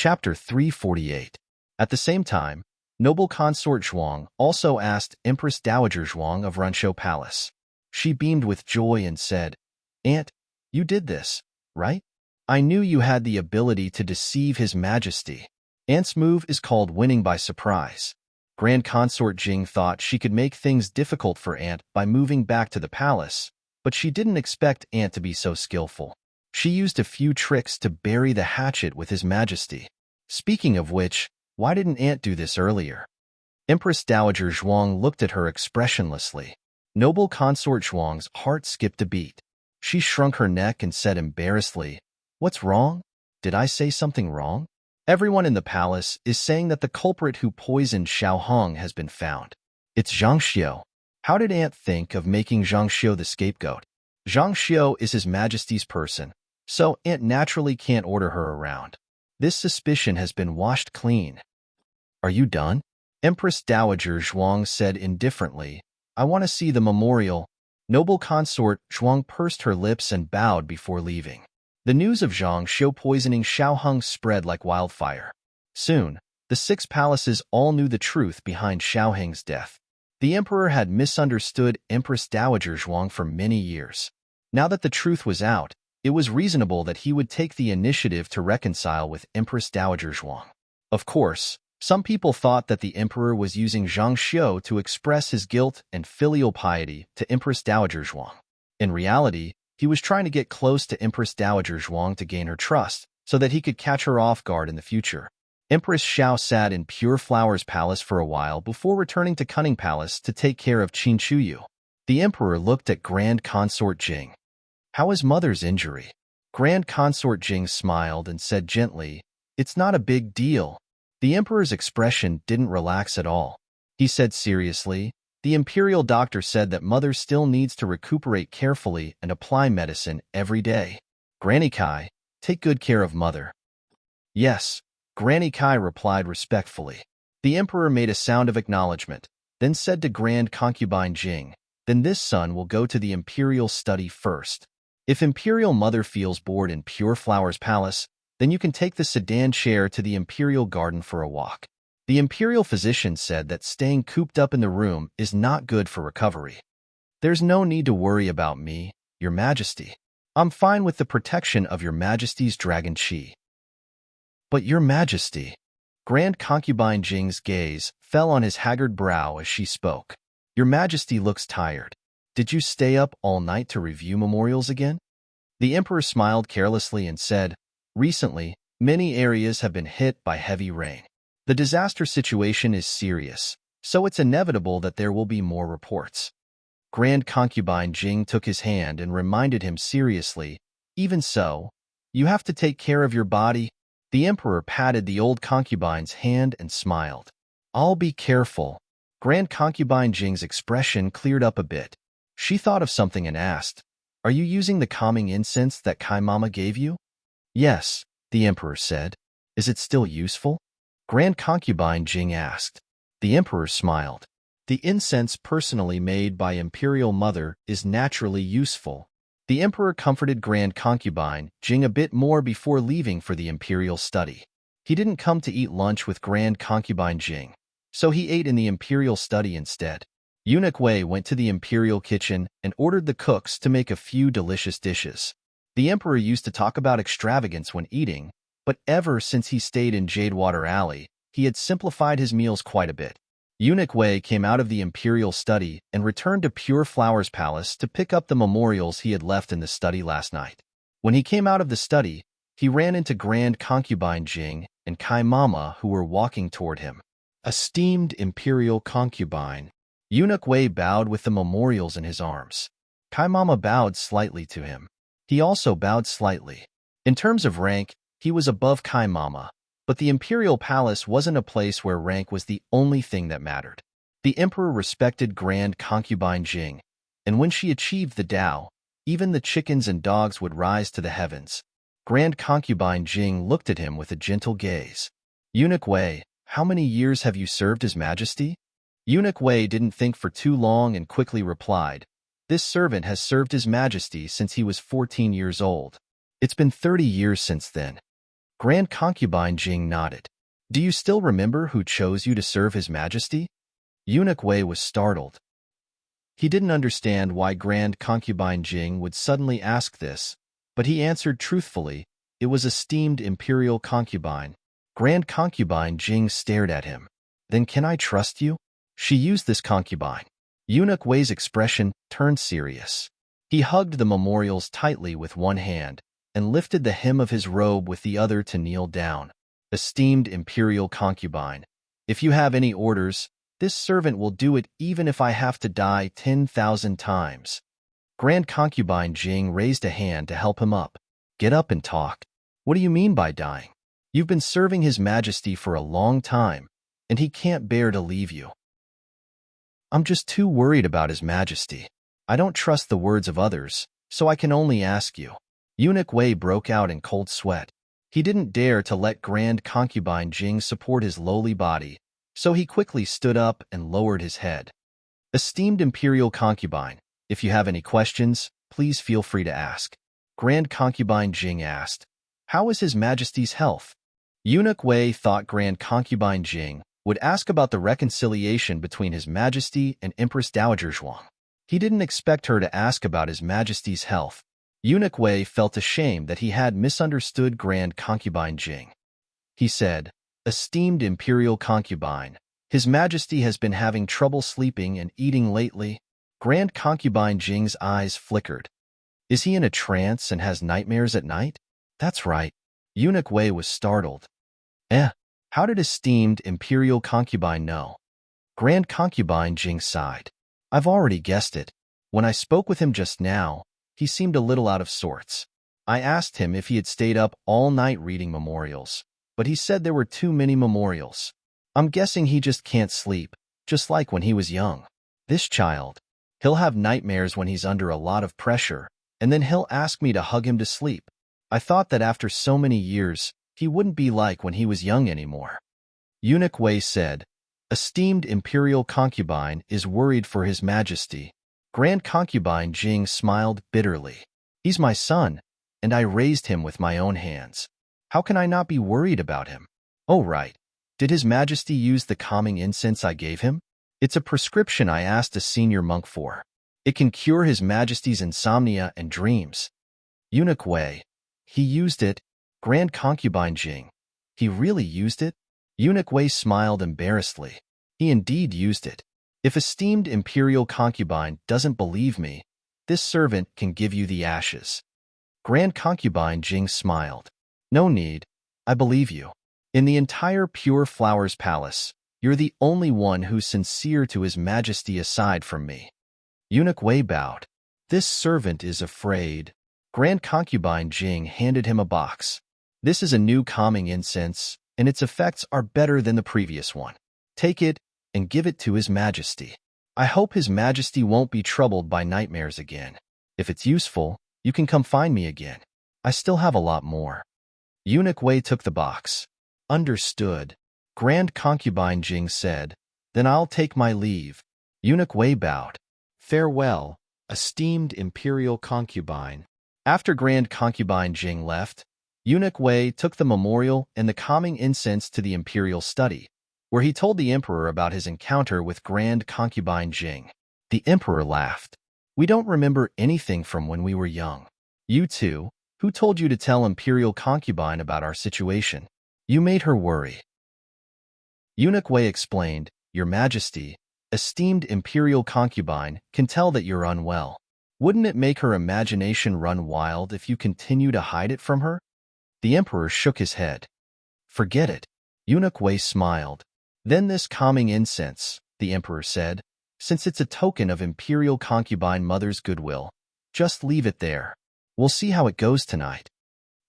Chapter 348. At the same time, noble consort Zhuang also asked Empress Dowager Zhuang of Runshou Palace. She beamed with joy and said, "Aunt, you did this, right? I knew you had the ability to deceive His Majesty." Aunt's move is called winning by surprise. Grand Consort Jing thought she could make things difficult for Aunt by moving back to the palace, but she didn't expect Aunt to be so skillful. She used a few tricks to bury the hatchet with His Majesty. Speaking of which, why didn't Aunt do this earlier? Empress Dowager Zhuang looked at her expressionlessly. Noble Consort Zhuang's heart skipped a beat. She shrunk her neck and said embarrassedly, "What's wrong? Did I say something wrong? Everyone in the palace is saying that the culprit who poisoned Xiao Hong has been found. It's Zhang Xiu. How did Aunt think of making Zhang Xiu the scapegoat? Zhang Xiu is His Majesty's person, so Aunt naturally can't order her around. This suspicion has been washed clean." "Are you done?" Empress Dowager Zhuang said indifferently. "I want to see the memorial." Noble Consort Zhuang pursed her lips and bowed before leaving. The news of Zhang Xiu poisoning Xiao Hong spread like wildfire. Soon, the 6 palaces all knew the truth behind Xiao Heng's death. The emperor had misunderstood Empress Dowager Zhuang for many years. Now that the truth was out, it was reasonable that he would take the initiative to reconcile with Empress Dowager Zhuang. Of course, some people thought that the emperor was using Zhang Xiu to express his guilt and filial piety to Empress Dowager Zhuang. In reality, he was trying to get close to Empress Dowager Zhuang to gain her trust, so that he could catch her off guard in the future. Empress Xiao sat in Pure Flowers Palace for a while before returning to Cunning Palace to take care of Qin Chuyu. The emperor looked at Grand Consort Jing. "How is mother's injury?" Grand Consort Jing smiled and said gently, "It's not a big deal." The emperor's expression didn't relax at all. He said seriously, "The imperial doctor said that mother still needs to recuperate carefully and apply medicine every day. Granny Kai, take good care of mother." "Yes," Granny Kai replied respectfully. The emperor made a sound of acknowledgement, then said to Grand Concubine Jing, "Then this son will go to the imperial study first. If imperial mother feels bored in Pure Flowers Palace, then you can take the sedan chair to the imperial garden for a walk." The imperial physician said that staying cooped up in the room is not good for recovery. "There's no need to worry about me, Your Majesty. I'm fine with the protection of Your Majesty's dragon chi." "But Your Majesty..." Grand Concubine Jing's gaze fell on his haggard brow as she spoke. "Your Majesty looks tired. Did you stay up all night to review memorials again?" The emperor smiled carelessly and said, "Recently, many areas have been hit by heavy rain. The disaster situation is serious, so it's inevitable that there will be more reports." Grand Concubine Jing took his hand and reminded him seriously, "Even so, you have to take care of your body." The emperor patted the old concubine's hand and smiled. "I'll be careful." Grand Concubine Jing's expression cleared up a bit. She thought of something and asked, "Are you using the calming incense that Kai Mama gave you?" "Yes," the emperor said. "Is it still useful?" Grand Concubine Jing asked. The emperor smiled. "The incense personally made by Imperial Mother is naturally useful." The emperor comforted Grand Concubine Jing a bit more before leaving for the imperial study. He didn't come to eat lunch with Grand Concubine Jing, so he ate in the imperial study instead. Eunuch Wei went to the imperial kitchen and ordered the cooks to make a few delicious dishes. The emperor used to talk about extravagance when eating, but ever since he stayed in Jadewater Alley, he had simplified his meals quite a bit. Eunuch Wei came out of the imperial study and returned to Pure Flowers Palace to pick up the memorials he had left in the study last night. When he came out of the study, he ran into Grand Concubine Jing and Kai Mama, who were walking toward him. "Esteemed imperial concubine." Eunuch Wei bowed with the memorials in his arms. Kai Mama bowed slightly to him. He also bowed slightly. In terms of rank, he was above Kai Mama, but the imperial palace wasn't a place where rank was the only thing that mattered. The emperor respected Grand Concubine Jing, and when she achieved the Tao, even the chickens and dogs would rise to the heavens. Grand Concubine Jing looked at him with a gentle gaze. "Eunuch Wei, how many years have you served His Majesty?" Eunuch Wei didn't think for too long and quickly replied, "This servant has served His Majesty since he was 14 years old. It's been 30 years since then." Grand Concubine Jing nodded. Do you still remember who chose you to serve His Majesty? Eunuch Wei was startled. He didn't understand why Grand Concubine Jing would suddenly ask this, but he answered truthfully, it was esteemed imperial concubine. Grand Concubine Jing stared at him. Then can I trust you? She used this concubine. Eunuch Wei's expression turned serious. He hugged the memorials tightly with one hand and lifted the hem of his robe with the other to kneel down. Esteemed imperial concubine, if you have any orders, this servant will do it even if I have to die 10,000 times. Grand Concubine Jing raised a hand to help him up. Get up and talk. What do you mean by dying? You've been serving His Majesty for a long time, and he can't bear to leave you. I'm just too worried about His Majesty. I don't trust the words of others, so I can only ask you. Eunuch Wei broke out in cold sweat. He didn't dare to let Grand Concubine Jing support his lowly body, so he quickly stood up and lowered his head. Esteemed Imperial Concubine, if you have any questions, please feel free to ask. Grand Concubine Jing asked, how is His Majesty's health? Eunuch Wei thought Grand Concubine Jing would ask about the reconciliation between His Majesty and Empress Dowager Zhuang. He didn't expect her to ask about His Majesty's health. Eunuch Wei felt ashamed that he had misunderstood Grand Concubine Jing. He said, Esteemed Imperial Concubine, His Majesty has been having trouble sleeping and eating lately. Grand Concubine Jing's eyes flickered. Is he in a trance and has nightmares at night? That's right. Eunuch Wei was startled. How did Esteemed Imperial Concubine know? Grand Concubine Jing sighed. I've already guessed it. When I spoke with him just now, he seemed a little out of sorts. I asked him if he had stayed up all night reading memorials, but he said there were too many memorials. I'm guessing he just can't sleep, just like when he was young. This child, he'll have nightmares when he's under a lot of pressure, and then he'll ask me to hug him to sleep. I thought that after so many years, he wouldn't be like when he was young anymore. Eunuch Wei said, Esteemed Imperial Concubine is worried for His Majesty. Grand Concubine Jing smiled bitterly. He's my son, and I raised him with my own hands. How can I not be worried about him? Oh, right. Did His Majesty use the calming incense I gave him? It's a prescription I asked a senior monk for. It can cure His Majesty's insomnia and dreams. Eunuch Wei. He used it. Grand Concubine Jing. He really used it? Eunuch Wei smiled embarrassedly. He indeed used it. If Esteemed Imperial Concubine doesn't believe me, this servant can give you the ashes. Grand Concubine Jing smiled. No need. I believe you. In the entire Pure Flowers Palace, you're the only one who's sincere to His Majesty aside from me. Eunuch Wei bowed. This servant is afraid. Grand Concubine Jing handed him a box. This is a new calming incense, and its effects are better than the previous one. Take it and give it to His Majesty. I hope His Majesty won't be troubled by nightmares again. If it's useful, you can come find me again. I still have a lot more. Eunuch Wei took the box. Understood. Grand Concubine Jing said, Then I'll take my leave. Eunuch Wei bowed. Farewell, esteemed Imperial Concubine. After Grand Concubine Jing left, Eunuch Wei took the memorial and the calming incense to the Imperial study, where he told the Emperor about his encounter with Grand Concubine Jing. The Emperor laughed. We don't remember anything from when we were young. You two, who told you to tell Imperial Concubine about our situation? You made her worry. Eunuch Wei explained, Your Majesty, esteemed Imperial Concubine can tell that you're unwell. Wouldn't it make her imagination run wild if you continue to hide it from her? The Emperor shook his head. Forget it. Eunuch Wei smiled. Then this calming incense, the Emperor said, since it's a token of Imperial Concubine Mother's goodwill, just leave it there. We'll see how it goes tonight.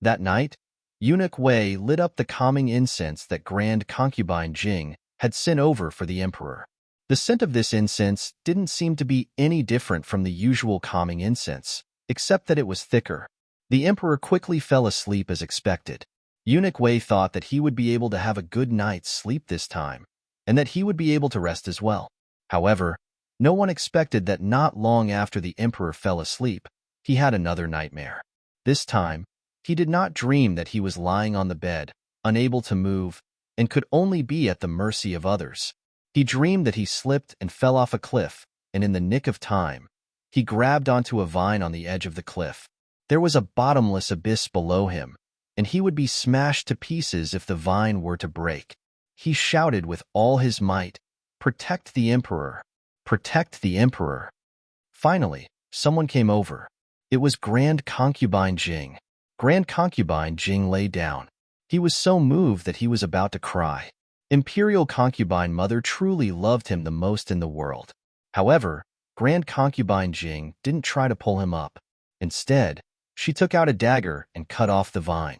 That night, Eunuch Wei lit up the calming incense that Grand Concubine Jing had sent over for the Emperor. The scent of this incense didn't seem to be any different from the usual calming incense, except that it was thicker. The Emperor quickly fell asleep as expected. Eunuch Wei thought that he would be able to have a good night's sleep this time, and that he would be able to rest as well. However, no one expected that not long after the Emperor fell asleep, he had another nightmare. This time, He did not dream that he was lying on the bed, unable to move, and could only be at the mercy of others. He dreamed that he slipped and fell off a cliff, and in the nick of time, he grabbed onto a vine on the edge of the cliff. There was a bottomless abyss below him, and he would be smashed to pieces if the vine were to break. He shouted with all his might, "Protect the Emperor! Protect the Emperor!" Finally, someone came over. It was Grand Concubine Jing. Grand Concubine Jing lay down. He was so moved that he was about to cry. Imperial Concubine Mother truly loved him the most in the world. However, Grand Concubine Jing didn't try to pull him up. Instead, she took out a dagger and cut off the vine.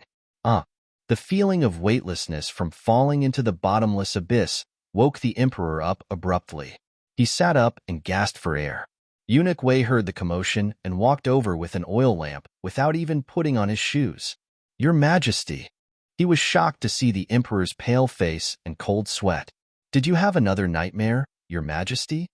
The feeling of weightlessness from falling into the bottomless abyss woke the Emperor up abruptly. He sat up and gasped for air. Eunuch Wei heard the commotion and walked over with an oil lamp without even putting on his shoes. "Your Majesty!" He was shocked to see the Emperor's pale face and cold sweat. "Did you have another nightmare, Your Majesty?"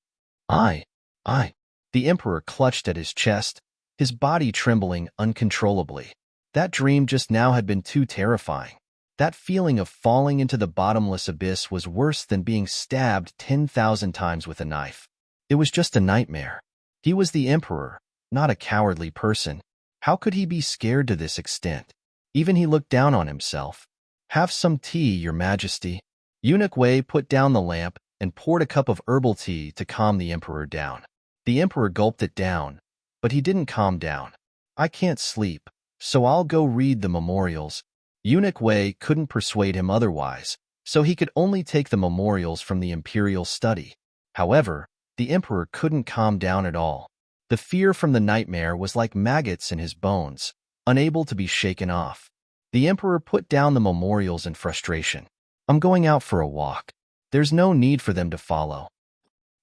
I. The Emperor clutched at his chest, his body trembling uncontrollably. That dream just now had been too terrifying. That feeling of falling into the bottomless abyss was worse than being stabbed 10,000 times with a knife. It was just a nightmare. He was the Emperor, not a cowardly person. How could he be scared to this extent? Even he looked down on himself. "Have some tea, Your Majesty." Eunuch Wei put down the lamp and poured a cup of herbal tea to calm the Emperor down. The Emperor gulped it down, but he didn't calm down. "I can't sleep, so I'll go read the memorials." Eunuch Wei couldn't persuade him otherwise, so he could only take the memorials from the imperial study. However, the Emperor couldn't calm down at all. The fear from the nightmare was like maggots in his bones, unable to be shaken off. The Emperor put down the memorials in frustration. "I'm going out for a walk. There's no need for them to follow."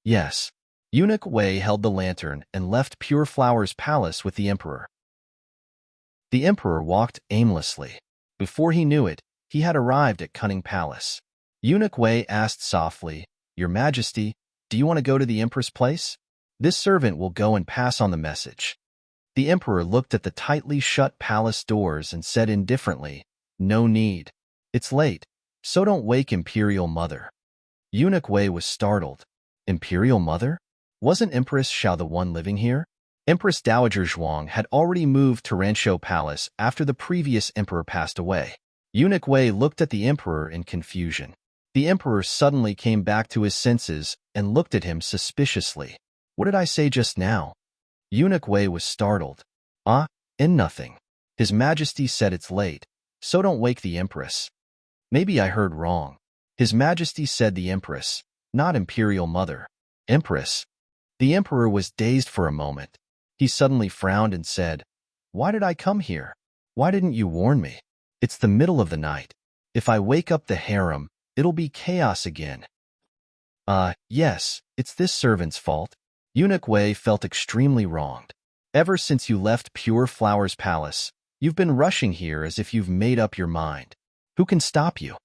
"Yes." Eunuch Wei held the lantern and left Pure Flower's palace with the Emperor. The Emperor walked aimlessly. Before he knew it, he had arrived at Cunning Palace. Eunuch Wei asked softly, "Your Majesty, do you want to go to the Empress' place? This servant will go and pass on the message." The Emperor looked at the tightly shut palace doors and said indifferently, "No need. It's late, so don't wake Imperial Mother." Eunuch Wei was startled. Imperial Mother? Wasn't Empress Xiao the one living here? Empress Dowager Zhuang had already moved to Ranshou Palace after the previous emperor passed away. Eunuch Wei looked at the emperor in confusion. The emperor suddenly came back to his senses and looked at him suspiciously. "What did I say just now?" Eunuch Wei was startled. In nothing. His Majesty said it's late, so don't wake the Empress." "Maybe I heard wrong." His Majesty said the Empress, not Imperial Mother. "Empress?" The emperor was dazed for a moment. He suddenly frowned and said, "Why did I come here? Why didn't you warn me? It's the middle of the night. If I wake up the harem, it'll be chaos again." Yes, it's this servant's fault." Eunuch Wei felt extremely wronged. "Ever since you left Pure Flower's palace, you've been rushing here as if you've made up your mind. Who can stop you?"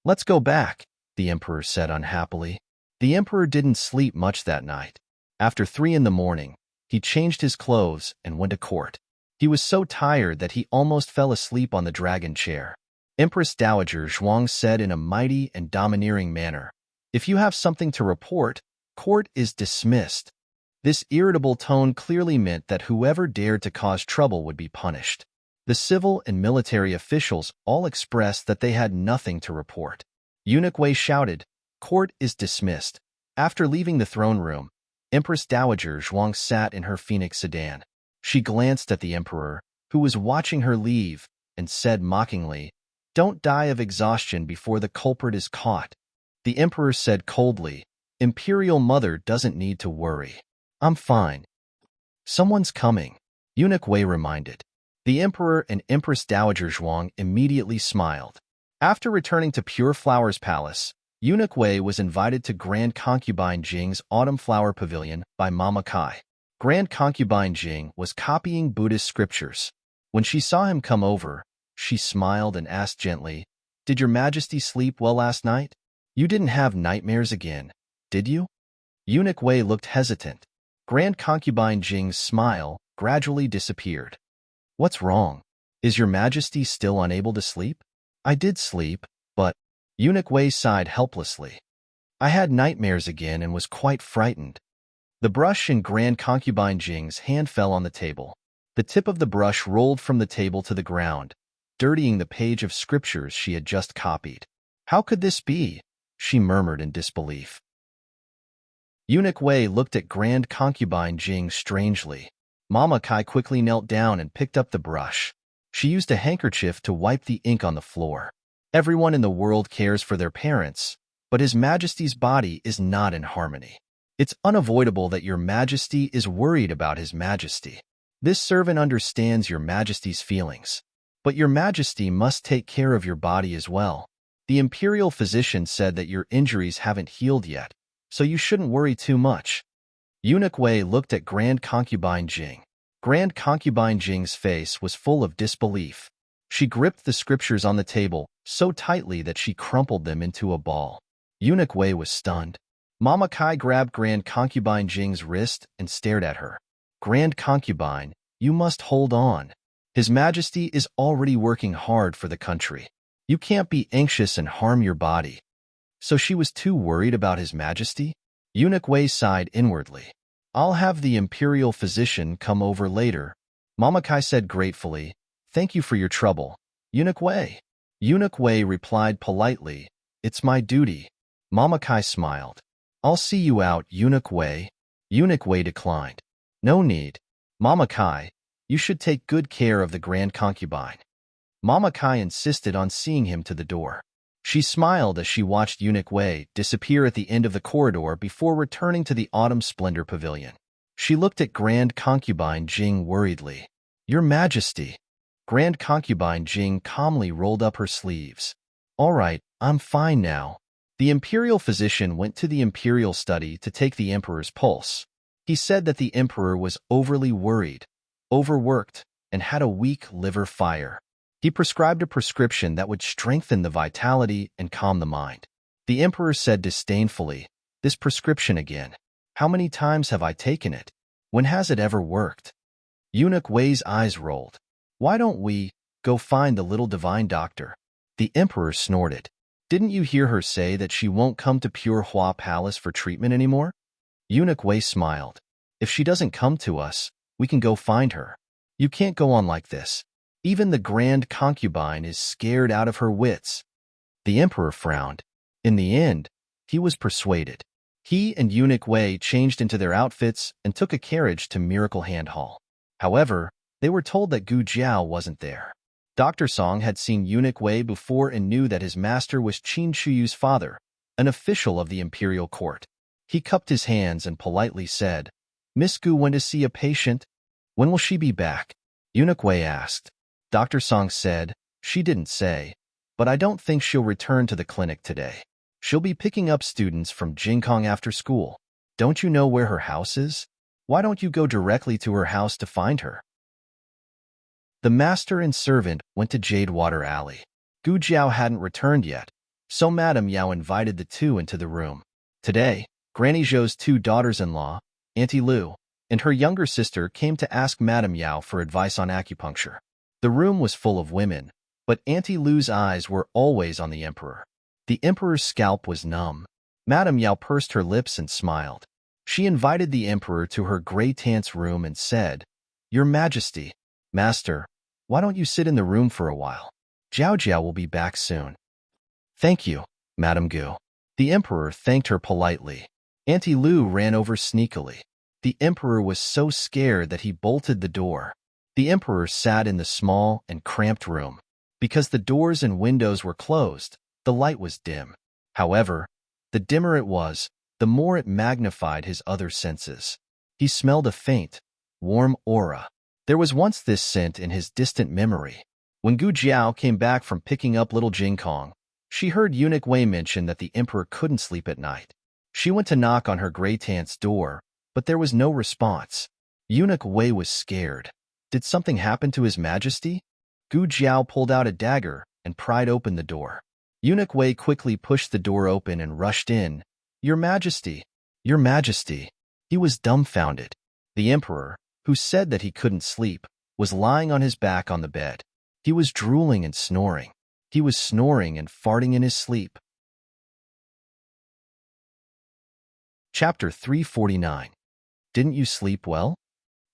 "Let's go back," the emperor said unhappily. The emperor didn't sleep much that night. After 3 in the morning, he changed his clothes and went to court. He was so tired that he almost fell asleep on the dragon chair. Empress Dowager Zhuang said in a mighty and domineering manner, "If you have something to report, court is dismissed." This irritable tone clearly meant that whoever dared to cause trouble would be punished. The civil and military officials all expressed that they had nothing to report. Eunuch Wei shouted, "Court is dismissed." After leaving the throne room, Empress Dowager Zhuang sat in her phoenix sedan. She glanced at the emperor, who was watching her leave, and said mockingly, "Don't die of exhaustion before the culprit is caught." The emperor said coldly, "Imperial Mother doesn't need to worry. I'm fine." "Someone's coming," Eunuch Wei reminded. The emperor and Empress Dowager Zhuang immediately smiled. After returning to Pure Flower's palace, Eunuch Wei was invited to Grand Concubine Jing's Autumn Flower Pavilion by Mama Kai. Grand Concubine Jing was copying Buddhist scriptures. When she saw him come over, she smiled and asked gently, "Did your Majesty sleep well last night? You didn't have nightmares again, did you?" Eunuch Wei looked hesitant. Grand Concubine Jing's smile gradually disappeared. "What's wrong? Is your majesty still unable to sleep? I did sleep, but Eunuch Wei sighed helplessly. I had nightmares again and was quite frightened. The brush in Grand Concubine Jing's hand fell on the table. The tip of the brush rolled from the table to the ground, dirtying the page of scriptures she had just copied. How could this be? She murmured in disbelief. Eunuch Wei looked at Grand Concubine Jing strangely. Mama Kai quickly knelt down and picked up the brush. She used a handkerchief to wipe the ink on the floor. Everyone in the world cares for their parents, but His Majesty's body is not in harmony. It's unavoidable that Your Majesty is worried about His Majesty. This servant understands Your Majesty's feelings, but Your Majesty must take care of your body as well. The imperial physician said that your injuries haven't healed yet, so you shouldn't worry too much. Eunuch Wei looked at Grand Concubine Jing. Grand Concubine Jing's face was full of disbelief. She gripped the scriptures on the table so tightly that she crumpled them into a ball. Eunuch Wei was stunned. Mama Kai grabbed Grand Concubine Jing's wrist and stared at her. Grand Concubine, you must hold on. His Majesty is already working hard for the country. You can't be anxious and harm your body. So she was too worried about His Majesty? Eunuch Wei sighed inwardly. I'll have the imperial physician come over later. Mama Kai said gratefully, Thank you for your trouble, Eunuch Wei. Eunuch Wei replied politely, It's my duty. Mama Kai smiled. I'll see you out, Eunuch Wei. Eunuch Wei declined. No need. Mama Kai, you should take good care of the Grand Concubine. Mama Kai insisted on seeing him to the door. She smiled as she watched Eunuch Wei disappear at the end of the corridor before returning to the Autumn Splendor Pavilion. She looked at Grand Concubine Jing worriedly. Your Majesty. Grand Concubine Jing calmly rolled up her sleeves. All right, I'm fine now. The imperial physician went to the imperial study to take the emperor's pulse. He said that the emperor was overly worried, overworked, and had a weak liver fire. He prescribed a prescription that would strengthen the vitality and calm the mind. The emperor said disdainfully, This prescription again. How many times have I taken it? When has it ever worked? Eunuch Wei's eyes rolled. Why don't we go find the little divine doctor? The emperor snorted. Didn't you hear her say that she won't come to Pure Hua Palace for treatment anymore? Eunuch Wei smiled. If she doesn't come to us, we can go find her. You can't go on like this. Even the Grand Concubine is scared out of her wits. The emperor frowned. In the end, he was persuaded. He and Eunuch Wei changed into their outfits and took a carriage to Miracle Hand Hall. However, they were told that Gu Jiao wasn't there. Dr. Song had seen Eunuch Wei before and knew that his master was Qin Shuyu's father, an official of the imperial court. He cupped his hands and politely said, Miss Gu went to see a patient. When will she be back? Eunuch Wei asked. Dr. Song said, She didn't say, but I don't think she'll return to the clinic today. She'll be picking up students from Jingkong after school. Don't you know where her house is? Why don't you go directly to her house to find her? The master and servant went to Jadewater Alley. Gu Jiao hadn't returned yet, so Madame Yao invited the two into the room. Today, Granny Zhou's two daughters-in-law, Auntie Lu, and her younger sister came to ask Madame Yao for advice on acupuncture. The room was full of women, but Auntie Lu's eyes were always on the emperor. The emperor's scalp was numb. Madame Yao pursed her lips and smiled. She invited the emperor to her gray tant's room and said, Your Majesty, Master, why don't you sit in the room for a while? Jiao Jiao will be back soon. Thank you, Madame Gu. The emperor thanked her politely. Auntie Lu ran over sneakily. The emperor was so scared that he bolted the door. The emperor sat in the small and cramped room. Because the doors and windows were closed, the light was dim. However, the dimmer it was, the more it magnified his other senses. He smelled a faint, warm aura. There was once this scent in his distant memory. When Gu Jiao came back from picking up little Jingkong, she heard Eunuch Wei mention that the emperor couldn't sleep at night. She went to knock on her gray tant's door, but there was no response. Eunuch Wei was scared. Did something happen to His Majesty? Gu Jiao pulled out a dagger and pried open the door. Eunuch Wei quickly pushed the door open and rushed in. Your Majesty! Your Majesty! He was dumbfounded. The emperor, who said that he couldn't sleep, was lying on his back on the bed. He was drooling and snoring. He was snoring and farting in his sleep. Chapter 349. Didn't you sleep well?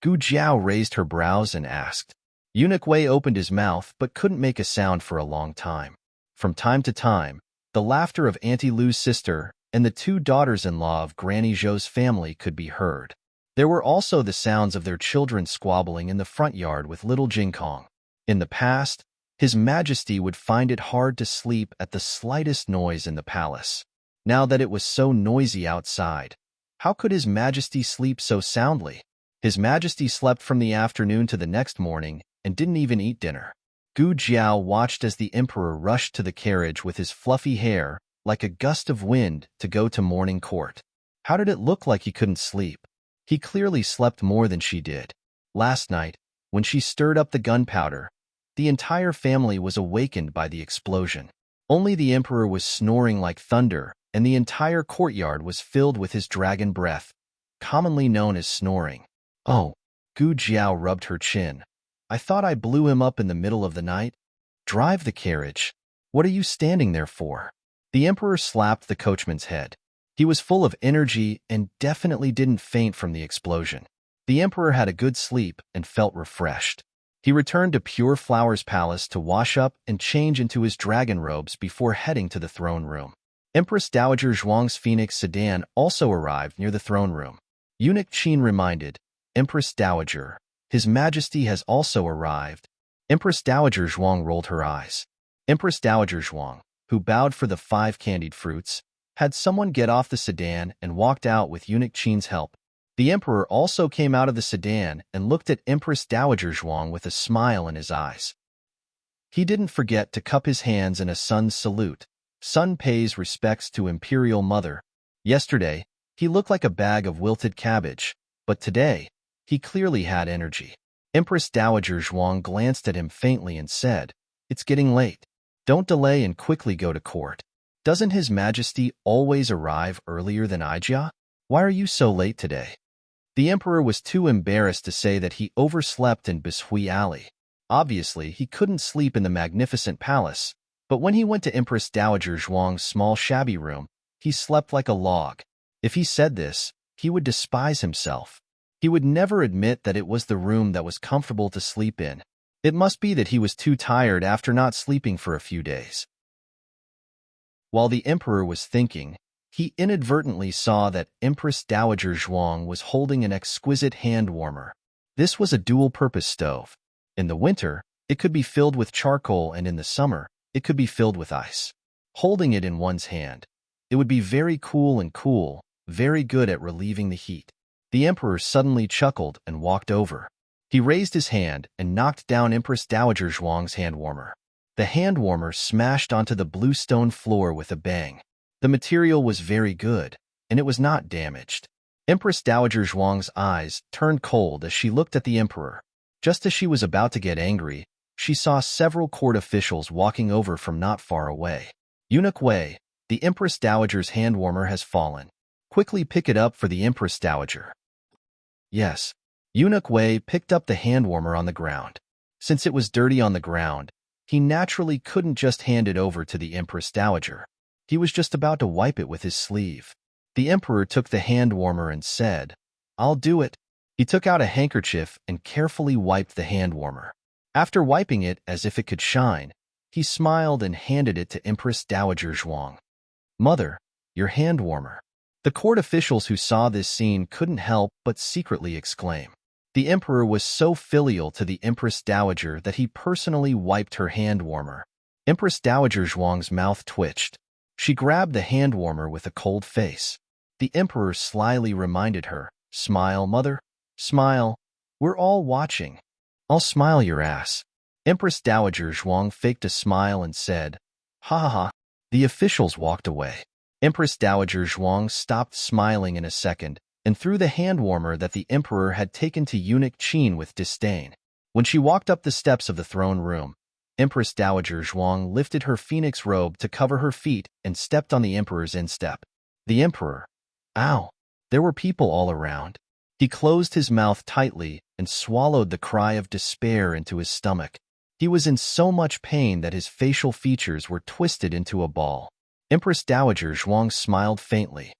Gu Jiao raised her brows and asked. Eunuch Wei opened his mouth but couldn't make a sound for a long time. From time to time, the laughter of Auntie Lu's sister and the two daughters-in-law of Granny Zhou's family could be heard. There were also the sounds of their children squabbling in the front yard with little Jingkong. In the past, His Majesty would find it hard to sleep at the slightest noise in the palace. Now that it was so noisy outside, how could His Majesty sleep so soundly? His Majesty slept from the afternoon to the next morning and didn't even eat dinner. Gu Jiao watched as the emperor rushed to the carriage with his fluffy hair like a gust of wind to go to morning court. How did it look like he couldn't sleep? He clearly slept more than she did. Last night, when she stirred up the gunpowder, the entire family was awakened by the explosion. Only the emperor was snoring like thunder, and the entire courtyard was filled with his dragon breath, commonly known as snoring. Oh, Gu Jiao rubbed her chin. I thought I blew him up in the middle of the night. Drive the carriage. What are you standing there for? The emperor slapped the coachman's head. He was full of energy and definitely didn't faint from the explosion. The emperor had a good sleep and felt refreshed. He returned to Pure Flower's palace to wash up and change into his dragon robes before heading to the throne room. Empress Dowager Zhuang's Phoenix sedan also arrived near the throne room. Eunuch Qin reminded, Empress Dowager, His Majesty has also arrived. Empress Dowager Zhuang rolled her eyes. Empress Dowager Zhuang, who bowed for the 5 candied fruits, had someone get off the sedan and walked out with Eunuch Qin's help. The emperor also came out of the sedan and looked at Empress Dowager Zhuang with a smile in his eyes. He didn't forget to cup his hands in a son's salute. Son pays respects to imperial mother. Yesterday, he looked like a bag of wilted cabbage, but today, he clearly had energy. Empress Dowager Zhuang glanced at him faintly and said, It's getting late. Don't delay and quickly go to court. Doesn't His Majesty always arrive earlier than Ijia? Why are you so late today? The emperor was too embarrassed to say that he overslept in Bishui Alley. Obviously, he couldn't sleep in the magnificent palace, but when he went to Empress Dowager Zhuang's small shabby room, he slept like a log. If he said this, he would despise himself. He would never admit that it was the room that was comfortable to sleep in. It must be that he was too tired after not sleeping for a few days. While the emperor was thinking, he inadvertently saw that Empress Dowager Zhuang was holding an exquisite hand warmer. This was a dual-purpose stove. In the winter, it could be filled with charcoal, and in the summer, it could be filled with ice. Holding it in one's hand, it would be very cool and cool, very good at relieving the heat. The emperor suddenly chuckled and walked over. He raised his hand and knocked down Empress Dowager Zhuang's hand warmer. The hand warmer smashed onto the blue stone floor with a bang. The material was very good, and it was not damaged. Empress Dowager Zhuang's eyes turned cold as she looked at the emperor. Just as she was about to get angry, she saw several court officials walking over from not far away. Eunuch Wei, the Empress Dowager's hand warmer has fallen. Quickly pick it up for the Empress Dowager. Yes. Eunuch Wei picked up the hand warmer on the ground. Since it was dirty on the ground, he naturally couldn't just hand it over to the Empress Dowager. He was just about to wipe it with his sleeve. The emperor took the hand warmer and said, I'll do it. He took out a handkerchief and carefully wiped the hand warmer. After wiping it as if it could shine, he smiled and handed it to Empress Dowager Zhuang. Mother, your hand warmer. The court officials who saw this scene couldn't help but secretly exclaim. The emperor was so filial to the Empress Dowager that he personally wiped her hand warmer. Empress Dowager Zhuang's mouth twitched. She grabbed the hand warmer with a cold face. The emperor slyly reminded her, Smile, mother. Smile. We're all watching. I'll smile your ass. Empress Dowager Zhuang faked a smile and said, Ha ha ha. The officials walked away. Empress Dowager Zhuang stopped smiling in a second and threw the hand warmer that the emperor had taken to Eunuch Qin with disdain. When she walked up the steps of the throne room, Empress Dowager Zhuang lifted her phoenix robe to cover her feet and stepped on the emperor's instep. The emperor. Ow! There were people all around. He closed his mouth tightly and swallowed the cry of despair into his stomach. He was in so much pain that his facial features were twisted into a ball. Empress Dowager Zhuang smiled faintly.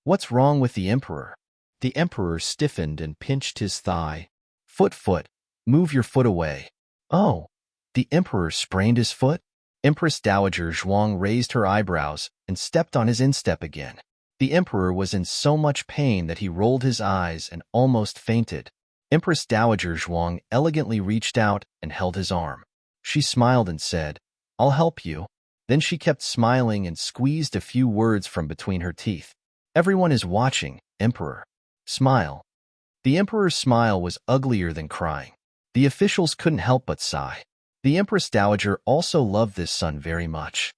What's wrong with the emperor? The emperor stiffened and pinched his thigh. Foot, move your foot away. Oh, the emperor sprained his foot? Empress Dowager Zhuang raised her eyebrows and stepped on his instep again. The emperor was in so much pain that he rolled his eyes and almost fainted. Empress Dowager Zhuang elegantly reached out and held his arm. She smiled and said, I'll help you. Then she kept smiling and squeezed a few words from between her teeth. Everyone is watching, Emperor. Smile. The emperor's smile was uglier than crying. The officials couldn't help but sigh. The Empress Dowager also loved this son very much.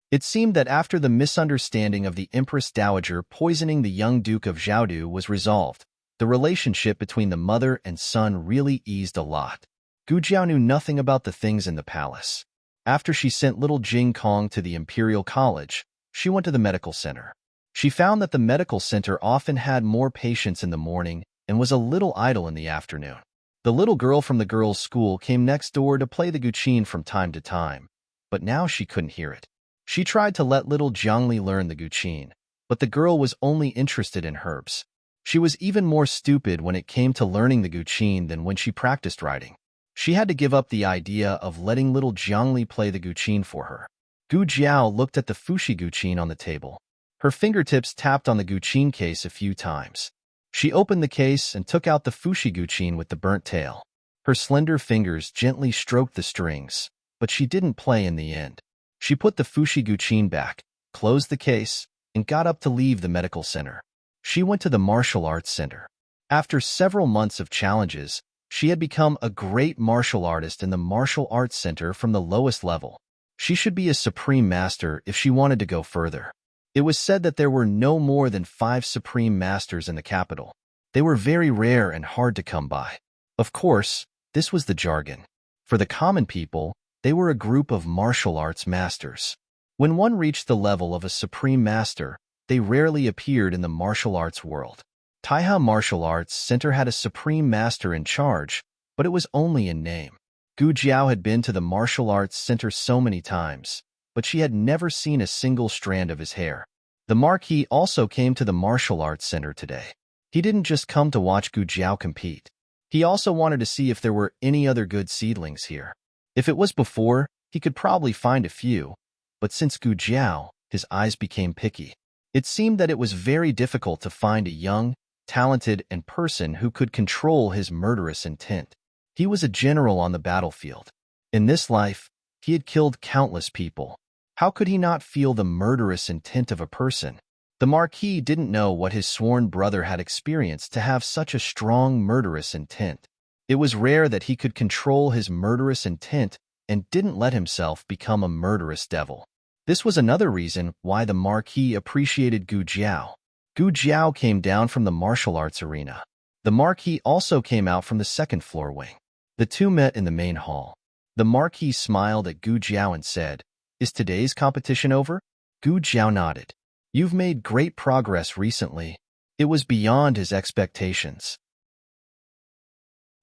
It seemed that after the misunderstanding of the Empress Dowager poisoning the young Duke of Zhaodu was resolved, the relationship between the mother and son really eased a lot. Gu Jiao knew nothing about the things in the palace. After she sent little Jing Kong to the Imperial College, she went to the medical center. She found that the medical center often had more patients in the morning and was a little idle in the afternoon. The little girl from the girls' school came next door to play the guqin from time to time, but now she couldn't hear it. She tried to let little Jiangli learn the guqin, but the girl was only interested in herbs. She was even more stupid when it came to learning the guqin than when she practiced writing. She had to give up the idea of letting little Jiangli play the guqin for her. Gu Jiao looked at the fuxi guqin on the table. Her fingertips tapped on the guqin case a few times. She opened the case and took out the fuxi guqin with the burnt tail. Her slender fingers gently stroked the strings, but she didn't play in the end. She put the fuxi guqin back, closed the case, and got up to leave the medical center. She went to the martial arts center. After several months of challenges, she had become a great martial artist in the martial arts center from the lowest level. She should be a supreme master if she wanted to go further. It was said that there were no more than 5 supreme masters in the capital. They were very rare and hard to come by. Of course, this was the jargon. For the common people, they were a group of martial arts masters. When one reached the level of a supreme master, they rarely appeared in the martial arts world. Taiha Martial Arts Center had a supreme master in charge, but it was only in name. Gu Jiao had been to the martial arts center so many times, but she had never seen a single strand of his hair. The Marquis also came to the martial arts center today. He didn't just come to watch Gu Jiao compete. He also wanted to see if there were any other good seedlings here. If it was before, he could probably find a few, but since Gu Jiao, his eyes became picky. It seemed that it was very difficult to find a young, talented, and person who could control his murderous intent. He was a general on the battlefield. In this life, he had killed countless people. How could he not feel the murderous intent of a person? The Marquis didn't know what his sworn brother had experienced to have such a strong murderous intent. It was rare that he could control his murderous intent and didn't let himself become a murderous devil. This was another reason why the Marquis appreciated Gu Jiao. Gu Jiao came down from the martial arts arena. The Marquis also came out from the second floor wing. The two met in the main hall. The Marquis smiled at Gu Jiao and said, "Is today's competition over?" Gu Jiao nodded. "You've made great progress recently." It was beyond his expectations.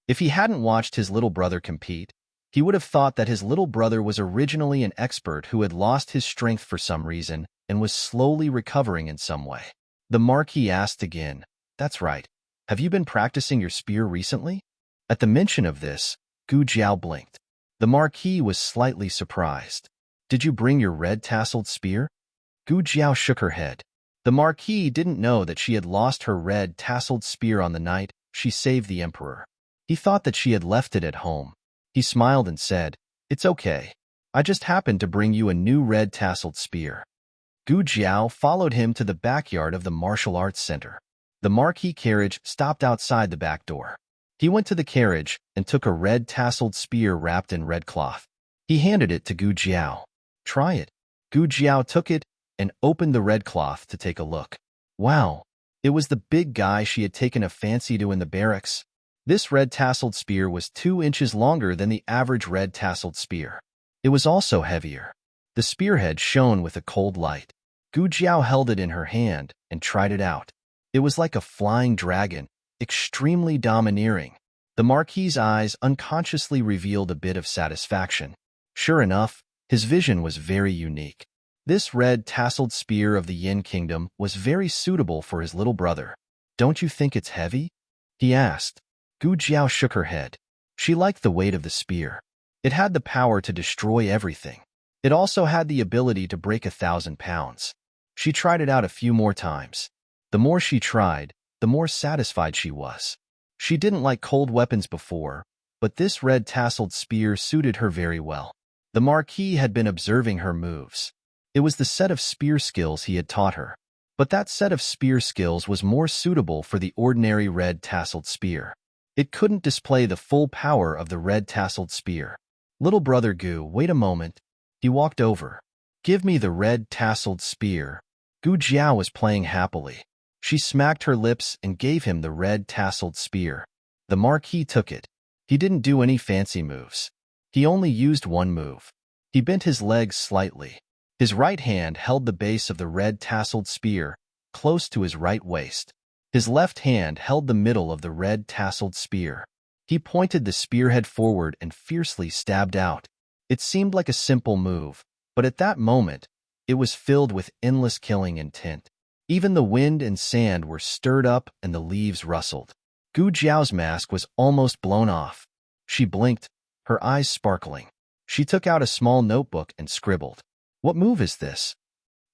If he hadn't watched his little brother compete, he would have thought that his little brother was originally an expert who had lost his strength for some reason and was slowly recovering in some way. The Marquis asked again, "That's right. Have you been practicing your spear recently?" At the mention of this, Gu Jiao blinked. The Marquis was slightly surprised. "Did you bring your red-tasseled spear?" Gu Jiao shook her head. The Marquis didn't know that she had lost her red-tasseled spear on the night she saved the Emperor. He thought that she had left it at home. He smiled and said, "It's okay. I just happened to bring you a new red-tasseled spear." Gu Jiao followed him to the backyard of the martial arts center. The Marquis carriage stopped outside the back door. He went to the carriage and took a red-tasseled spear wrapped in red cloth. He handed it to Gu Jiao. "Try it." Gu Jiao took it and opened the red cloth to take a look. Wow! It was the big guy she had taken a fancy to in the barracks. This red-tasseled spear was 2 inches longer than the average red-tasseled spear. It was also heavier. The spearhead shone with a cold light. Gu Jiao held it in her hand and tried it out. It was like a flying dragon, extremely domineering. The Marquis's eyes unconsciously revealed a bit of satisfaction. Sure enough, his vision was very unique. This red tasseled spear of the Yin Kingdom was very suitable for his little brother. Don't you think it's heavy? He asked. Gu Jiao shook her head. She liked the weight of the spear. It had the power to destroy everything. It also had the ability to break 1,000 pounds. She tried it out a few more times. The more she tried, the more satisfied she was. She didn't like cold weapons before, but this red tasseled spear suited her very well. The Marquis had been observing her moves. It was the set of spear skills he had taught her. But that set of spear skills was more suitable for the ordinary red tasseled spear. It couldn't display the full power of the red tasseled spear. Little brother Gu, wait a moment. He walked over. Give me the red tasseled spear. Gu Jiao was playing happily. She smacked her lips and gave him the red tasseled spear. The Marquis took it. He didn't do any fancy moves. He only used one move. He bent his legs slightly. His right hand held the base of the red tasseled spear, close to his right waist. His left hand held the middle of the red tasseled spear. He pointed the spearhead forward and fiercely stabbed out. It seemed like a simple move, but at that moment, it was filled with endless killing intent. Even the wind and sand were stirred up and the leaves rustled. Gu Jiao's mask was almost blown off. She blinked, her eyes sparkling. She took out a small notebook and scribbled. What move is this?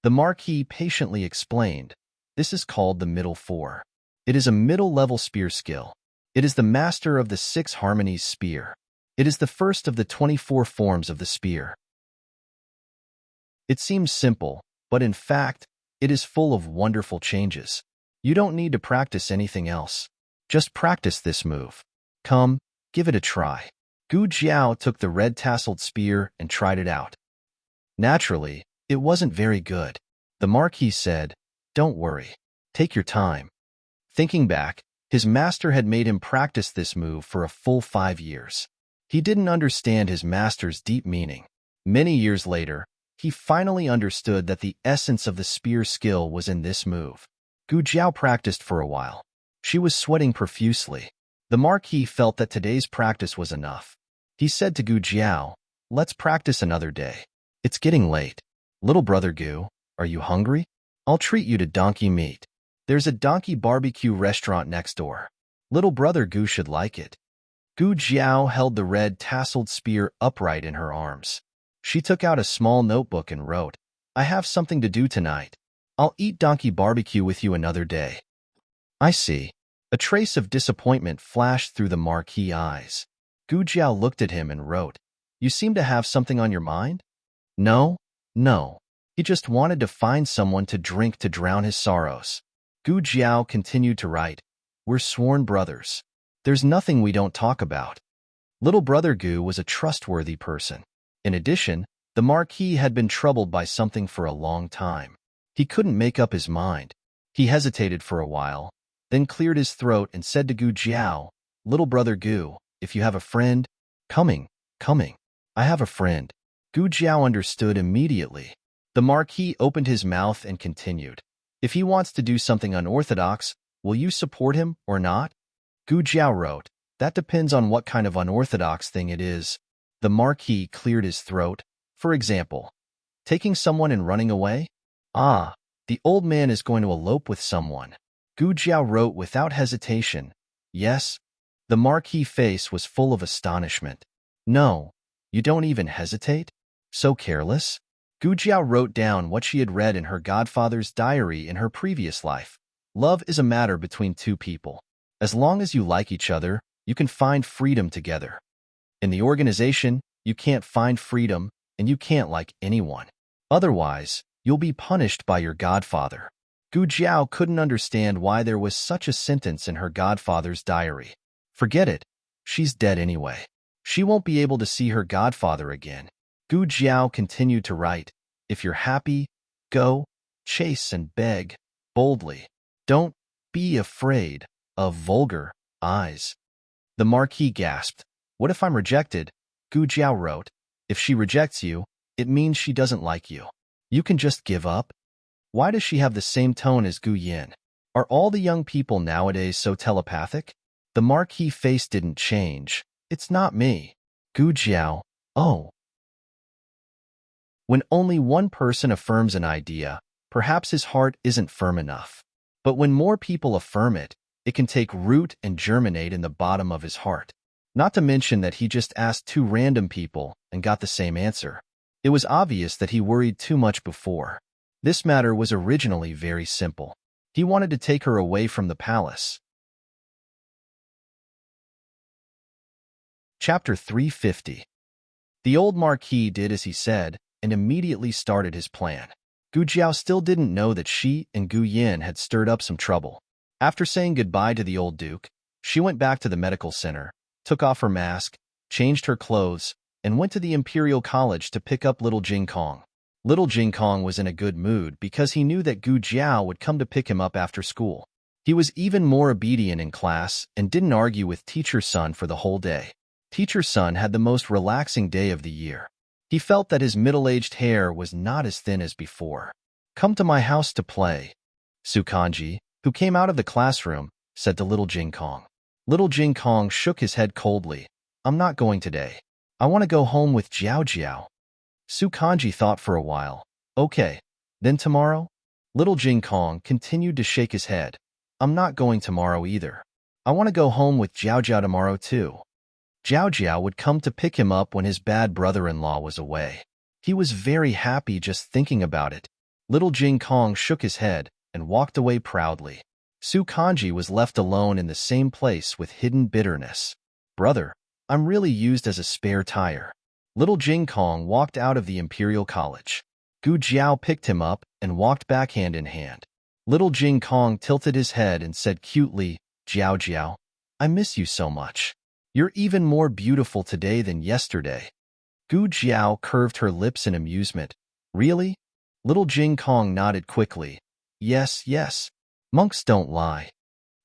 The Marquis patiently explained. This is called the middle four. It is a middle-level spear skill. It is the master of the 6 harmonies spear. It is the first of the 24 forms of the spear. It seems simple, but in fact, it is full of wonderful changes. You don't need to practice anything else. Just practice this move. Come, give it a try. Gu Jiao took the red tasseled spear and tried it out. Naturally, it wasn't very good. The Marquis said, Don't worry. Take your time. Thinking back, his master had made him practice this move for a full 5 years. He didn't understand his master's deep meaning. Many years later, he finally understood that the essence of the spear skill was in this move. Gu Jiao practiced for a while. She was sweating profusely. The Marquis felt that today's practice was enough. He said to Gu Jiao, Let's practice another day. It's getting late. Little brother Gu, are you hungry? I'll treat you to donkey meat. There's a donkey barbecue restaurant next door. Little brother Gu should like it. Gu Jiao held the red tasseled spear upright in her arms. She took out a small notebook and wrote, I have something to do tonight. I'll eat donkey barbecue with you another day. I see. A trace of disappointment flashed through the Marquis' eyes. Gu Jiao looked at him and wrote, You seem to have something on your mind? No. He just wanted to find someone to drink to drown his sorrows. Gu Jiao continued to write, We're sworn brothers. There's nothing we don't talk about. Little brother Gu was a trustworthy person. In addition, the Marquis had been troubled by something for a long time. He couldn't make up his mind. He hesitated for a while, then cleared his throat and said to Gu Jiao, Little brother Gu, if you have a friend, coming. I have a friend. Gu Jiao understood immediately. The Marquis opened his mouth and continued. If he wants to do something unorthodox, will you support him or not? Gu Jiao wrote, That depends on what kind of unorthodox thing it is. The Marquis cleared his throat. For example, taking someone and running away? Ah, the old man is going to elope with someone. Gu Jiao wrote without hesitation. Yes. The Marquis' face was full of astonishment. No, you don't even hesitate? So careless? Gu Jiao wrote down what she had read in her godfather's diary in her previous life. Love is a matter between two people. As long as you like each other, you can find freedom together. In the organization, you can't find freedom, and you can't like anyone. Otherwise, you'll be punished by your godfather. Gu Jiao couldn't understand why there was such a sentence in her godfather's diary. Forget it. She's dead anyway. She won't be able to see her godfather again. Gu Jiao continued to write, If you're happy, go, chase and beg, boldly. Don't be afraid of vulgar eyes. The Marquis gasped. What if I'm rejected? Gu Jiao wrote, If she rejects you, it means she doesn't like you. You can just give up. Why does she have the same tone as Gu Yin? Are all the young people nowadays so telepathic? The Marquis face didn't change. It's not me. Gu Jiao. Oh. When only one person affirms an idea, perhaps his heart isn't firm enough. But when more people affirm it, it can take root and germinate in the bottom of his heart. Not to mention that he just asked 2 random people and got the same answer. It was obvious that he worried too much before. This matter was originally very simple. He wanted to take her away from the palace. Chapter 350. The old Marquis did as he said and immediately started his plan. Gu Jiao still didn't know that she and Gu Yin had stirred up some trouble. After saying goodbye to the old duke, she went back to the medical center, took off her mask, changed her clothes, and went to the Imperial College to pick up little Jing Kong. Little Jing Kong was in a good mood because he knew that Gu Jiao would come to pick him up after school. He was even more obedient in class and didn't argue with Teacher Sun for the whole day. Teacher Sun had the most relaxing day of the year. He felt that his middle-aged hair was not as thin as before. "Come to my house to play," Su Kanji, who came out of the classroom, said to little Jing Kong. Little Jing Kong shook his head coldly. "I'm not going today. I want to go home with Jiao Jiao." Su Kanji thought for a while. "Okay, then tomorrow?" Little Jing Kong continued to shake his head. "I'm not going tomorrow either. I want to go home with Jiao Jiao tomorrow too." Jiao Jiao would come to pick him up when his bad brother-in-law was away. He was very happy just thinking about it. Little Jing Kong shook his head and walked away proudly. Su Kanji was left alone in the same place with hidden bitterness. "Brother, I'm really used as a spare tire." Little Jing Kong walked out of the Imperial College. Gu Jiao picked him up and walked back hand in hand. Little Jing Kong tilted his head and said cutely, "Jiao Jiao, I miss you so much. You're even more beautiful today than yesterday." Gu Jiao curved her lips in amusement. "Really?" Little Jing Kong nodded quickly. "Yes, yes. Monks don't lie."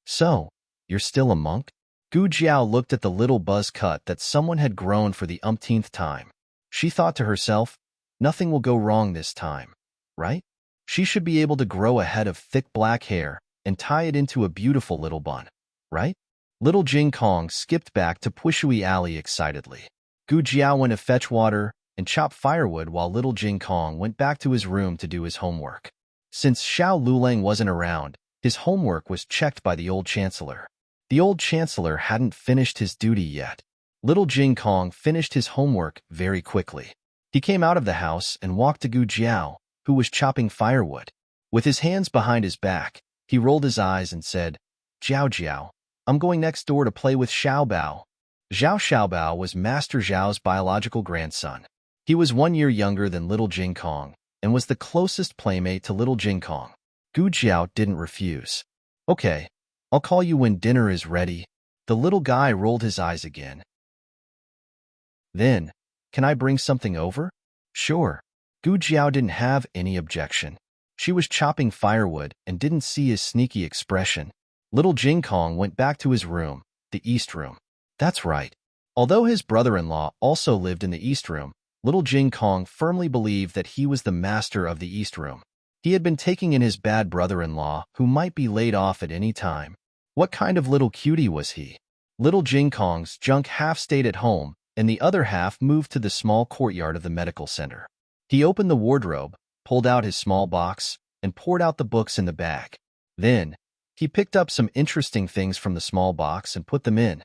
"So, you're still a monk?" Gu Jiao looked at the little buzz cut that someone had grown for the umpteenth time. She thought to herself, nothing will go wrong this time, right? She should be able to grow a head of thick black hair and tie it into a beautiful little bun, right? Little Jing Kong skipped back to Pushui Alley excitedly. Gu Jiao went to fetch water and chop firewood while little Jing Kong went back to his room to do his homework. Since Xiao Lulang wasn't around, his homework was checked by the old chancellor. The old chancellor hadn't finished his duty yet. Little Jing Kong finished his homework very quickly. He came out of the house and walked to Gu Jiao, who was chopping firewood. With his hands behind his back, he rolled his eyes and said, "Jiao Jiao, I'm going next door to play with Xiao Bao." Xiao Bao was Master Zhao's biological grandson. He was 1 year younger than little Jing Kong and was the closest playmate to little Jing Kong. Gu Jiao didn't refuse. "Okay, I'll call you when dinner is ready." The little guy rolled his eyes again. "Then, can I bring something over?" "Sure." Gu Jiao didn't have any objection. She was chopping firewood and didn't see his sneaky expression. Little Jing Kong went back to his room, the East Room. That's right. Although his brother-in-law also lived in the East Room, little Jing Kong firmly believed that he was the master of the East Room. He had been taking in his bad brother-in-law, who might be laid off at any time. What kind of little cutie was he? Little Jing Kong's junk half stayed at home, and the other half moved to the small courtyard of the medical center. He opened the wardrobe, pulled out his small box, and poured out the books in the bag. Then, he picked up some interesting things from the small box and put them in.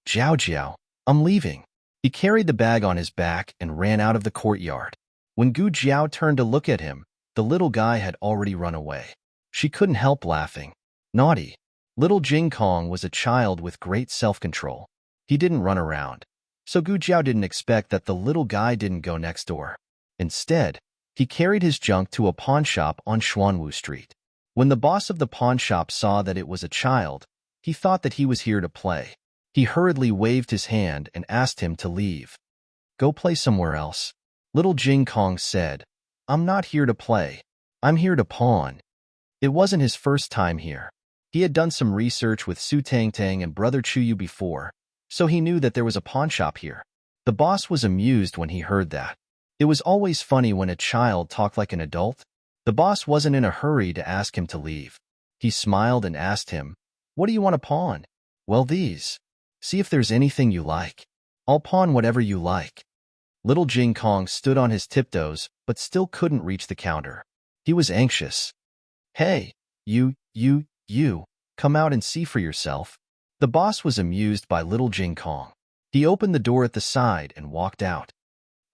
"Jiao Jiao, I'm leaving." He carried the bag on his back and ran out of the courtyard. When Gu Jiao turned to look at him, the little guy had already run away. She couldn't help laughing. Naughty. Little Jing Kong was a child with great self-control. He didn't run around. So Gu Jiao didn't expect that the little guy didn't go next door. Instead, he carried his junk to a pawn shop on Xuanwu Street. When the boss of the pawn shop saw that it was a child, he thought that he was here to play. He hurriedly waved his hand and asked him to leave. "Go play somewhere else." Little Jing Kong said, "I'm not here to play. I'm here to pawn." It wasn't his first time here. He had done some research with Su Tangtang and Brother Chuyu before, so he knew that there was a pawn shop here. The boss was amused when he heard that. It was always funny when a child talked like an adult. The boss wasn't in a hurry to ask him to leave. He smiled and asked him, "What do you want to pawn?" Well, these. See if there's anything you like. I'll pawn whatever you like. Little Jing Kong stood on his tiptoes, but still couldn't reach the counter. He was anxious. Hey, you, come out and see for yourself. The boss was amused by Little Jing Kong. He opened the door at the side and walked out.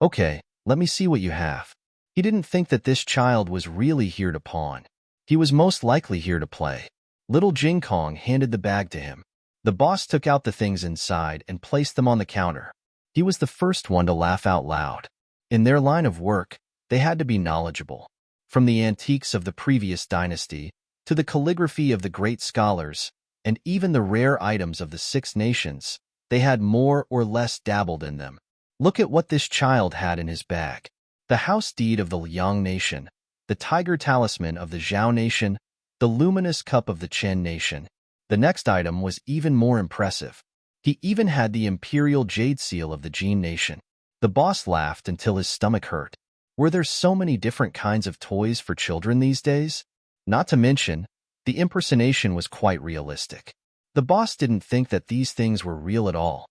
Okay, let me see what you have. He didn't think that this child was really here to pawn. He was most likely here to play. Little Jing Kong handed the bag to him. The boss took out the things inside and placed them on the counter. He was the first one to laugh out loud. In their line of work, they had to be knowledgeable. From the antiques of the previous dynasty, to the calligraphy of the great scholars, and even the rare items of the Six Nations, they had more or less dabbled in them. Look at what this child had in his bag. The house deed of the Liang Nation, the tiger talisman of the Zhao Nation, the luminous cup of the Chen Nation. The next item was even more impressive. He even had the imperial jade seal of the Jin Nation. The boss laughed until his stomach hurt. Were there so many different kinds of toys for children these days? Not to mention, the impersonation was quite realistic. The boss didn't think that these things were real at all.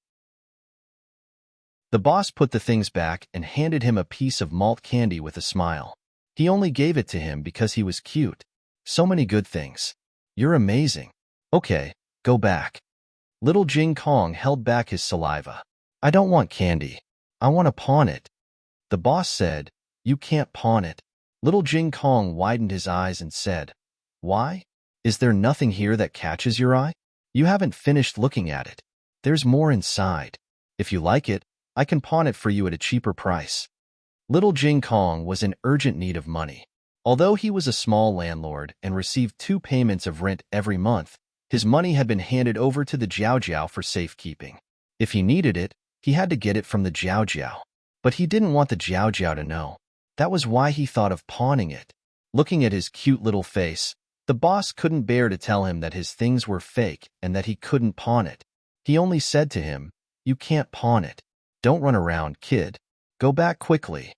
The boss put the things back and handed him a piece of malt candy with a smile. He only gave it to him because he was cute. So many good things. You're amazing. Okay, go back. Little Jing Kong held back his saliva. I don't want candy. I want to pawn it. The boss said, You can't pawn it. Little Jing Kong widened his eyes and said, Why? Is there nothing here that catches your eye? You haven't finished looking at it. There's more inside. If you like it, I can pawn it for you at a cheaper price. Little Jing Kong was in urgent need of money. Although he was a small landlord and received 2 payments of rent every month, his money had been handed over to the Jiao Jiao for safekeeping. If he needed it, he had to get it from the Jiao Jiao. But he didn't want the Jiao Jiao to know. That was why he thought of pawning it. Looking at his cute little face, the boss couldn't bear to tell him that his things were fake and that he couldn't pawn it. He only said to him, You can't pawn it. Don't run around, kid. Go back quickly.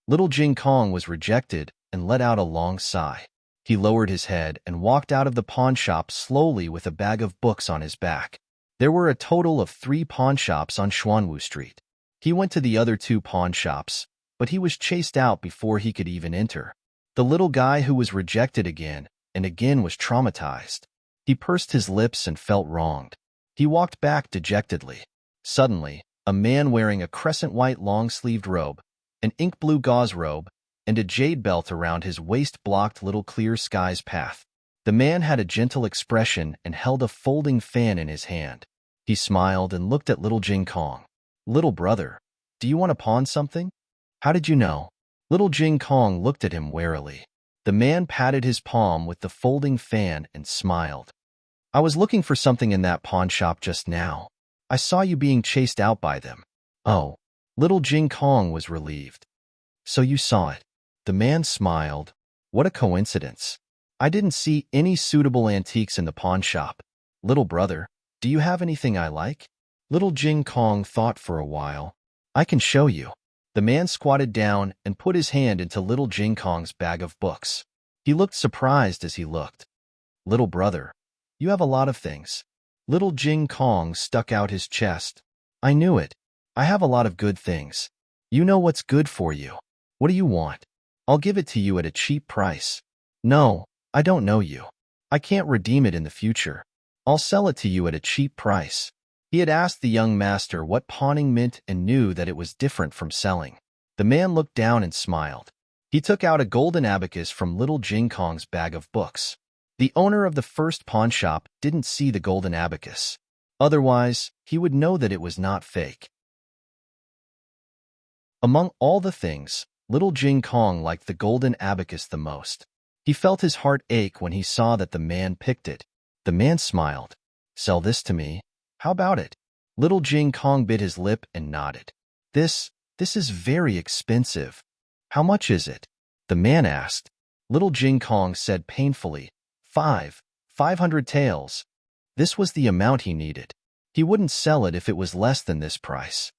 Little Jing Kong was rejected and let out a long sigh. He lowered his head and walked out of the pawn shop slowly with a bag of books on his back. There were a total of 3 pawn shops on Xuanwu Street. He went to the other 2 pawn shops, but he was chased out before he could even enter. The little guy who was rejected again and again was traumatized. He pursed his lips and felt wronged. He walked back dejectedly. Suddenly, a man wearing a crescent-white long-sleeved robe, an ink-blue gauze robe, and a jade belt around his waist blocked Little Clear Sky's path. The man had a gentle expression and held a folding fan in his hand. He smiled and looked at Little Jing Kong. Little brother, do you want to pawn something? How did you know? Little Jing Kong looked at him warily. The man patted his palm with the folding fan and smiled. I was looking for something in that pawn shop just now. I saw you being chased out by them. Oh, Little Jing Kong was relieved. So you saw it. The man smiled. What a coincidence. I didn't see any suitable antiques in the pawn shop. Little brother, do you have anything I like? Little Jing Kong thought for a while. I can show you. The man squatted down and put his hand into Little Jing Kong's bag of books. He looked surprised as he looked. Little brother, you have a lot of things. Little Jing Kong stuck out his chest. I knew it. I have a lot of good things. You know what's good for you. What do you want? I'll give it to you at a cheap price. No, I don't know you. I can't redeem it in the future. I'll sell it to you at a cheap price. He had asked the young master what pawning meant and knew that it was different from selling. The man looked down and smiled. He took out a golden abacus from Little Jing Kong's bag of books. The owner of the first pawn shop didn't see the golden abacus. Otherwise, he would know that it was not fake. Among all the things, Little Jing Kong liked the golden abacus the most. He felt his heart ache when he saw that the man picked it. The man smiled. Sell this to me. How about it? Little Jing Kong bit his lip and nodded. This is very expensive. How much is it? The man asked. Little Jing Kong said painfully, 500 taels. This was the amount he needed. He wouldn't sell it if it was less than this price.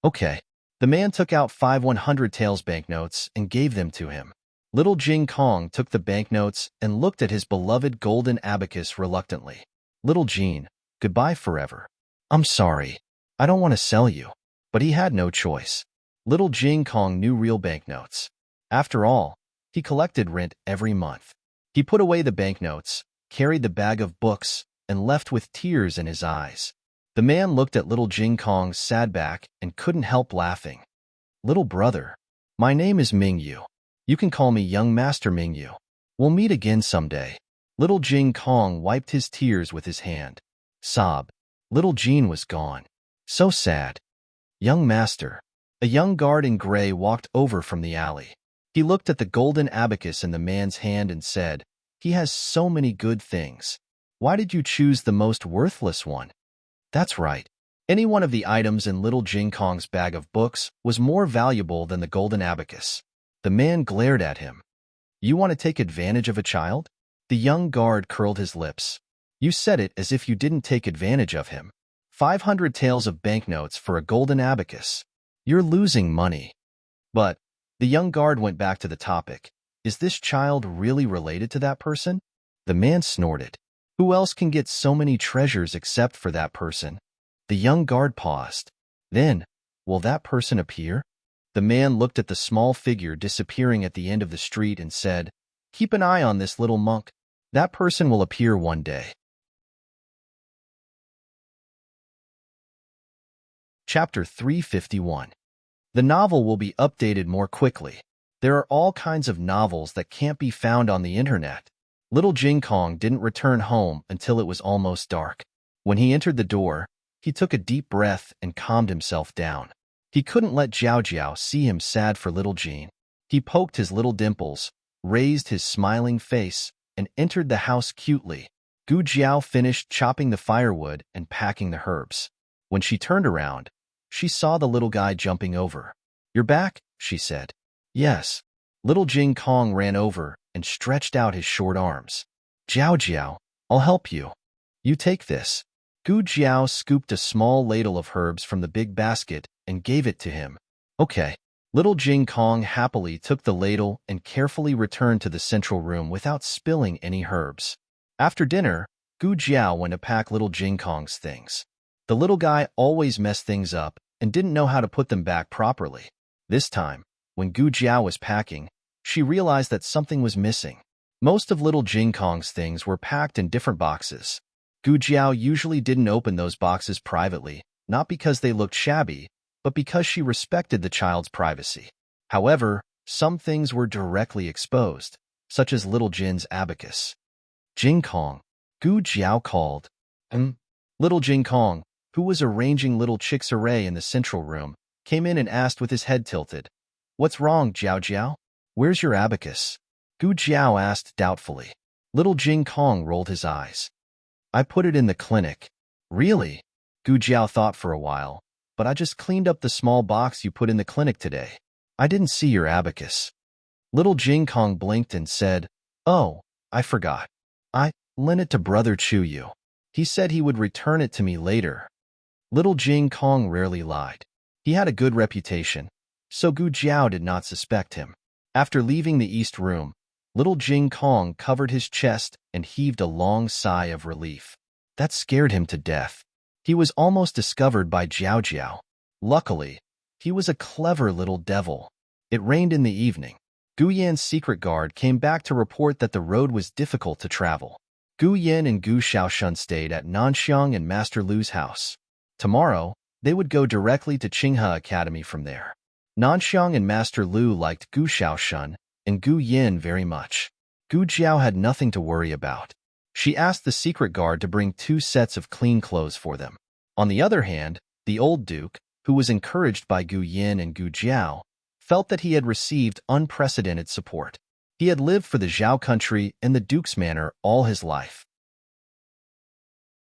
Okay. The man took out 5 100 taels banknotes and gave them to him. Little Jing Kong took the banknotes and looked at his beloved golden abacus reluctantly. Little Jean, Goodbye forever. I'm sorry. I don't want to sell you. But he had no choice. Little Jing Kong knew real banknotes. After all, he collected rent every month. He put away the banknotes, carried the bag of books, and left with tears in his eyes. The man looked at little Jing Kong's sad back and couldn't help laughing. Little brother, my name is Mingyu. You can call me young master Mingyu. We'll meet again someday. Little Jing Kong wiped his tears with his hand. Sob. Little Jean was gone. So sad. Young master. A young guard in gray walked over from the alley. He looked at the golden abacus in the man's hand and said, "He has so many good things. Why did you choose the most worthless one?" That's right. Any one of the items in little Jing Kong's bag of books was more valuable than the golden abacus. The man glared at him. You want to take advantage of a child? The young guard curled his lips. You said it as if you didn't take advantage of him. 500 taels of banknotes for a golden abacus. You're losing money. But the young guard went back to the topic. Is this child really related to that person? The man snorted. Who else can get so many treasures except for that person? The young guard paused. Then, will that person appear? The man looked at the small figure disappearing at the end of the street and said, Keep an eye on this little monk. That person will appear one day. Chapter 351. The novel will be updated more quickly. There are all kinds of novels that can't be found on the internet. Little Jing Kong didn't return home until it was almost dark. When he entered the door, he took a deep breath and calmed himself down. He couldn't let Jiao Jiao see him sad for little Jean. He poked his little dimples, raised his smiling face, and entered the house cutely. Gu Jiao finished chopping the firewood and packing the herbs. When she turned around, she saw the little guy jumping over. You're back, she said. Yes. Little Jing Kong ran over and stretched out his short arms. Jiao Jiao, I'll help you. You take this. Gu Jiao scooped a small ladle of herbs from the big basket and gave it to him. Okay. Little Jing Kong happily took the ladle and carefully returned to the central room without spilling any herbs. After dinner, Gu Jiao went to pack little Jing Kong's things. The little guy always messed things up and didn't know how to put them back properly. This time, when Gu Jiao was packing, she realized that something was missing. Most of little Jing Kong's things were packed in different boxes. Gu Jiao usually didn't open those boxes privately, not because they looked shabby, but because she respected the child's privacy. However, some things were directly exposed, such as little Jin's abacus. Jing Kong, Gu Jiao called. Little Jing Kong, who was arranging little chicks' array in the central room, came in and asked with his head tilted, What's wrong, Jiao Jiao? Where's your abacus? Gu Jiao asked doubtfully. Little Jing Kong rolled his eyes. I put it in the clinic. Really? Gu Jiao thought for a while. But I just cleaned up the small box you put in the clinic today. I didn't see your abacus. Little Jing Kong blinked and said, Oh, I forgot. I lent it to Brother Chu Yu. He said he would return it to me later. Little Jing Kong rarely lied. He had a good reputation, so Gu Jiao did not suspect him. After leaving the east room, little Jing Kong covered his chest and heaved a long sigh of relief. That scared him to death. He was almost discovered by Jiao Jiao. Luckily, he was a clever little devil. It rained in the evening. Gu Yan's secret guard came back to report that the road was difficult to travel. Gu Yan and Gu Shaoshun stayed at Nanxiang and Master Lu's house. Tomorrow, they would go directly to Qinghe Academy from there. Nanxiang and Master Lu liked Gu Shaoshun and Gu Yan very much. Gu Jiao had nothing to worry about. She asked the secret guard to bring 2 sets of clean clothes for them. On the other hand, the old duke, who was encouraged by Gu Yan and Gu Jiao, felt that he had received unprecedented support. He had lived for the Zhao country and the duke's manor all his life.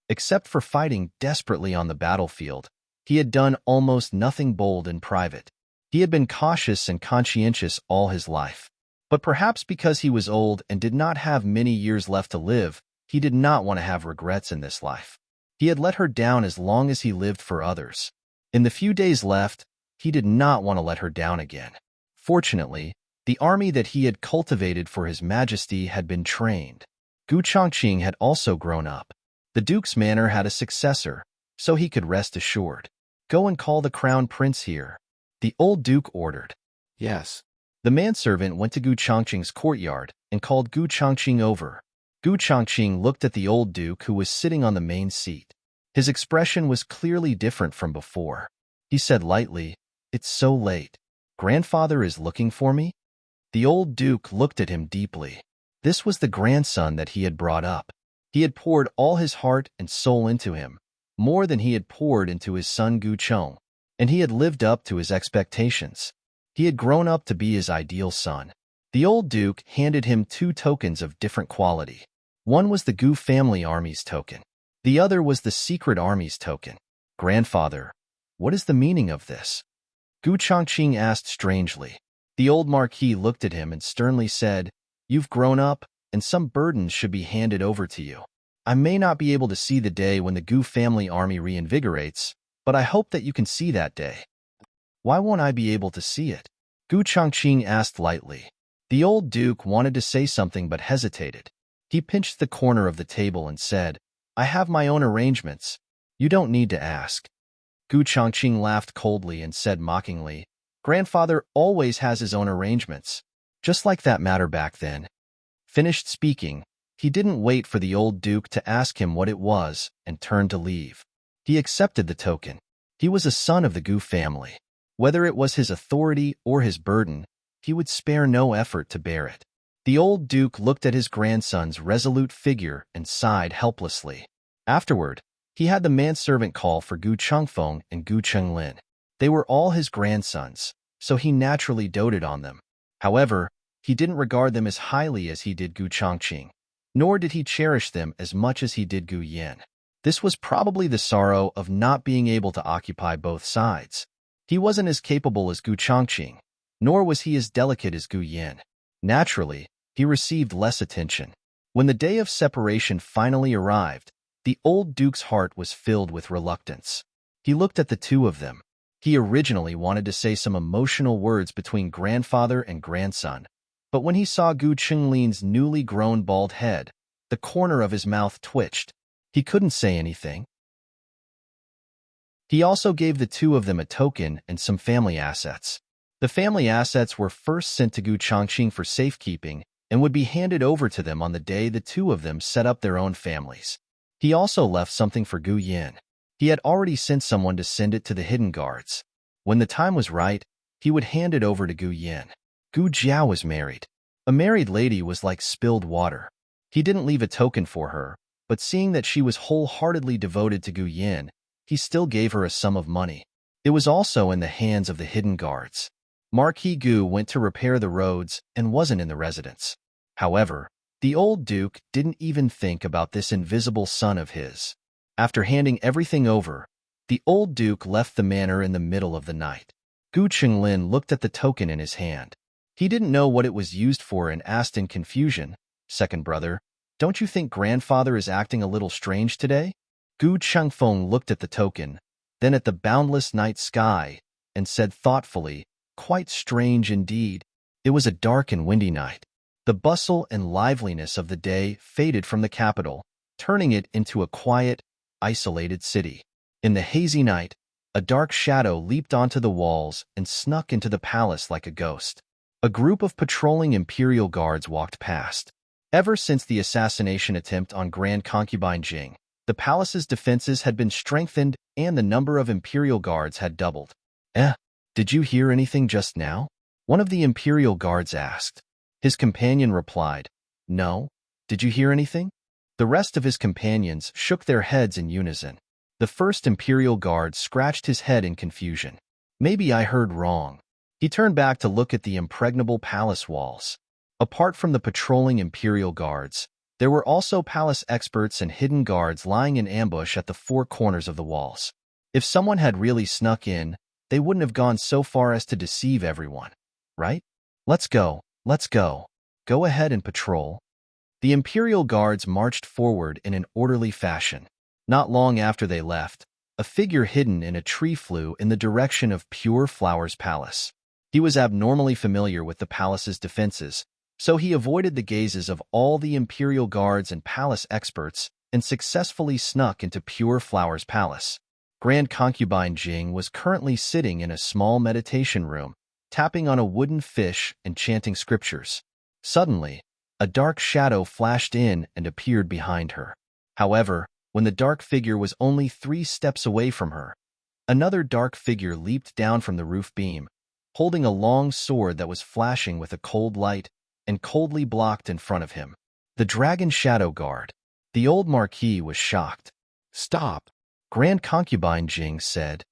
Except for fighting desperately on the battlefield, he had done almost nothing bold in private. He had been cautious and conscientious all his life. But perhaps because he was old and did not have many years left to live, he did not want to have regrets in this life. He had let her down as long as he lived for others. In the few days left, he did not want to let her down again. Fortunately, the army that he had cultivated for His Majesty had been trained. Gu Chongqing had also grown up. The duke's manor had a successor, so he could rest assured. Go and call the crown prince here, the old duke ordered. Yes. The manservant went to Gu Chongqing's courtyard and called Gu Chongqing over. Gu Chongqing looked at the old duke who was sitting on the main seat. His expression was clearly different from before. He said lightly, "It's so late. Grandfather is looking for me?" The old duke looked at him deeply. This was the grandson that he had brought up. He had poured all his heart and soul into him, more than he had poured into his son Gu Chong, and he had lived up to his expectations. He had grown up to be his ideal son. The old duke handed him 2 tokens of different quality. One was the Gu family army's token. The other was the secret army's token. "Grandfather, what is the meaning of this?" Gu Chongqing asked strangely. The old marquis looked at him and sternly said, "You've grown up, and some burdens should be handed over to you. I may not be able to see the day when the Gu family army reinvigorates, but I hope that you can see that day." "Why won't I be able to see it?" Gu Chongqing asked lightly. The old duke wanted to say something but hesitated. He pinched the corner of the table and said, "I have my own arrangements. You don't need to ask." Gu Chongqing laughed coldly and said mockingly, "Grandfather always has his own arrangements, just like that matter back then." Finished speaking, he didn't wait for the old duke to ask him what it was and turned to leave. He accepted the token. He was a son of the Gu family. Whether it was his authority or his burden, he would spare no effort to bear it. The old duke looked at his grandson's resolute figure and sighed helplessly. Afterward, he had the manservant call for Gu Chengfeng and Gu Chenglin. They were all his grandsons, so he naturally doted on them. However, he didn't regard them as highly as he did Gu Chongqing, nor did he cherish them as much as he did Gu Yin. This was probably the sorrow of not being able to occupy both sides. He wasn't as capable as Gu Chongqing, nor was he as delicate as Gu Yin. Naturally, he received less attention. When the day of separation finally arrived, the old duke's heart was filled with reluctance. He looked at the two of them. He originally wanted to say some emotional words between grandfather and grandson, but when he saw Gu Chenlin's newly grown bald head, the corner of his mouth twitched. He couldn't say anything. He also gave the two of them a token and some family assets. The family assets were first sent to Gu Chongqing for safekeeping and would be handed over to them on the day the two of them set up their own families. He also left something for Gu Yin. He had already sent someone to send it to the hidden guards. When the time was right, he would hand it over to Gu Yin. Gu Jiao was married. A married lady was like spilled water. He didn't leave a token for her, but seeing that she was wholeheartedly devoted to Gu Yin, he still gave her a sum of money. It was also in the hands of the hidden guards. Marquis Gu went to repair the roads and wasn't in the residence. However, the old duke didn't even think about this invisible son of his. After handing everything over, the old duke left the manor in the middle of the night. Gu Chenglin looked at the token in his hand. He didn't know what it was used for and asked in confusion, "Second brother, don't you think grandfather is acting a little strange today?" Gu Chengfeng looked at the token, then at the boundless night sky, and said thoughtfully, "Quite strange indeed." It was a dark and windy night. The bustle and liveliness of the day faded from the capital, turning it into a quiet, isolated city. In the hazy night, a dark shadow leaped onto the walls and snuck into the palace like a ghost. A group of patrolling imperial guards walked past. Ever since the assassination attempt on Grand Concubine Jing, the palace's defenses had been strengthened and the number of imperial guards had doubled. Did you hear anything just now?" one of the imperial guards asked. His companion replied, "No. Did you hear anything?" The rest of his companions shook their heads in unison. The first imperial guard scratched his head in confusion. "Maybe I heard wrong." He turned back to look at the impregnable palace walls. Apart from the patrolling imperial guards, there were also palace experts and hidden guards lying in ambush at the four corners of the walls. If someone had really snuck in, they wouldn't have gone so far as to deceive everyone, right? Let's go. Go ahead and patrol." The imperial guards marched forward in an orderly fashion. Not long after they left, a figure hidden in a tree flew in the direction of Pure Flower's palace. He was abnormally familiar with the palace's defenses, so he avoided the gazes of all the imperial guards and palace experts and successfully snuck into Pure Flower's palace. Grand Concubine Jing was currently sitting in a small meditation room, tapping on a wooden fish and chanting scriptures. Suddenly, a dark shadow flashed in and appeared behind her. However, when the dark figure was only 3 steps away from her, another dark figure leaped down from the roof beam, holding a long sword that was flashing with a cold light and coldly blocked in front of him. The Dragon Shadow Guard. The old Marquis was shocked. "Stop," Grand Concubine Jing said.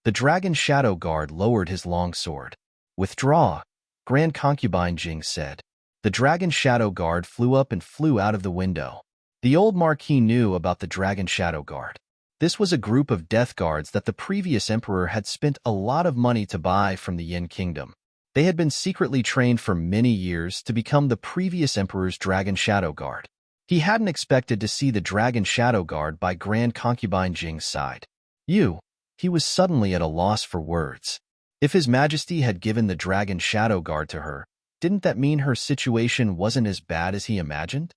The Dragon Shadow Guard lowered his long sword. "Withdraw," Grand Concubine Jing said. The Dragon Shadow Guard flew up and flew out of the window. The old Marquis knew about the Dragon Shadow Guard. This was a group of death guards that the previous emperor had spent a lot of money to buy from the Yin Kingdom. They had been secretly trained for many years to become the previous emperor's Dragon Shadow Guard. He hadn't expected to see the Dragon Shadow Guard by Grand Concubine Jing's side. He was suddenly at a loss for words. If His Majesty had given the Dragon Shadow Guard to her, didn't that mean her situation wasn't as bad as he imagined?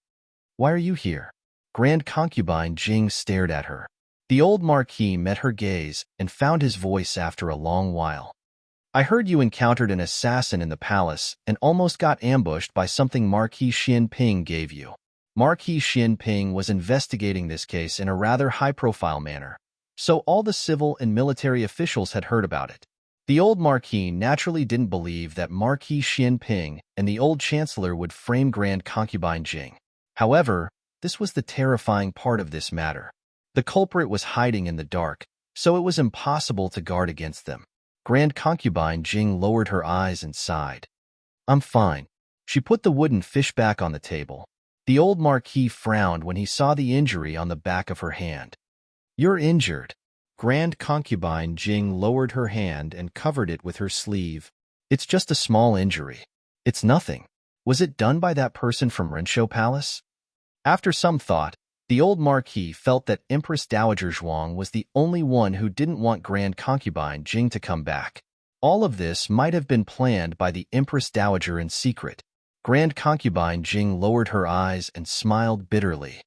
"Why are you here?" Grand Concubine Jing stared at her. The old Marquis met her gaze and found his voice after a long while. "I heard you encountered an assassin in the palace and almost got ambushed by something Marquis Xian Ping gave you." Marquis Xian Ping was investigating this case in a rather high-profile manner, so all the civil and military officials had heard about it. The old Marquis naturally didn't believe that Marquis Xian Ping and the old Chancellor would frame Grand Concubine Jing. However, this was the terrifying part of this matter. The culprit was hiding in the dark, so it was impossible to guard against them. Grand Concubine Jing lowered her eyes and sighed. "I'm fine." She put the wooden fish back on the table. The old Marquis frowned when he saw the injury on the back of her hand. "You're injured." Grand Concubine Jing lowered her hand and covered it with her sleeve. "It's just a small injury. It's nothing. Was it done by that person from Renshou Palace?" After some thought, the old Marquis felt that Empress Dowager Zhuang was the only one who didn't want Grand Concubine Jing to come back. All of this might have been planned by the Empress Dowager in secret. Grand Concubine Jing lowered her eyes and smiled bitterly.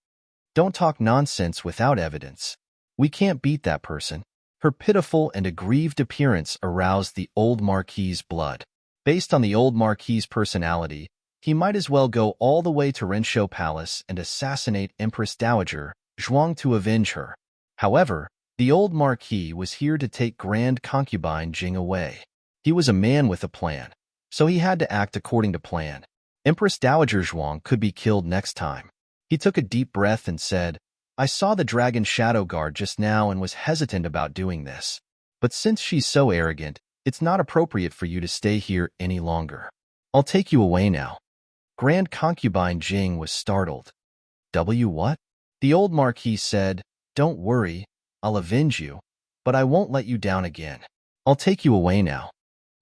"Don't talk nonsense without evidence. We can't beat that person." Her pitiful and aggrieved appearance aroused the old Marquis's blood. Based on the old Marquis's personality, he might as well go all the way to Renshou Palace and assassinate Empress Dowager Zhuang to avenge her. However, the old Marquis was here to take Grand Concubine Jing away. He was a man with a plan, so he had to act according to plan. Empress Dowager Zhuang could be killed next time. He took a deep breath and said, "I saw the Dragon Shadow Guard just now and was hesitant about doing this. But since she's so arrogant, it's not appropriate for you to stay here any longer. I'll take you away now." Grand Concubine Jing was startled. What?" The old Marquis said, "Don't worry, I'll avenge you, but I won't let you down again. I'll take you away now."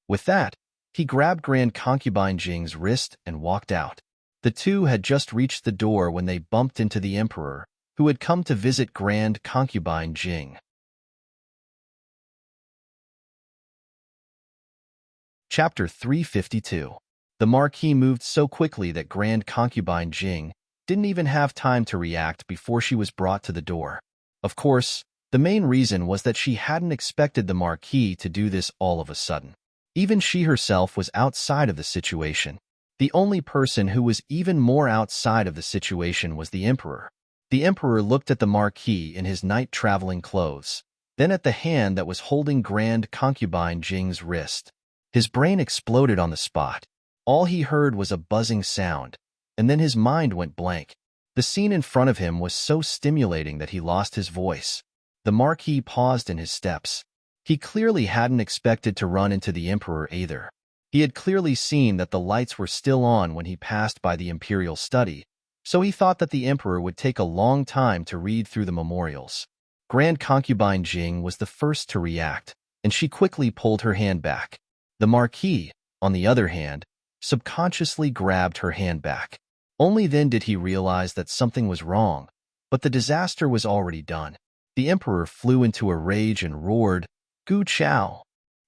With that, he grabbed Grand Concubine Jing's wrist and walked out. The two had just reached the door when they bumped into the Emperor, who had come to visit Grand Concubine Jing. Chapter 352. The Marquis moved so quickly that Grand Concubine Jing didn't even have time to react before she was brought to the door. Of course, the main reason was that she hadn't expected the Marquis to do this all of a sudden. Even she herself was outside of the situation. The only person who was even more outside of the situation was the Emperor. The Emperor looked at the Marquis in his night-traveling clothes, then at the hand that was holding Grand Concubine Jing's wrist. His brain exploded on the spot. All he heard was a buzzing sound, and then his mind went blank. The scene in front of him was so stimulating that he lost his voice. The Marquis paused in his steps. He clearly hadn't expected to run into the Emperor either. He had clearly seen that the lights were still on when he passed by the Imperial study, so he thought that the Emperor would take a long time to read through the memorials. Grand Concubine Jing was the first to react, and she quickly pulled her hand back. The Marquis, on the other hand, subconsciously grabbed her hand back. Only then did he realize that something was wrong, but the disaster was already done. The Emperor flew into a rage and roared, "Gu Chao!"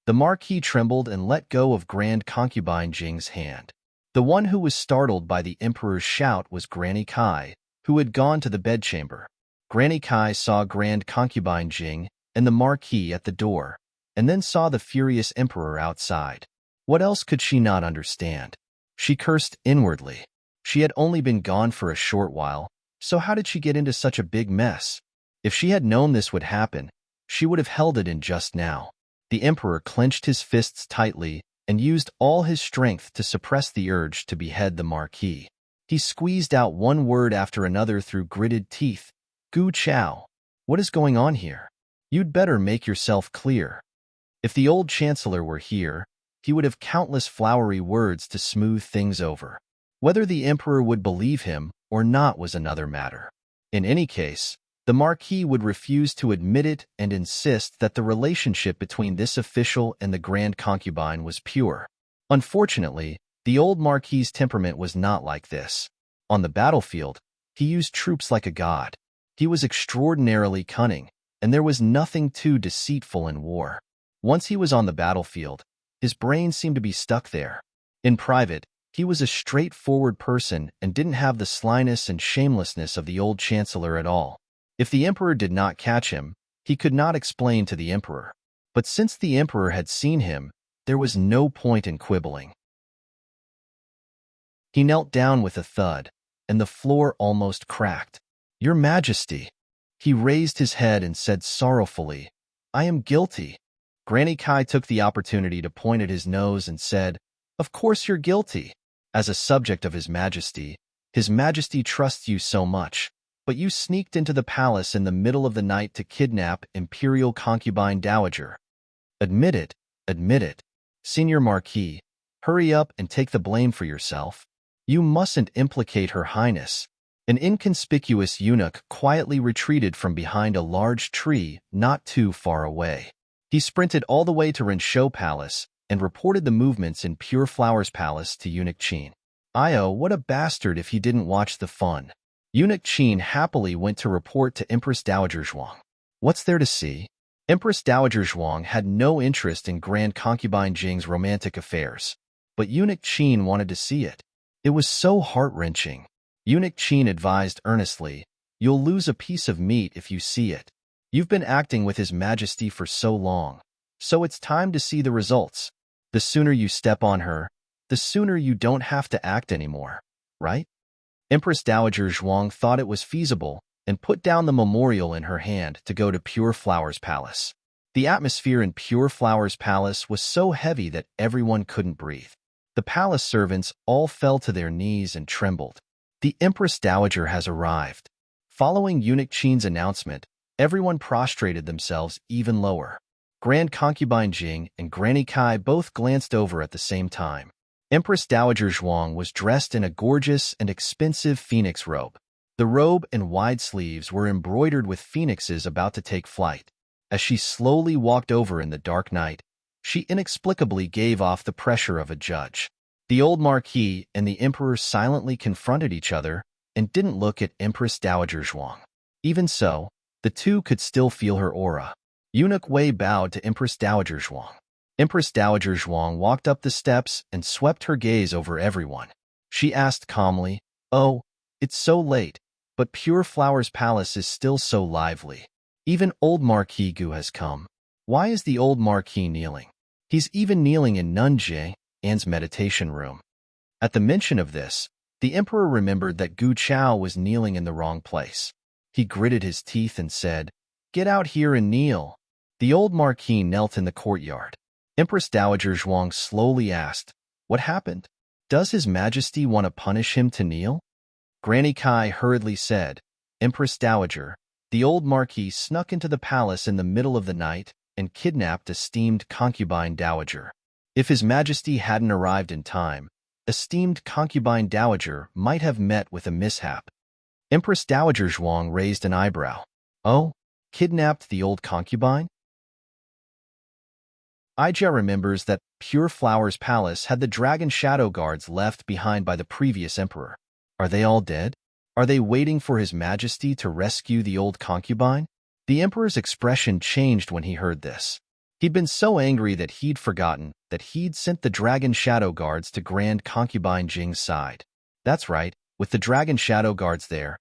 The Marquis trembled and let go of Grand Concubine Jing's hand. The one who was startled by the Emperor's shout was Granny Kai, who had gone to the bedchamber. Granny Kai saw Grand Concubine Jing and the Marquis at the door, and then saw the furious emperor outside. What else could she not understand? She cursed inwardly. She had only been gone for a short while, so how did she get into such a big mess? If she had known this would happen, she would have held it in just now. The emperor clenched his fists tightly and used all his strength to suppress the urge to behead the Marquis. He squeezed out one word after another through gritted teeth. Gu Chao, what is going on here? You'd better make yourself clear. If the old chancellor were here, he would have countless flowery words to smooth things over. Whether the emperor would believe him or not was another matter. In any case, the Marquis would refuse to admit it and insist that the relationship between this official and the Grand Concubine was pure. Unfortunately, the old Marquis's temperament was not like this. On the battlefield, he used troops like a god. He was extraordinarily cunning, and there was nothing too deceitful in war. Once he was on the battlefield, his brain seemed to be stuck there. In private, he was a straightforward person and didn't have the slyness and shamelessness of the old chancellor at all. If the emperor did not catch him, he could not explain to the emperor. But since the emperor had seen him, there was no point in quibbling. He knelt down with a thud, and the floor almost cracked. Your Majesty. He raised his head and said sorrowfully, I am guilty. Granny Kai took the opportunity to point at his nose and said, Of course you're guilty. As a subject of His Majesty trusts you so much, but you sneaked into the palace in the middle of the night to kidnap Imperial Concubine Dowager. Admit it, admit it. Senior Marquis, hurry up and take the blame for yourself. You mustn't implicate Her Highness. An inconspicuous eunuch quietly retreated from behind a large tree not too far away. He sprinted all the way to Rendezvous Palace and reported the movements in Pure Flowers Palace to Eunuch Qin. Io, what a bastard if he didn't watch the fun. Eunuch Qin happily went to report to Empress Dowager Zhuang. What's there to see? Empress Dowager Zhuang had no interest in Grand Concubine Jing's romantic affairs, but Eunuch Qin wanted to see it. It was so heart-wrenching. Eunuch Qin advised earnestly, You'll lose a piece of meat if you see it. You've been acting with His Majesty for so long, so it's time to see the results. The sooner you step on her, the sooner you don't have to act anymore, right? Empress Dowager Zhuang thought it was feasible and put down the memorial in her hand to go to Pure Flowers Palace. The atmosphere in Pure Flowers Palace was so heavy that everyone couldn't breathe. The palace servants all fell to their knees and trembled. The Empress Dowager has arrived. Following Eunuch Qin's announcement, everyone prostrated themselves even lower. Grand Concubine Jing and Granny Kai both glanced over at the same time. Empress Dowager Zhuang was dressed in a gorgeous and expensive phoenix robe. The robe and wide sleeves were embroidered with phoenixes about to take flight. As she slowly walked over in the dark night, she inexplicably gave off the pressure of a judge. The old Marquis and the Emperor silently confronted each other and didn't look at Empress Dowager Zhuang. Even so, the two could still feel her aura. Eunuch Wei bowed to Empress Dowager Zhuang. Empress Dowager Zhuang walked up the steps and swept her gaze over everyone. She asked calmly, Oh, it's so late, but Pure Flowers Palace is still so lively. Even old Marquis Gu has come. Why is the old Marquis kneeling? He's even kneeling in Nunjie, Anne's meditation room. At the mention of this, the Emperor remembered that Gu Chao was kneeling in the wrong place. He gritted his teeth and said, Get out here and kneel. The old Marquis knelt in the courtyard. Empress Dowager Zhuang slowly asked, What happened? Does His Majesty want to punish him to kneel? Granny Kai hurriedly said, Empress Dowager, the old Marquis snuck into the palace in the middle of the night and kidnapped esteemed concubine Dowager. If His Majesty hadn't arrived in time, esteemed concubine Dowager might have met with a mishap. Empress Dowager Zhuang raised an eyebrow. Oh, kidnapped the old concubine? Ija remembers that Pure Flowers Palace had the dragon shadow guards left behind by the previous emperor. Are they all dead? Are they waiting for His Majesty to rescue the old concubine? The emperor's expression changed when he heard this. He'd been so angry that he'd forgotten that he'd sent the dragon shadow guards to Grand Concubine Jing's side. That's right, with the dragon shadow guards there,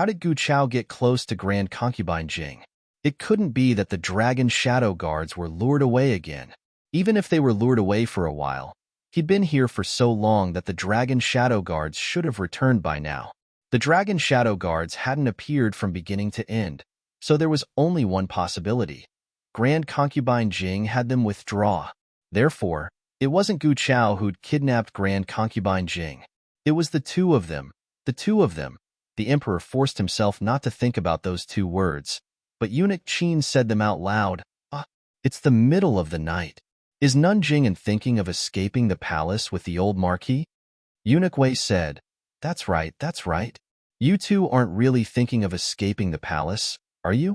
How did Gu Chao get close to Grand Concubine Jing? It couldn't be that the dragon shadow guards were lured away again. Even if they were lured away for a while, he'd been here for so long that the dragon shadow guards should have returned by now. The dragon shadow guards hadn't appeared from beginning to end, so there was only one possibility. Grand Concubine Jing had them withdraw. Therefore, it wasn't Gu Chao who'd kidnapped Grand Concubine Jing. It was the two of them. The two of them. The emperor forced himself not to think about those two words, but eunuch Qin said them out loud. It's the middle of the night. Is Nun Jing'an thinking of escaping the palace with the old marquis? Eunuch Wei said, That's right, that's right. You two aren't really thinking of escaping the palace, are you?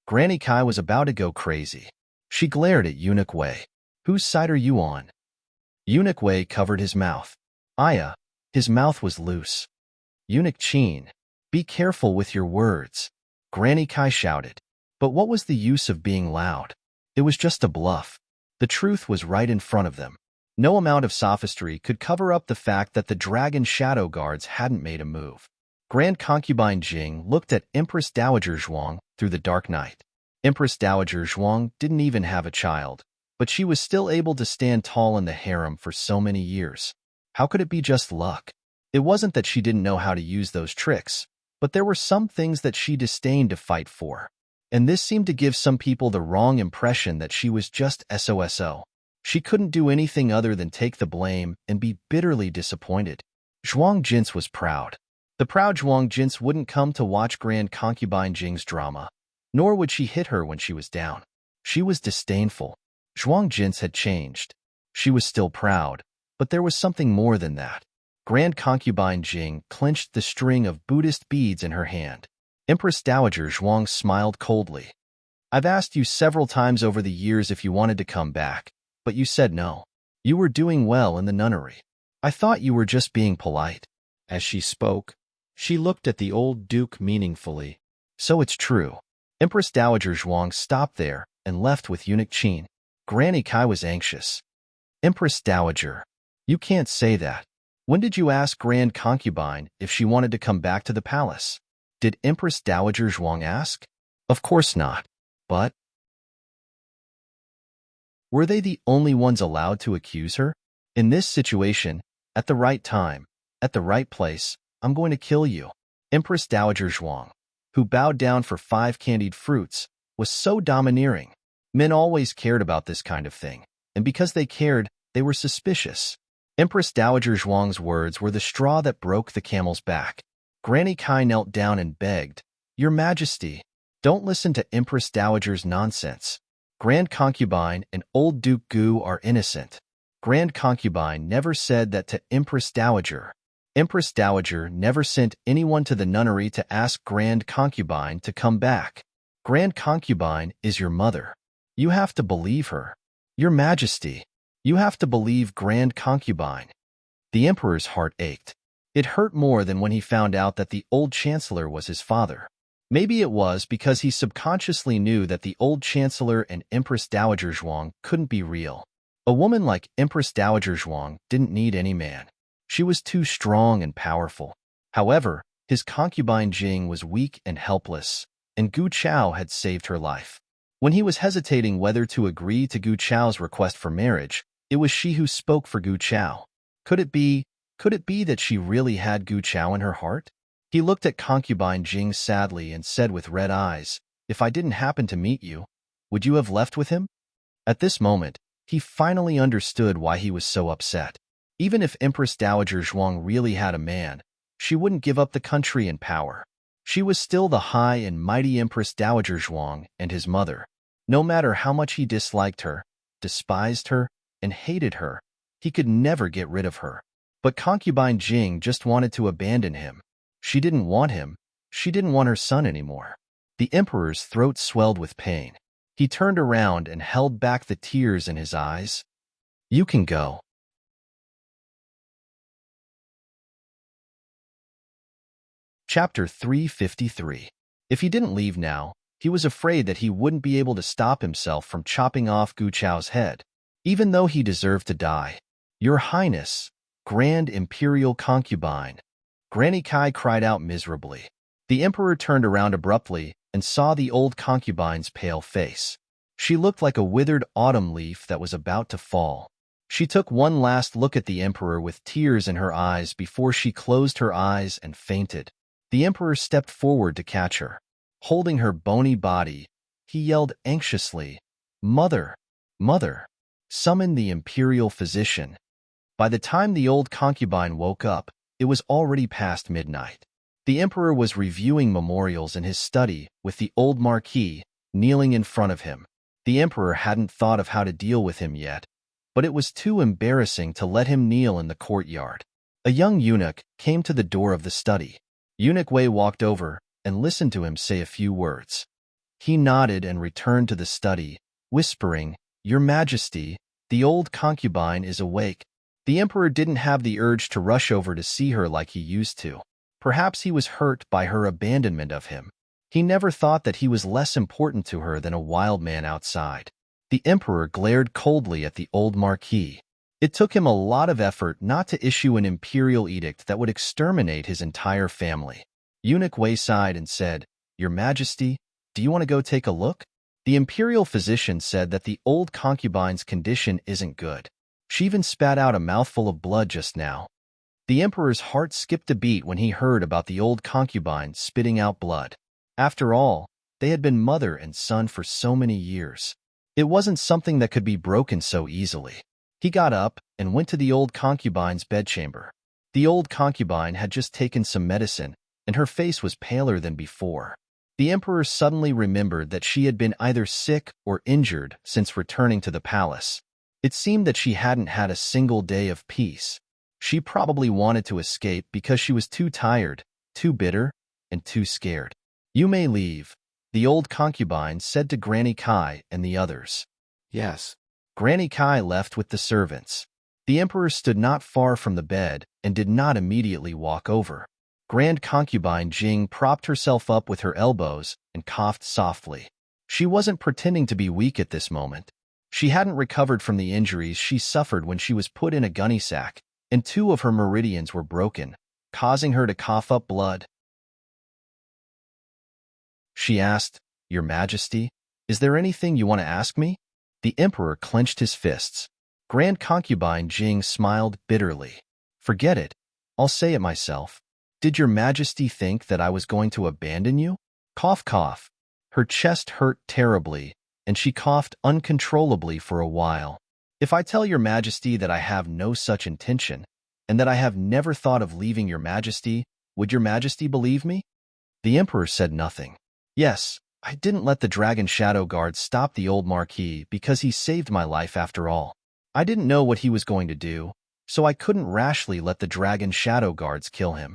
Granny Kai was about to go crazy. She glared at Eunuch Wei. Whose side are you on? Eunuch Wei covered his mouth. Aya, his mouth was loose. Eunuch Qin, be careful with your words. Granny Kai shouted. But what was the use of being loud? It was just a bluff. The truth was right in front of them. No amount of sophistry could cover up the fact that the dragon shadow guards hadn't made a move. Grand Concubine Jing looked at Empress Dowager Zhuang through the dark night. Empress Dowager Zhuang didn't even have a child, but she was still able to stand tall in the harem for so many years. How could it be just luck? It wasn't that she didn't know how to use those tricks, but there were some things that she disdained to fight for. And this seemed to give some people the wrong impression that she was just SOSO. She couldn't do anything other than take the blame and be bitterly disappointed. Zhuang Jins was proud. The proud Zhuang Jins wouldn't come to watch Grand Concubine Jing's drama, nor would she hit her when she was down. She was disdainful. Zhuang Jins had changed. She was still proud, but there was something more than that. Grand Concubine Jing clenched the string of Buddhist beads in her hand. Empress Dowager Zhuang smiled coldly. I've asked you several times over the years if you wanted to come back, but you said no. You were doing well in the nunnery. I thought you were just being polite. As she spoke, she looked at the old duke meaningfully. So it's true. Empress Dowager Zhuang stopped there and left with eunuch Qin. Granny Kai was anxious. Empress Dowager, you can't say that. When did you ask Grand Concubine if she wanted to come back to the palace? Did Empress Dowager Zhuang ask? Of course not. But were they the only ones allowed to accuse her? In this situation, at the right time, at the right place, I'm going to kill you. Empress Dowager Zhuang, who bowed down for 5 candied fruits, was so domineering. Men always cared about this kind of thing, and because they cared, they were suspicious. Empress Dowager Zhuang's words were the straw that broke the camel's back. Granny Kai knelt down and begged, Your Majesty, don't listen to Empress Dowager's nonsense. Grand Concubine and old Duke Gu are innocent. Grand Concubine never said that to Empress Dowager. Empress Dowager never sent anyone to the nunnery to ask Grand Concubine to come back. Grand Concubine is your mother. You have to believe her. Your Majesty, you have to believe Grand Concubine. The emperor's heart ached. It hurt more than when he found out that the old chancellor was his father. Maybe it was because he subconsciously knew that the old chancellor and Empress Dowager Zhuang couldn't be real. A woman like Empress Dowager Zhuang didn't need any man. She was too strong and powerful. However, his concubine Jing was weak and helpless, and Gu Chao had saved her life. When he was hesitating whether to agree to Gu Chao's request for marriage, it was she who spoke for Gu Chao. Could it be that she really had Gu Chao in her heart? He looked at concubine Jing sadly and said with red eyes, If I didn't happen to meet you, would you have left with him? At this moment, he finally understood why he was so upset. Even if Empress Dowager Zhuang really had a man, she wouldn't give up the country and power. She was still the high and mighty Empress Dowager Zhuang and his mother. No matter how much he disliked her, despised her, and hated her, he could never get rid of her. But concubine Jing just wanted to abandon him. She didn't want him. She didn't want her son anymore. The emperor's throat swelled with pain. He turned around and held back the tears in his eyes. You can go. Chapter 353. If he didn't leave now, he was afraid that he wouldn't be able to stop himself from chopping off Gu Chao's head, even though he deserved to die. Your Highness, Grand Imperial Concubine. Granny Kai cried out miserably. The emperor turned around abruptly and saw the old concubine's pale face. She looked like a withered autumn leaf that was about to fall. She took one last look at the emperor with tears in her eyes before she closed her eyes and fainted. The emperor stepped forward to catch her. Holding her bony body, he yelled anxiously, "Mother! Mother! Summon the imperial physician." By the time the old concubine woke up, it was already past midnight. The emperor was reviewing memorials in his study with the old marquis kneeling in front of him. The emperor hadn't thought of how to deal with him yet, but it was too embarrassing to let him kneel in the courtyard. A young eunuch came to the door of the study. Eunuch Wei walked over and listened to him say a few words. He nodded and returned to the study, whispering, "Your Majesty, the old concubine is awake." The emperor didn't have the urge to rush over to see her like he used to. Perhaps he was hurt by her abandonment of him. He never thought that he was less important to her than a wild man outside. The emperor glared coldly at the old marquis. It took him a lot of effort not to issue an imperial edict that would exterminate his entire family. Eunuch Wei sighed and said, "Your Majesty, do you want to go take a look?" The imperial physician said that the old concubine's condition isn't good. She even spat out a mouthful of blood just now. The emperor's heart skipped a beat when he heard about the old concubine spitting out blood. After all, they had been mother and son for so many years. It wasn't something that could be broken so easily. He got up and went to the old concubine's bedchamber. The old concubine had just taken some medicine, and her face was paler than before. The emperor suddenly remembered that she had been either sick or injured since returning to the palace. It seemed that she hadn't had a single day of peace. She probably wanted to escape because she was too tired, too bitter, and too scared. "You may leave," the old concubine said to Granny Kai and the others. Yes. Granny Kai left with the servants. The emperor stood not far from the bed and did not immediately walk over. Grand concubine Jing propped herself up with her elbows and coughed softly. She wasn't pretending to be weak at this moment. She hadn't recovered from the injuries she suffered when she was put in a gunny sack, and 2 of her meridians were broken, causing her to cough up blood. She asked, "Your Majesty, is there anything you want to ask me?" The emperor clenched his fists. Grand concubine Jing smiled bitterly. "Forget it. I'll say it myself. Did your Majesty think that I was going to abandon you?" Cough, cough. Her chest hurt terribly, and she coughed uncontrollably for a while. "If I tell your Majesty that I have no such intention, and that I have never thought of leaving your Majesty, would your Majesty believe me?" The emperor said nothing. "Yes, I didn't let the Dragon Shadow Guard stop the old marquis because he saved my life after all. I didn't know what he was going to do, so I couldn't rashly let the Dragon Shadow Guards kill him."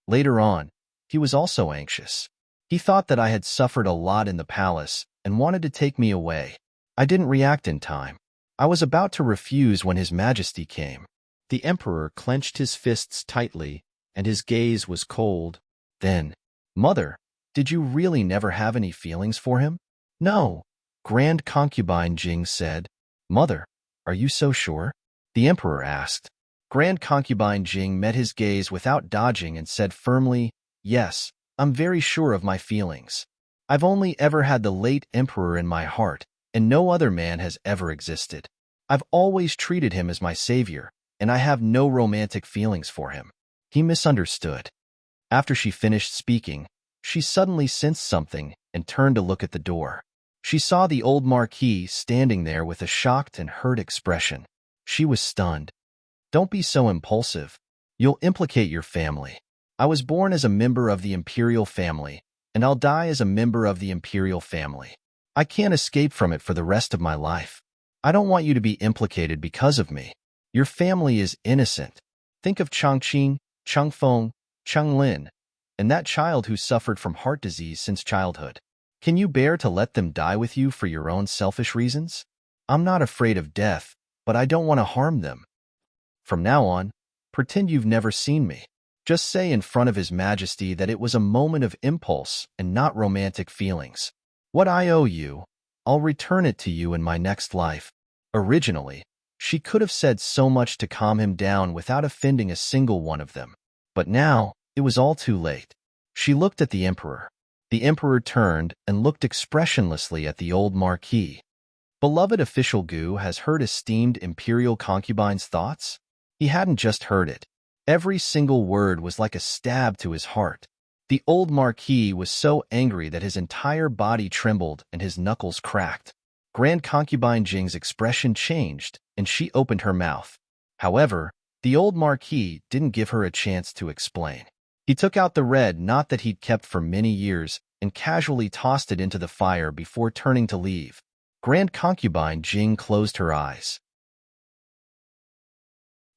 Later on, he was also anxious. He thought that I had suffered a lot in the palace and wanted to take me away. I didn't react in time. I was about to refuse when His Majesty came. The emperor clenched his fists tightly, and his gaze was cold. Then, "Mother, did you really never have any feelings for him?" "No," Grand Concubine Jing said. "Mother, are you so sure?" the emperor asked. Grand Concubine Jing met his gaze without dodging and said firmly, "Yes, I'm very sure of my feelings. I've only ever had the late emperor in my heart, and no other man has ever existed. I've always treated him as my savior, and I have no romantic feelings for him." He misunderstood. After she finished speaking, she suddenly sensed something and turned to look at the door. She saw the old marquis standing there with a shocked and hurt expression. She was stunned. "Don't be so impulsive. You'll implicate your family. I was born as a member of the imperial family, and I'll die as a member of the imperial family. I can't escape from it for the rest of my life. I don't want you to be implicated because of me. Your family is innocent. Think of Chongqing, Chengfeng, Chenglin, and that child who suffered from heart disease since childhood. Can you bear to let them die with you for your own selfish reasons? I'm not afraid of death, but I don't want to harm them. From now on, pretend you've never seen me. Just say in front of His Majesty that it was a moment of impulse and not romantic feelings. What I owe you, I'll return it to you in my next life." Originally, she could have said so much to calm him down without offending a single one of them. But now, it was all too late. She looked at the emperor. The emperor turned and looked expressionlessly at the old marquis. Beloved official Gu has heard esteemed imperial concubine's thoughts? He hadn't just heard it. Every single word was like a stab to his heart. The old marquis was so angry that his entire body trembled and his knuckles cracked. Grand concubine Jing's expression changed, and she opened her mouth. However, the old marquis didn't give her a chance to explain. He took out the red knot that he'd kept for many years and casually tossed it into the fire before turning to leave. Grand concubine Jing closed her eyes.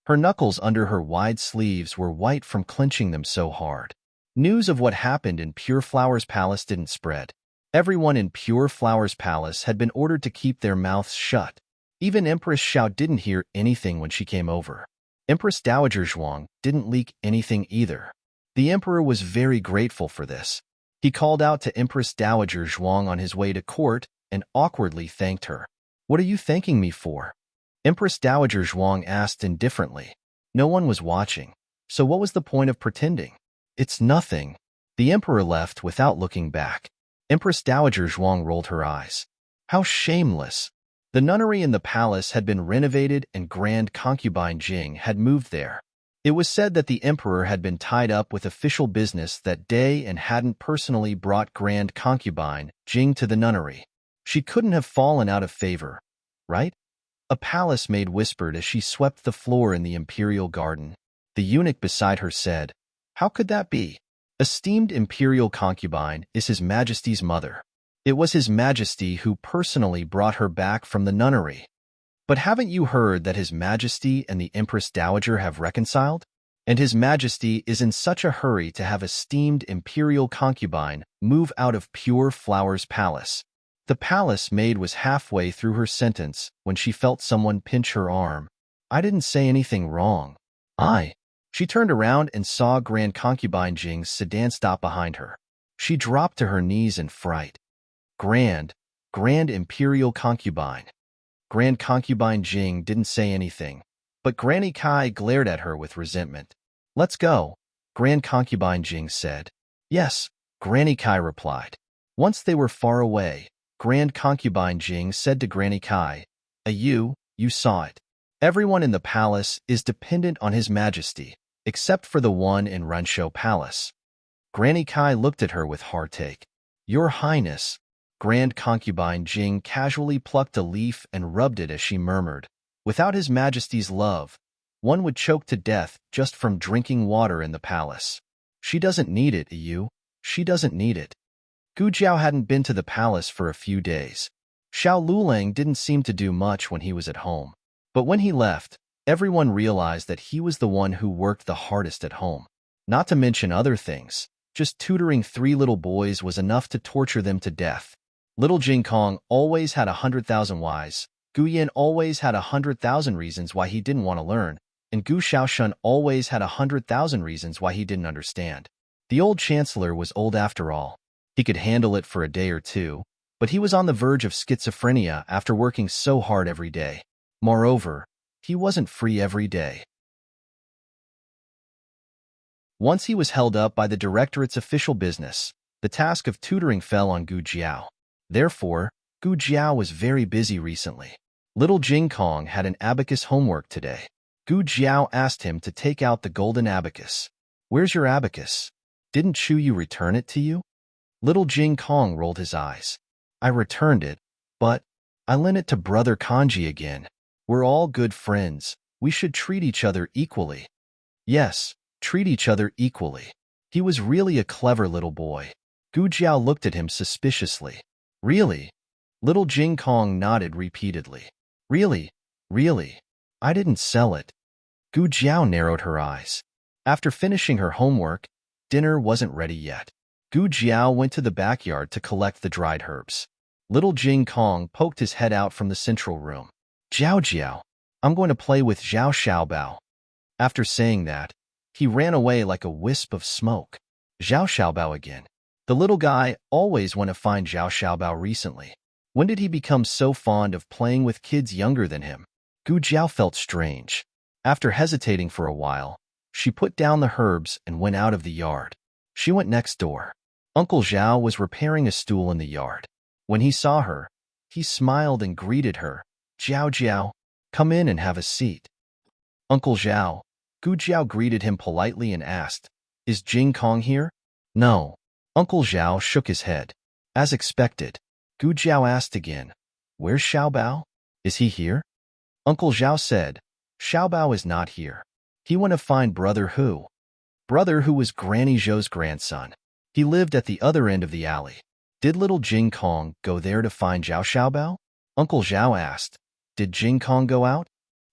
Her knuckles under her wide sleeves were white from clenching them so hard. News of what happened in Pure Flower's palace didn't spread. Everyone in Pure Flower's palace had been ordered to keep their mouths shut. Even Empress Xiao didn't hear anything when she came over. Empress Dowager Zhuang didn't leak anything either. The emperor was very grateful for this. He called out to Empress Dowager Zhuang on his way to court and awkwardly thanked her. "What are you thanking me for?" Empress Dowager Zhuang asked indifferently. No one was watching, so what was the point of pretending? "It's nothing." The emperor left without looking back. Empress Dowager Zhuang rolled her eyes. How shameless! The nunnery in the palace had been renovated and Grand Concubine Jing had moved there. It was said that the emperor had been tied up with official business that day and hadn't personally brought Grand Concubine Jing to the nunnery. She couldn't have fallen out of favor, right? A palace maid whispered as she swept the floor in the imperial garden. The eunuch beside her said, "How could that be? Esteemed imperial concubine is His Majesty's mother. It was His Majesty who personally brought her back from the nunnery. But haven't you heard that His Majesty and the Empress Dowager have reconciled? And His Majesty is in such a hurry to have esteemed imperial concubine move out of Pure Flower's palace." The palace maid was halfway through her sentence when she felt someone pinch her arm. "I didn't say anything wrong." She turned around and saw Grand Concubine Jing's sedan stop behind her. She dropped to her knees in fright. Grand Imperial Concubine. Grand Concubine Jing didn't say anything, but Granny Kai glared at her with resentment. "Let's go," Grand Concubine Jing said. "Yes," Granny Kai replied. Once they were far away, Grand Concubine Jing said to Granny Kai, You saw it. Everyone in the palace is dependent on His Majesty, except for the one in Renshou Palace." Granny Kai looked at her with heartache. "Your Highness." Grand Concubine Jing casually plucked a leaf and rubbed it as she murmured, "Without His Majesty's love, one would choke to death just from drinking water in the palace. She doesn't need it, She doesn't need it." Gu Jiao hadn't been to the palace for a few days. Xiao Lulang didn't seem to do much when he was at home. But when he left, everyone realized that he was the one who worked the hardest at home. Not to mention other things, just tutoring 3 little boys was enough to torture them to death. Little Jing Kong always had 100,000 whys, Gu Yin always had 100,000 reasons why he didn't want to learn, and Gu Xiaoshun always had 100,000 reasons why he didn't understand. The old chancellor was old after all. He could handle it for a day or two, but he was on the verge of schizophrenia after working so hard every day. Moreover, he wasn't free every day. Once he was held up by the directorate's official business, the task of tutoring fell on Gu Jiao. Therefore, Gu Jiao was very busy recently. Little Jing Kong had an abacus homework today. Gu Jiao asked him to take out the golden abacus. "Where's your abacus? Didn't Chu Yu return it to you?" Little Jing Kong rolled his eyes. "I returned it, but I lent it to Brother Kanji again. We're all good friends. We should treat each other equally." Yes, treat each other equally. He was really a clever little boy. Gu Jiao looked at him suspiciously. "Really?" Little Jing Kong nodded repeatedly. Really? I didn't sell it." Gu Jiao narrowed her eyes. After finishing her homework, dinner wasn't ready yet. Gu Jiao went to the backyard to collect the dried herbs. Little Jing Kong poked his head out from the central room. Jiao, I'm going to play with Zhao Xiaobao." After saying that, he ran away like a wisp of smoke. Zhao Xiaobao again. The little guy always went to find Zhao Xiaobao recently. When did he become so fond of playing with kids younger than him? Gu Jiao felt strange. After hesitating for a while, she put down the herbs and went out of the yard. She went next door. Uncle Zhao was repairing a stool in the yard. When he saw her, he smiled and greeted her. Jiao Jiao, come in and have a seat. Uncle Zhao. Gu Jiao greeted him politely and asked, is Jing Kong here? No. Uncle Zhao shook his head. As expected. Gu Jiao asked again, where's Xiaobao? Is he here? Uncle Zhao said, Xiaobao is not here. He went to find Brother Hu. Brother Hu was Granny Zhou's grandson. He lived at the other end of the alley. Did little Jing Kong go there to find Zhao Xiaobao? Uncle Zhao asked. Did Jing Kong go out?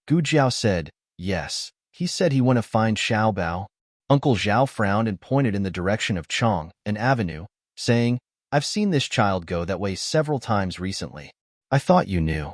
Gu Jiao said, yes. He said he went to find Xiaobao. Uncle Zhao frowned and pointed in the direction of Chong, an avenue, saying, I've seen this child go that way several times recently. I thought you knew.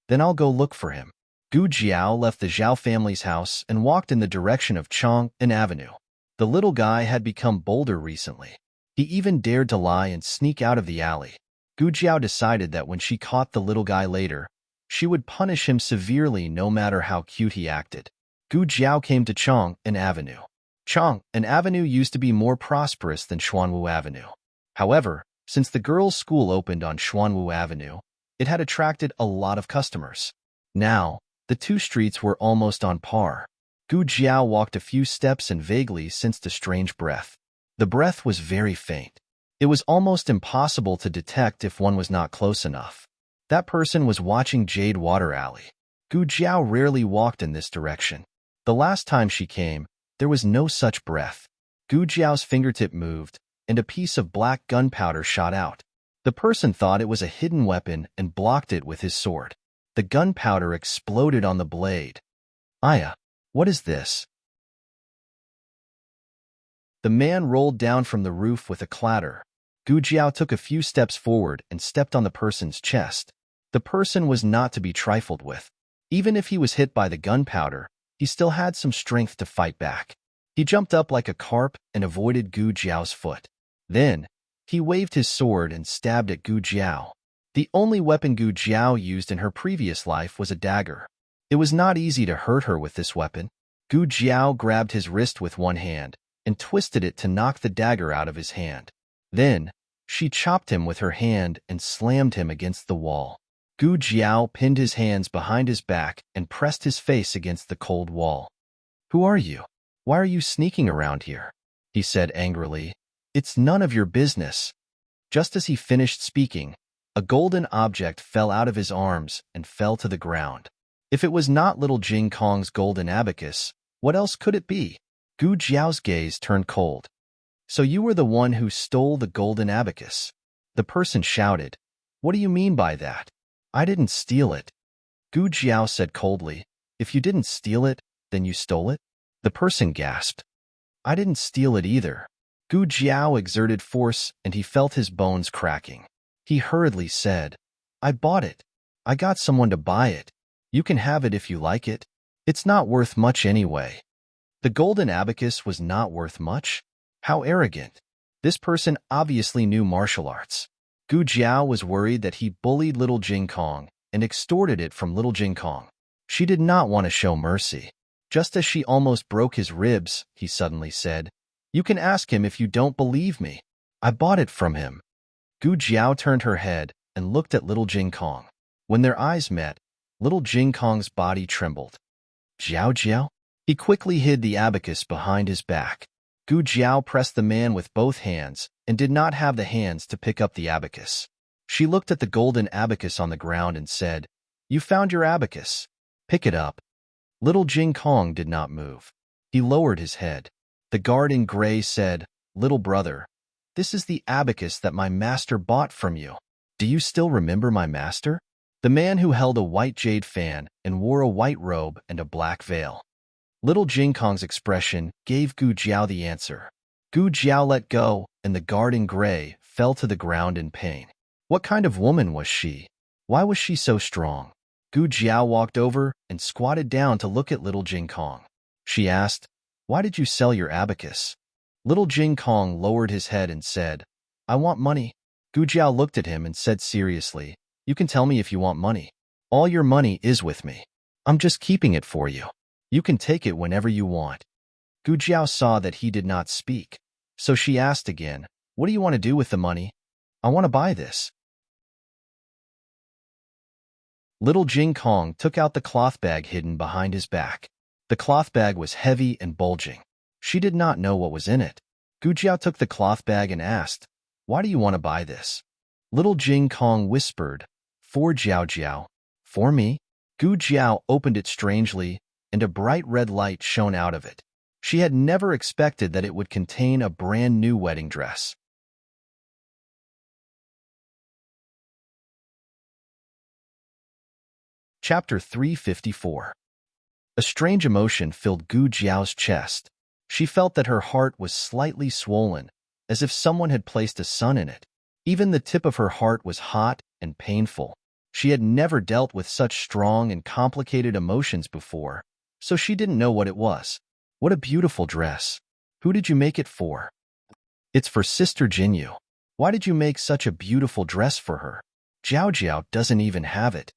Then I'll go look for him. Gu Jiao left the Zhao family's house and walked in the direction of Chong, an avenue. The little guy had become bolder recently. He even dared to lie and sneak out of the alley. Gu Jiao decided that when she caught the little guy later, she would punish him severely no matter how cute he acted. Gu Jiao came to Chong, an avenue. Chong, an avenue used to be more prosperous than Xuanwu Avenue. However, since the girls' school opened on Xuanwu Avenue, it had attracted a lot of customers. Now, the two streets were almost on par. Gu Jiao walked a few steps and vaguely sensed a strange breath. The breath was very faint. It was almost impossible to detect if one was not close enough. That person was watching Jade Water Alley. Gu Jiao rarely walked in this direction. The last time she came, there was no such breath. Gu Jiao's fingertip moved, and a piece of black gunpowder shot out. The person thought it was a hidden weapon and blocked it with his sword. The gunpowder exploded on the blade. Aya, what is this? The man rolled down from the roof with a clatter. Gu Jiao took a few steps forward and stepped on the person's chest. The person was not to be trifled with. Even if he was hit by the gunpowder, he still had some strength to fight back. He jumped up like a carp and avoided Gu Jiao's foot. Then, he waved his sword and stabbed at Gu Jiao. The only weapon Gu Jiao used in her previous life was a dagger. It was not easy to hurt her with this weapon. Gu Jiao grabbed his wrist with one hand and twisted it to knock the dagger out of his hand. Then, she chopped him with her hand and slammed him against the wall. Gu Jiao pinned his hands behind his back and pressed his face against the cold wall. Who are you? Why are you sneaking around here? He said angrily. It's none of your business. Just as he finished speaking, a golden object fell out of his arms and fell to the ground. If it was not little Jing Kong's golden abacus, what else could it be? Gu Jiao's gaze turned cold. So you were the one who stole the golden abacus? The person shouted. What do you mean by that? I didn't steal it. Gu Jiao said coldly. If you didn't steal it, then you stole it? The person gasped. I didn't steal it either. Gu Jiao exerted force and he felt his bones cracking. He hurriedly said, I bought it. I got someone to buy it. You can have it if you like it. It's not worth much anyway. The golden abacus was not worth much? How arrogant. This person obviously knew martial arts. Gu Jiao was worried that he bullied little Jing Kong and extorted it from little Jing Kong. She did not want to show mercy. Just as she almost broke his ribs, he suddenly said, You can ask him if you don't believe me. I bought it from him. Gu Jiao turned her head and looked at little Jing Kong. When their eyes met, little Jing Kong's body trembled. Jiao Jiao? He quickly hid the abacus behind his back. Gu Jiao pressed the man with both hands and did not have the hands to pick up the abacus. She looked at the golden abacus on the ground and said, You found your abacus. Pick it up. Little Jing Kong did not move. He lowered his head. The guard in gray said, Little brother, this is the abacus that my master bought from you. Do you still remember my master? The man who held a white jade fan and wore a white robe and a black veil. Little Jing Kong's expression gave Gu Jiao the answer. Gu Jiao let go, and the guard in gray fell to the ground in pain. What kind of woman was she? Why was she so strong? Gu Jiao walked over and squatted down to look at little Jing Kong. She asked, Why did you sell your abacus? Little Jing Kong lowered his head and said, I want money. Gu Jiao looked at him and said seriously, You can tell me if you want money. All your money is with me. I'm just keeping it for you. You can take it whenever you want. Gu Jiao saw that he did not speak. So she asked again, "What do you want to do with the money?" "I want to buy this." Little Jing Kong took out the cloth bag hidden behind his back. The cloth bag was heavy and bulging. She did not know what was in it. Gu Jiao took the cloth bag and asked, "Why do you want to buy this?" Little Jing Kong whispered, "For Jiao Jiao." "For me?" Gu Jiao opened it strangely, and a bright red light shone out of it. She had never expected that it would contain a brand new wedding dress. Chapter 354. A strange emotion filled Gu Jiao's chest. She felt that her heart was slightly swollen, as if someone had placed a sun in it. Even the tip of her heart was hot and painful. She had never dealt with such strong and complicated emotions before, so she didn't know what it was. "What a beautiful dress. Who did you make it for?" "It's for Sister Jinyu." "Why did you make such a beautiful dress for her? Jiao Jiao doesn't even have it."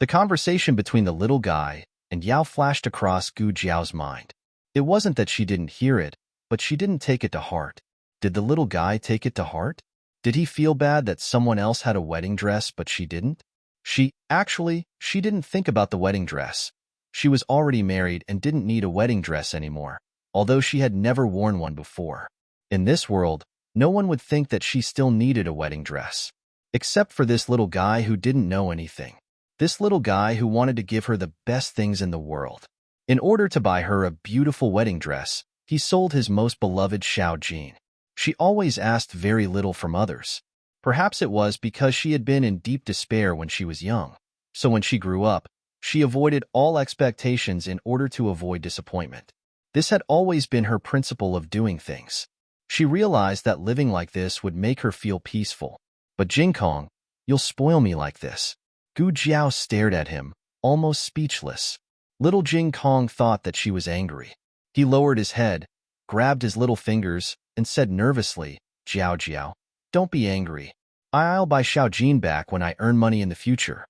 The conversation between the little guy and Yao flashed across Gu Jiao's mind. It wasn't that she didn't hear it, but she didn't take it to heart. Did the little guy take it to heart? Did he feel bad that someone else had a wedding dress but she didn't? She didn't think about the wedding dress. She was already married and didn't need a wedding dress anymore, although she had never worn one before. In this world, no one would think that she still needed a wedding dress. Except for this little guy who didn't know anything. This little guy who wanted to give her the best things in the world. In order to buy her a beautiful wedding dress, he sold his most beloved Xiao Jin. She always asked very little from others. Perhaps it was because she had been in deep despair when she was young. So when she grew up, she avoided all expectations in order to avoid disappointment. This had always been her principle of doing things. She realized that living like this would make her feel peaceful. "But Jing Kong, you'll spoil me like this." Gu Jiao stared at him, almost speechless. Little Jing Kong thought that she was angry. He lowered his head, grabbed his little fingers, and said nervously, "Jiao Jiao, don't be angry. I'll buy Xiao Jin back when I earn money in the future."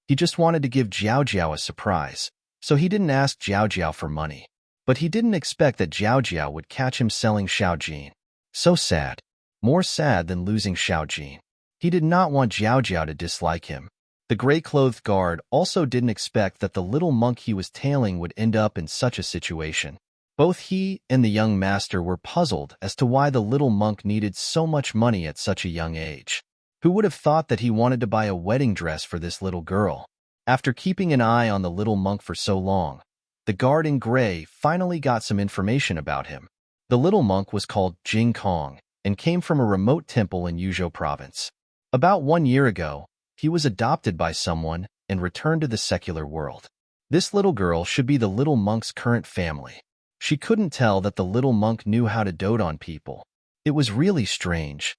He just wanted to give Jiao Jiao a surprise, so he didn't ask Jiao Jiao for money. But he didn't expect that Jiao Jiao would catch him selling Xiao Jin. So sad. More sad than losing Xiao Jin. He did not want Jiao Jiao to dislike him. The gray-clothed guard also didn't expect that the little monk he was tailing would end up in such a situation. Both he and the young master were puzzled as to why the little monk needed so much money at such a young age. Who would have thought that he wanted to buy a wedding dress for this little girl? After keeping an eye on the little monk for so long, the guard in gray finally got some information about him. The little monk was called Jing Kong and came from a remote temple in Yuzhou province. About 1 year ago, he was adopted by someone and returned to the secular world. This little girl should be the little monk's current family. She couldn't tell that the little monk knew how to dote on people. It was really strange.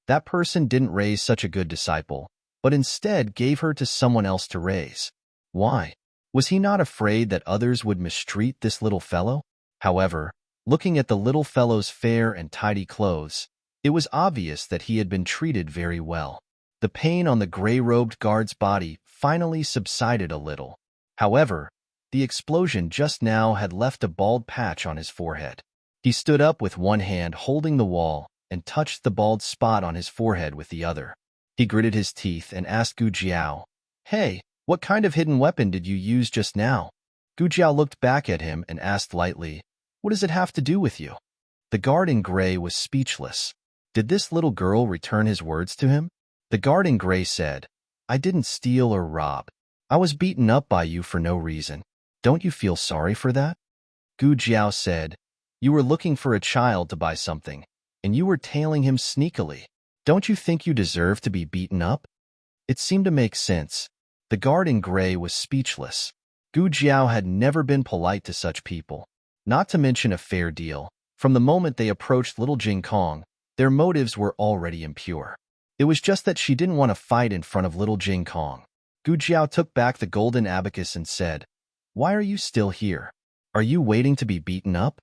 That person didn't raise such a good disciple, but instead gave her to someone else to raise. Why? Was he not afraid that others would mistreat this little fellow? However, looking at the little fellow's fair and tidy clothes, it was obvious that he had been treated very well. The pain on the gray-robed guard's body finally subsided a little. However, the explosion just now had left a bald patch on his forehead. He stood up with one hand holding the wall and touched the bald spot on his forehead with the other. He gritted his teeth and asked Gu Jiao, "Hey, what kind of hidden weapon did you use just now?" Gu Jiao looked back at him and asked lightly, "What does it have to do with you?" The guard in gray was speechless. Did this little girl return his words to him? The guard in gray said, "I didn't steal or rob. I was beaten up by you for no reason. Don't you feel sorry for that?" Gu Jiao said, "You were looking for a child to buy something, and you were tailing him sneakily. Don't you think you deserve to be beaten up?" It seemed to make sense. The guard in gray was speechless. Gu Jiao had never been polite to such people. Not to mention a fair deal. From the moment they approached little Jing Kong, their motives were already impure. It was just that she didn't want to fight in front of little Jing Kong. Gu Jiao took back the golden abacus and said, "Why are you still here? Are you waiting to be beaten up?"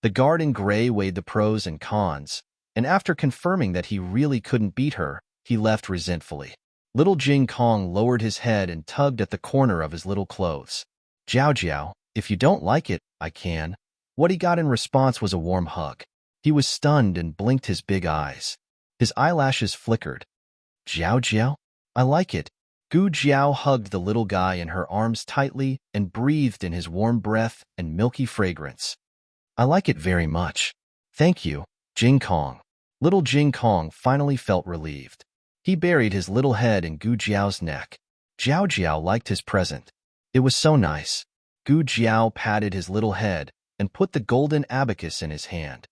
The guard in gray weighed the pros and cons, and after confirming that he really couldn't beat her, he left resentfully. Little Jing Kong lowered his head and tugged at the corner of his little clothes. "Jiao Jiao, if you don't like it, I can." What he got in response was a warm hug. He was stunned and blinked his big eyes. His eyelashes flickered. Jiao Jiao? I like it. Gu Jiao hugged the little guy in her arms tightly and breathed in his warm breath and milky fragrance. I like it very much. Thank you, Jing Kong. Little Jing Kong finally felt relieved. He buried his little head in Gu Jiao's neck. Jiao Jiao liked his present. It was so nice. Gu Jiao patted his little head and put the golden abacus in his hand.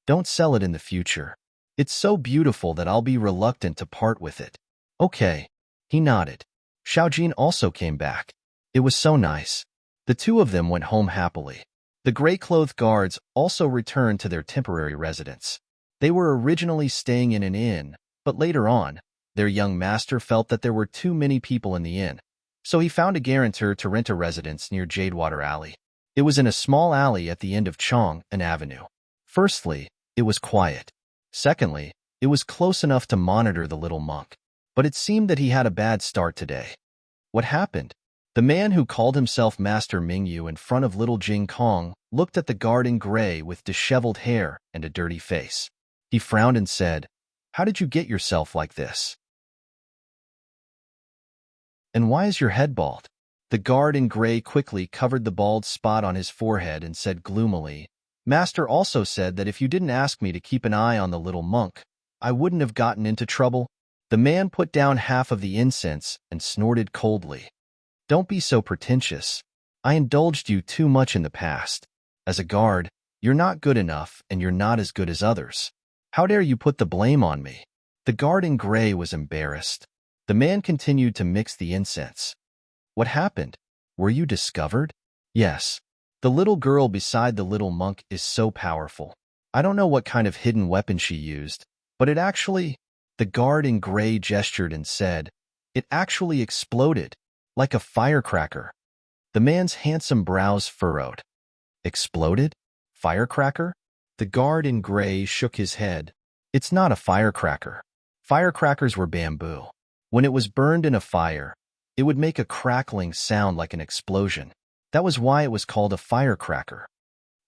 Don't sell it in the future. It's so beautiful that I'll be reluctant to part with it. Okay. He nodded. Xiaojin also came back. It was so nice. The two of them went home happily. The gray-clothed guards also returned to their temporary residence. They were originally staying in an inn, but later on, their young master felt that there were too many people in the inn, so he found a guarantor to rent a residence near Jadewater Alley. It was in a small alley at the end of Chong An Avenue. Firstly, it was quiet. Secondly, it was close enough to monitor the little monk. But it seemed that he had a bad start today. What happened? The man who called himself Master Mingyu in front of little Jing Kong looked at the guard in gray with disheveled hair and a dirty face. He frowned and said, "How did you get yourself like this? And why is your head bald?" The guard in gray quickly covered the bald spot on his forehead and said gloomily, "Master also said that if you didn't ask me to keep an eye on the little monk, I wouldn't have gotten into trouble." The man put down half of the incense and snorted coldly. "Don't be so pretentious. I indulged you too much in the past. As a guard, you're not good enough and you're not as good as others. How dare you put the blame on me?" The guard in gray was embarrassed. The man continued to mix the incense. "What happened? Were you discovered?" "Yes. The little girl beside the little monk is so powerful. I don't know what kind of hidden weapon she used, but it actually..." The guard in gray gestured and said, "It actually exploded, like a firecracker." The man's handsome brows furrowed. "Exploded? Firecracker?" The guard in gray shook his head. "It's not a firecracker. Firecrackers were bamboo. When it was burned in a fire, it would make a crackling sound like an explosion. That was why it was called a firecracker."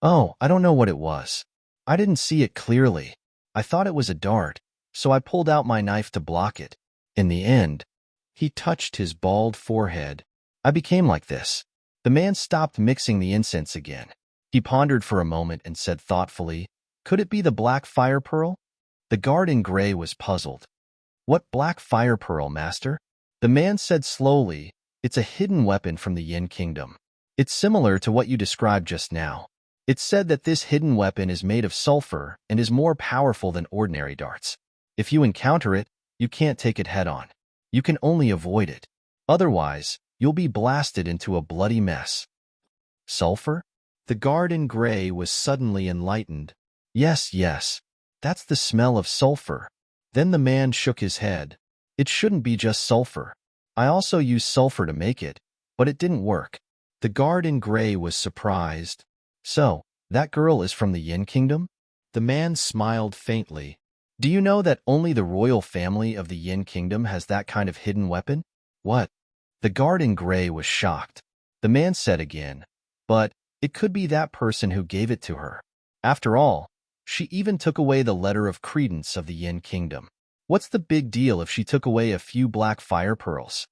"Oh, I don't know what it was. I didn't see it clearly. I thought it was a dart, so I pulled out my knife to block it. In the end," he touched his bald forehead, "I became like this." The man stopped mixing the incense again. He pondered for a moment and said thoughtfully, "Could it be the black fire pearl?" The guard in gray was puzzled. "What black fire pearl, master?" The man said slowly, "It's a hidden weapon from the Yin Kingdom. It's similar to what you described just now. It's said that this hidden weapon is made of sulfur and is more powerful than ordinary darts. If you encounter it, you can't take it head-on. You can only avoid it. Otherwise, you'll be blasted into a bloody mess." "Sulfur?" The guard in gray was suddenly enlightened. Yes, that's the smell of sulfur." Then the man shook his head. "It shouldn't be just sulfur. I also used sulfur to make it, but it didn't work." The guard in gray was surprised. "So, that girl is from the Yin Kingdom?" The man smiled faintly. "Do you know that only the royal family of the Yin Kingdom has that kind of hidden weapon?" "What?" The guard in gray was shocked. The man said again, "But it could be that person who gave it to her. After all, she even took away the letter of credence of the Yin Kingdom. What's the big deal if she took away a few black fire pearls?"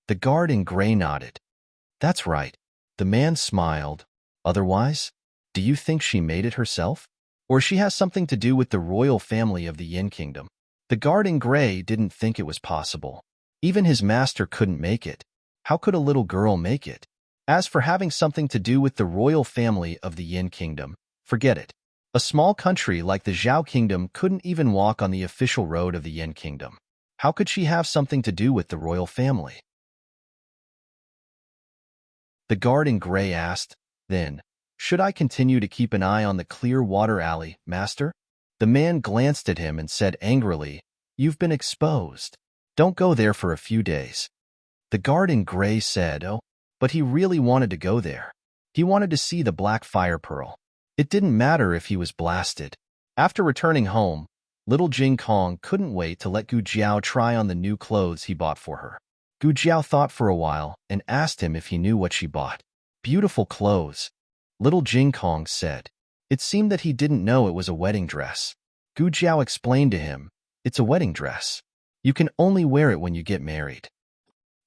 The guard in gray nodded. "That's right." The man smiled. "Otherwise, do you think she made it herself? Or she has something to do with the royal family of the Yin Kingdom?" The guard in gray didn't think it was possible. Even his master couldn't make it. How could a little girl make it? As for having something to do with the royal family of the Yin Kingdom, forget it. A small country like the Zhao Kingdom couldn't even walk on the official road of the Yin Kingdom. How could she have something to do with the royal family? The guard in gray asked, "Then, should I continue to keep an eye on the clear water alley, master?" The man glanced at him and said angrily, "You've been exposed. Don't go there for a few days." The guard in gray said, "Oh, but he really wanted to go there. He wanted to see the black fire pearl. It didn't matter if he was blasted." After returning home, little Jing Kong couldn't wait to let Gu Jiao try on the new clothes he bought for her. Gu Jiao thought for a while and asked him if he knew what she bought. "Beautiful clothes," little Jing Kong said. It seemed that he didn't know it was a wedding dress. Gu Jiao explained to him, "It's a wedding dress. You can only wear it when you get married."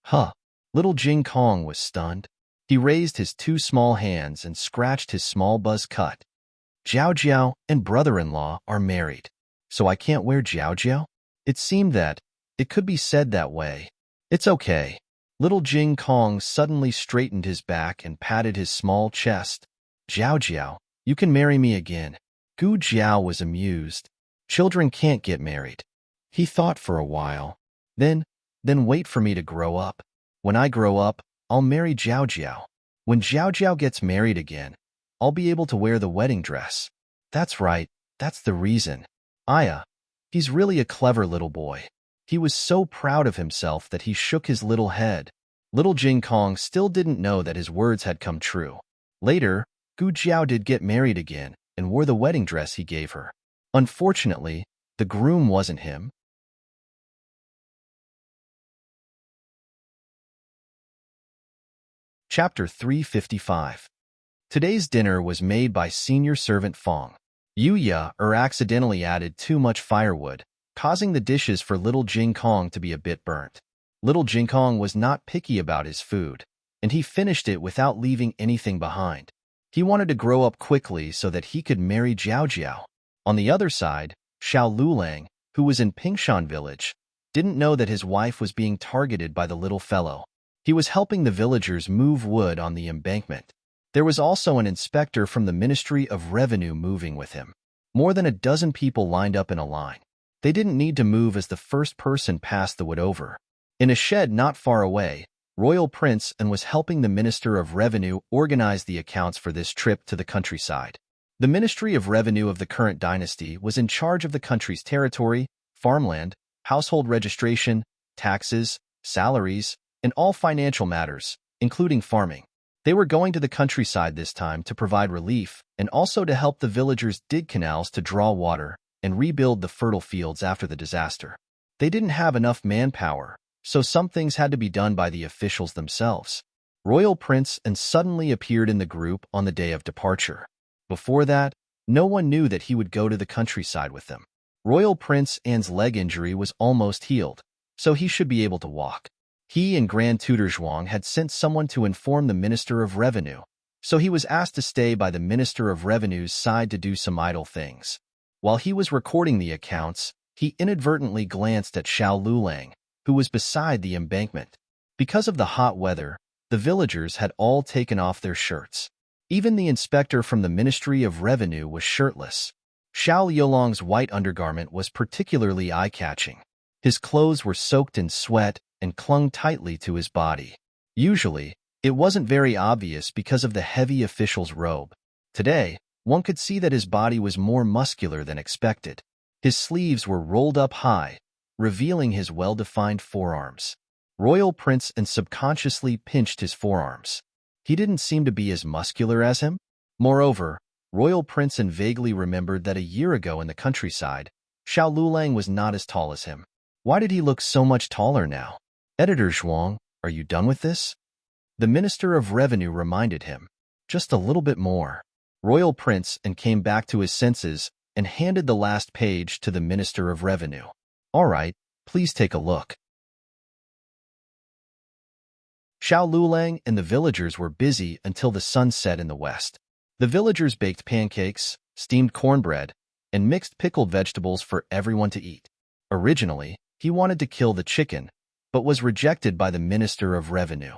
Huh. Little Jing Kong was stunned. He raised his two small hands and scratched his small buzz cut. Jiao Jiao and brother-in-law are married. So I can't wear Jiao Jiao? It seemed that it could be said that way. It's okay. Little Jing Kong suddenly straightened his back and patted his small chest. Jiao Jiao, you can marry me again. Gu Jiao was amused. Children can't get married. He thought for a while. Then wait for me to grow up. When I grow up, I'll marry Jiao Jiao. When Jiao Jiao gets married again, I'll be able to wear the wedding dress. That's right, that's the reason. He's really a clever little boy. He was so proud of himself that he shook his little head. Little Jing Kong still didn't know that his words had come true. Later, Gu Jiao did get married again and wore the wedding dress he gave her. Unfortunately, the groom wasn't him. Chapter 355. Today's dinner was made by senior servant Fong. Yuya accidentally added too much firewood, causing the dishes for Little Jing Kong to be a bit burnt. Little Jing Kong was not picky about his food, and he finished it without leaving anything behind. He wanted to grow up quickly so that he could marry Jiao Jiao. On the other side, Xiao Lulang, who was in Pingshan village, didn't know that his wife was being targeted by the little fellow. He was helping the villagers move wood on the embankment. There was also an inspector from the Ministry of Revenue moving with him. More than a dozen people lined up in a line. They didn't need to move as the first person passed the wood over. In a shed not far away, Royal Prince was helping the Minister of Revenue organize the accounts for this trip to the countryside. The Ministry of Revenue of the current dynasty was in charge of the country's territory, farmland, household registration, taxes, salaries, and all financial matters, including farming. They were going to the countryside this time to provide relief and also to help the villagers dig canals to draw water and rebuild the fertile fields after the disaster. They didn't have enough manpower, so some things had to be done by the officials themselves. Royal Prince suddenly appeared in the group on the day of departure. Before that, no one knew that he would go to the countryside with them. Royal Prince An's leg injury was almost healed, so he should be able to walk. He and Grand Tutor Zhuang had sent someone to inform the Minister of Revenue, so he was asked to stay by the Minister of Revenue's side to do some idle things. While he was recording the accounts, he inadvertently glanced at Xiao Lulang, who was beside the embankment. Because of the hot weather, the villagers had all taken off their shirts. Even the inspector from the Ministry of Revenue was shirtless. Xiao Liulang's white undergarment was particularly eye-catching. His clothes were soaked in sweat and clung tightly to his body. Usually, it wasn't very obvious because of the heavy official's robe. Today, one could see that his body was more muscular than expected. His sleeves were rolled up high, revealing his well-defined forearms. Royal Prince subconsciously pinched his forearms. He didn't seem to be as muscular as him. Moreover, Royal Prince vaguely remembered that a year ago in the countryside, Xiao Lulang was not as tall as him. Why did he look so much taller now? Editor Zhuang, are you done with this? The Minister of Revenue reminded him. Just a little bit more. Royal Prince came back to his senses and handed the last page to the Minister of Revenue. All right, please take a look. Xiao Lulang and the villagers were busy until the sun set in the west. The villagers baked pancakes, steamed cornbread, and mixed pickled vegetables for everyone to eat. Originally, he wanted to kill the chicken, but was rejected by the Minister of Revenue.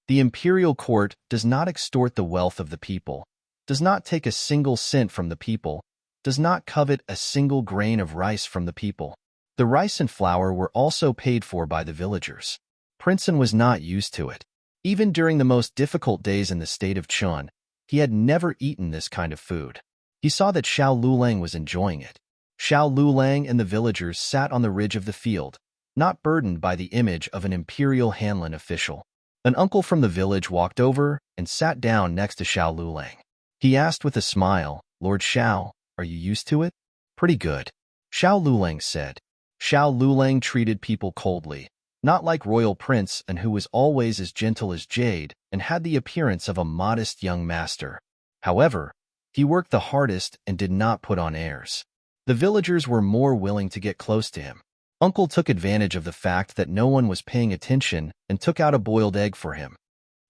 The imperial court does not extort the wealth of the people, does not take a single cent from the people, does not covet a single grain of rice from the people. The rice and flour were also paid for by the villagers. Princeton was not used to it. Even during the most difficult days in the state of Chun, he had never eaten this kind of food. He saw that Xiao Lulang was enjoying it. Xiao Lulang and the villagers sat on the ridge of the field, not burdened by the image of an imperial Hanlin official. An uncle from the village walked over and sat down next to Xiao Lulang. He asked with a smile, "Lord Xiao, are you used to it?" "Pretty good," Xiao Lulang said. Xiao Lulang treated people coldly, not like Royal Prince who was always as gentle as jade and had the appearance of a modest young master. However, He worked the hardest and did not put on airs. The villagers were more willing to get close to him. Uncle took advantage of the fact that no one was paying attention and took out a boiled egg for him.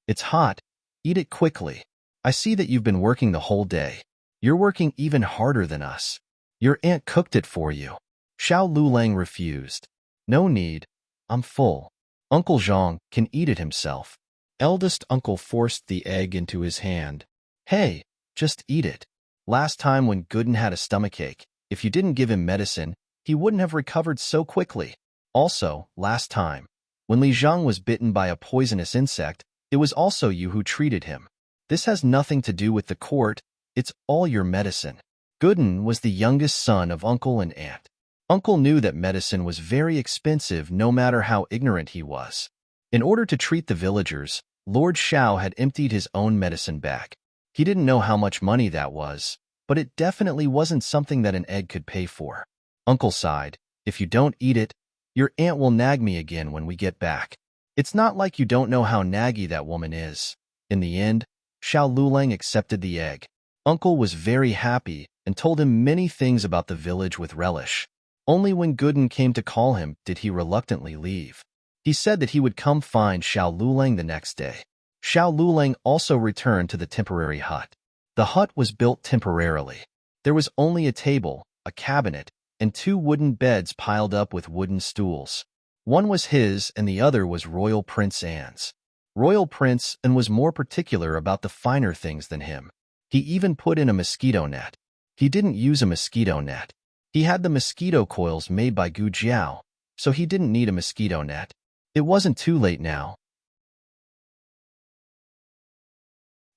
It's hot. Eat it quickly. I see that you've been working the whole day. You're working even harder than us. Your aunt cooked it for you. Xiao Lulang refused. No need. I'm full. Uncle Zhang can eat it himself. Eldest uncle forced the egg into his hand. Hey, just eat it. Last time when Gooden had a stomachache, if you didn't give him medicine, he wouldn't have recovered so quickly. Also, last time, when Li Zhang was bitten by a poisonous insect, it was also you who treated him. This has nothing to do with the court, it's all your medicine. Gooden was the youngest son of uncle and aunt. Uncle knew that medicine was very expensive no matter how ignorant he was. In order to treat the villagers, Lord Xiao had emptied his own medicine bag. He didn't know how much money that was, but it definitely wasn't something that an egg could pay for. Uncle sighed, if you don't eat it, your aunt will nag me again when we get back. It's not like you don't know how naggy that woman is. In the end, Xiao Lulang accepted the egg. Uncle was very happy and told him many things about the village with relish. Only when Gooden came to call him did he reluctantly leave. He said that he would come find Xiao Lulang the next day. Xiao Lulang also returned to the temporary hut. The hut was built temporarily. There was only a table, a cabinet, and 2 wooden beds piled up with wooden stools. One was his and the other was Royal Prince Anne's. Royal Prince Anne was more particular about the finer things than him. He even put in a mosquito net. He didn't use a mosquito net. He had the mosquito coils made by Gu Jiao, so he didn't need a mosquito net. It wasn't too late now.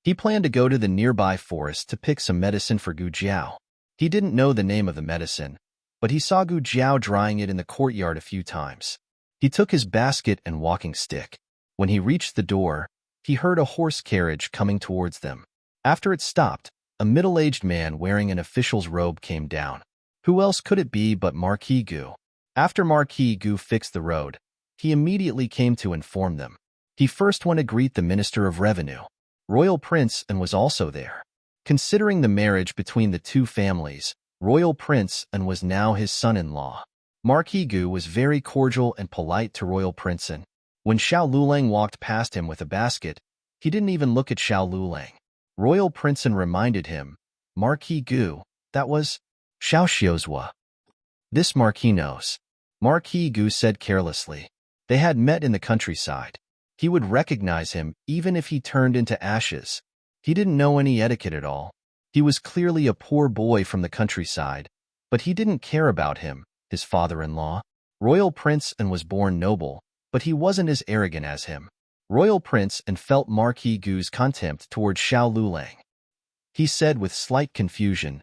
He planned to go to the nearby forest to pick some medicine for Gu Jiao. He didn't know the name of the medicine, but he saw Gu Jiao drying it in the courtyard a few times. He took his basket and walking stick. When he reached the door, he heard a horse carriage coming towards them. After it stopped, a middle-aged man wearing an official's robe came down. Who else could it be but Marquis Gu? After Marquis Gu fixed the road, he immediately came to inform them. He first went to greet the Minister of Revenue. Royal Prince Anne was also there. Considering the marriage between the 2 families, Royal Prince Anne was now his son-in-law. Marquis Gu was very cordial and polite to Royal Prince Anne. When Xiao Lulang walked past him with a basket, he didn't even look at Xiao Lulang. Royal Prince Anne reminded him, Marquis Gu, that was Xiao Xiuzhua. This Marquis knows. Marquis Gu said carelessly. They had met in the countryside. He would recognize him even if he turned into ashes. He didn't know any etiquette at all. He was clearly a poor boy from the countryside, but he didn't care about him, his father-in-law. Royal Prince Anne was born noble, but he wasn't as arrogant as him. Royal Prince Anne felt Marquis Gu's contempt towards Xiao Lulang. He said with slight confusion,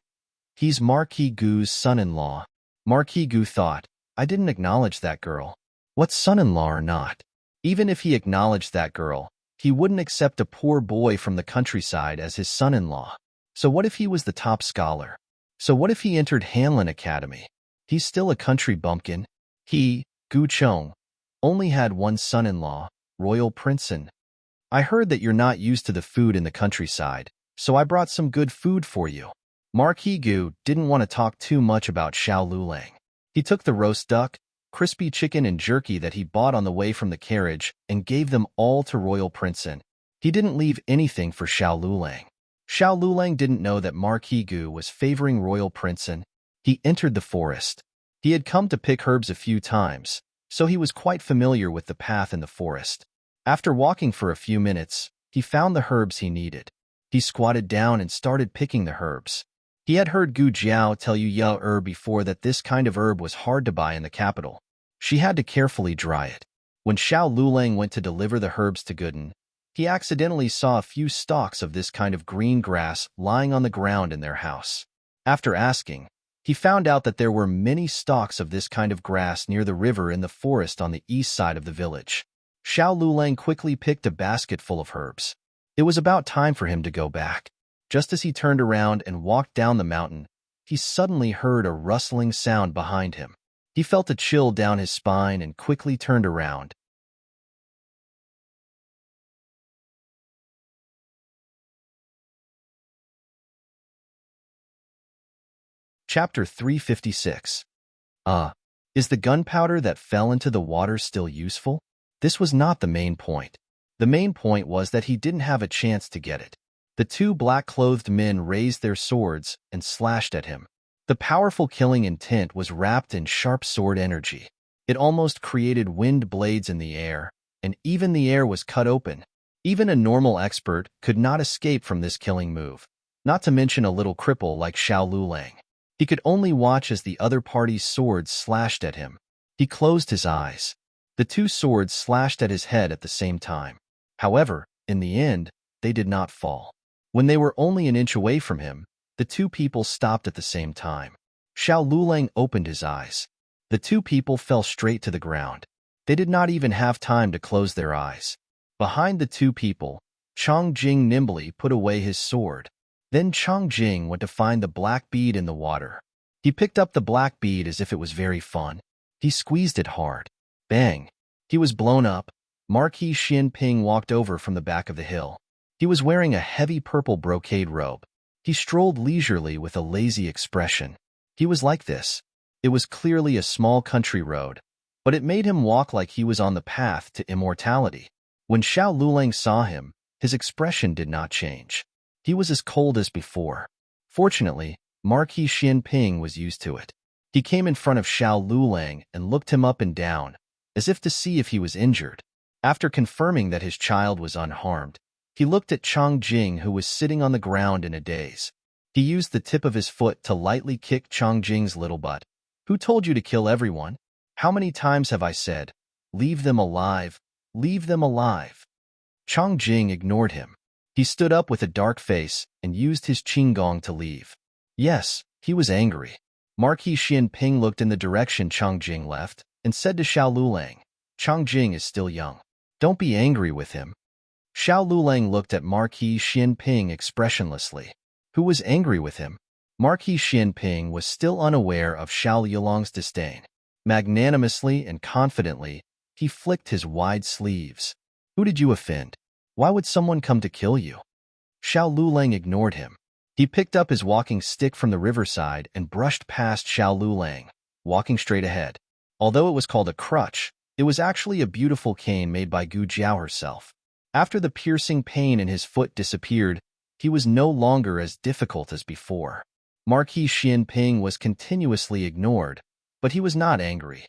he's Marquis Gu's son-in-law. Marquis Gu thought, I didn't acknowledge that girl. What son-in-law or not? Even if he acknowledged that girl, he wouldn't accept a poor boy from the countryside as his son-in-law. So what if he was the top scholar? So what if he entered Hanlin Academy? He's still a country bumpkin. He, Gu Chong, only had one son-in-law, Royal Prince Anne. I heard that you're not used to the food in the countryside, so I brought some good food for you. Marquis Gu didn't want to talk too much about Xiao Lulang. He took the roast duck, crispy chicken and jerky that he bought on the way from the carriage and gave them all to Royal Prince Anne. He didn't leave anything for Xiao Lulang. Xiao Lulang didn't know that Marquis Gu was favoring Royal Prince Anne. He entered the forest. He had come to pick herbs a few times, so he was quite familiar with the path in the forest. After walking for a few minutes, he found the herbs he needed. He squatted down and started picking the herbs. He had heard Gu Jiao tell Yu before that this kind of herb was hard to buy in the capital. She had to carefully dry it. When Xiao Lulang went to deliver the herbs to Gooden, he accidentally saw a few stalks of this kind of green grass lying on the ground in their house. After asking, he found out that there were many stalks of this kind of grass near the river in the forest on the east side of the village. Xiao Lulang quickly picked a basket full of herbs. It was about time for him to go back. Just as he turned around and walked down the mountain, he suddenly heard a rustling sound behind him. He felt a chill down his spine and quickly turned around. Chapter 356. Is the gunpowder that fell into the water still useful? This was not the main point. The main point was that he didn't have a chance to get it. The two black-clothed men raised their swords and slashed at him. The powerful killing intent was wrapped in sharp sword energy. It almost created wind blades in the air, and even the air was cut open. Even a normal expert could not escape from this killing move, not to mention a little cripple like Xiao Lulang. He could only watch as the other party's swords slashed at him. He closed his eyes. The two swords slashed at his head at the same time. However, in the end, they did not fall. When they were only an inch away from him, the two people stopped at the same time. Xiao Lulang opened his eyes. The two people fell straight to the ground. They did not even have time to close their eyes. Behind the two people, Chong Jing nimbly put away his sword. Then Chong Jing went to find the black bead in the water. He picked up the black bead as if it was very fun. He squeezed it hard. Bang! He was blown up. Marquis Xian Ping walked over from the back of the hill. He was wearing a heavy purple brocade robe. He strolled leisurely with a lazy expression. He was like this. It was clearly a small country road, but it made him walk like he was on the path to immortality. When Xiao Lulang saw him, his expression did not change. He was as cold as before. Fortunately, Marquis Xian Ping was used to it. He came in front of Xiao Lulang and looked him up and down, as if to see if he was injured. After confirming that his child was unharmed, he looked at Chong Jing, who was sitting on the ground in a daze. He used the tip of his foot to lightly kick Chong Jing's little butt. Who told you to kill everyone? How many times have I said, leave them alive, leave them alive? Chong Jing ignored him. He stood up with a dark face and used his qinggong to leave. Yes, he was angry. Marquis Xian Ping looked in the direction Chong Jing left and said to Xiao Lulang, Chong Jing is still young. Don't be angry with him. Xiao Lulang looked at Marquis Xian Ping expressionlessly. Who was angry with him? Marquis Xian Ping was still unaware of Xiao Lulang's disdain. Magnanimously and confidently, he flicked his wide sleeves. Who did you offend? Why would someone come to kill you? Xiao Lulang ignored him. He picked up his walking stick from the riverside and brushed past Xiao Lulang, walking straight ahead. Although it was called a crutch, it was actually a beautiful cane made by Gu Jiao herself. After the piercing pain in his foot disappeared, he was no longer as difficult as before. Marquis Xian Ping was continuously ignored, but he was not angry.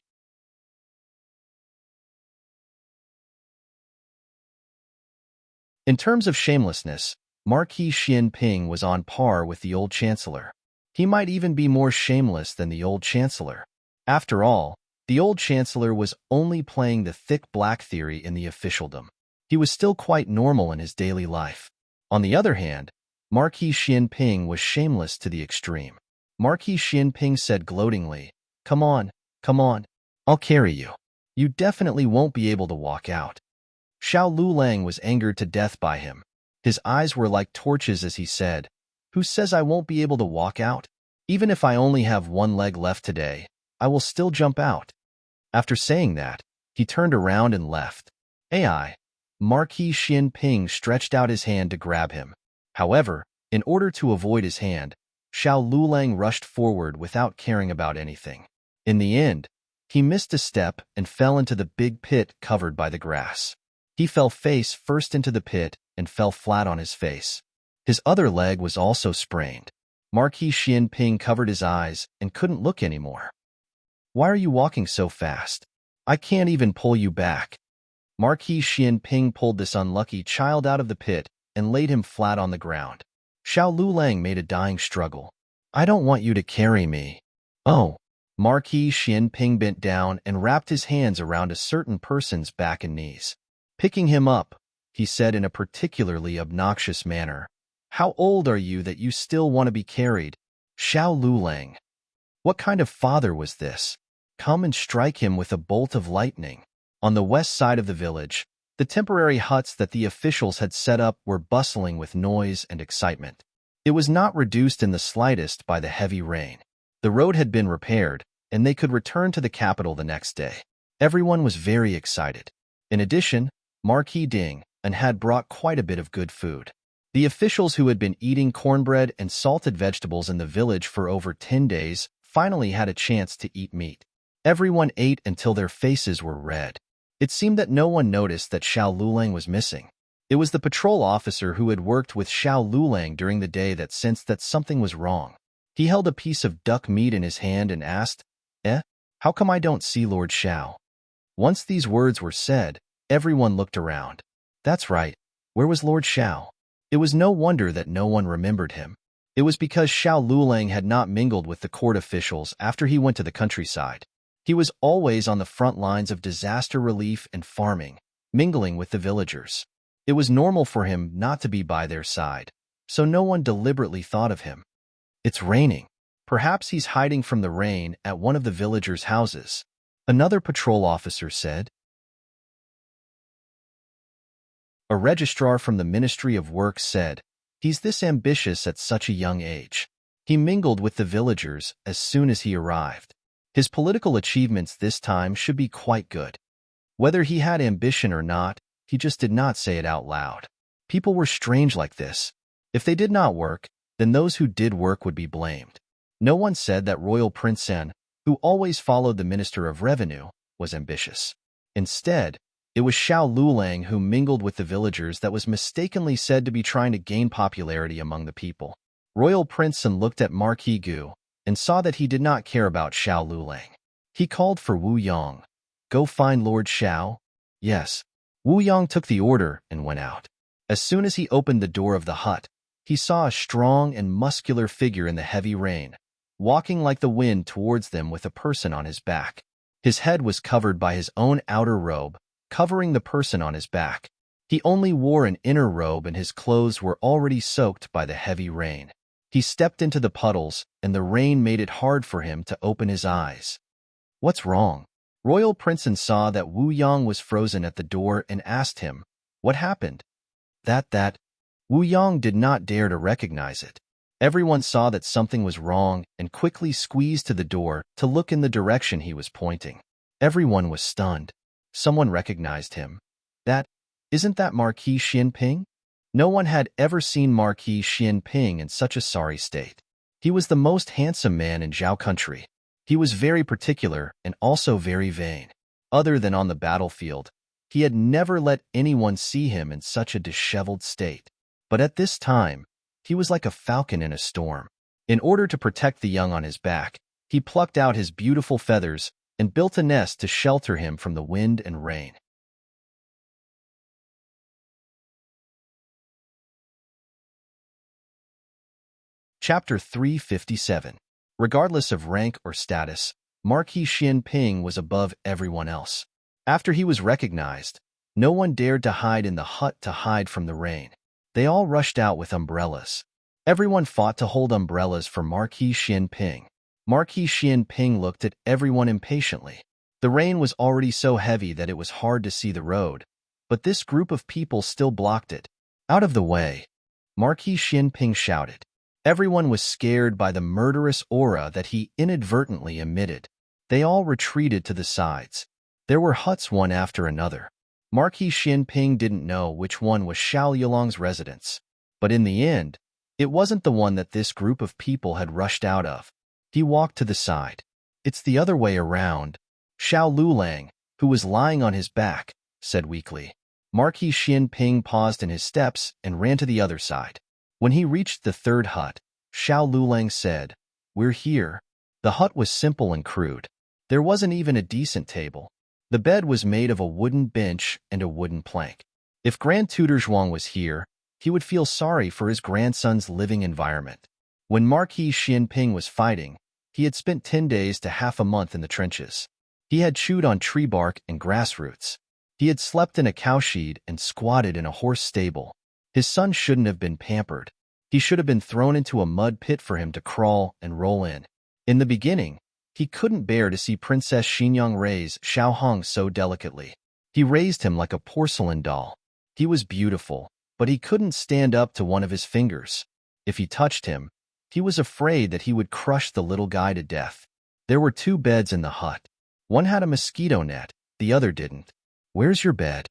In terms of shamelessness, Marquis Xian Ping was on par with the old chancellor. He might even be more shameless than the old chancellor. After all, the old chancellor was only playing the thick black theory in the officialdom. He was still quite normal in his daily life. On the other hand, Marquis Xian Ping was shameless to the extreme. Marquis Xian Ping said gloatingly, come on, I'll carry you. You definitely won't be able to walk out. Xiao Lulang was angered to death by him. His eyes were like torches as he said, who says I won't be able to walk out? Even if I only have one leg left today, I will still jump out. After saying that, he turned around and left. Marquis Xian Ping stretched out his hand to grab him. However, in order to avoid his hand, Xiao Lulang rushed forward without caring about anything. In the end, he missed a step and fell into the big pit covered by the grass. He fell face first into the pit and fell flat on his face. His other leg was also sprained. Marquis Xian Ping covered his eyes and couldn't look anymore. Why are you walking so fast? I can't even pull you back. Marquis Xian Ping pulled this unlucky child out of the pit and laid him flat on the ground. Xiao Lulang made a dying struggle. I don't want you to carry me. Oh. Marquis Xian Ping bent down and wrapped his hands around a certain person's back and knees. Picking him up, he said in a particularly obnoxious manner, how old are you that you still want to be carried? Xiao Lulang. What kind of father was this? Come and strike him with a bolt of lightning. On the west side of the village, the temporary huts that the officials had set up were bustling with noise and excitement. It was not reduced in the slightest by the heavy rain. The road had been repaired, and they could return to the capital the next day. Everyone was very excited. In addition, Marquis Ding and had brought quite a bit of good food. The officials who had been eating cornbread and salted vegetables in the village for over 10 days finally had a chance to eat meat. Everyone ate until their faces were red. It seemed that no one noticed that Xiao Lulang was missing. It was the patrol officer who had worked with Xiao Lulang during the day that sensed that something was wrong. He held a piece of duck meat in his hand and asked, how come I don't see Lord Xiao? Once these words were said, everyone looked around. That's right, where was Lord Xiao? It was no wonder that no one remembered him. It was because Xiao Lulang had not mingled with the court officials after he went to the countryside. He was always on the front lines of disaster relief and farming, mingling with the villagers. It was normal for him not to be by their side, so no one deliberately thought of him. It's raining. Perhaps he's hiding from the rain at one of the villagers' houses, another patrol officer said. A registrar from the Ministry of Works said, he's this ambitious at such a young age. He mingled with the villagers as soon as he arrived. His political achievements this time should be quite good. Whether he had ambition or not, he just did not say it out loud. People were strange like this. If they did not work, then those who did work would be blamed. No one said that Royal Prince Sen, who always followed the Minister of Revenue, was ambitious. Instead, it was Xiao Lulang who mingled with the villagers that was mistakenly said to be trying to gain popularity among the people. Royal Prince Sen looked at Marquis Gu and saw that he did not care about Xiao Lulang. He called for Wu Yong. Go find Lord Xiao? Yes. Wu Yong took the order and went out. As soon as he opened the door of the hut, he saw a strong and muscular figure in the heavy rain, walking like the wind towards them with a person on his back. His head was covered by his own outer robe, covering the person on his back. He only wore an inner robe and his clothes were already soaked by the heavy rain. He stepped into the puddles, and the rain made it hard for him to open his eyes. What's wrong? Royal Prince Sen saw that Wu Yong was frozen at the door and asked him, what happened? That Wu Yong did not dare to recognize it. Everyone saw that something was wrong and quickly squeezed to the door to look in the direction he was pointing. Everyone was stunned. Someone recognized him. Isn't that Marquis Xin Ping? No one had ever seen Marquis Xin Ping in such a sorry state. He was the most handsome man in Zhao country. He was very particular and also very vain. Other than on the battlefield, he had never let anyone see him in such a disheveled state. But at this time, he was like a falcon in a storm. In order to protect the young on his back, he plucked out his beautiful feathers and built a nest to shelter him from the wind and rain. Chapter 357. Regardless of rank or status, Marquis Xin Ping was above everyone else. After he was recognized, no one dared to hide in the hut to hide from the rain. They all rushed out with umbrellas. Everyone fought to hold umbrellas for Marquis Xin Ping. Marquis Xin Ping looked at everyone impatiently. The rain was already so heavy that it was hard to see the road, but this group of people still blocked it. Out of the way! Marquis Xin Ping shouted. Everyone was scared by the murderous aura that he inadvertently emitted. They all retreated to the sides. There were huts one after another. Marquis Xin Ping didn't know which one was Xiao Yulong's residence. But in the end, it wasn't the one that this group of people had rushed out of. He walked to the side. It's the other way around. Xiao Lulang, who was lying on his back, said weakly. Marquis Xin Ping paused in his steps and ran to the other side. When he reached the third hut, Xiao Lulang said, We're here. The hut was simple and crude. There wasn't even a decent table. The bed was made of a wooden bench and a wooden plank. If Grand Tutor Zhuang was here, he would feel sorry for his grandson's living environment. When Marquis Xin Ping was fighting, he had spent 10 days to half a month in the trenches. He had chewed on tree bark and grass roots. He had slept in a cowshed and squatted in a horse stable. His son shouldn't have been pampered. He should have been thrown into a mud pit for him to crawl and roll in. In the beginning, he couldn't bear to see Princess Xinyang raise Xiao Hong so delicately. He raised him like a porcelain doll. He was beautiful, but he couldn't stand up to one of his fingers. If he touched him, he was afraid that he would crush the little guy to death. There were 2 beds in the hut. One had a mosquito net, the other didn't. Where's your bed?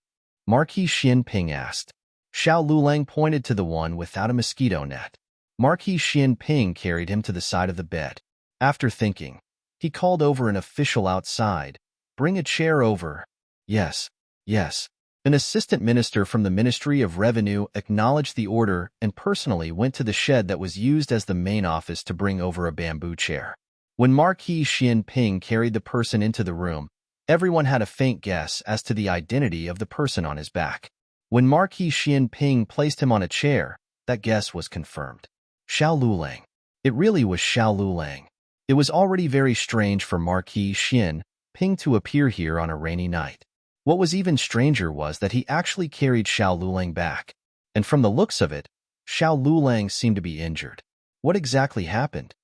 Marquis Xin Ping asked. Xiao Lulang pointed to the one without a mosquito net. Marquis Xian Ping carried him to the side of the bed. After thinking, he called over an official outside. Bring a chair over. Yes, yes. An assistant minister from the Ministry of Revenue acknowledged the order and personally went to the shed that was used as the main office to bring over a bamboo chair. When Marquis Xian Ping carried the person into the room, everyone had a faint guess as to the identity of the person on his back. When Marquis Xian Ping placed him on a chair, that guess was confirmed. Xiao Lulang. It really was Xiao Lulang. It was already very strange for Marquis Xian Ping to appear here on a rainy night. What was even stranger was that he actually carried Xiao Lulang back. And from the looks of it, Xiao Lulang seemed to be injured. What exactly happened?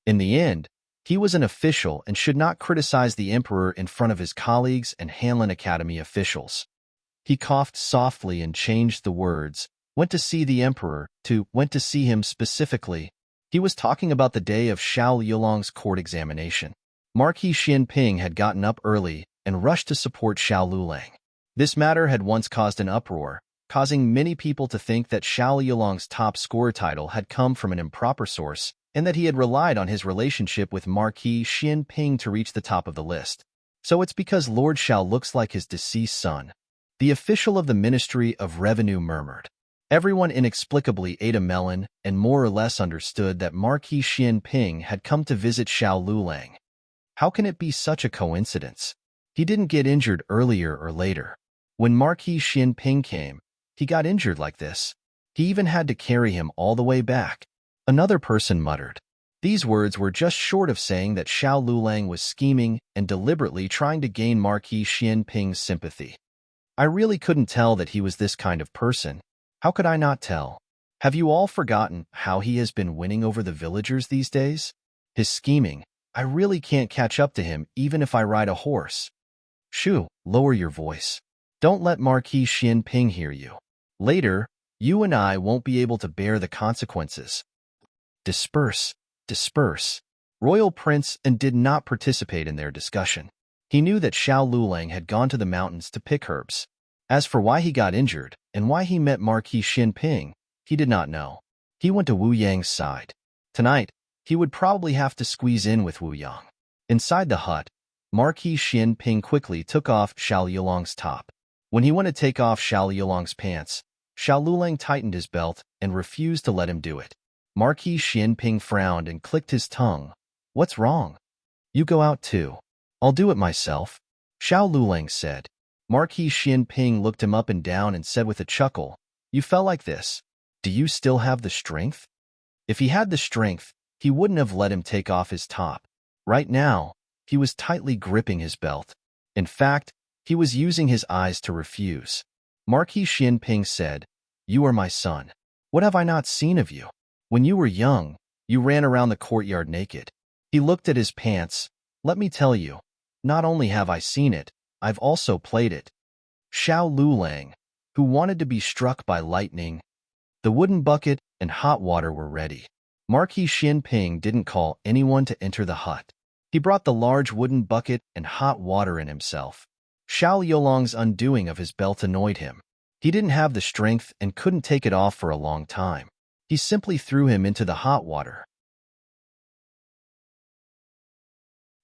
In the end, he was an official and should not criticize the emperor in front of his colleagues and Hanlin Academy officials. He coughed softly and changed the words, went to see the emperor, to went to see him specifically. He was talking about the day of Xiao Yulong's court examination. Marquis Xian Ping had gotten up early and rushed to support Xiao Lulang. This matter had once caused an uproar, causing many people to think that Xiao Yulong's top scorer title had come from an improper source, and that he had relied on his relationship with Marquis Xian Ping to reach the top of the list. So it's because Lord Xiao looks like his deceased son. The official of the Ministry of Revenue murmured. Everyone inexplicably ate a melon and more or less understood that Marquis Xian Ping had come to visit Xiao Lulang. How can it be such a coincidence? He didn't get injured earlier or later. When Marquis Xian Ping came, he got injured like this. He even had to carry him all the way back. Another person muttered. These words were just short of saying that Xiao Lulang was scheming and deliberately trying to gain Marquis Xian Ping's sympathy. I really couldn't tell that he was this kind of person. How could I not tell? Have you all forgotten how he has been winning over the villagers these days? His scheming, I really can't catch up to him even if I ride a horse. Shoo, lower your voice. Don't let Marquis Xian Ping hear you. Later, you and I won't be able to bear the consequences. Disperse, disperse. Royal Prince and did not participate in their discussion. He knew that Xiao Lulang had gone to the mountains to pick herbs. As for why he got injured and why he met Marquis Xian Ping, he did not know. He went to Wu Yang's side. Tonight, he would probably have to squeeze in with Wu Yang. Inside the hut, Marquis Xian Ping quickly took off Xiao Yulong's top. When he went to take off Xiao Yulong's pants, Xiao Lulang tightened his belt and refused to let him do it. Marquis Xian Ping frowned and clicked his tongue. What's wrong? You go out too. I'll do it myself, Xiao Lulang said. Marquis Xian Ping looked him up and down and said with a chuckle, You fell like this. Do you still have the strength? If he had the strength, he wouldn't have let him take off his top. Right now, he was tightly gripping his belt. In fact, he was using his eyes to refuse. Marquis Xian Ping said, You are my son. What have I not seen of you? When you were young, you ran around the courtyard naked. He looked at his pants. Let me tell you, not only have I seen it, I've also played it. Xiao Lulang, who wanted to be struck by lightning. The wooden bucket and hot water were ready. Marquis Xian Ping didn't call anyone to enter the hut. He brought the large wooden bucket and hot water in himself. Xiao Yulong's undoing of his belt annoyed him. He didn't have the strength and couldn't take it off for a long time. He simply threw him into the hot water.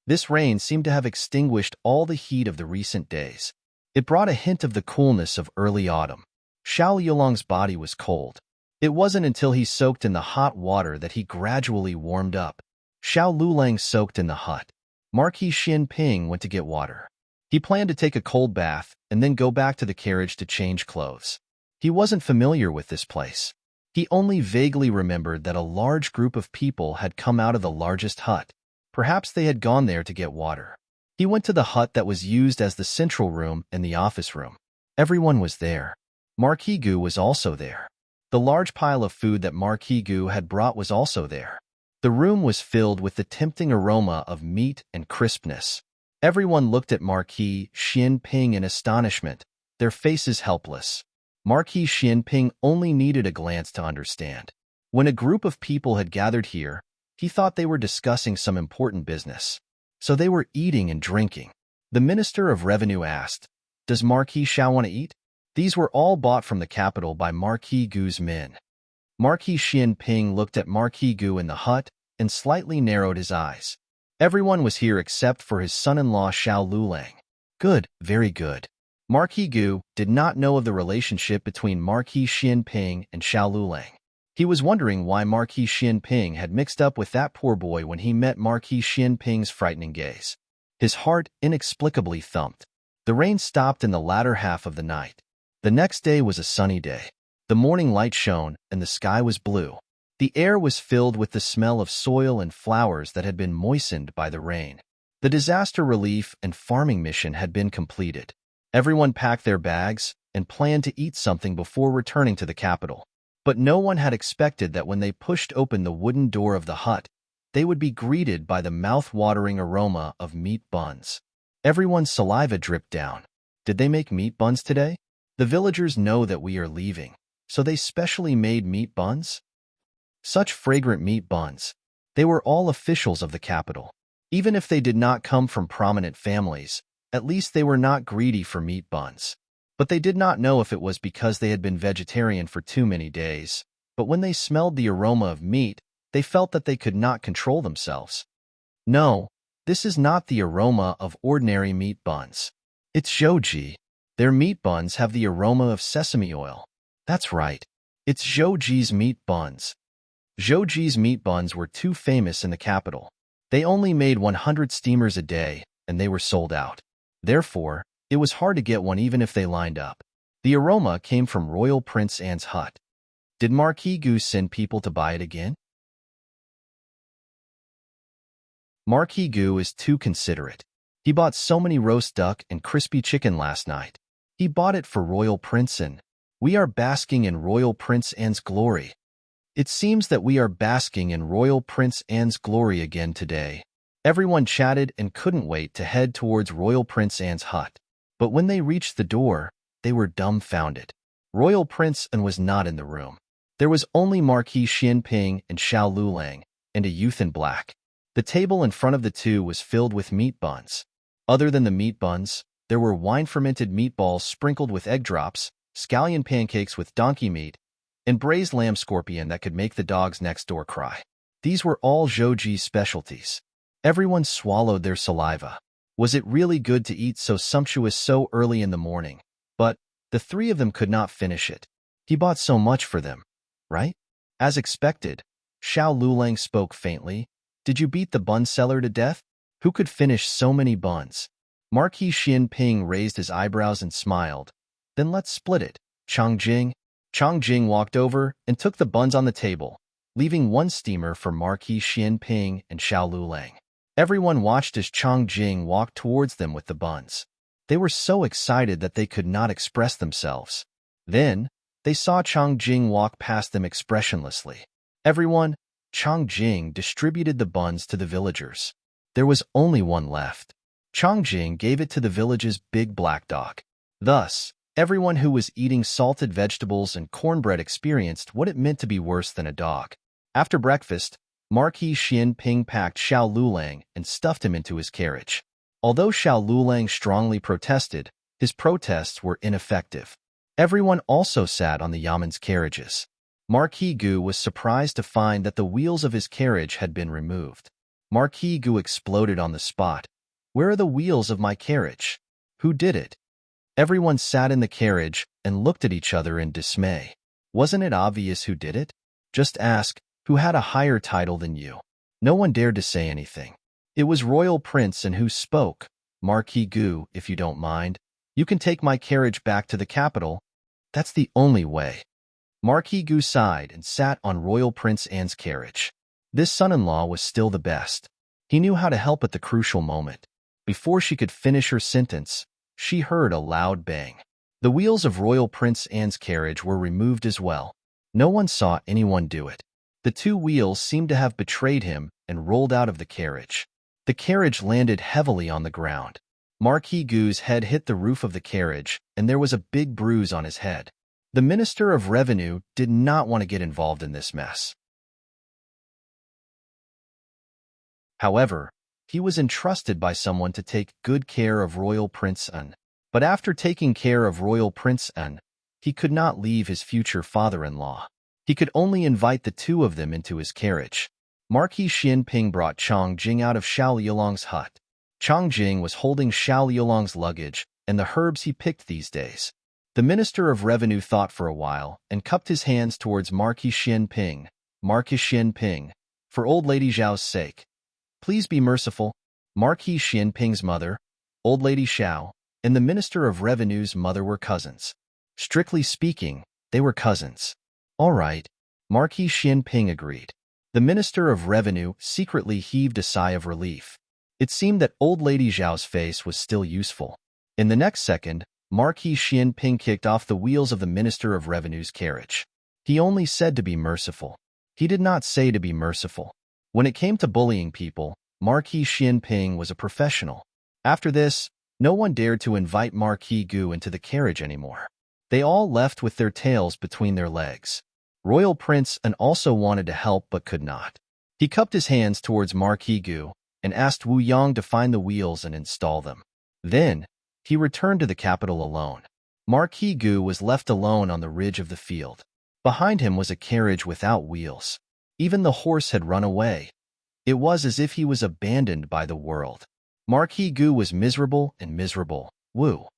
This rain seemed to have extinguished all the heat of the recent days. It brought a hint of the coolness of early autumn. Xiao Yulong's body was cold. It wasn't until he soaked in the hot water that he gradually warmed up. Xiao Lulang soaked in the hut. Marquis Xian Ping went to get water. He planned to take a cold bath and then go back to the carriage to change clothes. He wasn't familiar with this place. He only vaguely remembered that a large group of people had come out of the largest hut. Perhaps they had gone there to get water. He went to the hut that was used as the central room and the office room. Everyone was there. Marquis Gu was also there. The large pile of food that Marquis Gu had brought was also there. The room was filled with the tempting aroma of meat and crispness. Everyone looked at Marquis Xian Ping in astonishment, their faces helpless. Marquis Xian Ping only needed a glance to understand. When a group of people had gathered here, he thought they were discussing some important business. So they were eating and drinking. The Minister of Revenue asked, "Does Marquis Xiao want to eat?" These were all bought from the capital by Marquis Gu's men. Marquis Xian Ping looked at Marquis Gu in the hut and slightly narrowed his eyes. Everyone was here except for his son-in-law Xiao Lulang. Good, very good. Marquis Gu did not know of the relationship between Marquis Xian Ping and Xiao Lulang. He was wondering why Marquis Xian Ping had mixed up with that poor boy when he met Marquis Xian Ping's frightening gaze. His heart inexplicably thumped. The rain stopped in the latter half of the night. The next day was a sunny day. The morning light shone, and the sky was blue. The air was filled with the smell of soil and flowers that had been moistened by the rain. The disaster relief and farming mission had been completed. Everyone packed their bags and planned to eat something before returning to the capital. But no one had expected that when they pushed open the wooden door of the hut, they would be greeted by the mouth-watering aroma of meat buns. Everyone's saliva dripped down. Did they make meat buns today? The villagers know that we are leaving, so they specially made meat buns? Such fragrant meat buns. They were all officials of the capital. Even if they did not come from prominent families, at least they were not greedy for meat buns. But they did not know if it was because they had been vegetarian for too many days. But when they smelled the aroma of meat, they felt that they could not control themselves. No, this is not the aroma of ordinary meat buns. It's zhouji. Their meat buns have the aroma of sesame oil. That's right. It's zhouji's meat buns. Zhouji's meat buns were too famous in the capital. They only made 100 steamers a day, and they were sold out. Therefore, it was hard to get one even if they lined up. The aroma came from Royal Prince Anne's hut. Did Marquis Gu send people to buy it again? Marquis Gu is too considerate. He bought so many roast duck and crispy chicken last night. He bought it for Royal Prince Anne. We are basking in Royal Prince Anne's glory. It seems that we are basking in Royal Prince Anne's glory again today. Everyone chatted and couldn't wait to head towards Royal Prince Anne's hut. But when they reached the door, they were dumbfounded. Royal Prince Anne was not in the room. There was only Marquis Xian Ping and Xiao Lulang, and a youth in black. The table in front of the two was filled with meat buns. Other than the meat buns, there were wine-fermented meatballs sprinkled with egg drops, scallion pancakes with donkey meat, and braised lamb scorpion that could make the dogs next door cry. These were all Zhouji's specialties. Everyone swallowed their saliva. Was it really good to eat so sumptuous so early in the morning? But the three of them could not finish it. He bought so much for them, right? As expected, Xiao Lulang spoke faintly. Did you beat the bun seller to death? Who could finish so many buns? Marquis Xian Ping raised his eyebrows and smiled. Then let's split it. Chang Jing walked over and took the buns on the table, leaving one steamer for Marquis Xian Ping and Xiao Lulang. Everyone watched as Chang Jing walked towards them with the buns. They were so excited that they could not express themselves. Then, they saw Chang Jing walk past them expressionlessly. Chang Jing distributed the buns to the villagers. There was only one left. Chang Jing gave it to the village's big black dog. Thus, everyone who was eating salted vegetables and cornbread experienced what it meant to be worse than a dog. After breakfast, Marquis Xian Ping packed Xiao Lulang and stuffed him into his carriage. Although Xiao Lulang strongly protested, his protests were ineffective. Everyone also sat on the Yaman's carriages. Marquis Gu was surprised to find that the wheels of his carriage had been removed. Marquis Gu exploded on the spot. Where are the wheels of my carriage? Who did it? Everyone sat in the carriage and looked at each other in dismay. Wasn't it obvious who did it? Just ask, who had a higher title than you? No one dared to say anything. It was Royal Prince Anne who spoke. Marquis Gu, if you don't mind, you can take my carriage back to the capital. That's the only way. Marquis Gu sighed and sat on Royal Prince Anne's carriage. This son-in-law was still the best. He knew how to help at the crucial moment. Before she could finish her sentence, she heard a loud bang. The wheels of Royal Prince Anne's carriage were removed as well. No one saw anyone do it. The two wheels seemed to have betrayed him and rolled out of the carriage. The carriage landed heavily on the ground. Marquis Gu's head hit the roof of the carriage, and there was a big bruise on his head. The Minister of Revenue did not want to get involved in this mess. However, He was entrusted by someone to take good care of Royal Prince An. But after taking care of Royal Prince An, he could not leave his future father-in-law. He could only invite the two of them into his carriage. Marquis Xianping brought Chang Jing out of Xiao Liulong's hut. Chang Jing was holding Xiao Liulong's luggage and the herbs he picked these days. The Minister of Revenue thought for a while and cupped his hands towards Marquis Xianping. Marquis Xianping, for old lady Zhao's sake, please be merciful. Marquis Xianping's mother, old lady Xiao, and the Minister of Revenue's mother were cousins. Strictly speaking, they were cousins. All right, Marquis Xianping agreed. The Minister of Revenue secretly heaved a sigh of relief. It seemed that old lady Zhao's face was still useful. In the next second, Marquis Xianping kicked off the wheels of the Minister of Revenue's carriage. He only said to be merciful. He did not say to be merciful. When it came to bullying people, Marquis Xianping was a professional. After this, no one dared to invite Marquis Gu into the carriage anymore. They all left with their tails between their legs. Royal Prince An also wanted to help but could not. He cupped his hands towards Marquis Gu and asked Wu Yang to find the wheels and install them. Then, he returned to the capital alone. Marquis Gu was left alone on the ridge of the field. Behind him was a carriage without wheels. Even the horse had run away. It was as if he was abandoned by the world. Marquis Gu was miserable and miserable. Wu.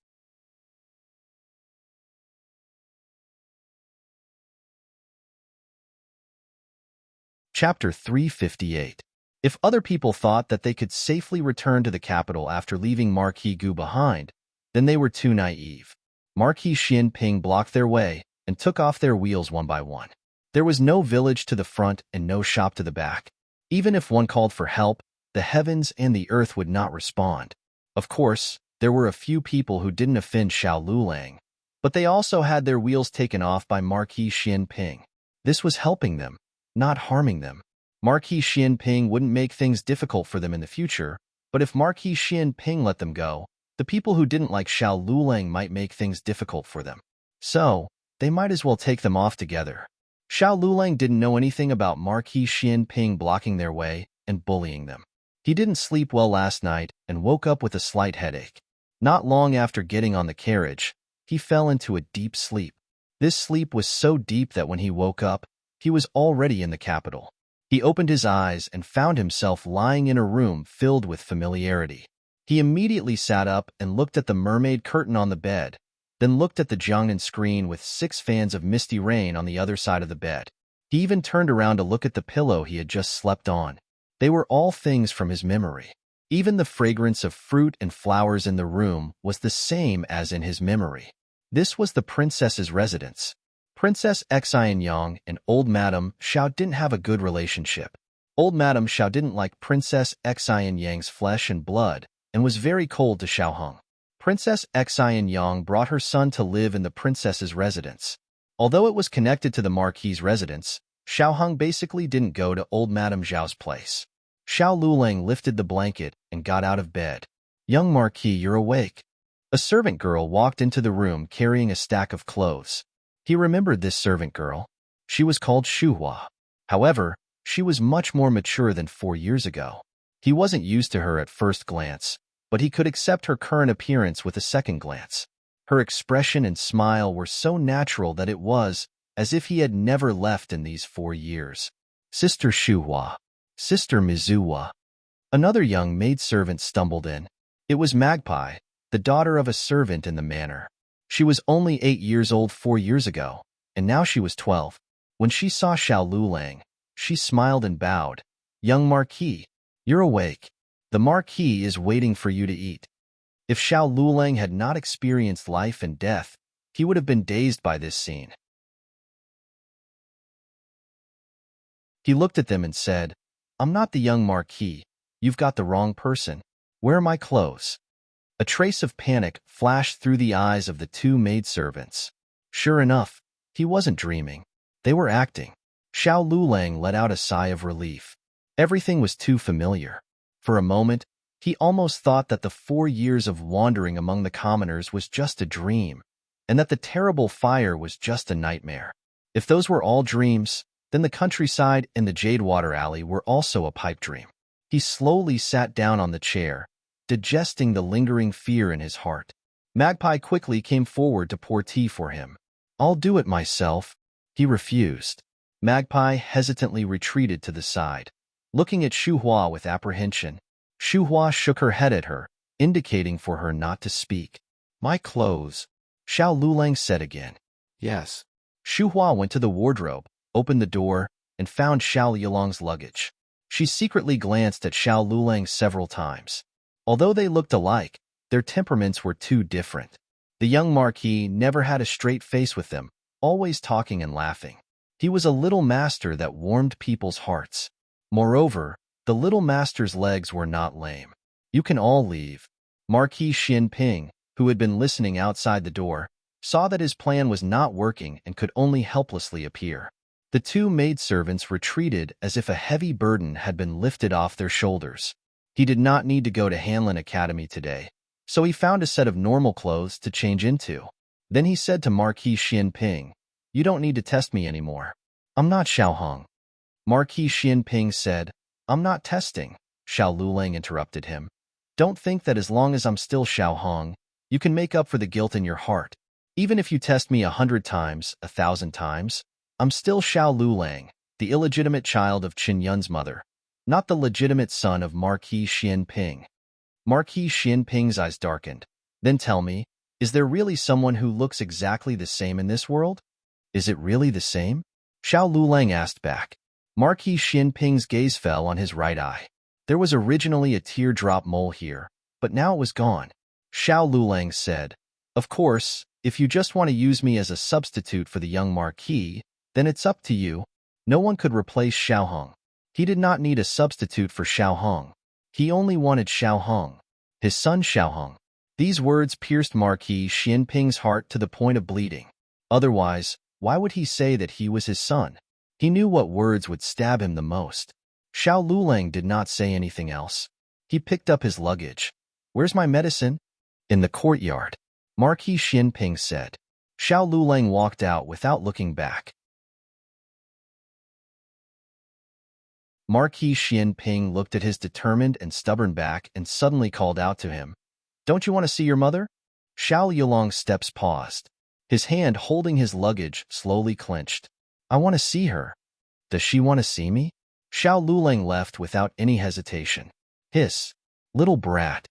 Chapter 358. If other people thought that they could safely return to the capital after leaving Marquis Gu behind, then they were too naive. Marquis Xianping blocked their way and took off their wheels one by one. There was no village to the front and no shop to the back. Even if one called for help, the heavens and the earth would not respond. Of course, there were a few people who didn't offend Xiao Lulang, but they also had their wheels taken off by Marquis Xianping. This was helping them, not harming them. Marquis Xianping wouldn't make things difficult for them in the future, but if Marquis Xianping let them go, the people who didn't like Xiao Lulang might make things difficult for them. So, they might as well take them off together. Xiao Lulang didn't know anything about Marquis Xianping blocking their way and bullying them. He didn't sleep well last night and woke up with a slight headache. Not long after getting on the carriage, he fell into a deep sleep. This sleep was so deep that when he woke up, he was already in the capital. He opened his eyes and found himself lying in a room filled with familiarity. He immediately sat up and looked at the mermaid curtain on the bed, then looked at the Jiangnan screen with 6 fans of misty rain on the other side of the bed. He even turned around to look at the pillow he had just slept on. They were all things from his memory. Even the fragrance of fruit and flowers in the room was the same as in his memory. This was the princess's residence. Princess Xian Yang and Old Madame Xiao didn't have a good relationship. Old Madame Xiao didn't like Princess Xian Yang's flesh and blood and was very cold to Xiao Hong. Princess Xian Yang brought her son to live in the princess's residence. Although it was connected to the Marquis's residence, Xiao Hong basically didn't go to old Madame Zhao's place. Xiao Lulang lifted the blanket and got out of bed. "Young Marquis, you're awake." A servant girl walked into the room carrying a stack of clothes. He remembered this servant girl. She was called Shuhua. However, she was much more mature than 4 years ago. He wasn't used to her at first glance, but he could accept her current appearance with a second glance. Her expression and smile were so natural that it was as if he had never left in these 4 years. "Sister Shuhua, Sister Mizuwa." Another young maidservant stumbled in. It was Magpie, the daughter of a servant in the manor. She was only 8 years old 4 years ago, and now she was 12. When she saw Xiao Lulang, she smiled and bowed. "Young Marquis, you're awake. The Marquis is waiting for you to eat." If Xiao Lulang had not experienced life and death, he would have been dazed by this scene. He looked at them and said, "I'm not the young Marquis. You've got the wrong person. Where are my clothes?" A trace of panic flashed through the eyes of the 2 maidservants. Sure enough, he wasn't dreaming. They were acting. Xiao Lulang let out a sigh of relief. Everything was too familiar. For a moment, he almost thought that the 4 years of wandering among the commoners was just a dream, and that the terrible fire was just a nightmare. If those were all dreams, then the countryside and the Jadewater Alley were also a pipe dream. He slowly sat down on the chair, digesting the lingering fear in his heart. Magpie quickly came forward to pour tea for him. "I'll do it myself." He refused. Magpie hesitantly retreated to the side, looking at Shu Hua with apprehension. Shu Hua shook her head at her, indicating for her not to speak. "My clothes," Xiao Lulang said again. Yes. Shu Hua went to the wardrobe, opened the door, and found Xiao Yulong's luggage. She secretly glanced at Xiao Lulang several times. Although they looked alike, their temperaments were too different. The young Marquis never had a straight face with them, always talking and laughing. He was a little master that warmed people's hearts. Moreover, the little master's legs were not lame. "You can all leave." Marquis Xin Ping, who had been listening outside the door, saw that his plan was not working and could only helplessly appear. The two maidservants retreated as if a heavy burden had been lifted off their shoulders. He did not need to go to Hanlin Academy today, so he found a set of normal clothes to change into. Then he said to Marquis Xin Ping, "You don't need to test me anymore. I'm not Xiao Hong." Marquis Xin Ping said, "I'm not testing." Xiao Lulang interrupted him. "Don't think that as long as I'm still Xiao Hong, you can make up for the guilt in your heart. Even if you test me 100 times, 1,000 times, I'm still Xiao Lulang, the illegitimate child of Qin Yun's mother, not the legitimate son of Marquis Xin Ping." Marquis Xin Ping's eyes darkened. "Then tell me, is there really someone who looks exactly the same in this world?" "Is it really the same?" Xiao Lulang asked back. Marquis Xin Ping's gaze fell on his right eye. There was originally a teardrop mole here, but now it was gone. Xiao Lulang said, "Of course, if you just want to use me as a substitute for the young Marquis, then it's up to you." No one could replace Xiao Hong. He did not need a substitute for Xiao Hong. He only wanted Xiao Hong, his son Xiao Hong. These words pierced Marquis Xin Ping's heart to the point of bleeding. Otherwise, why would he say that he was his son? He knew what words would stab him the most. Xiao Lulang did not say anything else. He picked up his luggage. "Where's my medicine?" "In the courtyard," Marquis Xin Ping said. Xiao Lulang walked out without looking back. Marquis Xin Ping looked at his determined and stubborn back and suddenly called out to him, "Don't you want to see your mother?" Xiao Yulong's steps paused. His hand holding his luggage slowly clenched. "I want to see her." "Does she want to see me?" Xiao Lulang left without any hesitation. "Hiss, little brat."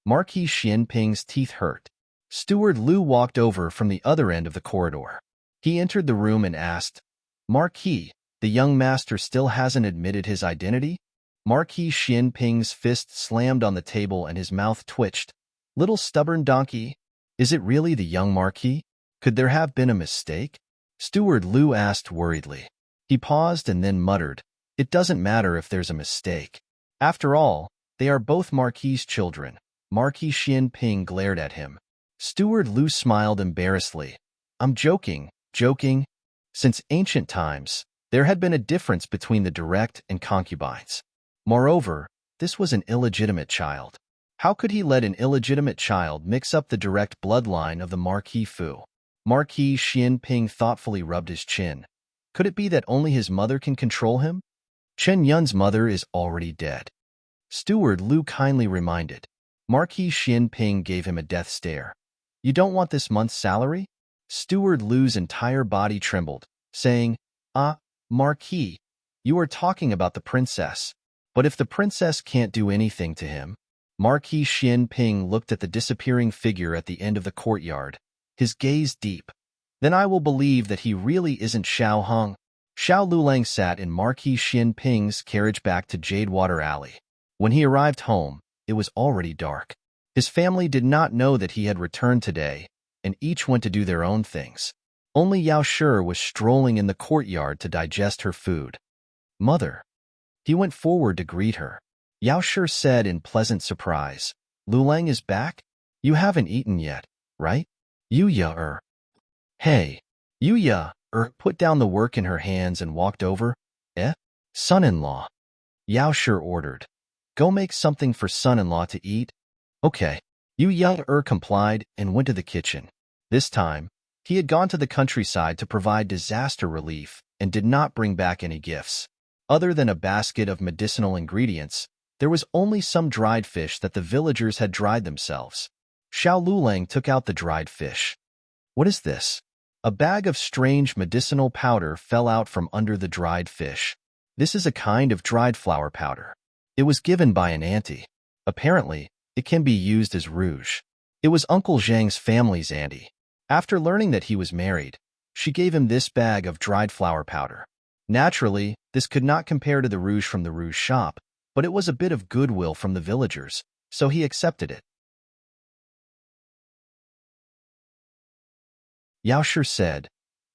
Marquis Xin Ping's teeth hurt. Steward Lu walked over from the other end of the corridor. He entered the room and asked, "Marquis, the young master still hasn't admitted his identity?" Marquis Xin Ping's fist slammed on the table and his mouth twitched. "Little stubborn donkey, is it really the young Marquis? Could there have been a mistake?" Steward Lu asked worriedly. He paused and then muttered, "It doesn't matter if there's a mistake. After all, they are both Marquis' children." Marquis Xin Ping glared at him. Steward Lu smiled embarrassedly. "I'm joking. Since ancient times, there had been a difference between the direct and concubines. Moreover, this was an illegitimate child. How could he let an illegitimate child mix up the direct bloodline of the Marquis Fu?" Marquis Xin Ping thoughtfully rubbed his chin. Could it be that only his mother can control him? Chen Yun's mother is already dead. Steward Lu kindly reminded. Marquis Xin Ping gave him a death stare. "You don't want this month's salary?" Steward Lu's entire body trembled, saying, Marquis, you are talking about the princess. But if the princess can't do anything to him..." Marquis Xin Ping looked at the disappearing figure at the end of the courtyard, his gaze deep. "Then I will believe that he really isn't Xiao Hong." Xiao Lulang sat in Marquis Xin Ping's carriage back to Jadewater Alley. When he arrived home, it was already dark. His family did not know that he had returned today, and each went to do their own things. Only Yao Shi was strolling in the courtyard to digest her food. "Mother." He went forward to greet her. Yao Shi said in pleasant surprise, "Lulang is back? You haven't eaten yet, right?" Yuya Hey. Yuya put down the work in her hands and walked over. Son-in-law. Yao Shi ordered. "Go make something for son-in-law to eat." "Okay." Yuya complied and went to the kitchen. This time, he had gone to the countryside to provide disaster relief and did not bring back any gifts. Other than a basket of medicinal ingredients, There was only some dried fish that the villagers had dried themselves. Xiao Lulang took out the dried fish. What is this? A bag of strange medicinal powder fell out from under the dried fish. This is a kind of dried flower powder. It was given by an auntie. Apparently, it can be used as rouge. It was Uncle Zhang's family's auntie. After learning that he was married, she gave him this bag of dried flower powder. Naturally, this could not compare to the rouge from the rouge shop, but it was a bit of goodwill from the villagers, so he accepted it. Yao Shi said,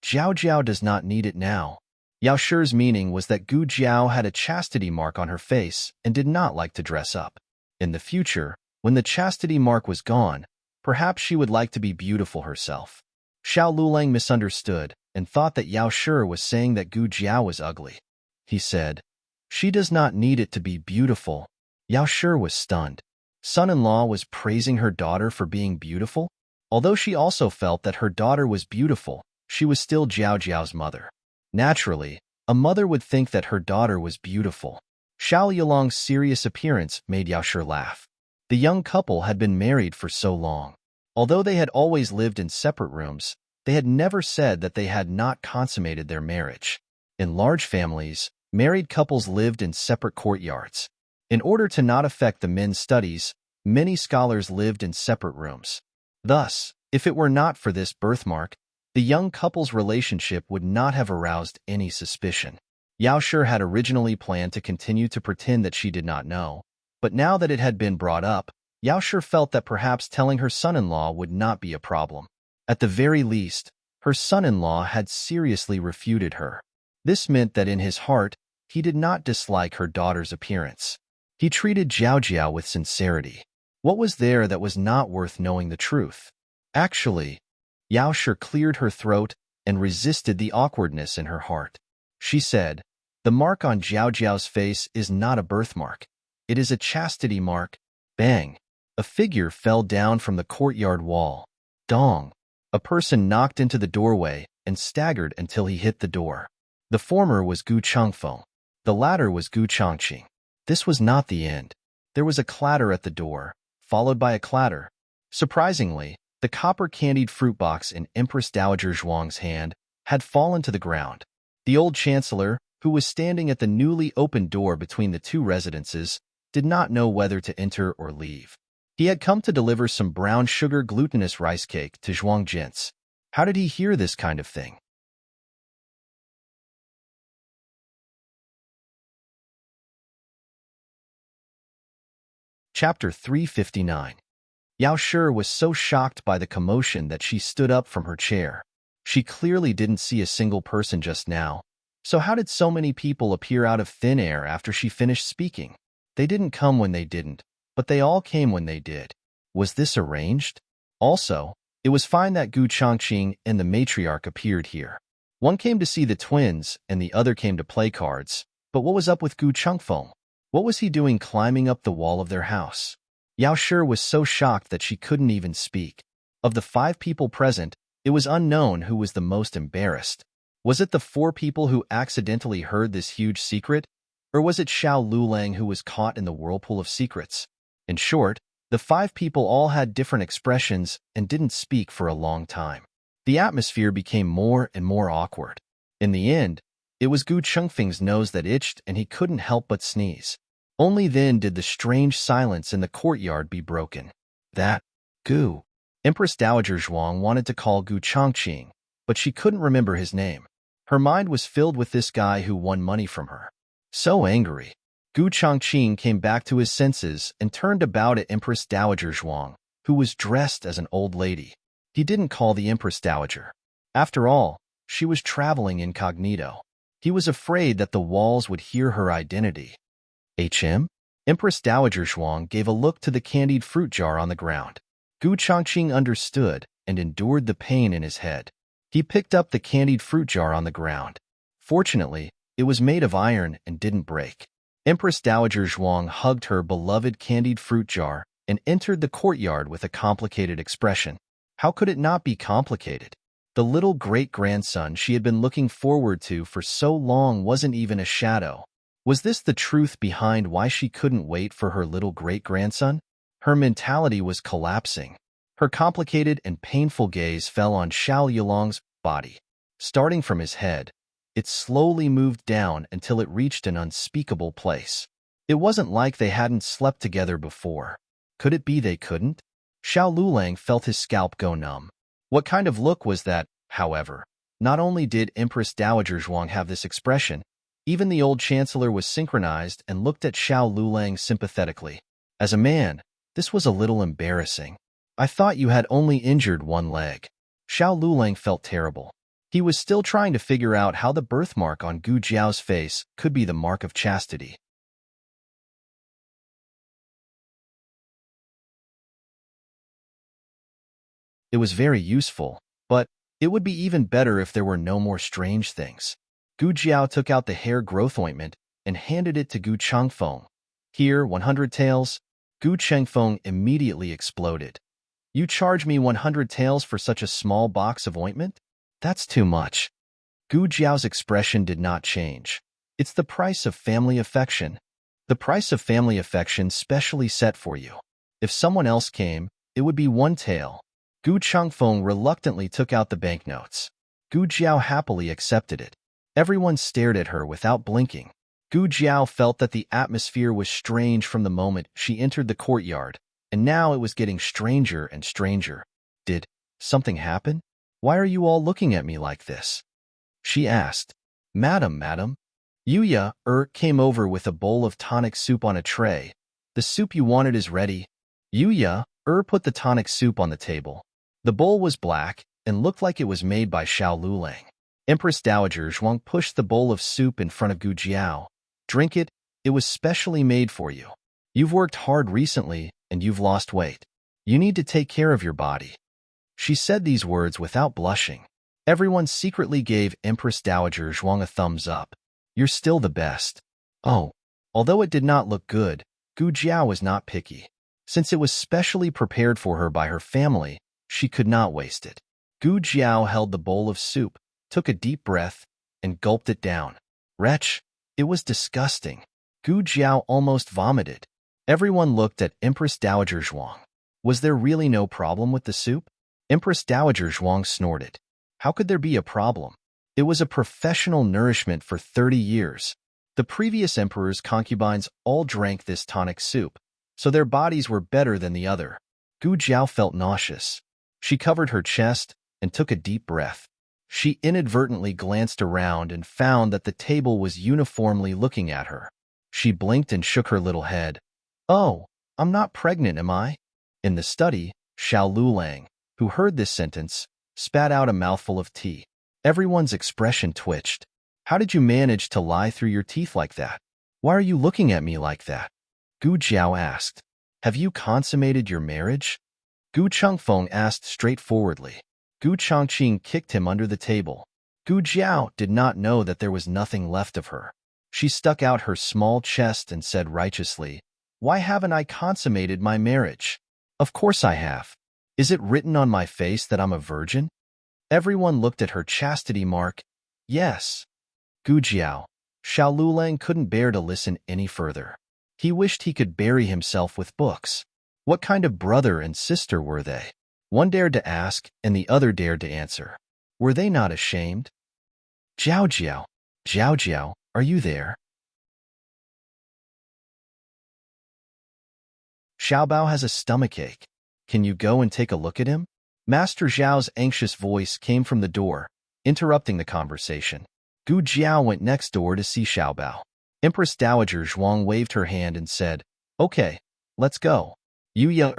Jiao Jiao does not need it now. Yao Shi's meaning was that Gu Jiao had a chastity mark on her face and did not like to dress up. In the future, when the chastity mark was gone, perhaps she would like to be beautiful herself. Xiao Lulang misunderstood and thought that Yao Shi was saying that Gu Jiao was ugly. He said, she does not need it to be beautiful. Yao Shi was stunned. Son-in-law was praising her daughter for being beautiful? Although she also felt that her daughter was beautiful, she was still Jiao Jiao's mother. Naturally, a mother would think that her daughter was beautiful. Xiao Yulong's serious appearance made Yao Shi laugh. The young couple had been married for so long. Although they had always lived in separate rooms, they had never said that they had not consummated their marriage. In large families, married couples lived in separate courtyards. In order to not affect the men's studies, many scholars lived in separate rooms. Thus, if it were not for this birthmark, the young couple's relationship would not have aroused any suspicion. Yao Shi had originally planned to continue to pretend that she did not know, but now that it had been brought up, Yao Shi felt that perhaps telling her son-in-law would not be a problem. At the very least, her son-in-law had seriously refuted her. This meant that in his heart, he did not dislike her daughter's appearance. He treated Jiao Jiao with sincerity. What was there that was not worth knowing the truth? Actually, Yao Shi cleared her throat and resisted the awkwardness in her heart. She said, the mark on Jiao Jiao's face is not a birthmark. It is a chastity mark. Bang! A figure fell down from the courtyard wall. Dong! A person knocked into the doorway and staggered until he hit the door. The former was Gu Changfeng. The latter was Gu Changqing. This was not the end. There was a clatter at the door, followed by a clatter. Surprisingly, the copper candied fruit box in Empress Dowager Zhuang's hand had fallen to the ground. The old chancellor, who was standing at the newly opened door between the two residences, did not know whether to enter or leave. He had come to deliver some brown sugar glutinous rice cake to Zhuang Jin's. How did he hear this kind of thing? Chapter 359. Yao Shi was so shocked by the commotion that she stood up from her chair. She clearly didn't see a single person just now. So how did so many people appear out of thin air after she finished speaking? They didn't come when they didn't, but they all came when they did. Was this arranged? Also, it was fine that Gu Changqing and the matriarch appeared here. One came to see the twins and the other came to play cards, but what was up with Gu Changfeng? What was he doing climbing up the wall of their house? Yao Shi was so shocked that she couldn't even speak. Of the 5 people present, it was unknown who was the most embarrassed. Was it the 4 people who accidentally heard this huge secret? Or was it Xiao Lulang who was caught in the whirlpool of secrets? In short, the 5 people all had different expressions and didn't speak for a long time. The atmosphere became more and more awkward. In the end, it was Gu Chengfeng's nose that itched and he couldn't help but sneeze. Only then did the strange silence in the courtyard be broken. That, Gu. Empress Dowager Zhuang wanted to call Gu Changqing, but she couldn't remember his name. Her mind was filled with this guy who won money from her. So angry. Gu Changqing came back to his senses and turned about at Empress Dowager Zhuang, who was dressed as an old lady. He didn't call the Empress Dowager. After all, she was traveling incognito. He was afraid that the walls would hear her identity. HM? Empress Dowager Zhuang gave a look to the candied fruit jar on the ground. Gu Changqing understood and endured the pain in his head. He picked up the candied fruit jar on the ground. Fortunately, it was made of iron and didn't break. Empress Dowager Zhuang hugged her beloved candied fruit jar and entered the courtyard with a complicated expression. How could it not be complicated? The little great-grandson she had been looking forward to for so long wasn't even a shadow. Was this the truth behind why she couldn't wait for her little great-grandson? Her mentality was collapsing. Her complicated and painful gaze fell on Xiao Yulong's body. Starting from his head, it slowly moved down until it reached an unspeakable place. It wasn't like they hadn't slept together before. Could it be they couldn't? Xiao Lulang felt his scalp go numb. What kind of look was that, however? Not only did Empress Dowager Zhuang have this expression, even the old chancellor was synchronized and looked at Xiao Lulang sympathetically. As a man, this was a little embarrassing. I thought you had only injured one leg. Xiao Lulang felt terrible. He was still trying to figure out how the birthmark on Gu Jiao's face could be the mark of chastity. It was very useful, but it would be even better if there were no more strange things. Gu Jiao took out the hair growth ointment and handed it to Gu Changfeng. Here, 100 taels. Gu Changfeng immediately exploded. You charge me 100 taels for such a small box of ointment? That's too much. Gu Jiao's expression did not change. It's the price of family affection. The price of family affection specially set for you. If someone else came, it would be 1 tael. Gu Changfeng reluctantly took out the banknotes. Gu Jiao happily accepted it. Everyone stared at her without blinking. Gu Jiao felt that the atmosphere was strange from the moment she entered the courtyard, and now it was getting stranger and stranger. Did something happen? Why are you all looking at me like this? She asked. Madam. Yuya came over with a bowl of tonic soup on a tray. The soup you wanted is ready. Yuya put the tonic soup on the table. The bowl was black and looked like it was made by Xiao Lulang. Empress Dowager Zhuang pushed the bowl of soup in front of Gu Jiao. Drink it, it was specially made for you. You've worked hard recently, and you've lost weight. You need to take care of your body. She said these words without blushing. Everyone secretly gave Empress Dowager Zhuang a thumbs up. You're still the best. Oh, although it did not look good, Gu Jiao was not picky. Since it was specially prepared for her by her family, she could not waste it. Gu Jiao held the bowl of soup, took a deep breath, and gulped it down. Wretch, it was disgusting. Gu Jiao almost vomited. Everyone looked at Empress Dowager Zhuang. Was there really no problem with the soup? Empress Dowager Zhuang snorted. How could there be a problem? It was a professional nourishment for 30 years. The previous emperor's concubines all drank this tonic soup, so their bodies were better than the other. Gu Jiao felt nauseous. She covered her chest and took a deep breath. She inadvertently glanced around and found that the table was uniformly looking at her. She blinked and shook her little head. Oh, I'm not pregnant, am I? In the study, Xiao Lulang, who heard this sentence, spat out a mouthful of tea. Everyone's expression twitched. How did you manage to lie through your teeth like that? Why are you looking at me like that? Gu Jiao asked. Have you consummated your marriage? Gu Changfeng asked straightforwardly. Gu Changqing kicked him under the table. Gu Jiao did not know that there was nothing left of her. She stuck out her small chest and said righteously, Why haven't I consummated my marriage? Of course I have. Is it written on my face that I'm a virgin? Everyone looked at her chastity mark. Yes. Gu Jiao. Xiao Lulang couldn't bear to listen any further. He wished he could bury himself with books. What kind of brother and sister were they? One dared to ask, and the other dared to answer. Were they not ashamed? Jiao Jiao, are you there? Xiaobao has a stomachache. Can you go and take a look at him? Master Zhao's anxious voice came from the door, interrupting the conversation. Gu Jiao went next door to see Xiaobao. Empress Dowager Zhuang waved her hand and said, Okay, let's go. Yuya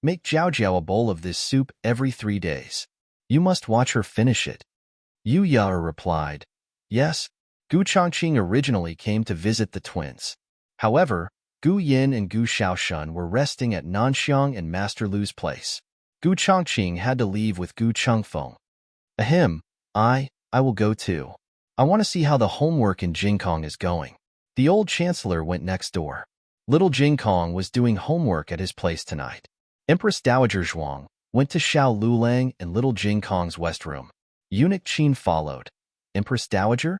make Jiao a bowl of this soup every 3 days. You must watch her finish it. Yuya replied, Yes. Gu Changqing originally came to visit the twins. However, Gu Yin and Gu Shaoshun were resting at Nanxiang and Master Lu's place. Gu Changqing had to leave with Gu Changfeng. Ahem, I will go too. I want to see how the homework in Jingkong is going. The old chancellor went next door. Little Jingkong was doing homework at his place tonight. Empress Dowager Zhuang went to Xiao Lulang and little Jingkong's west room. Eunuch Qin followed. Empress Dowager?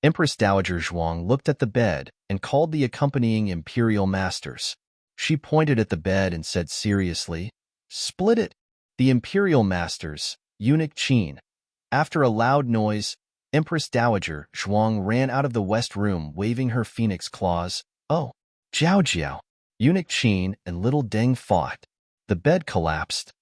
Empress Dowager Zhuang looked at the bed and called the accompanying imperial masters. She pointed at the bed and said seriously, "Split it." The imperial masters, eunuch Qin. After a loud noise, Empress Dowager Zhuang ran out of the west room waving her phoenix claws. "Oh, Jiao Jiao." Eunuch Qin and little Deng fought. The bed collapsed.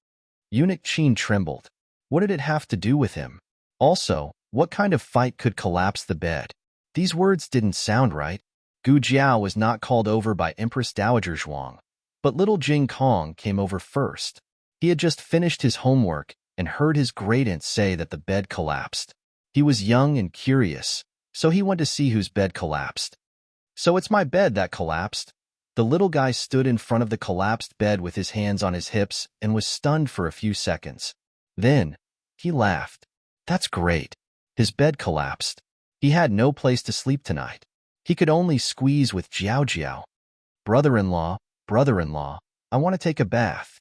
Eunuch Qin trembled. What did it have to do with him? Also, what kind of fight could collapse the bed? These words didn't sound right. Gu Jiao was not called over by Empress Dowager Zhuang, but little Jing Kong came over first. He had just finished his homework and heard his great-aunt say that the bed collapsed. He was young and curious, so he went to see whose bed collapsed. "So it's my bed that collapsed." The little guy stood in front of the collapsed bed with his hands on his hips and was stunned for a few seconds. Then, he laughed. "That's great." His bed collapsed. He had no place to sleep tonight. He could only squeeze with Jiao Jiao. Brother-in-law, brother-in-law, I want to take a bath."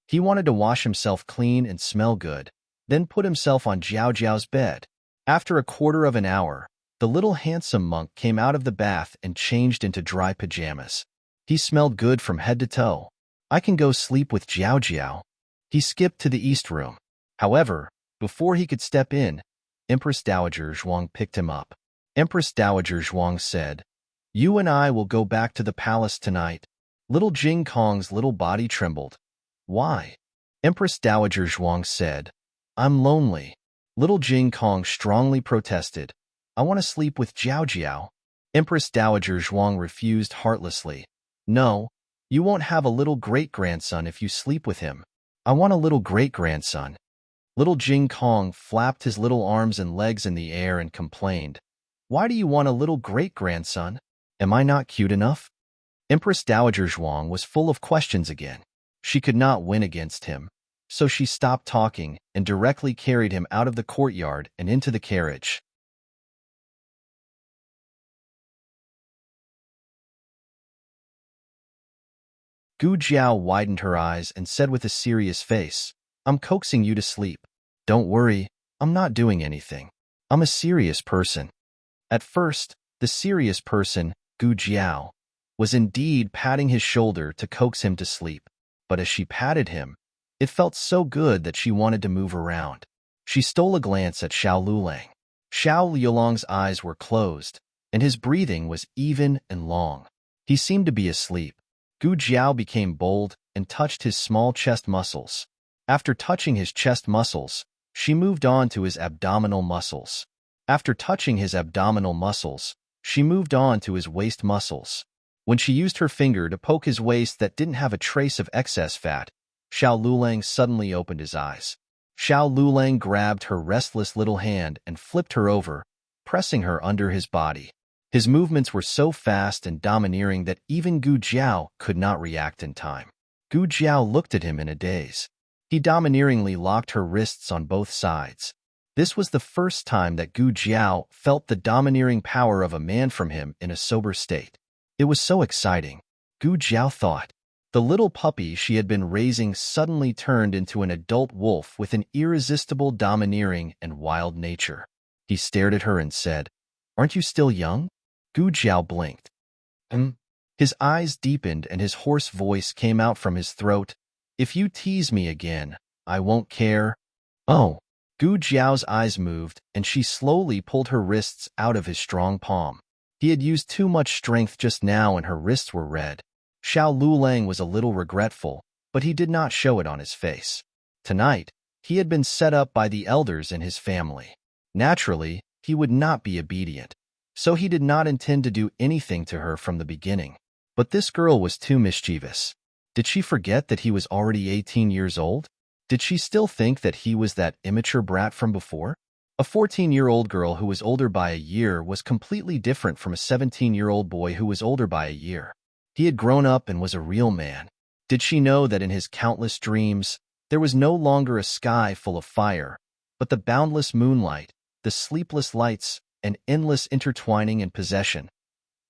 He wanted to wash himself clean and smell good, then put himself on Jiao Jiao's bed. After a quarter of an hour, the little handsome monk came out of the bath and changed into dry pajamas. He smelled good from head to toe. "I can go sleep with Jiao Jiao." He skipped to the east room. However, before he could step in, Empress Dowager Zhuang picked him up. Empress Dowager Zhuang said, "You and I will go back to the palace tonight." Little Jing Kong's little body trembled. "Why?" Empress Dowager Zhuang said, "I'm lonely." Little Jing Kong strongly protested, "I want to sleep with Jiao Jiao." Empress Dowager Zhuang refused heartlessly. "No, you won't have a little great-grandson if you sleep with him. I want a little great-grandson." Little Jing Kong flapped his little arms and legs in the air and complained, "Why do you want a little great-grandson? Am I not cute enough?" Empress Dowager Zhuang was full of questions again. She could not win against him, so she stopped talking and directly carried him out of the courtyard and into the carriage. Gu Jiao widened her eyes and said with a serious face, "I'm coaxing you to sleep. Don't worry, I'm not doing anything. I'm a serious person." At first, the serious person, Gu Jiao, was indeed patting his shoulder to coax him to sleep, but as she patted him, it felt so good that she wanted to move around. She stole a glance at Xiao Lulang. Xiao Lulang's eyes were closed, and his breathing was even and long. He seemed to be asleep. Gu Jiao became bold and touched his small chest muscles. After touching his chest muscles, she moved on to his abdominal muscles. After touching his abdominal muscles, she moved on to his waist muscles. When she used her finger to poke his waist that didn't have a trace of excess fat, Xiao Lulang suddenly opened his eyes. Xiao Lulang grabbed her restless little hand and flipped her over, pressing her under his body. His movements were so fast and domineering that even Gu Jiao could not react in time. Gu Jiao looked at him in a daze. He domineeringly locked her wrists on both sides. This was the first time that Gu Jiao felt the domineering power of a man from him in a sober state. It was so exciting. Gu Jiao thought. The little puppy she had been raising suddenly turned into an adult wolf with an irresistible domineering and wild nature. He stared at her and said, "Aren't you still young?" Gu Jiao blinked. His eyes deepened and his hoarse voice came out from his throat. "If you tease me again, I won't care." "Oh." Gu Jiao's eyes moved, and she slowly pulled her wrists out of his strong palm. He had used too much strength just now and her wrists were red. Xiao Lulang was a little regretful, but he did not show it on his face. Tonight, he had been set up by the elders in his family. Naturally, he would not be obedient, so he did not intend to do anything to her from the beginning. But this girl was too mischievous. Did she forget that he was already 18 years old? Did she still think that he was that immature brat from before? A 14-year-old girl who was older by a year was completely different from a 17-year-old boy who was older by a year. He had grown up and was a real man. Did she know that in his countless dreams, there was no longer a sky full of fire, but the boundless moonlight, the sleepless lights, and endless intertwining and possession?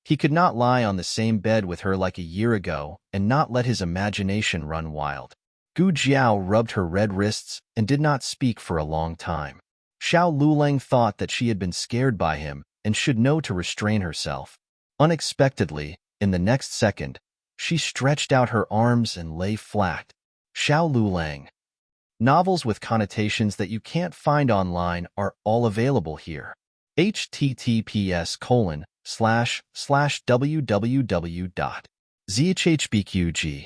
He could not lie on the same bed with her like a year ago and not let his imagination run wild. Gu Jiao rubbed her red wrists and did not speak for a long time. Xiao Lulang thought that she had been scared by him and should know to restrain herself. Unexpectedly, in the next second, she stretched out her arms and lay flat. Xiao Lulang. Novels with connotations that you can't find online are all available here. https://www.zhhbqg.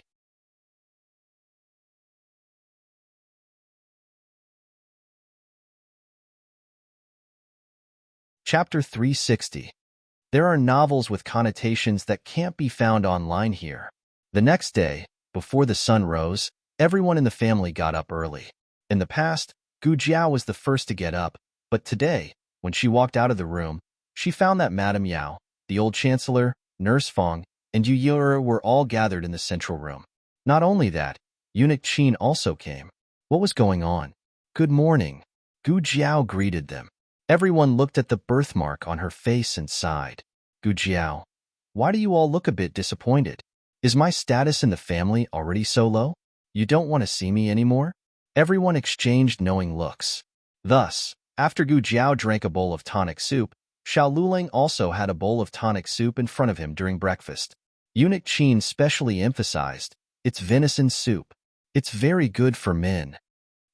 Chapter 360. There are novels with connotations that can't be found online here. The next day, before the sun rose, everyone in the family got up early. In the past, Gu Jiao was the first to get up, but today, when she walked out of the room, she found that Madame Yao, the old chancellor, Nurse Feng, and Yu Yura were all gathered in the central room. Not only that, eunuch Qin also came. What was going on? Good morning. Gu Jiao greeted them. Everyone looked at the birthmark on her face and sighed. Gu Jiao, why do you all look a bit disappointed? Is my status in the family already so low? You don't want to see me anymore? Everyone exchanged knowing looks. Thus, after Gu Jiao drank a bowl of tonic soup, Xiao Lulang also had a bowl of tonic soup in front of him during breakfast. Eunuch Qin specially emphasized, it's venison soup. It's very good for men.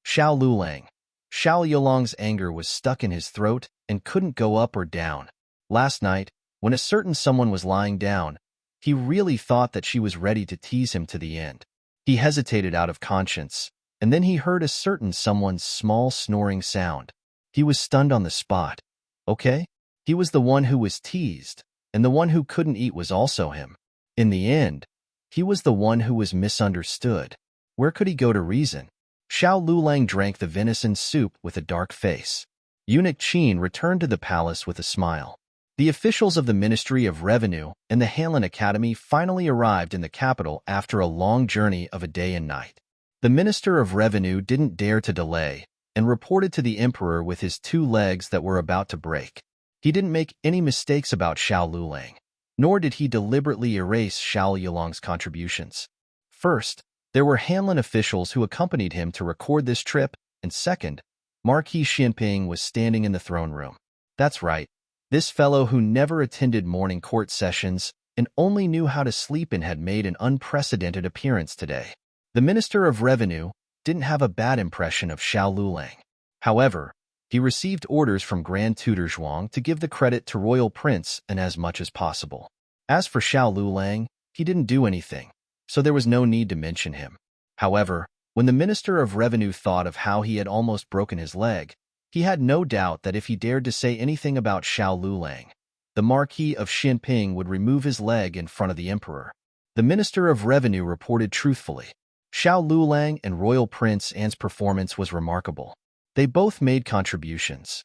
Xiao Lulang. Xiao Yulong's anger was stuck in his throat and couldn't go up or down. Last night, when a certain someone was lying down, he really thought that she was ready to tease him to the end. He hesitated out of conscience, and then he heard a certain someone's small snoring sound. He was stunned on the spot. Okay? He was the one who was teased, and the one who couldn't eat was also him. In the end, he was the one who was misunderstood. Where could he go to reason? Xiao Lulang drank the venison soup with a dark face. Eunuch Qin returned to the palace with a smile. The officials of the Ministry of Revenue and the Hanlin Academy finally arrived in the capital after a long journey of a day and night. The Minister of Revenue didn't dare to delay and reported to the emperor with his 2 legs that were about to break. He didn't make any mistakes about Xiao Lulang, nor did he deliberately erase Xiao Yulong's contributions. First, there were Hanlin officials who accompanied him to record this trip, and second, Marquis Xinping was standing in the throne room. That's right, this fellow who never attended morning court sessions and only knew how to sleep in had made an unprecedented appearance today. The Minister of Revenue didn't have a bad impression of Xiao Lulang. However, he received orders from Grand Tutor Zhuang to give the credit to Royal Prince and as much as possible. As for Xiao Lulang, he didn't do anything, so there was no need to mention him. However, when the Minister of Revenue thought of how he had almost broken his leg, he had no doubt that if he dared to say anything about Xiao Lulang, the Marquis of Xinping would remove his leg in front of the emperor. The Minister of Revenue reported truthfully. Xiao Lulang and Royal Prince Anne's performance was remarkable. They both made contributions.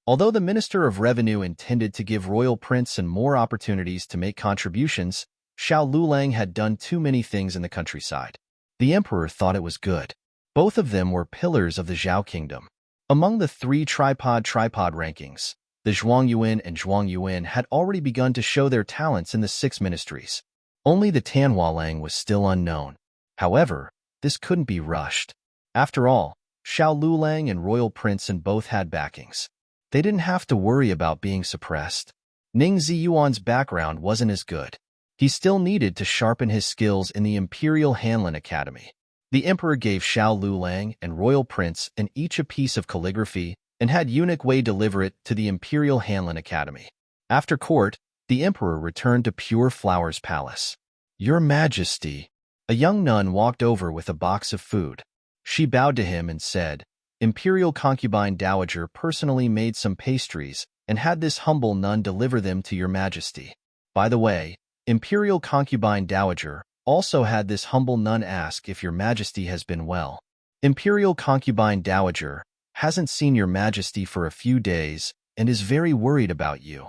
Although the Minister of Revenue intended to give Royal Prince Anne more opportunities to make contributions, Xiao Lulang had done too many things in the countryside. The emperor thought it was good. Both of them were pillars of the Zhao kingdom. Among the 3 tripod rankings, the Zhuangyuan and Zhuangyuan had already begun to show their talents in the 6 ministries. Only the Tanhualang was still unknown. However, this couldn't be rushed. After all, Xiao Lulang and Royal Prince Anne both had backings. They didn't have to worry about being suppressed. Ning Ziyuan's background wasn't as good. He still needed to sharpen his skills in the Imperial Hanlin Academy. The emperor gave Xiao Lulang and Royal Prince Anne each a piece of calligraphy and had Eunuch Wei deliver it to the Imperial Hanlin Academy. After court, the emperor returned to Pure Flower's palace. Your Majesty. A young nun walked over with a box of food. She bowed to him and said, Imperial concubine dowager personally made some pastries and had this humble nun deliver them to your Majesty. By the way, Imperial concubine dowager also had this humble nun ask if your Majesty has been well. Imperial concubine dowager hasn't seen your Majesty for a few days and is very worried about you.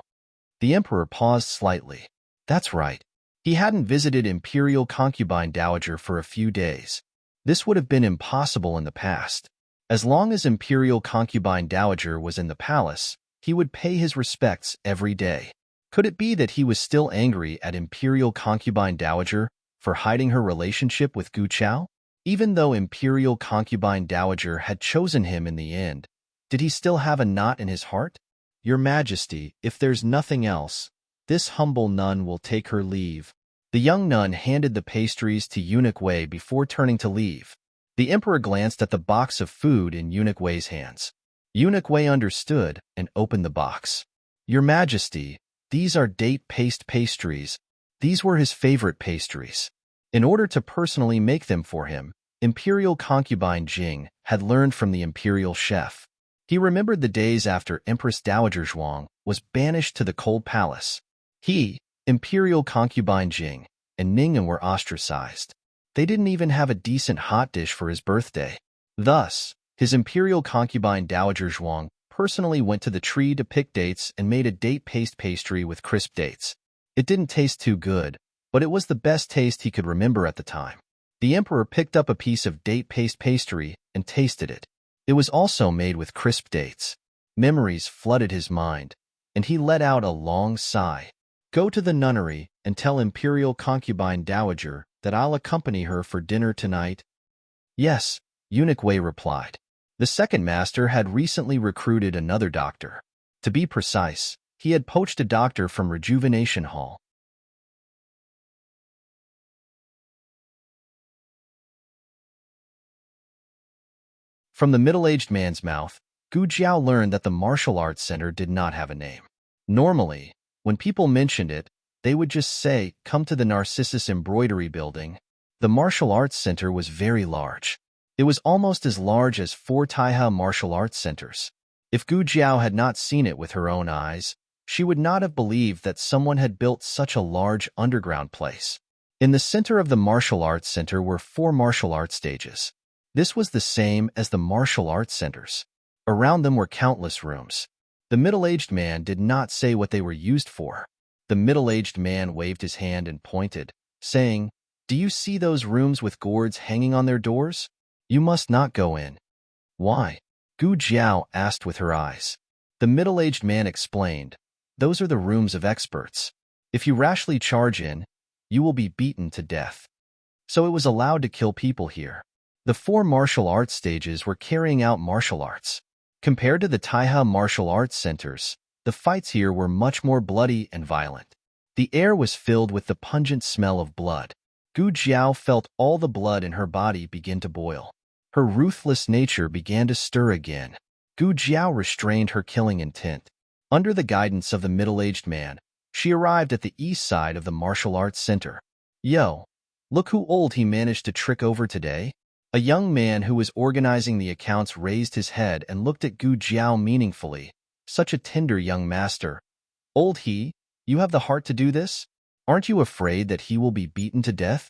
The emperor paused slightly. That's right. He hadn't visited Imperial concubine dowager for a few days. This would have been impossible in the past. As long as Imperial concubine dowager was in the palace, he would pay his respects every day. Could it be that he was still angry at Imperial concubine dowager for hiding her relationship with Gu Chao? Even though Imperial concubine dowager had chosen him in the end, Did he still have a knot in his heart? Your Majesty, if there's nothing else, this humble nun will take her leave. The young nun handed the pastries to Eunuch Wei before turning to leave. The emperor glanced at the box of food in Eunuch Wei's hands. Eunuch Wei understood and opened the box. Your Majesty, these are date paste pastries. These were his favorite pastries. In order to personally make them for him, Imperial concubine Jing had learned from the imperial chef. He remembered the days after Empress Dowager Zhuang was banished to the cold palace. He, Imperial concubine Jing, and Ning'en were ostracized. They didn't even have a decent hot dish for his birthday. Thus, his Imperial concubine Dowager Zhuang personally went to the tree to pick dates and made a date paste pastry with crisp dates. It didn't taste too good, but it was the best taste he could remember at the time. The emperor picked up a piece of date paste pastry and tasted it. It was also made with crisp dates. Memories flooded his mind, and he let out a long sigh. Go to the nunnery and tell Imperial concubine Dowager that I'll accompany her for dinner tonight. Yes, Eunuch Wei replied. The second master had recently recruited another doctor. To be precise, he had poached a doctor from Rejuvenation Hall. From the middle-aged man's mouth, Gu Jiao learned that the martial arts center did not have a name. Normally, when people mentioned it, they would just say, come to the Narcissus Embroidery Building. The martial arts center was very large. It was almost as large as 4 Taihe martial arts centers. If Gu Jiao had not seen it with her own eyes, she would not have believed that someone had built such a large underground place. In the center of the martial arts center were 4 martial arts stages. This was the same as the martial arts centers. Around them were countless rooms. The middle-aged man did not say what they were used for. The middle-aged man waved his hand and pointed, saying, Do you see those rooms with gourds hanging on their doors? You must not go in. Why? Gu Jiao asked with her eyes. The middle-aged man explained, Those are the rooms of experts. If you rashly charge in, you will be beaten to death. So it was allowed to kill people here. The 4 martial arts stages were carrying out martial arts. Compared to the Taihe martial arts centers, the fights here were much more bloody and violent. The air was filled with the pungent smell of blood. Gu Jiao felt all the blood in her body begin to boil. Her ruthless nature began to stir again. Gu Jiao restrained her killing intent. Under the guidance of the middle-aged man, she arrived at the east side of the martial arts center. Yo, look who old he managed to trick over today. A young man who was organizing the accounts raised his head and looked at Gu Jiao meaningfully. Such a tender young master. Old he, you have the heart to do this? Aren't you afraid that he will be beaten to death?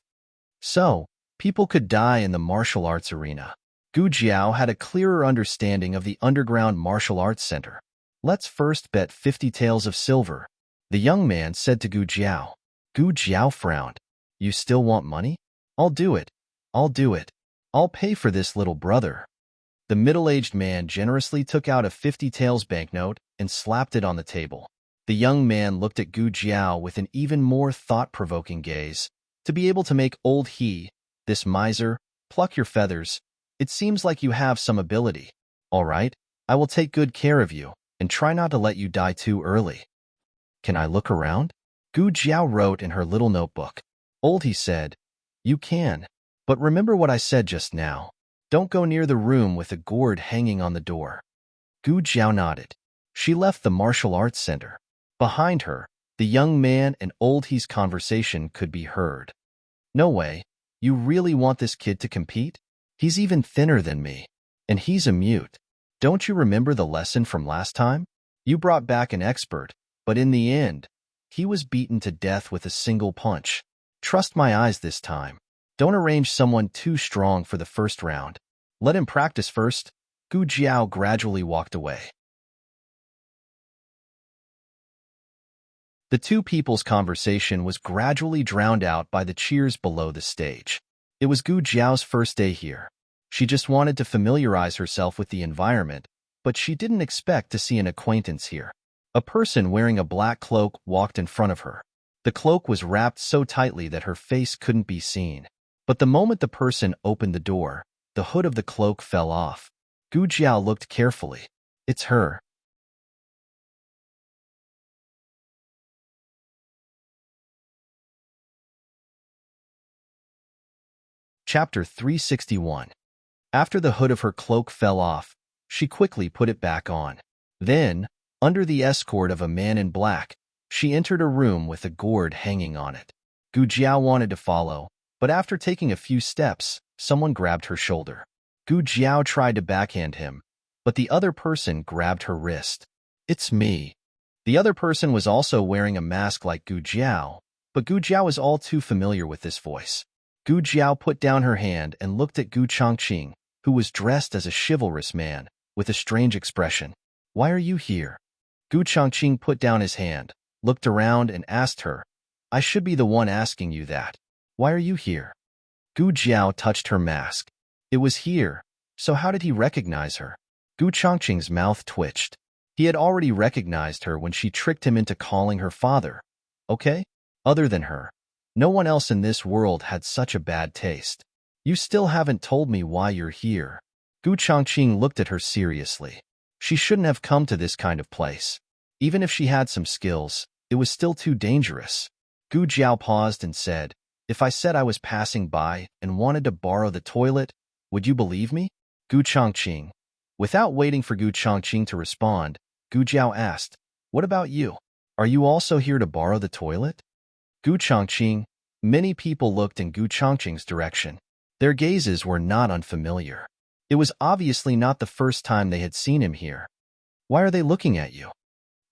So, people could die in the martial arts arena. Gu Jiao had a clearer understanding of the underground martial arts center. Let's first bet 50 taels of silver, the young man said to Gu Jiao. Gu Jiao frowned. You still want money? I'll do it. I'll do it. I'll pay for this, little brother. The middle-aged man generously took out a 50 taels banknote and slapped it on the table. The young man looked at Gu Jiao with an even more thought-provoking gaze. To be able to make old he, this miser, pluck your feathers, it seems like you have some ability. All right, I will take good care of you and try not to let you die too early. Can I look around? Gu Jiao wrote in her little notebook. Old he said, You can. But remember what I said just now. Don't go near the room with a gourd hanging on the door. Gu Jiao nodded. She left the martial arts center. Behind her, the young man and old he's conversation could be heard. No way. You really want this kid to compete? He's even thinner than me. And he's a mute. Don't you remember the lesson from last time? You brought back an expert, but in the end, he was beaten to death with a single punch. Trust my eyes this time. Don't arrange someone too strong for the first round. Let him practice first. Gu Jiao gradually walked away. The two people's conversation was gradually drowned out by the cheers below the stage. It was Gu Jiao's first day here. She just wanted to familiarize herself with the environment, but she didn't expect to see an acquaintance here. A person wearing a black cloak walked in front of her. The cloak was wrapped so tightly that her face couldn't be seen. But the moment the person opened the door, the hood of the cloak fell off. Gu Jiao looked carefully. It's her. Chapter 361. After the hood of her cloak fell off, she quickly put it back on. Then, under the escort of a man in black, she entered a room with a gourd hanging on it. Gu Jiao wanted to follow, but after taking a few steps, someone grabbed her shoulder. Gu Jiao tried to backhand him, but the other person grabbed her wrist. It's me. The other person was also wearing a mask like Gu Jiao, but Gu Jiao was all too familiar with this voice. Gu Jiao put down her hand and looked at Gu Chongqing, who was dressed as a chivalrous man, with a strange expression. Why are you here? Gu Chongqing put down his hand, looked around and asked her, I should be the one asking you that. Why are you here? Gu Jiao touched her mask. It was here, so how did he recognize her? Gu Chongqing's mouth twitched. He had already recognized her when she tricked him into calling her father. Okay? Other than her, no one else in this world had such a bad taste. You still haven't told me why you're here. Gu Chongqing looked at her seriously. She shouldn't have come to this kind of place. Even if she had some skills, it was still too dangerous. Gu Jiao paused and said, If I said I was passing by and wanted to borrow the toilet, would you believe me? Gu Chongqing. Without waiting for Gu Chongqing to respond, Gu Jiao asked, What about you? Are you also here to borrow the toilet? Gu Chongqing. Many people looked in Gu Chongqing's direction. Their gazes were not unfamiliar. It was obviously not the first time they had seen him here. Why are they looking at you?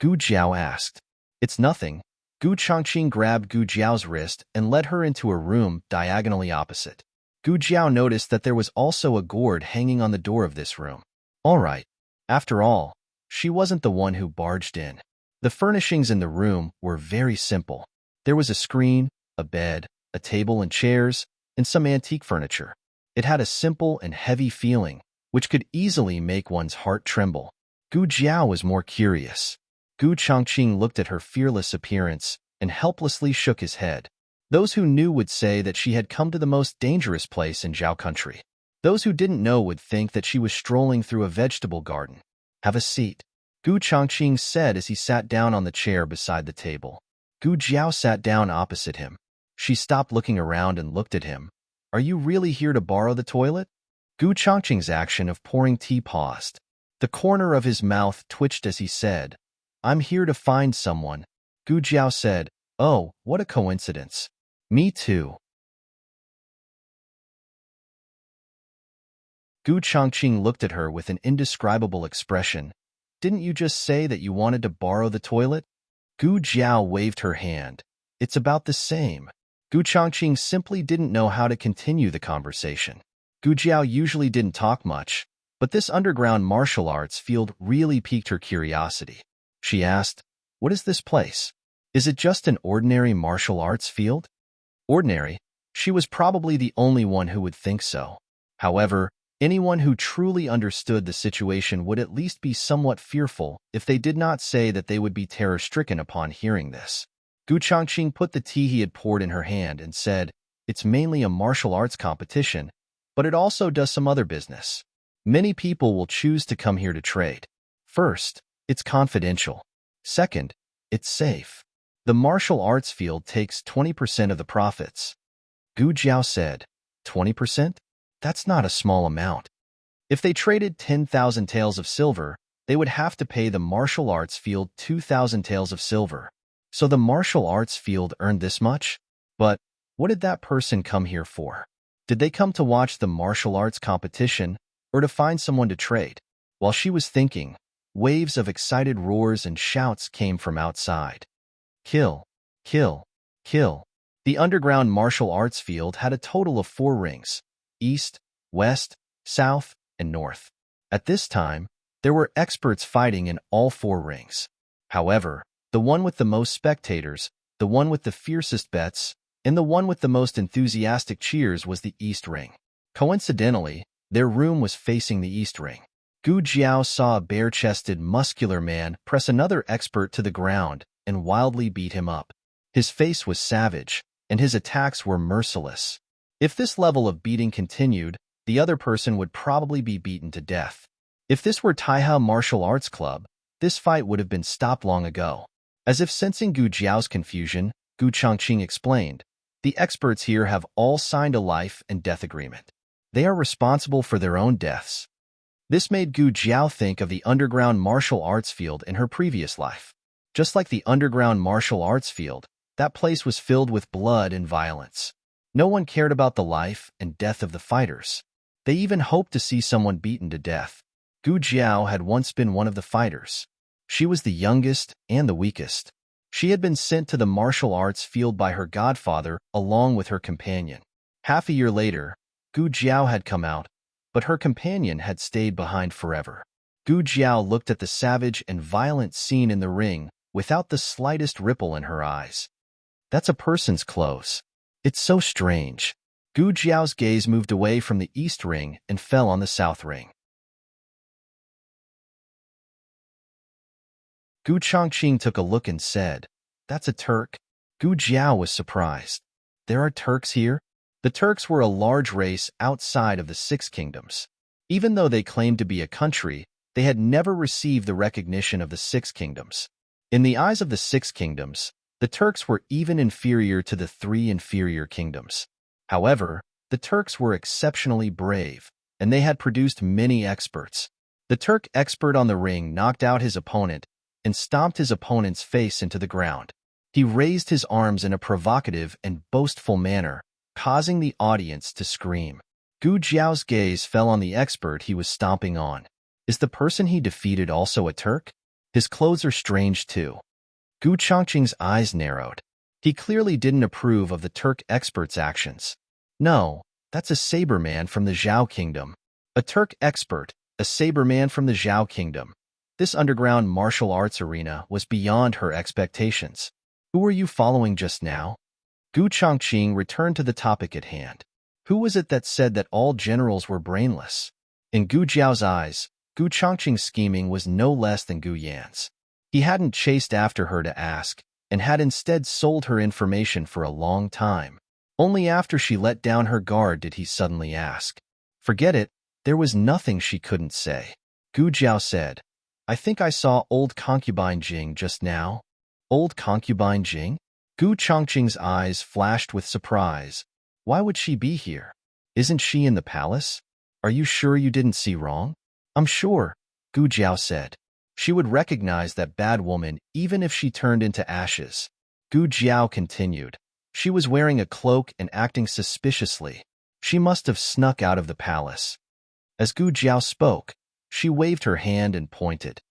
Gu Jiao asked. It's nothing. Gu Chongqing grabbed Gu Jiao's wrist and led her into a room diagonally opposite. Gu Jiao noticed that there was also a gourd hanging on the door of this room. All right. After all, she wasn't the one who barged in. The furnishings in the room were very simple. There was a screen, a bed, a table and chairs, and some antique furniture. It had a simple and heavy feeling, which could easily make one's heart tremble. Gu Jiao was more curious. Gu Chongqing looked at her fearless appearance and helplessly shook his head. Those who knew would say that she had come to the most dangerous place in Zhao country. Those who didn't know would think that she was strolling through a vegetable garden. Have a seat, Gu Chongqing said as he sat down on the chair beside the table. Gu Jiao sat down opposite him. She stopped looking around and looked at him. Are you really here to borrow the toilet? Gu Chongqing's action of pouring tea paused. The corner of his mouth twitched as he said, I'm here to find someone. Gu Jiao said, Oh, what a coincidence. Me too. Gu Chongqing looked at her with an indescribable expression. Didn't you just say that you wanted to borrow the toilet? Gu Jiao waved her hand. It's about the same. Gu Chongqing simply didn't know how to continue the conversation. Gu Jiao usually didn't talk much, but this underground martial arts field really piqued her curiosity. She asked, What is this place? Is it just an ordinary martial arts field? Ordinary? She was probably the only one who would think so. However, anyone who truly understood the situation would at least be somewhat fearful if they did not say that they would be terror-stricken upon hearing this. Gu Chongqing put the tea he had poured in her hand and said, It's mainly a martial arts competition, but it also does some other business. Many people will choose to come here to trade. First, it's confidential. Second, it's safe. The martial arts field takes 20% of the profits. Gu Jiao said, 20%? That's not a small amount. If they traded 10,000 taels of silver, they would have to pay the martial arts field 2,000 taels of silver. So the martial arts field earned this much? But what did that person come here for? Did they come to watch the martial arts competition or to find someone to trade? While she was thinking, waves of excited roars and shouts came from outside. Kill, kill, kill. The underground martial arts field had a total of 4 rings: east, west, south, and north. At this time, there were experts fighting in all 4 rings. However, the one with the most spectators, the one with the fiercest bets, and the one with the most enthusiastic cheers was the East Ring. Coincidentally, their room was facing the East Ring. Gu Jiao saw a bare-chested, muscular man press another expert to the ground and wildly beat him up. His face was savage, and his attacks were merciless. If this level of beating continued, the other person would probably be beaten to death. If this were Taiha Martial Arts Club, this fight would have been stopped long ago. As if sensing Gu Jiao's confusion, Gu Chongqing explained, the experts here have all signed a life and death agreement. They are responsible for their own deaths. This made Gu Jiao think of the underground martial arts field in her previous life. Just like the underground martial arts field, that place was filled with blood and violence. No one cared about the life and death of the fighters. They even hoped to see someone beaten to death. Gu Jiao had once been one of the fighters. She was the youngest and the weakest. She had been sent to the martial arts field by her godfather along with her companion. Half a year later, Gu Jiao had come out, but her companion had stayed behind forever. Gu Jiao looked at the savage and violent scene in the ring without the slightest ripple in her eyes. That's a person's clothes. It's so strange. Gu Jiao's gaze moved away from the east ring and fell on the south ring. Gu Chongqing took a look and said, "That's a Turk." Gu Jiao was surprised. There are Turks here? The Turks were a large race outside of the Six Kingdoms. Even though they claimed to be a country, they had never received the recognition of the Six Kingdoms. In the eyes of the Six Kingdoms, the Turks were even inferior to the three inferior kingdoms. However, the Turks were exceptionally brave, and they had produced many experts. The Turk expert on the ring knocked out his opponent and stomped his opponent's face into the ground. He raised his arms in a provocative and boastful manner, causing the audience to scream. Gu Jiao's gaze fell on the expert he was stomping on. Is the person he defeated also a Turk? His clothes are strange too. Gu Chongqing's eyes narrowed. He clearly didn't approve of the Turk expert's actions. No, that's a saber man from the Zhao Kingdom. A Turk expert, a saber man from the Zhao Kingdom. This underground martial arts arena was beyond her expectations. Who were you following just now? Gu Chongqing returned to the topic at hand. Who was it that said that all generals were brainless? In Gu Jiao's eyes, Gu Chongqing's scheming was no less than Gu Yan's. He hadn't chased after her to ask, and had instead sold her information for a long time. Only after she let down her guard did he suddenly ask. Forget it, there was nothing she couldn't say. Gu Jiao said, I think I saw old concubine Jing just now. Old concubine Jing? Gu Chongqing's eyes flashed with surprise. Why would she be here? Isn't she in the palace? Are you sure you didn't see wrong? I'm sure, Gu Jiao said. She would recognize that bad woman even if she turned into ashes. Gu Jiao continued. She was wearing a cloak and acting suspiciously. She must have snuck out of the palace. As Gu Jiao spoke, she waved her hand and pointed.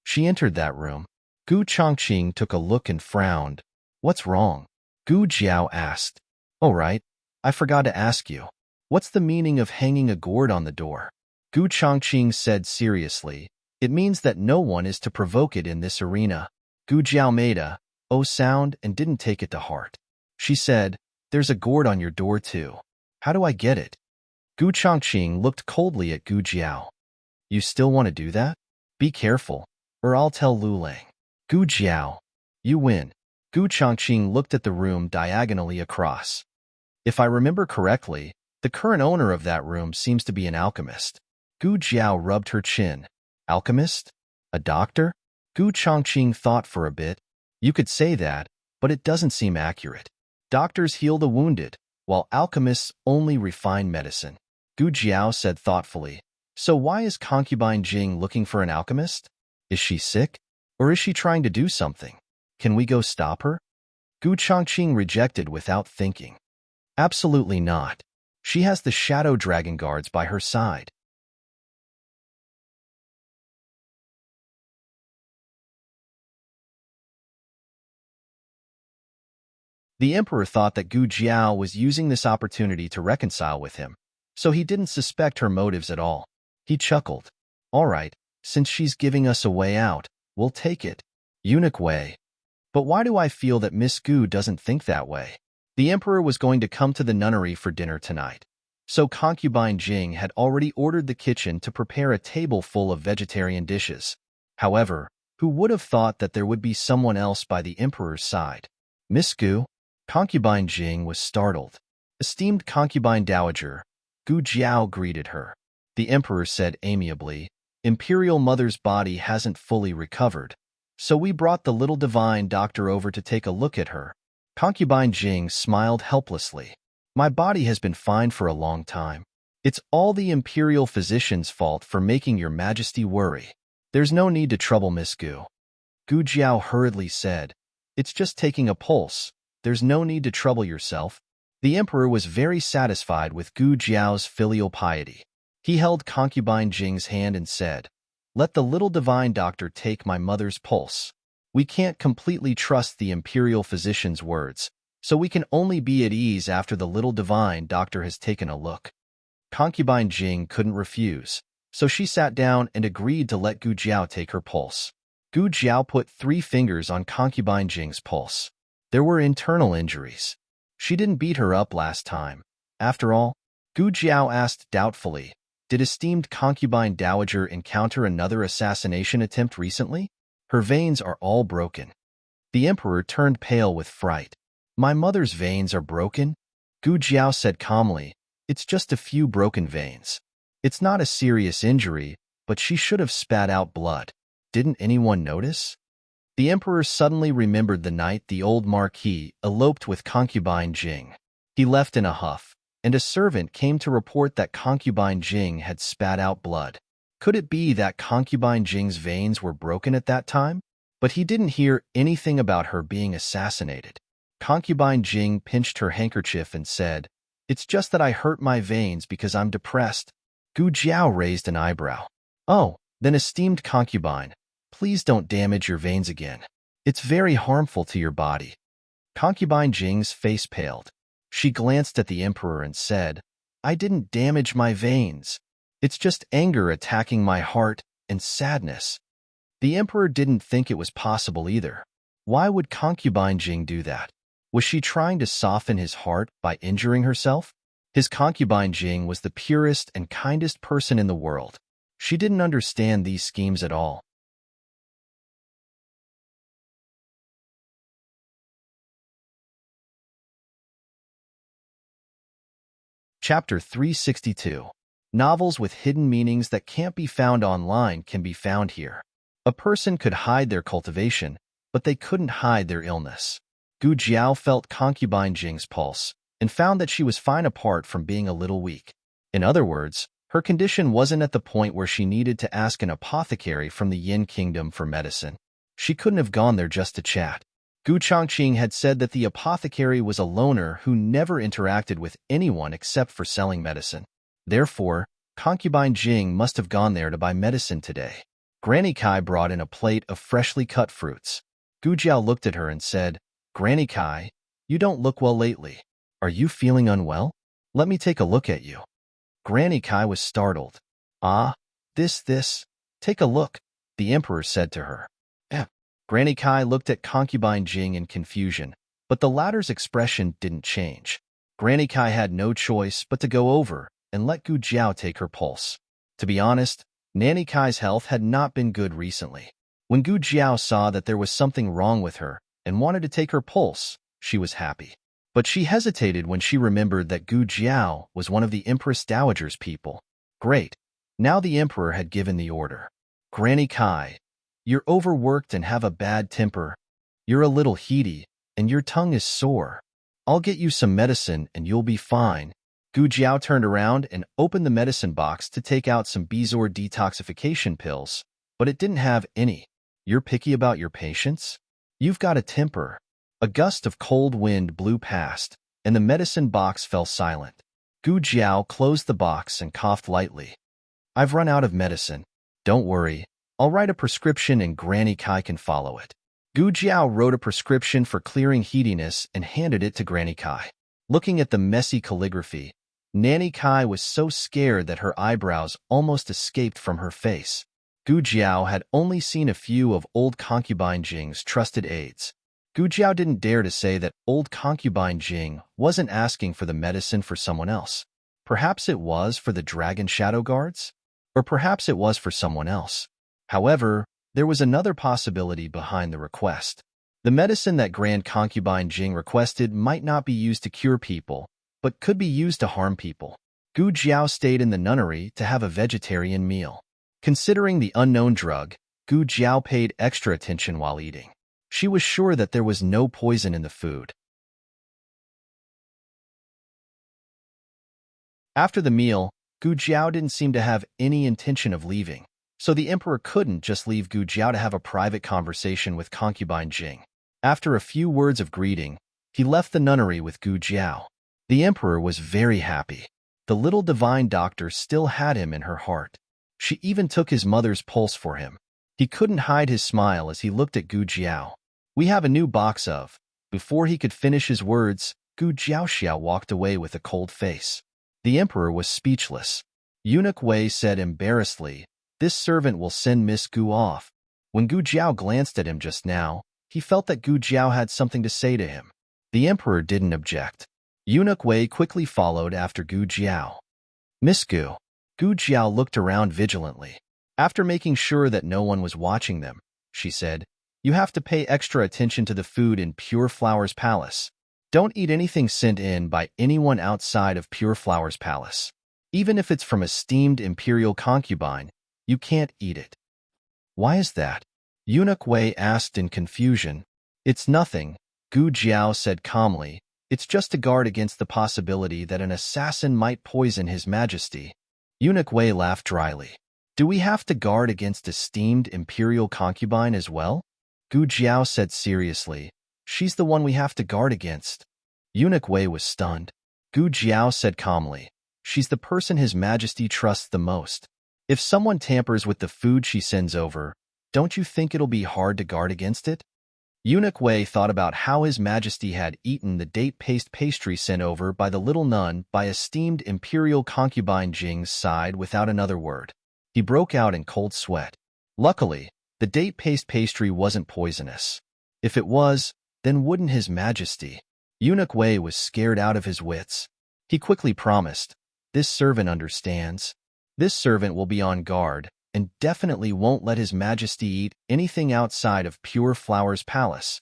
She entered that room. Gu Chongqing took a look and frowned. What's wrong? Gu Jiao asked. Oh right, I forgot to ask you. What's the meaning of hanging a gourd on the door? Gu Chongqing said seriously. It means that no one is to provoke it in this arena. Gu Jiao made a oh sound and didn't take it to heart. She said, there's a gourd on your door too. How do I get it? Gu Chongqing looked coldly at Gu Jiao. You still want to do that? Be careful, or I'll tell Lu Lang. Gu Jiao. You win. Gu Chongqing looked at the room diagonally across. If I remember correctly, the current owner of that room seems to be an alchemist. Gu Jiao rubbed her chin. Alchemist? A doctor? Gu Chongqing thought for a bit. You could say that, but it doesn't seem accurate. Doctors heal the wounded, while alchemists only refine medicine. Gu Jiao said thoughtfully. So why is concubine Jing looking for an alchemist? Is she sick? Or is she trying to do something? Can we go stop her? Gu Chongqing rejected without thinking. Absolutely not. She has the shadow dragon guards by her side. The emperor thought that Gu Jiao was using this opportunity to reconcile with him, so he didn't suspect her motives at all. He chuckled. All right, since she's giving us a way out, we'll take it. Eunuch way. But why do I feel that Miss Gu doesn't think that way? The emperor was going to come to the nunnery for dinner tonight, so concubine Jing had already ordered the kitchen to prepare a table full of vegetarian dishes. However, who would have thought that there would be someone else by the emperor's side? Miss Gu? Concubine Jing was startled. Esteemed concubine dowager, Gu Jiao greeted her. The emperor said amiably, Imperial Mother's body hasn't fully recovered, so we brought the little divine doctor over to take a look at her. Concubine Jing smiled helplessly. My body has been fine for a long time. It's all the Imperial physician's fault for making your majesty worry. There's no need to trouble Miss Gu. Gu Jiao hurriedly said, It's just taking a pulse. There's no need to trouble yourself. The emperor was very satisfied with Gu Jiao's filial piety. He held Concubine Jing's hand and said, Let the little divine doctor take my mother's pulse. We can't completely trust the imperial physician's words, so we can only be at ease after the little divine doctor has taken a look. Concubine Jing couldn't refuse, so she sat down and agreed to let Gu Jiao take her pulse. Gu Jiao put 3 fingers on Concubine Jing's pulse. There were internal injuries. She didn't beat her up last time. After all, Gu Jiao asked doubtfully, Did esteemed concubine dowager encounter another assassination attempt recently? Her veins are all broken. The emperor turned pale with fright. My mother's veins are broken? Gu Jiao said calmly, It's just a few broken veins. It's not a serious injury, but she should have spat out blood. Didn't anyone notice? The emperor suddenly remembered the night the old marquis eloped with Concubine Jing. He left in a huff, and a servant came to report that Concubine Jing had spat out blood. Could it be that Concubine Jing's veins were broken at that time? But he didn't hear anything about her being assassinated. Concubine Jing pinched her handkerchief and said, It's just that I hurt my veins because I'm depressed. Gu Jiao raised an eyebrow. Oh, then esteemed concubine, please don't damage your veins again. It's very harmful to your body. Concubine Jing's face paled. She glanced at the emperor and said, I didn't damage my veins. It's just anger attacking my heart and sadness. The emperor didn't think it was possible either. Why would Concubine Jing do that? Was she trying to soften his heart by injuring herself? His concubine Jing was the purest and kindest person in the world. She didn't understand these schemes at all. Chapter 362. Novels with hidden meanings that can't be found online can be found here. A person could hide their cultivation, but they couldn't hide their illness. Gu Jiao felt Concubine Jing's pulse and found that she was fine apart from being a little weak. In other words, her condition wasn't at the point where she needed to ask an apothecary from the Yin Kingdom for medicine. She couldn't have gone there just to chat. Gu Chongqing had said that the apothecary was a loner who never interacted with anyone except for selling medicine. Therefore, Concubine Jing must have gone there to buy medicine today. Granny Kai brought in a plate of freshly cut fruits. Gu Jiao looked at her and said, Granny Kai, you don't look well lately. Are you feeling unwell? Let me take a look at you. Granny Kai was startled. Ah, this, take a look, the emperor said to her. Granny Kai looked at Concubine Jing in confusion, but the latter's expression didn't change. Granny Kai had no choice but to go over and let Gu Jiao take her pulse. To be honest, Nanny Kai's health had not been good recently. When Gu Jiao saw that there was something wrong with her and wanted to take her pulse, she was happy. But she hesitated when she remembered that Gu Jiao was one of the Empress Dowager's people. Great. Now the emperor had given the order. Granny Kai, you're overworked and have a bad temper. You're a little heaty, and your tongue is sore. I'll get you some medicine and you'll be fine. Gu Jiao turned around and opened the medicine box to take out some Bezor detoxification pills, but it didn't have any. You're picky about your patients? You've got a temper. A gust of cold wind blew past, and the medicine box fell silent. Gu Jiao closed the box and coughed lightly. I've run out of medicine. Don't worry. I'll write a prescription and Granny Kai can follow it. Gu Jiao wrote a prescription for clearing heatiness and handed it to Granny Kai. Looking at the messy calligraphy, Nanny Kai was so scared that her eyebrows almost escaped from her face. Gu Jiao had only seen a few of old Concubine Jing's trusted aides. Gu Jiao didn't dare to say that old Concubine Jing wasn't asking for the medicine for someone else. Perhaps it was for the Dragon Shadow Guards? Or perhaps it was for someone else. However, there was another possibility behind the request. The medicine that Grand Concubine Jing requested might not be used to cure people, but could be used to harm people. Gu Jiao stayed in the nunnery to have a vegetarian meal. Considering the unknown drug, Gu Jiao paid extra attention while eating. She was sure that there was no poison in the food. After the meal, Gu Jiao didn't seem to have any intention of leaving, so the emperor couldn't just leave Gu Jiao to have a private conversation with concubine Jing. After a few words of greeting, he left the nunnery with Gu Jiao. The emperor was very happy. The little divine doctor still had him in her heart. She even took his mother's pulse for him. He couldn't hide his smile as he looked at Gu Jiao. "We have a new box of." Before he could finish his words, Gu Jiaoxiao walked away with a cold face. The emperor was speechless. Eunuch Wei said embarrassedly, "This servant will send Miss Gu off." When Gu Jiao glanced at him just now, he felt that Gu Jiao had something to say to him. The emperor didn't object. Eunuch Wei quickly followed after Gu Jiao. "Miss Gu." Gu Jiao looked around vigilantly. After making sure that no one was watching them, she said, "You have to pay extra attention to the food in Pure Flower's palace. Don't eat anything sent in by anyone outside of Pure Flower's palace. Even if it's from a esteemed imperial concubine, you can't eat it." "Why is that?" Eunuch Wei asked in confusion. "It's nothing," Gu Jiao said calmly. "It's just to guard against the possibility that an assassin might poison His Majesty." Eunuch Wei laughed dryly. "Do we have to guard against esteemed imperial concubine as well?" Gu Jiao said seriously. "She's the one we have to guard against." Eunuch Wei was stunned. Gu Jiao said calmly, "She's the person His Majesty trusts the most. If someone tampers with the food she sends over, don't you think it'll be hard to guard against it?" Eunuch Wei thought about how His Majesty had eaten the date paste pastry sent over by the little nun by esteemed imperial concubine Jing's side without another word. He broke out in cold sweat. Luckily, the date paste pastry wasn't poisonous. If it was, then wouldn't His Majesty? Eunuch Wei was scared out of his wits. He quickly promised, "This servant understands. This servant will be on guard and definitely won't let His Majesty eat anything outside of Pure Flower's palace."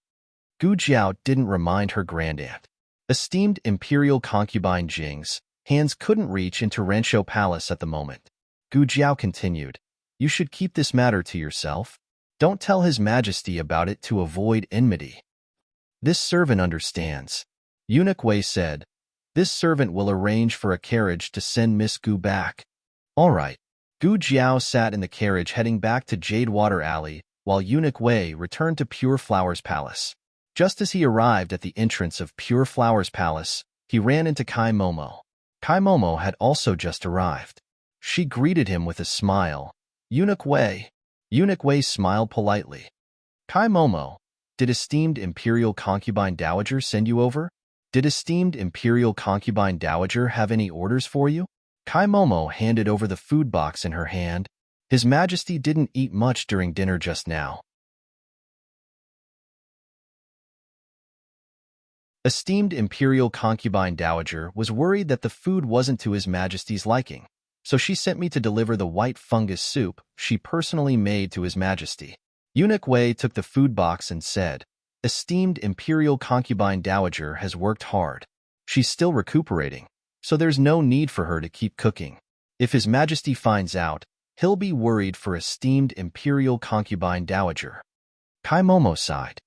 Gu Jiao didn't remind her grandaunt. Esteemed imperial concubine Jing's hands couldn't reach into Renshou Palace at the moment. Gu Jiao continued, "You should keep this matter to yourself. Don't tell His Majesty about it to avoid enmity." "This servant understands," Eunuch Wei said. "This servant will arrange for a carriage to send Miss Gu back." "All right." Gu Jiao sat in the carriage heading back to Jadewater Alley, while Eunuch Wei returned to Pure Flower's palace. Just as he arrived at the entrance of Pure Flower's palace, he ran into Kai Momo. Kai Momo had also just arrived. She greeted him with a smile. "Eunuch Wei." Eunuch Wei smiled politely. "Kai Momo, did esteemed imperial concubine dowager send you over? Did esteemed imperial concubine dowager have any orders for you?" Kai Momo handed over the food box in her hand. His Majesty didn't eat much during dinner just now. Esteemed imperial concubine dowager was worried that the food wasn't to His Majesty's liking, so she sent me to deliver the white fungus soup she personally made to His Majesty. Eunuch Wei took the food box and said, "Esteemed imperial concubine dowager has worked hard. She's still recuperating, so there's no need for her to keep cooking. If His Majesty finds out, he'll be worried for esteemed imperial concubine dowager." Kai Momo sighed.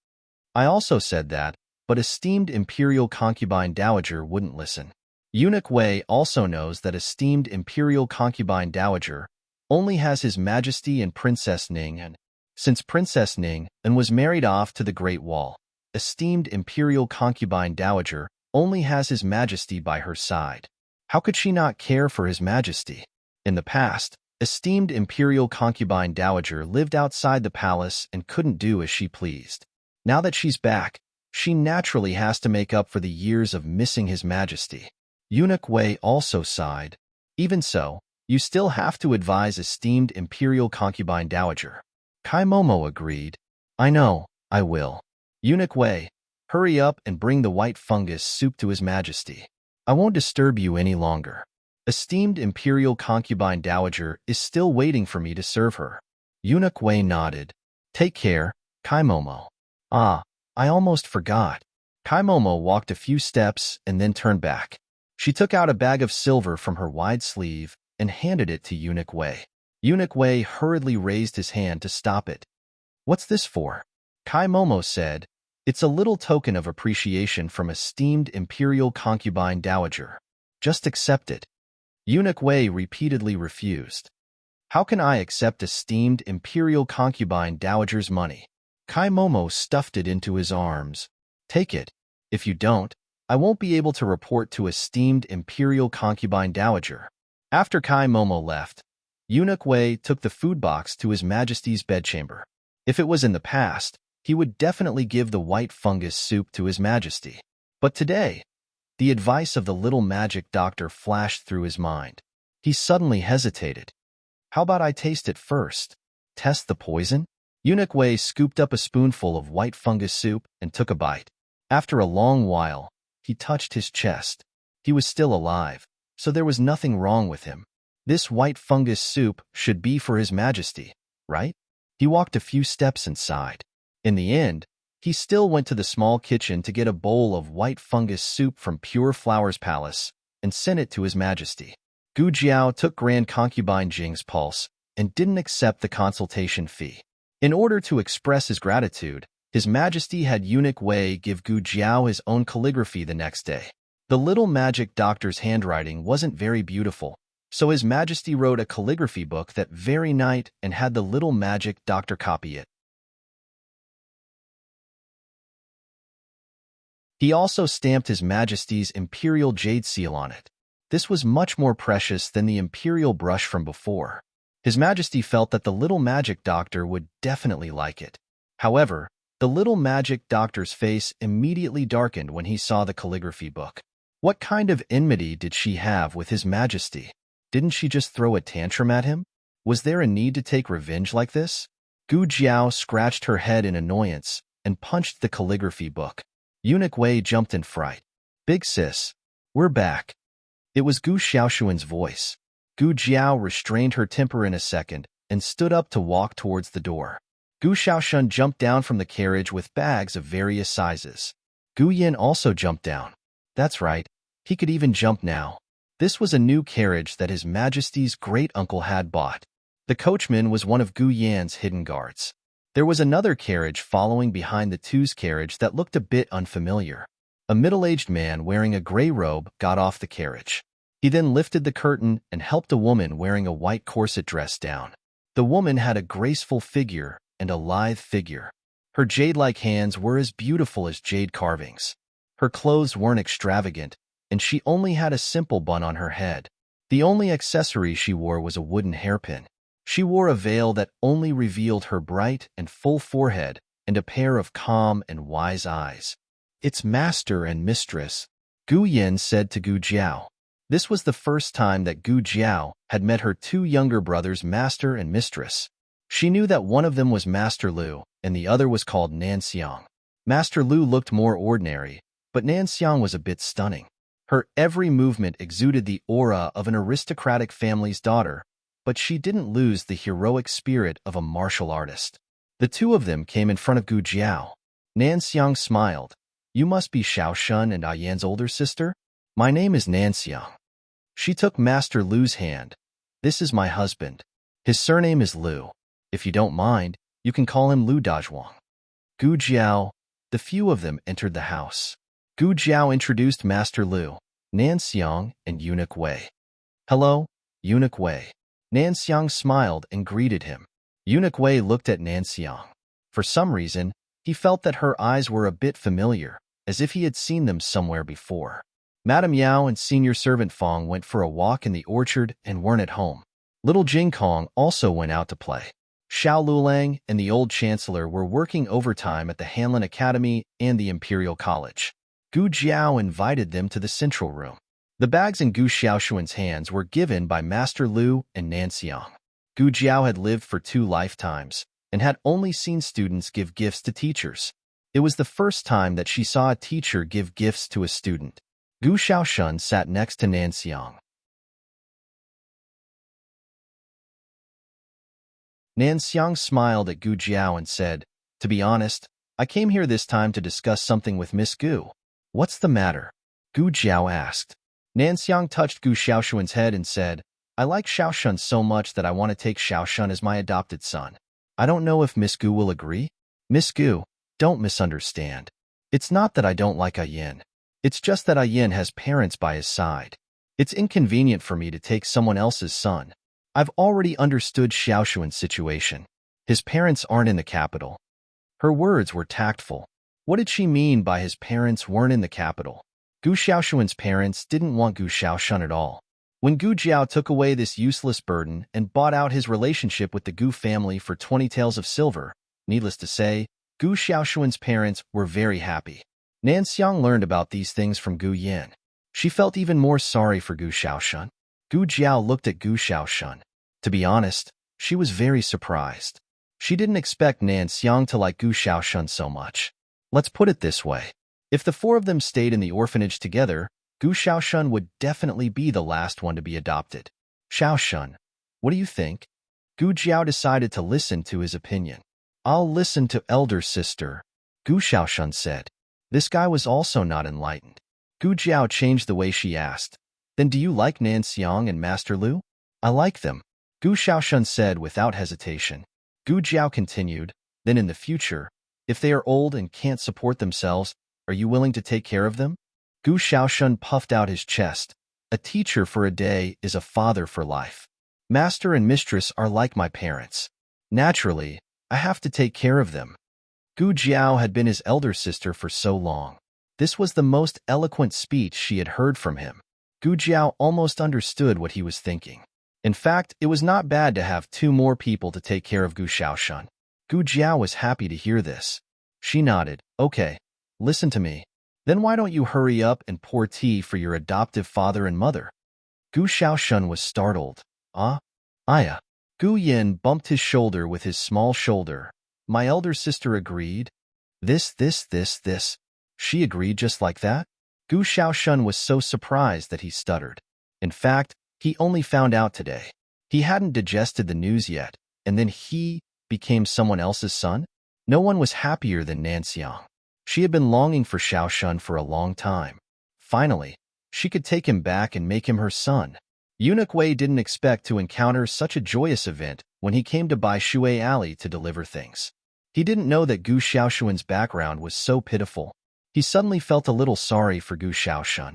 "I also said that, but esteemed imperial concubine dowager wouldn't listen." Eunuch Wei also knows that esteemed imperial concubine dowager only has His Majesty and Princess Ning, and since Princess Ning was married off to the Great Wall, esteemed imperial concubine dowager only has His Majesty by her side. How could she not care for His Majesty? In the past, esteemed imperial concubine dowager lived outside the palace and couldn't do as she pleased. Now that she's back, she naturally has to make up for the years of missing His Majesty. Eunuch Wei also sighed. "Even so, you still have to advise esteemed imperial concubine dowager." Kai Momo agreed. "I know, I will." Eunuch Wei, hurry up and bring the white fungus soup to His Majesty. I won't disturb you any longer. Esteemed imperial concubine dowager is still waiting for me to serve her. Eunuch Wei nodded. "Take care, Kai Momo." "Ah, I almost forgot." Kai Momo walked a few steps and then turned back. She took out a bag of silver from her wide sleeve and handed it to Eunuch Wei. Eunuch Wei hurriedly raised his hand to stop it. What's this for? Kai Momo said, it's a little token of appreciation from esteemed imperial concubine dowager. Just accept it. Eunuch Wei repeatedly refused. How can I accept esteemed imperial concubine dowager's money? Kai Momo stuffed it into his arms. Take it. If you don't, I won't be able to report to esteemed imperial concubine dowager. After Kai Momo left, Eunuch Wei took the food box to His Majesty's bedchamber. If it was in the past, he would definitely give the white fungus soup to His Majesty. But today, the advice of the little magic doctor flashed through his mind. He suddenly hesitated. How about I taste it first? Test the poison? Eunuch Wei scooped up a spoonful of white fungus soup and took a bite. After a long while, he touched his chest. He was still alive, so there was nothing wrong with him. This white fungus soup should be for His Majesty, right? He walked a few steps inside. In the end, he still went to the small kitchen to get a bowl of white fungus soup from Pure Flowers Palace and sent it to His Majesty. Gu Jiao took Grand Concubine Jing's pulse and didn't accept the consultation fee. In order to express his gratitude, His Majesty had Eunuch Wei give Gu Jiao his own calligraphy the next day. The little magic doctor's handwriting wasn't very beautiful, so His Majesty wrote a calligraphy book that very night and had the little magic doctor copy it. He also stamped His Majesty's imperial jade seal on it. This was much more precious than the imperial brush from before. His Majesty felt that the little magic doctor would definitely like it. However, the little magic doctor's face immediately darkened when he saw the calligraphy book. What kind of enmity did she have with His Majesty? Didn't she just throw a tantrum at him? Was there a need to take revenge like this? Gu Jiao scratched her head in annoyance and punched the calligraphy book. Eunuch Wei jumped in fright. Big sis, we're back. It was Gu Xiaoshuan's voice. Gu Jiao restrained her temper in a second and stood up to walk towards the door. Gu Xiaoshun jumped down from the carriage with bags of various sizes. Gu Yin also jumped down. That's right, he could even jump now. This was a new carriage that His Majesty's great-uncle had bought. The coachman was one of Gu Yan's hidden guards. There was another carriage following behind the two's carriage that looked a bit unfamiliar. A middle-aged man wearing a gray robe got off the carriage. He then lifted the curtain and helped a woman wearing a white corset dress down. The woman had a graceful figure and a lithe figure. Her jade-like hands were as beautiful as jade carvings. Her clothes weren't extravagant, and she only had a simple bun on her head. The only accessory she wore was a wooden hairpin. She wore a veil that only revealed her bright and full forehead and a pair of calm and wise eyes. It's master and mistress, Gu Yin said to Gu Jiao. This was the first time that Gu Jiao had met her two younger brothers, master and mistress. She knew that one of them was Master Lu and the other was called Nan Xiang. Master Lu looked more ordinary, but Nan Xiang was a bit stunning. Her every movement exuded the aura of an aristocratic family's daughter, but she didn't lose the heroic spirit of a martial artist. The two of them came in front of Gu Jiao. Nan Xiang smiled. You must be Xiaoshun and Ayan's older sister? My name is Nan Xiang. She took Master Lu's hand. This is my husband. His surname is Lu. If you don't mind, you can call him Lu Dazhuang. Gu Jiao. The few of them entered the house. Gu Jiao introduced Master Lu, Nan Xiang, and Eunuch Wei. Hello, Eunuch Wei. Nan Xiang smiled and greeted him. Eunuch Wei looked at Nan Xiang. For some reason, he felt that her eyes were a bit familiar, as if he had seen them somewhere before. Madame Yao and senior servant Fong went for a walk in the orchard and weren't at home. Little Jing Kong also went out to play. Xiao Lulang and the old chancellor were working overtime at the Hanlin Academy and the Imperial College. Gu Jiao invited them to the central room. The bags in Gu Xiaoshuan's hands were given by Master Lu and Nan Xiang. Gu Jiao had lived for 2 lifetimes and had only seen students give gifts to teachers. It was the first time that she saw a teacher give gifts to a student. Gu Xiaoshun sat next to Nan Xiang. Nan Xiang smiled at Gu Jiao and said, To be honest, I came here this time to discuss something with Miss Gu. What's the matter? Gu Jiao asked. Nan Xiang touched Gu Xiaoshuan's head and said, I like Xiaoshun so much that I want to take Xiaoshun as my adopted son. I don't know if Miss Gu will agree. Miss Gu, don't misunderstand. It's not that I don't like Yin. It's just that Yin has parents by his side. It's inconvenient for me to take someone else's son. I've already understood Xiaoshun's situation. His parents aren't in the capital. Her words were tactful. What did she mean by his parents weren't in the capital? Gu Xiaoshun's parents didn't want Gu Xiaoshun at all. When Gu Jiao took away this useless burden and bought out his relationship with the Gu family for 20 taels of silver, needless to say, Gu Xiaoshun's parents were very happy. Nan Xiang learned about these things from Gu Yin. She felt even more sorry for Gu Xiaoshun. Gu Jiao looked at Gu Xiaoshun. To be honest, she was very surprised. She didn't expect Nan Xiang to like Gu Xiaoshun so much. Let's put it this way. If the four of them stayed in the orphanage together, Gu Xiaoshun would definitely be the last one to be adopted. Xiaoshun, what do you think? Gu Jiao decided to listen to his opinion. I'll listen to elder sister, Gu Xiaoshun said. This guy was also not enlightened. Gu Jiao changed the way she asked. Then do you like Nan Xiang and Master Lu? I like them, Gu Xiaoshun said without hesitation. Gu Jiao continued, then in the future, if they are old and can't support themselves, are you willing to take care of them? Gu Xiaoshun puffed out his chest. A teacher for a day is a father for life. Master and mistress are like my parents. Naturally, I have to take care of them. Gu Jiao had been his elder sister for so long. This was the most eloquent speech she had heard from him. Gu Jiao almost understood what he was thinking. In fact, it was not bad to have 2 more people to take care of Gu Xiaoshun. Gu Jiao was happy to hear this. She nodded. Okay, listen to me. Then why don't you hurry up and pour tea for your adoptive father and mother? Gu Xiaoshun was startled. Aya. Gu Yin bumped his shoulder with his small shoulder. My elder sister agreed. This. She agreed just like that? Gu Xiaoshun was so surprised that he stuttered. In fact, he only found out today. He hadn't digested the news yet, and then he became someone else's son? No one was happier than Nan Xiang. She had been longing for Xiaoshun for a long time. Finally, she could take him back and make him her son. Eunuch Wei didn't expect to encounter such a joyous event when he came to Bai Shui Alley to deliver things. He didn't know that Gu Xiaoshun's background was so pitiful. He suddenly felt a little sorry for Gu Xiaoshun.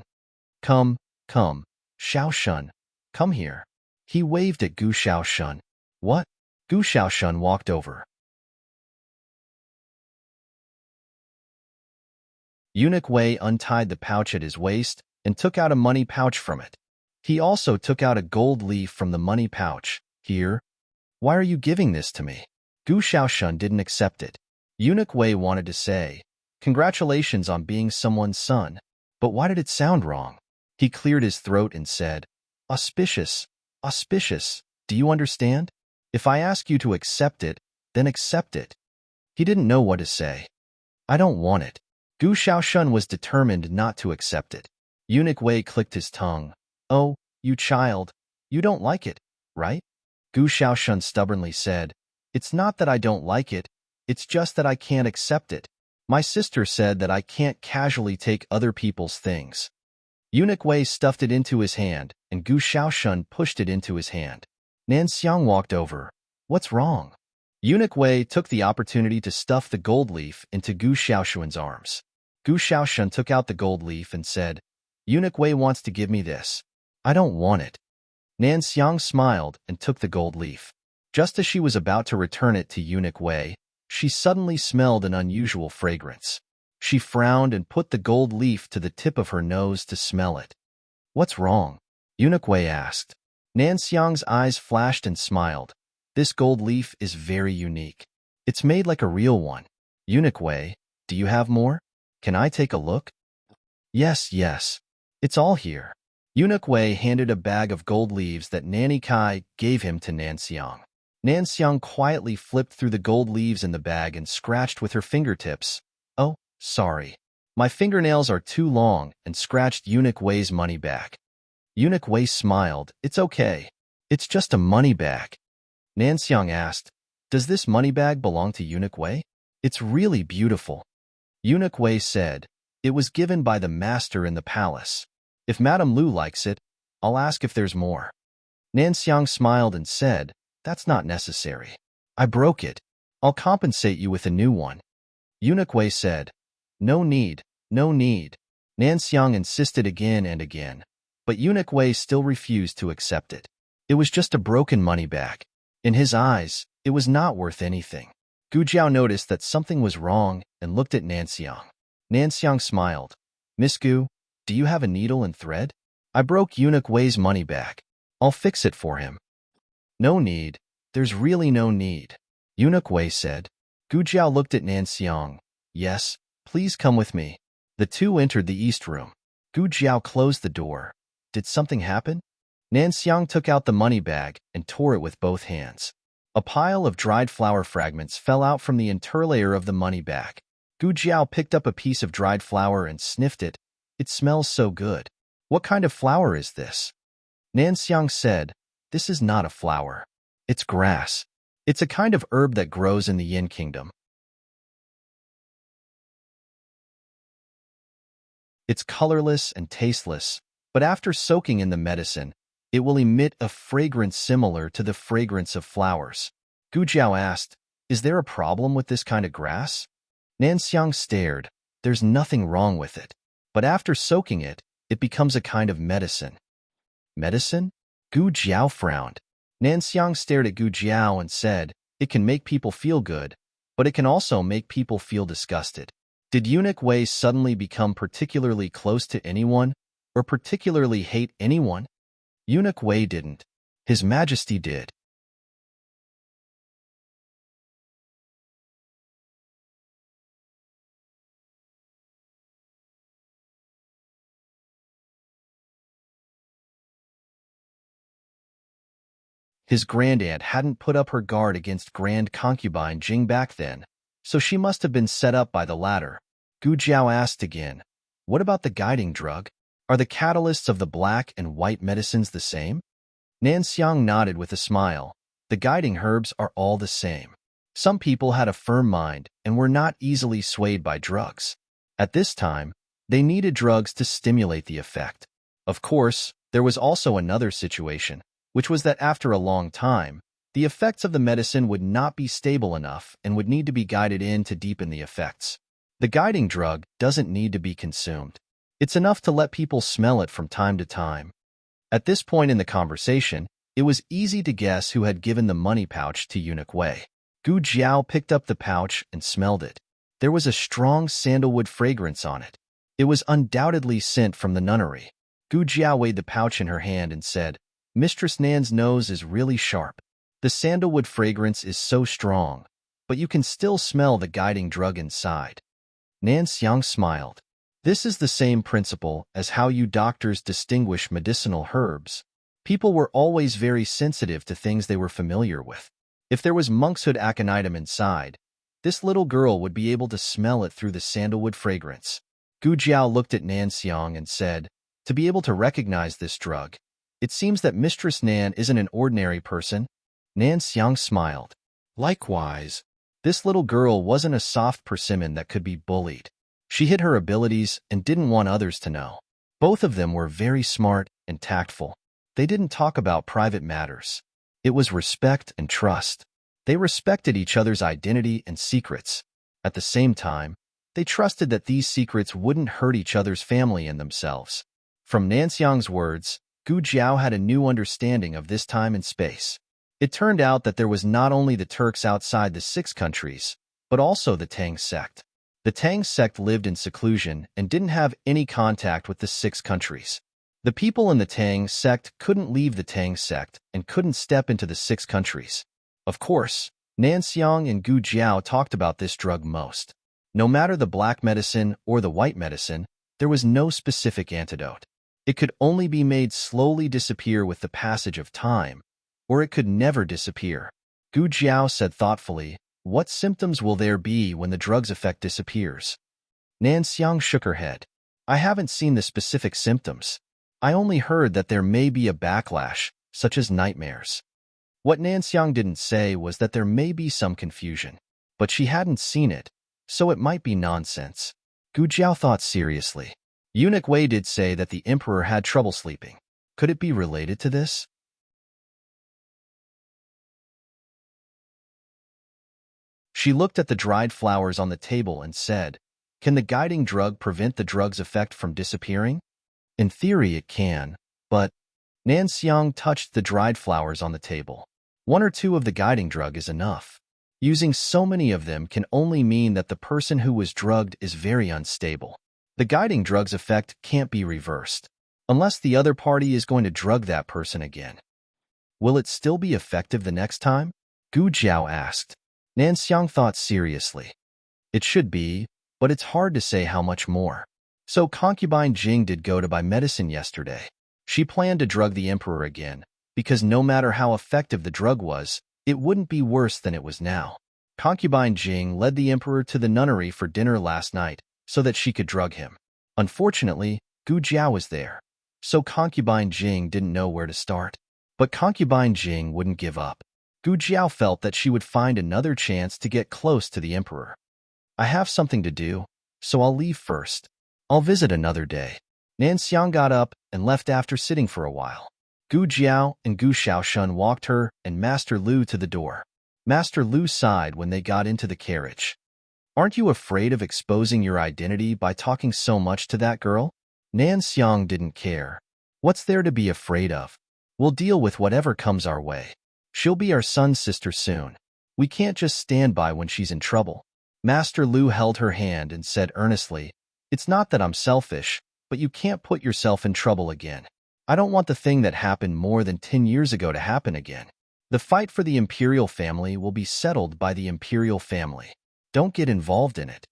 Come, Xiaoshun, come here. He waved at Gu Xiaoshun. What? Gu Xiaoshun walked over. Eunuch Wei untied the pouch at his waist and took out a money pouch from it. He also took out a gold leaf from the money pouch. Here. Why are you giving this to me? Gu Xiaoshun didn't accept it. Eunuch Wei wanted to say, congratulations on being someone's son, but why did it sound wrong? He cleared his throat and said, auspicious, do you understand? If I ask you to accept it, then accept it. He didn't know what to say. I don't want it. Gu Xiaoshun was determined not to accept it. Eunuch Wei clicked his tongue. Oh, you child, you don't like it, right? Gu Xiaoshun stubbornly said, it's not that I don't like it, it's just that I can't accept it. My sister said that I can't casually take other people's things. Eunuch Wei stuffed it into his hand, and Gu Xiaoshun pushed it into his hand. Nan Xiang walked over. What's wrong? Eunuch Wei took the opportunity to stuff the gold leaf into Gu Xiaoshun's arms. Gu Xiaoshun took out the gold leaf and said, Eunuch Wei wants to give me this. I don't want it. Nan Xiang smiled and took the gold leaf. Just as she was about to return it to Eunuch Wei, she suddenly smelled an unusual fragrance. She frowned and put the gold leaf to the tip of her nose to smell it. What's wrong? Eunuch Wei asked. Nan Xiang's eyes flashed and smiled. This gold leaf is very unique. It's made like a real one. Eunuch Wei, do you have more? Can I take a look? Yes. It's all here. Eunuch Wei handed a bag of gold leaves that Nanny Kai gave him to Nan Xiang. Nan Xiang quietly flipped through the gold leaves in the bag and scratched with her fingertips. Oh, sorry. My fingernails are too long, and scratched Eunuch Wei's money bag. Eunuch Wei smiled. It's okay. It's just a money bag. Nan Xiang asked, does this money bag belong to Eunuch Wei? It's really beautiful. Eunuch Wei said, it was given by the master in the palace. If Madame Lu likes it, I'll ask if there's more. Nanxiang smiled and said, "That's not necessary. I broke it. I'll compensate you with a new one." Eunuch Wei said, "No need, no need." Nanxiang insisted again and again, but Eunuch Wei still refused to accept it. It was just a broken money bag. In his eyes, it was not worth anything. Gu Jiao noticed that something was wrong and looked at Nanxiang. Nanxiang smiled. "Miss Gu, do you have a needle and thread? I broke Eunuch Wei's money bag. I'll fix it for him." "No need. There's really no need," Eunuch Wei said. Gu Jiao looked at Nanxiang. "Yes, please come with me." The two entered the east room. Gu Jiao closed the door. Did something happen? Nanxiang took out the money bag and tore it with both hands. A pile of dried flower fragments fell out from the interlayer of the money bag. Gu Jiao picked up a piece of dried flower and sniffed it. "It smells so good. What kind of flower is this?" Nanxiang said, "This is not a flower. It's grass. It's a kind of herb that grows in the Yin Kingdom. It's colorless and tasteless, but after soaking in the medicine, it will emit a fragrance similar to the fragrance of flowers." Gu Jiao asked, "Is there a problem with this kind of grass?" Nanxiang stared. "There's nothing wrong with it. But after soaking it, it becomes a kind of medicine." "Medicine?" Gu Jiao frowned. Nanxiang stared at Gu Jiao and said, "It can make people feel good, but it can also make people feel disgusted." Did Eunuch Wei suddenly become particularly close to anyone, or particularly hate anyone? Eunuch Wei didn't. His Majesty did. His grandaunt hadn't put up her guard against Grand Concubine Jing back then, so she must have been set up by the latter. Gu Jiao asked again, "What about the guiding drug? Are the catalysts of the black and white medicines the same?" Nanxiang nodded with a smile. "The guiding herbs are all the same." Some people had a firm mind and were not easily swayed by drugs. At this time, they needed drugs to stimulate the effect. Of course, there was also another situation, which was that after a long time, the effects of the medicine would not be stable enough and would need to be guided in to deepen the effects. The guiding drug doesn't need to be consumed. It's enough to let people smell it from time to time. At this point in the conversation, it was easy to guess who had given the money pouch to Eunuch Wei. Gu Jiao picked up the pouch and smelled it. There was a strong sandalwood fragrance on it. It was undoubtedly sent from the nunnery. Gu Jiao weighed the pouch in her hand and said, "Mistress Nan's nose is really sharp. The sandalwood fragrance is so strong, but you can still smell the guiding drug inside." Nanxiang smiled. "This is the same principle as how you doctors distinguish medicinal herbs. People were always very sensitive to things they were familiar with. If there was monkshood aconitum inside, this little girl would be able to smell it through the sandalwood fragrance." Gu Jiao looked at Nanxiang and said, "To be able to recognize this drug, it seems that Mistress Nan isn't an ordinary person." Nanxiang smiled. "Likewise, this little girl wasn't a soft persimmon that could be bullied. She hid her abilities and didn't want others to know. Both of them were very smart and tactful. They didn't talk about private matters. It was respect and trust. They respected each other's identity and secrets. At the same time, they trusted that these secrets wouldn't hurt each other's family and themselves." From Nanxiang's words, Gu Jiao had a new understanding of this time and space. It turned out that there was not only the Turks outside the 6 countries, but also the Tang sect. The Tang sect lived in seclusion and didn't have any contact with the 6 countries. The people in the Tang sect couldn't leave the Tang sect and couldn't step into the 6 countries. Of course, Nanxiang and Gu Jiao talked about this drug most. No matter the black medicine or the white medicine, there was no specific antidote. It could only be made slowly disappear with the passage of time, or it could never disappear. Gu Jiao said thoughtfully, "What symptoms will there be when the drug's effect disappears?" Nanxiang shook her head. "I haven't seen the specific symptoms. I only heard that there may be a backlash, such as nightmares." What Nanxiang didn't say was that there may be some confusion, but she hadn't seen it, so it might be nonsense. Gu Jiao thought seriously. Eunuch Wei did say that the emperor had trouble sleeping. Could it be related to this? She looked at the dried flowers on the table and said, "Can the guiding drug prevent the drug's effect from disappearing?" "In theory it can, but—" Nan Xiang touched the dried flowers on the table. "One or two of the guiding drug is enough. Using so many of them can only mean that the person who was drugged is very unstable. The guiding drug's effect can't be reversed, unless the other party is going to drug that person again." "Will it still be effective the next time?" Gu Jiao asked. Nan Xiang thought seriously. "It should be, but it's hard to say how much more." So concubine Jing did go to buy medicine yesterday. She planned to drug the emperor again, because no matter how effective the drug was, it wouldn't be worse than it was now. Concubine Jing led the emperor to the nunnery for dinner last night so that she could drug him. Unfortunately, Gu Jiao was there, so concubine Jing didn't know where to start. But concubine Jing wouldn't give up. Gu Jiao felt that she would find another chance to get close to the emperor. "I have something to do, so I'll leave first. I'll visit another day." Nan Xiang got up and left after sitting for a while. Gu Jiao and Gu Shaoshun walked her and Master Lu to the door. Master Lu sighed when they got into the carriage. "Aren't you afraid of exposing your identity by talking so much to that girl?" Nan Xiang didn't care. "What's there to be afraid of? We'll deal with whatever comes our way. She'll be our son's sister soon. We can't just stand by when she's in trouble." Master Lu held her hand and said earnestly, "It's not that I'm selfish, but you can't put yourself in trouble again. I don't want the thing that happened more than 10 years ago to happen again. The fight for the imperial family will be settled by the imperial family. Don't get involved in it."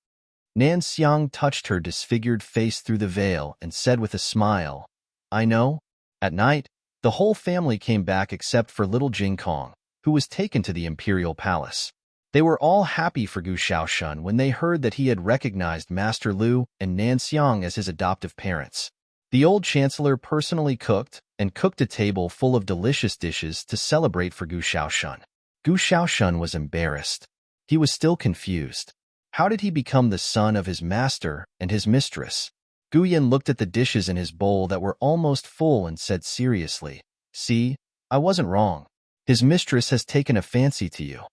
Nan Xiang touched her disfigured face through the veil and said with a smile, "I know." At night, the whole family came back except for little Jing Kong, who was taken to the imperial palace. They were all happy for Gu Shaoshun when they heard that he had recognized Master Lu and Nan Xiang as his adoptive parents. The old chancellor personally cooked a table full of delicious dishes to celebrate for Gu Shaoshun. Gu Shaoshun was embarrassed. He was still confused. How did he become the son of his master and his mistress? Gu Yin looked at the dishes in his bowl that were almost full and said seriously, "See, I wasn't wrong. His mistress has taken a fancy to you."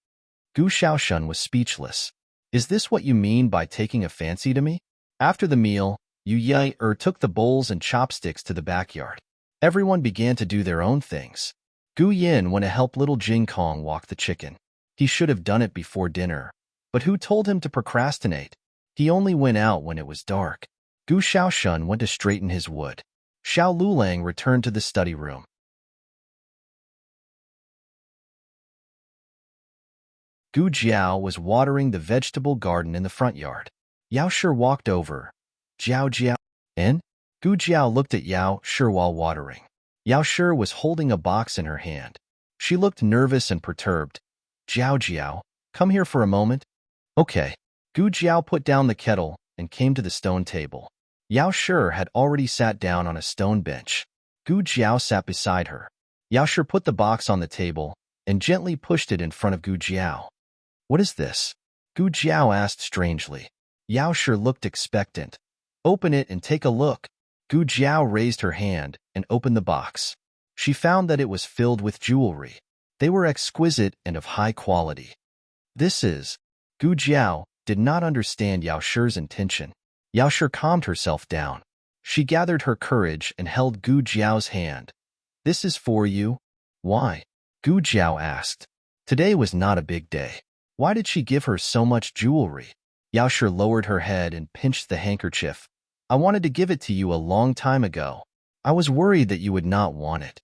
Gu Shaoshun was speechless. "Is this what you mean by taking a fancy to me?" After the meal, Yu Ye took the bowls and chopsticks to the backyard. Everyone began to do their own things. Gu Yin went to help little Jing Kong walk the chicken. He should have done it before dinner, but who told him to procrastinate? He only went out when it was dark. Gu Shaoshun went to straighten his wood. Xiao Lulang returned to the study room. Gu Jiao was watering the vegetable garden in the front yard. Yao Shi walked over. "Jiao Jiao, and?" Gu Jiao looked at Yao Shi while watering. Yao Shi was holding a box in her hand. She looked nervous and perturbed. "Jiao Jiao, come here for a moment." "Okay." Gu Jiao put down the kettle and came to the stone table. Yao Shi had already sat down on a stone bench. Gu Jiao sat beside her. Yao Shi put the box on the table and gently pushed it in front of Gu Jiao. "What is this?" Gu Jiao asked strangely. Yao Shi looked expectant. "Open it and take a look." Gu Jiao raised her hand and opened the box. She found that it was filled with jewelry. They were exquisite and of high quality. "This is—" Gu Jiao did not understand Yao Shi's intention. Yao Shi calmed herself down. She gathered her courage and held Gu Jiao's hand. "This is for you." "Why?" Gu Jiao asked. Today was not a big day. Why did she give her so much jewelry? Yao Shi lowered her head and pinched the handkerchief. "I wanted to give it to you a long time ago. I was worried that you would not want it."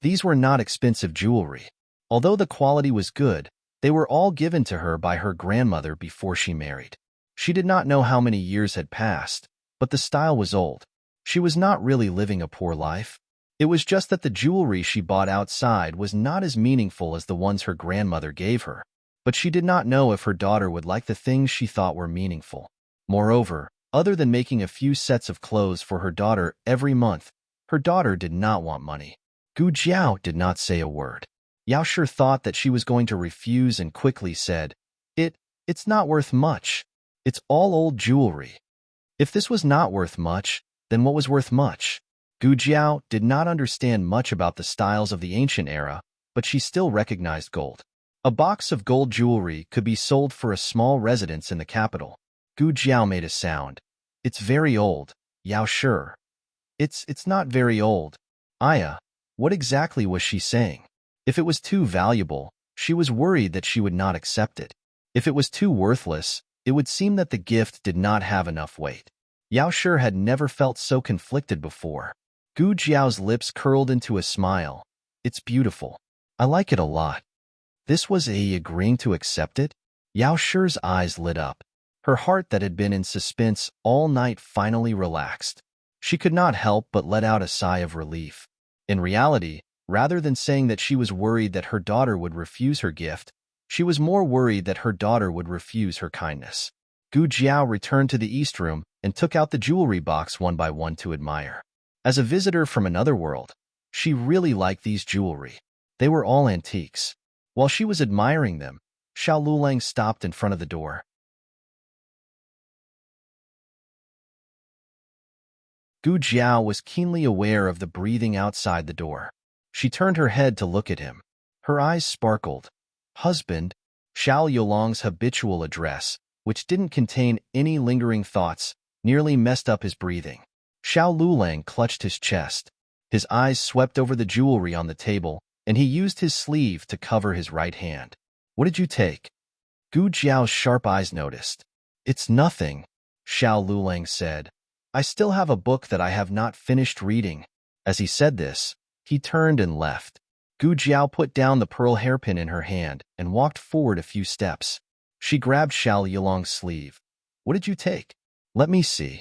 These were not expensive jewelry. Although the quality was good, they were all given to her by her grandmother before she married. She did not know how many years had passed, but the style was old. She was not really living a poor life. It was just that the jewelry she bought outside was not as meaningful as the ones her grandmother gave her. But she did not know if her daughter would like the things she thought were meaningful. Moreover, other than making a few sets of clothes for her daughter every month, her daughter did not want money. Gu Jiao did not say a word. Yao Shi thought that she was going to refuse and quickly said, It's not worth much. It's all old jewelry." If this was not worth much, then what was worth much? Gu Jiao did not understand much about the styles of the ancient era, but she still recognized gold. A box of gold jewelry could be sold for a small residence in the capital. Gu Jiao made a sound. It's very old, Yao Shi. It's not very old. Aya, what exactly was she saying? If it was too valuable, she was worried that she would not accept it. If it was too worthless, it would seem that the gift did not have enough weight. Yao Shi had never felt so conflicted before. Gu Jiao's lips curled into a smile. It's beautiful. I like it a lot. This was A agreeing to accept it? Yao Shi's eyes lit up. Her heart that had been in suspense all night finally relaxed. She could not help but let out a sigh of relief. In reality, rather than saying that she was worried that her daughter would refuse her gift, she was more worried that her daughter would refuse her kindness. Gu Jiao returned to the East Room and took out the jewelry box one by one to admire. As a visitor from another world, she really liked these jewelry. They were all antiques. While she was admiring them, Xiao Lulang stopped in front of the door. Gu Jiao was keenly aware of the breathing outside the door. She turned her head to look at him. Her eyes sparkled. Husband, Xiao Yolong's habitual address, which didn't contain any lingering thoughts, nearly messed up his breathing. Xiao Lulang clutched his chest. His eyes swept over the jewelry on the table, and he used his sleeve to cover his right hand. What did you take? Gu Jiao's sharp eyes noticed. It's nothing, Xiao Lulang said. I still have a book that I have not finished reading. As he said this, he turned and left. Gu Jiao put down the pearl hairpin in her hand and walked forward a few steps. She grabbed Xiao Yulong's sleeve. What did you take? Let me see.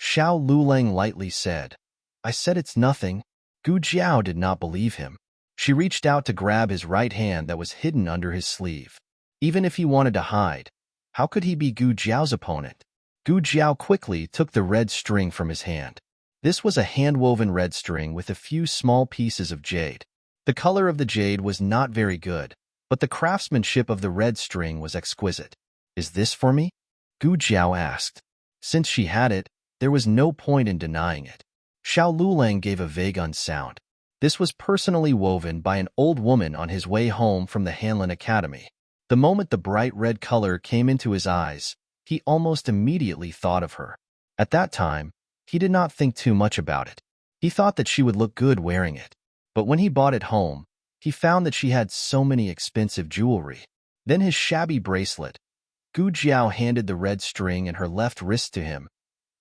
Xiao Lulang lightly said. I said it's nothing. Gu Jiao did not believe him. She reached out to grab his right hand that was hidden under his sleeve. Even if he wanted to hide, how could he be Gu Jiao's opponent? Gu Jiao quickly took the red string from his hand. This was a hand-woven red string with a few small pieces of jade. The color of the jade was not very good, but the craftsmanship of the red string was exquisite. Is this for me? Gu Jiao asked. Since she had it, there was no point in denying it. Xiao Lulang gave a vague unsound. This was personally woven by an old woman on his way home from the Hanlin Academy. The moment the bright red color came into his eyes, he almost immediately thought of her. At that time, he did not think too much about it. He thought that she would look good wearing it. But when he bought it home, he found that she had so many expensive jewelry. Then his shabby bracelet. Gu Jiao handed the red string and her left wrist to him.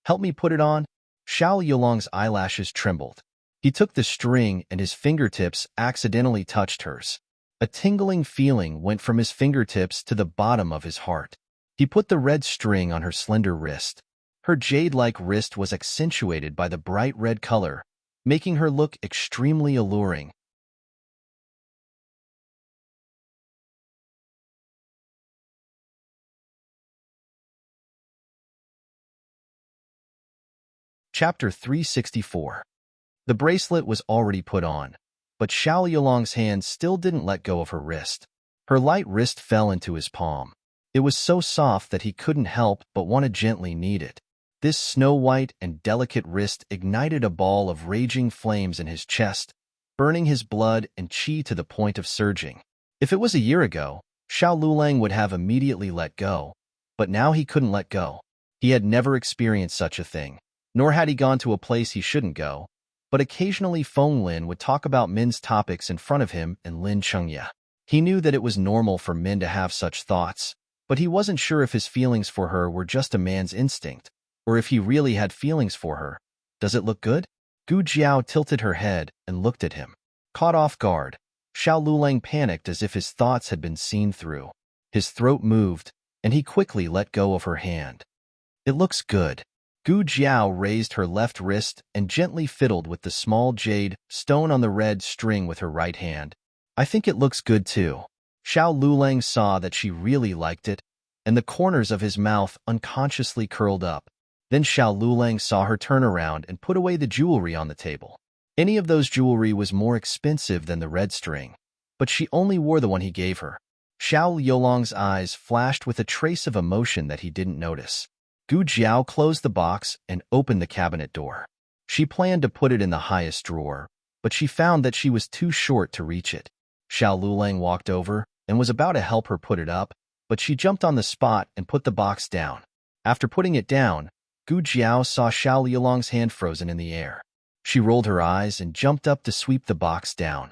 Help me put it on? Xiao Yulong's eyelashes trembled. He took the string and his fingertips accidentally touched hers. A tingling feeling went from his fingertips to the bottom of his heart. He put the red string on her slender wrist. Her jade-like wrist was accentuated by the bright red color, making her look extremely alluring. Chapter 364. The bracelet was already put on, but Xiao Yulong's hand still didn't let go of her wrist. Her light wrist fell into his palm. It was so soft that he couldn't help but want to gently knead it. This snow-white and delicate wrist ignited a ball of raging flames in his chest, burning his blood and qi to the point of surging. If it was a year ago, Xiao Lulang would have immediately let go, but now he couldn't let go. He had never experienced such a thing, nor had he gone to a place he shouldn't go, but occasionally Feng Lin would talk about Min's topics in front of him and Lin Chengya. He knew that it was normal for Min to have such thoughts, but he wasn't sure if his feelings for her were just a man's instinct, or if he really had feelings for her. Does it look good? Gu Jiao tilted her head and looked at him. Caught off guard, Xiao Lulang panicked as if his thoughts had been seen through. His throat moved, and he quickly let go of her hand. It looks good. Gu Jiao raised her left wrist and gently fiddled with the small jade stone on the red string with her right hand. I think it looks good too. Xiao Lulang saw that she really liked it, and the corners of his mouth unconsciously curled up. Then Xiao Lulang saw her turn around and put away the jewelry on the table. Any of those jewelry was more expensive than the red string, but she only wore the one he gave her. Xiao Yolong's eyes flashed with a trace of emotion that he didn't notice. Gu Jiao closed the box and opened the cabinet door. She planned to put it in the highest drawer, but she found that she was too short to reach it. Xiao Lulang walked over, and was about to help her put it up, but she jumped on the spot and put the box down. After putting it down, Gu Jiao saw Xiao Liulong's hand frozen in the air. She rolled her eyes and jumped up to sweep the box down.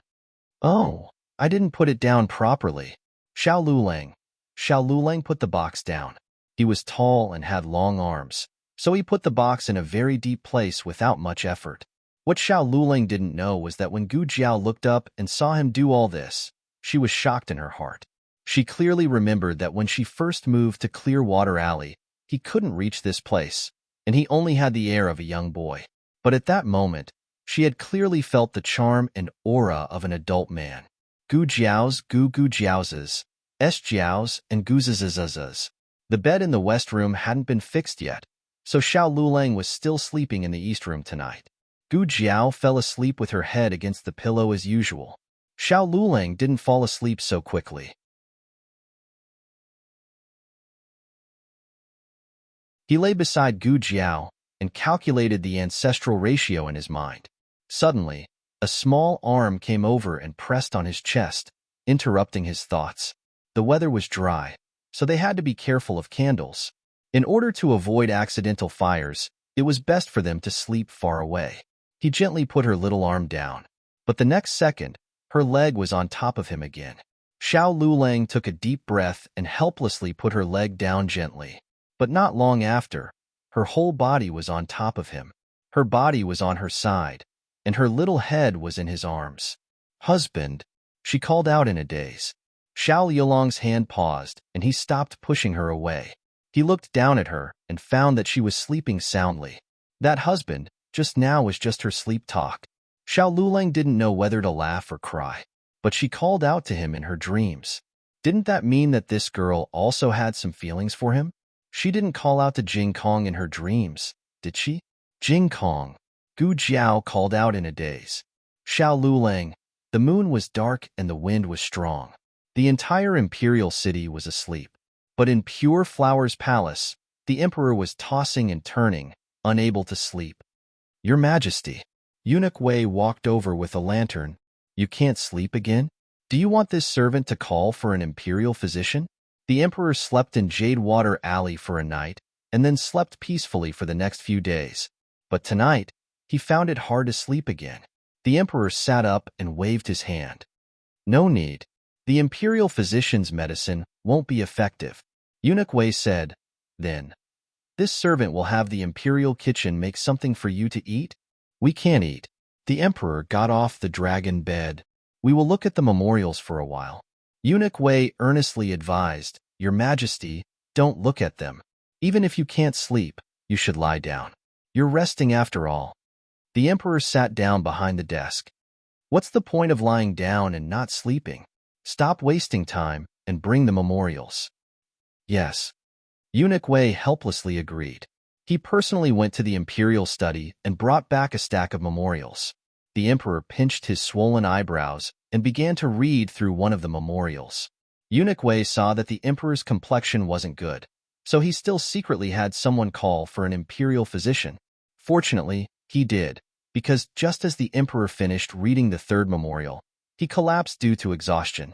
"Oh, I didn't put it down properly." Xiao Lulang put the box down. He was tall and had long arms, so he put the box in a very deep place without much effort. What Xiao Lulang didn't know was that when Gu Jiao looked up and saw him do all this, she was shocked in her heart. She clearly remembered that when she first moved to Clearwater Alley, he couldn't reach this place, and he only had the air of a young boy. But at that moment, she had clearly felt the charm and aura of an adult man. Gu Jiao's, Gu Jiao's, S Jiao's, and Guz's. The bed in the west room hadn't been fixed yet, so Xiao Lulang was still sleeping in the east room tonight. Gu Jiao fell asleep with her head against the pillow as usual. Xiao Lulang didn't fall asleep so quickly. He lay beside Gu Jiao and calculated the ancestral ratio in his mind. Suddenly, a small arm came over and pressed on his chest, interrupting his thoughts. The weather was dry, so they had to be careful of candles. In order to avoid accidental fires, it was best for them to sleep far away. He gently put her little arm down, but the next second, her leg was on top of him again. Xiao Lulang took a deep breath and helplessly put her leg down gently. But not long after, her whole body was on top of him. Her body was on her side, and her little head was in his arms. "Husband," she called out in a daze. Xiao Liulong's hand paused, and he stopped pushing her away. He looked down at her and found that she was sleeping soundly. That husband, just now, was just her sleep talk. Xiao Lulang didn't know whether to laugh or cry, but she called out to him in her dreams. Didn't that mean that this girl also had some feelings for him? She didn't call out to Jing Kong in her dreams, did she? "Jing Kong," Gu Jiao called out in a daze. "Xiao Lulang." The moon was dark and the wind was strong. The entire imperial city was asleep. But in Pure Flower's palace, the emperor was tossing and turning, unable to sleep. "Your Majesty." Eunuch Wei walked over with a lantern. "You can't sleep again? Do you want this servant to call for an imperial physician?" The emperor slept in Jadewater Alley for a night, and then slept peacefully for the next few days. But tonight, he found it hard to sleep again. The emperor sat up and waved his hand. "No need. The imperial physician's medicine won't be effective." Eunuch Wei said. "Then, this servant will have the imperial kitchen make something for you to eat?" "We can't eat." The emperor got off the dragon bed. "We will look at the memorials for a while." Eunuch Wei earnestly advised, "Your Majesty, don't look at them. Even if you can't sleep, you should lie down. You're resting after all." The emperor sat down behind the desk. "What's the point of lying down and not sleeping? Stop wasting time and bring the memorials." "Yes." Eunuch Wei helplessly agreed. He personally went to the imperial study and brought back a stack of memorials. The emperor pinched his swollen eyebrows and began to read through one of the memorials. Eunuch Wei saw that the emperor's complexion wasn't good, so he still secretly had someone call for an imperial physician. Fortunately, he did, because just as the emperor finished reading the third memorial, he collapsed due to exhaustion.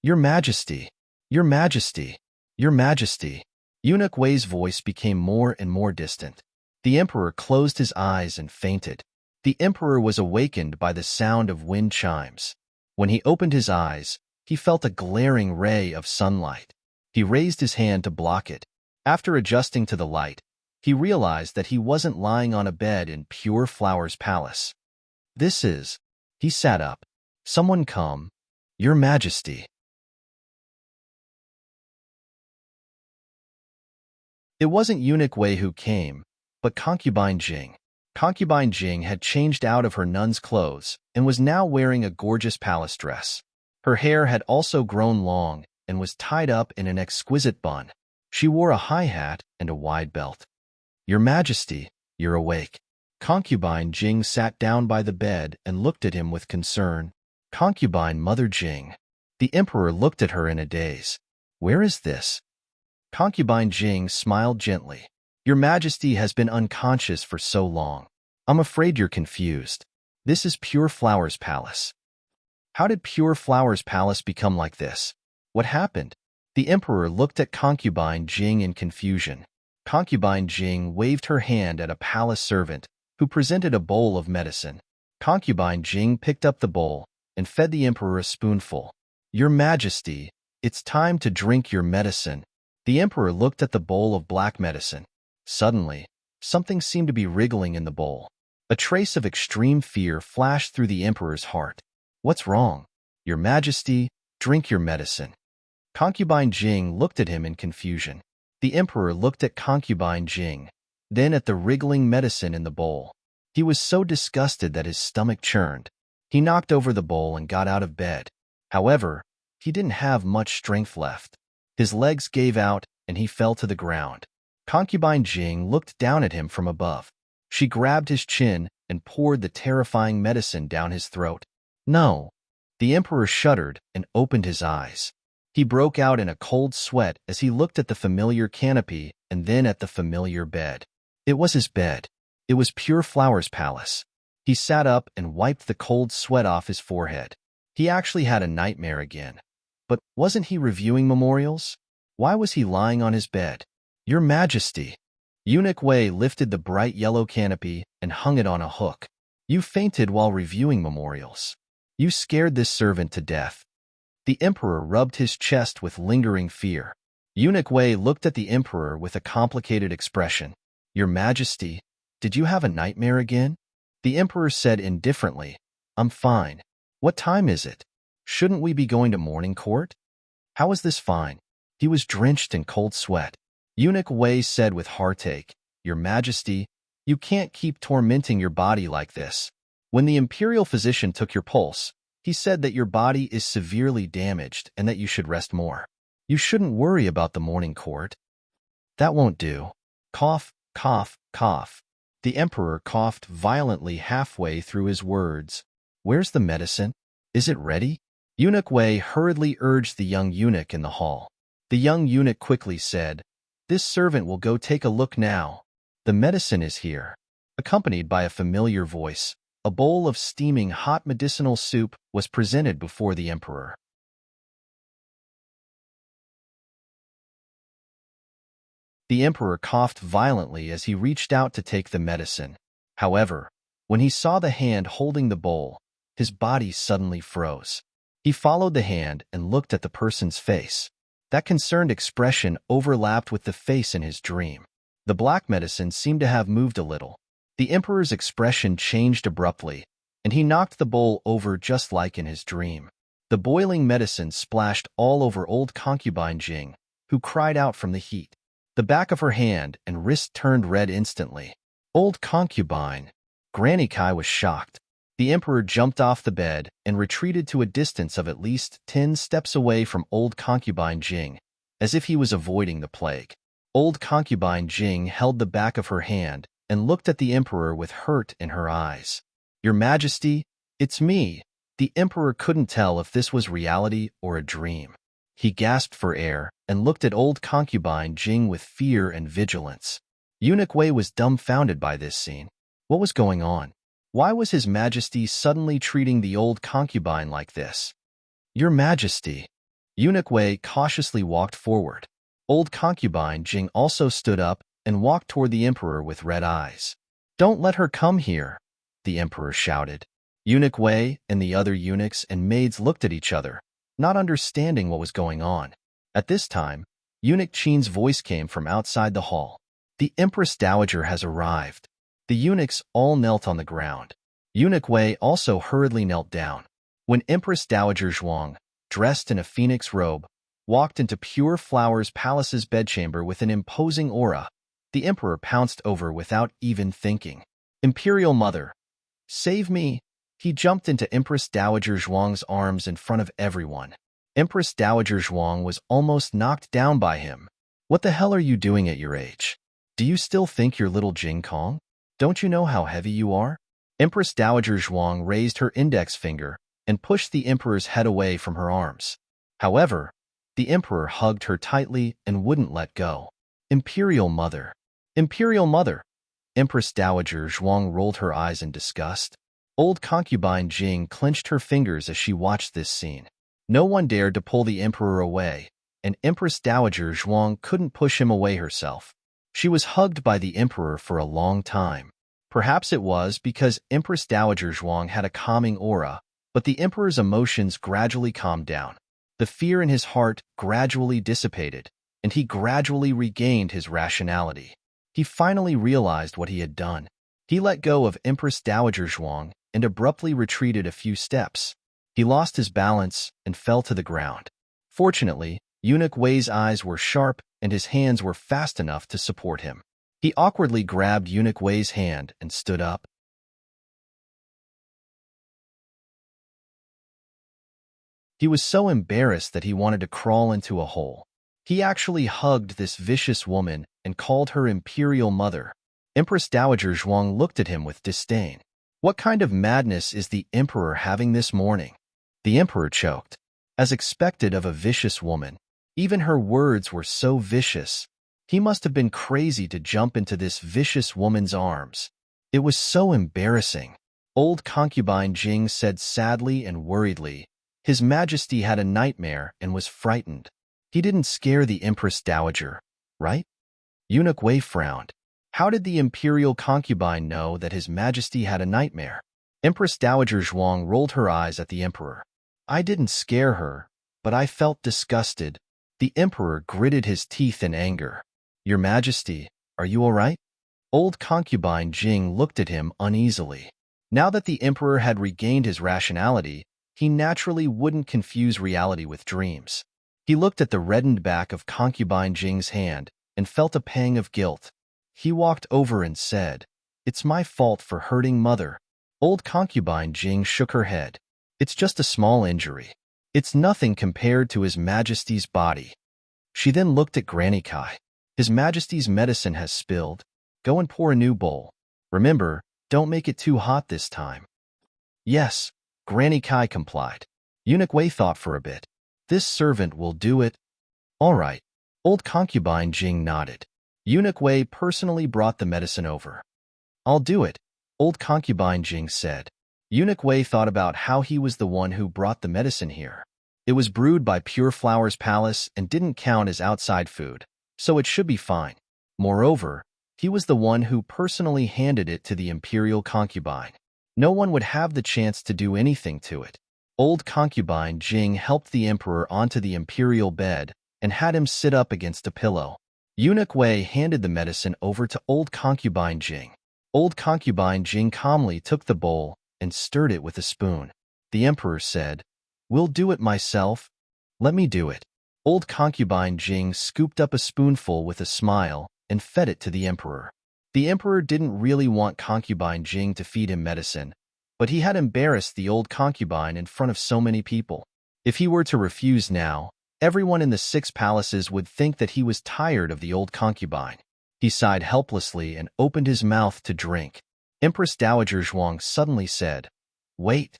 "Your Majesty! Your Majesty! Your Majesty!" Eunuch Wei's voice became more and more distant. The emperor closed his eyes and fainted. The emperor was awakened by the sound of wind chimes. When he opened his eyes, he felt a glaring ray of sunlight. He raised his hand to block it. After adjusting to the light, he realized that he wasn't lying on a bed in Pure Flower's palace. "This is..." He sat up. "Someone come. Your Majesty." It wasn't Eunuch Wei who came, but concubine Jing. Concubine Jing had changed out of her nun's clothes and was now wearing a gorgeous palace dress. Her hair had also grown long and was tied up in an exquisite bun. She wore a high hat and a wide belt. "Your Majesty, you're awake." Concubine Jing sat down by the bed and looked at him with concern. "Concubine Mother Jing." The emperor looked at her in a daze. "Where is this?" Concubine Jing smiled gently. "Your Majesty has been unconscious for so long. I'm afraid you're confused. This is Pure Flower's palace." "How did Pure Flower's palace become like this?" What happened? The emperor looked at concubine Jing in confusion. Concubine Jing waved her hand at a palace servant, who presented a bowl of medicine. Concubine Jing picked up the bowl and fed the emperor a spoonful. "Your Majesty, it's time to drink your medicine." The emperor looked at the bowl of black medicine. Suddenly, something seemed to be wriggling in the bowl. A trace of extreme fear flashed through the emperor's heart. "What's wrong?" "Your Majesty, drink your medicine." Concubine Jing looked at him in confusion. The emperor looked at concubine Jing, then at the wriggling medicine in the bowl. He was so disgusted that his stomach churned. He knocked over the bowl and got out of bed. However, he didn't have much strength left. His legs gave out and he fell to the ground. Concubine Jing looked down at him from above. She grabbed his chin and poured the terrifying medicine down his throat. "No." The emperor shuddered and opened his eyes. He broke out in a cold sweat as he looked at the familiar canopy and then at the familiar bed. It was his bed. It was Pure Flower's palace. He sat up and wiped the cold sweat off his forehead. He actually had a nightmare again. But wasn't he reviewing memorials? Why was he lying on his bed? "Your Majesty." Eunuch Wei lifted the bright yellow canopy and hung it on a hook. "You fainted while reviewing memorials. You scared this servant to death." The emperor rubbed his chest with lingering fear. Eunuch Wei looked at the emperor with a complicated expression. "Your Majesty, did you have a nightmare again?" The emperor said indifferently, "I'm fine. What time is it? Shouldn't we be going to morning court?" "How is this fine?" He was drenched in cold sweat. Eunuch Wei said with heartache, "Your Majesty, you can't keep tormenting your body like this. When the imperial physician took your pulse, he said that your body is severely damaged and that you should rest more. You shouldn't worry about the morning court." "That won't do." Cough, cough, cough. The emperor coughed violently halfway through his words. "Where's the medicine? Is it ready?" Eunuch Wei hurriedly urged the young eunuch in the hall. The young eunuch quickly said, "This servant will go take a look now. The medicine is here." Accompanied by a familiar voice, a bowl of steaming hot medicinal soup was presented before the emperor. The emperor coughed violently as he reached out to take the medicine. However, when he saw the hand holding the bowl, his body suddenly froze. He followed the hand and looked at the person's face. That concerned expression overlapped with the face in his dream. The black medicine seemed to have moved a little. The emperor's expression changed abruptly, and he knocked the bowl over just like in his dream. The boiling medicine splashed all over old concubine Jing, who cried out from the heat. The back of her hand and wrist turned red instantly. "Old concubine." Granny Kai was shocked. The emperor jumped off the bed and retreated to a distance of at least 10 steps away from old concubine Jing, as if he was avoiding the plague. Old concubine Jing held the back of her hand and looked at the emperor with hurt in her eyes. "Your Majesty, it's me." The emperor couldn't tell if this was reality or a dream. He gasped for air and looked at old concubine Jing with fear and vigilance. Eunuch Wei was dumbfounded by this scene. What was going on? Why was His Majesty suddenly treating the old concubine like this? "Your Majesty." Eunuch Wei cautiously walked forward. Old concubine Jing also stood up and walked toward the emperor with red eyes. "Don't let her come here," the emperor shouted. Eunuch Wei and the other eunuchs and maids looked at each other, not understanding what was going on. At this time, Eunuch Qin's voice came from outside the hall. "The Empress Dowager has arrived." The eunuchs all knelt on the ground. Eunuch Wei also hurriedly knelt down. When Empress Dowager Zhuang, dressed in a phoenix robe, walked into Pure Flower's palace's bedchamber with an imposing aura, the emperor pounced over without even thinking. "Imperial Mother, save me!" He jumped into Empress Dowager Zhuang's arms in front of everyone. Empress Dowager Zhuang was almost knocked down by him. "What the hell are you doing at your age? Do you still think you're little Jing Kong? Don't you know how heavy you are?" Empress Dowager Zhuang raised her index finger and pushed the emperor's head away from her arms. However, the emperor hugged her tightly and wouldn't let go. "Imperial Mother! Imperial Mother!" Empress Dowager Zhuang rolled her eyes in disgust. Old concubine Jing clenched her fingers as she watched this scene. No one dared to pull the emperor away, and Empress Dowager Zhuang couldn't push him away herself. She was hugged by the emperor for a long time. Perhaps it was because Empress Dowager Zhuang had a calming aura, but the emperor's emotions gradually calmed down. The fear in his heart gradually dissipated, and he gradually regained his rationality. He finally realized what he had done. He let go of Empress Dowager Zhuang and abruptly retreated a few steps. He lost his balance and fell to the ground. Fortunately, Eunuch Wei's eyes were sharp and his hands were fast enough to support him. He awkwardly grabbed Eunuch Wei's hand and stood up. He was so embarrassed that he wanted to crawl into a hole. He actually hugged this vicious woman and called her Imperial Mother. Empress Dowager Zhuang looked at him with disdain. What kind of madness is the emperor having this morning? The emperor choked. As expected of a vicious woman, even her words were so vicious. He must have been crazy to jump into this vicious woman's arms. It was so embarrassing. Old concubine Jing said sadly and worriedly. His Majesty had a nightmare and was frightened. He didn't scare the Empress Dowager, right? Eunuch Wei frowned. How did the imperial concubine know that His Majesty had a nightmare? Empress Dowager Zhuang rolled her eyes at the emperor. I didn't scare her, but I felt disgusted. The emperor gritted his teeth in anger. Your Majesty, are you all right? Old concubine Jing looked at him uneasily. Now that the emperor had regained his rationality, he naturally wouldn't confuse reality with dreams. He looked at the reddened back of concubine Jing's hand and felt a pang of guilt. He walked over and said, It's my fault for hurting Mother. Old concubine Jing shook her head. It's just a small injury. It's nothing compared to His Majesty's body. She then looked at Granny Kai. His Majesty's medicine has spilled. Go and pour a new bowl. Remember, don't make it too hot this time. Yes, Granny Kai complied. Eunuch Wei thought for a bit. This servant will do it. All right. Old concubine Jing nodded. Eunuch Wei personally brought the medicine over. I'll do it, old concubine Jing said. Eunuch Wei thought about how he was the one who brought the medicine here. It was brewed by Pure Flower's palace and didn't count as outside food, so it should be fine. Moreover, he was the one who personally handed it to the imperial concubine. No one would have the chance to do anything to it. Old concubine Jing helped the emperor onto the imperial bed and had him sit up against a pillow. Eunuch Wei handed the medicine over to old concubine Jing. Old concubine Jing calmly took the bowl and stirred it with a spoon. The emperor said, We'll do it myself. Let me do it. Old concubine Jing scooped up a spoonful with a smile and fed it to the emperor. The emperor didn't really want concubine Jing to feed him medicine, but he had embarrassed the old concubine in front of so many people. If he were to refuse now, everyone in the 6 palaces would think that he was tired of the old concubine. He sighed helplessly and opened his mouth to drink. Empress Dowager Zhuang suddenly said, Wait.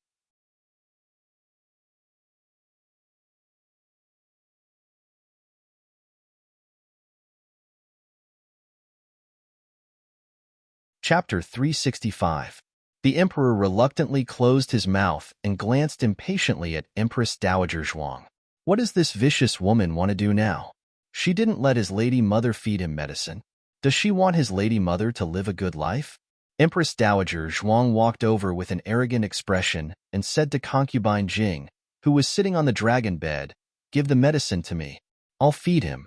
Chapter 365. The emperor reluctantly closed his mouth and glanced impatiently at Empress Dowager Zhuang. What does this vicious woman want to do now? She didn't let his lady mother feed him medicine. Does she want his lady mother to live a good life? Empress Dowager Zhuang walked over with an arrogant expression and said to concubine Jing, who was sitting on the dragon bed, Give the medicine to me. I'll feed him.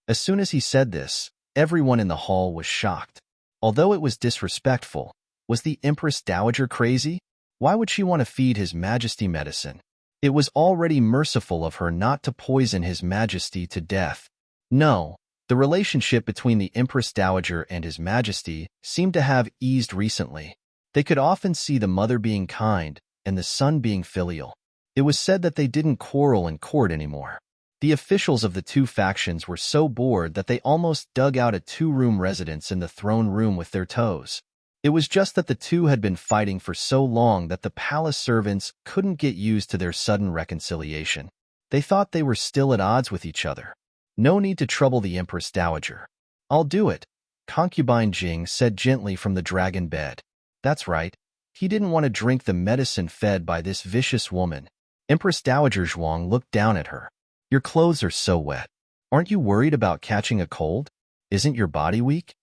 As soon as he said this, everyone in the hall was shocked. Although it was disrespectful, was the Empress Dowager crazy? Why would she want to feed His Majesty medicine? It was already merciful of her not to poison His Majesty to death. No, the relationship between the Empress Dowager and His Majesty seemed to have eased recently. They could often see the mother being kind and the son being filial. It was said that they didn't quarrel in court anymore. The officials of the 2 factions were so bored that they almost dug out a 2-room residence in the throne room with their toes. It was just that the 2 had been fighting for so long that the palace servants couldn't get used to their sudden reconciliation. They thought they were still at odds with each other. No need to trouble the Empress Dowager. I'll do it, concubine Jing said gently from the dragon bed. That's right. He didn't want to drink the medicine fed by this vicious woman. Empress Dowager Zhuang looked down at her. Your clothes are so wet. Aren't you worried about catching a cold? Isn't your body weak?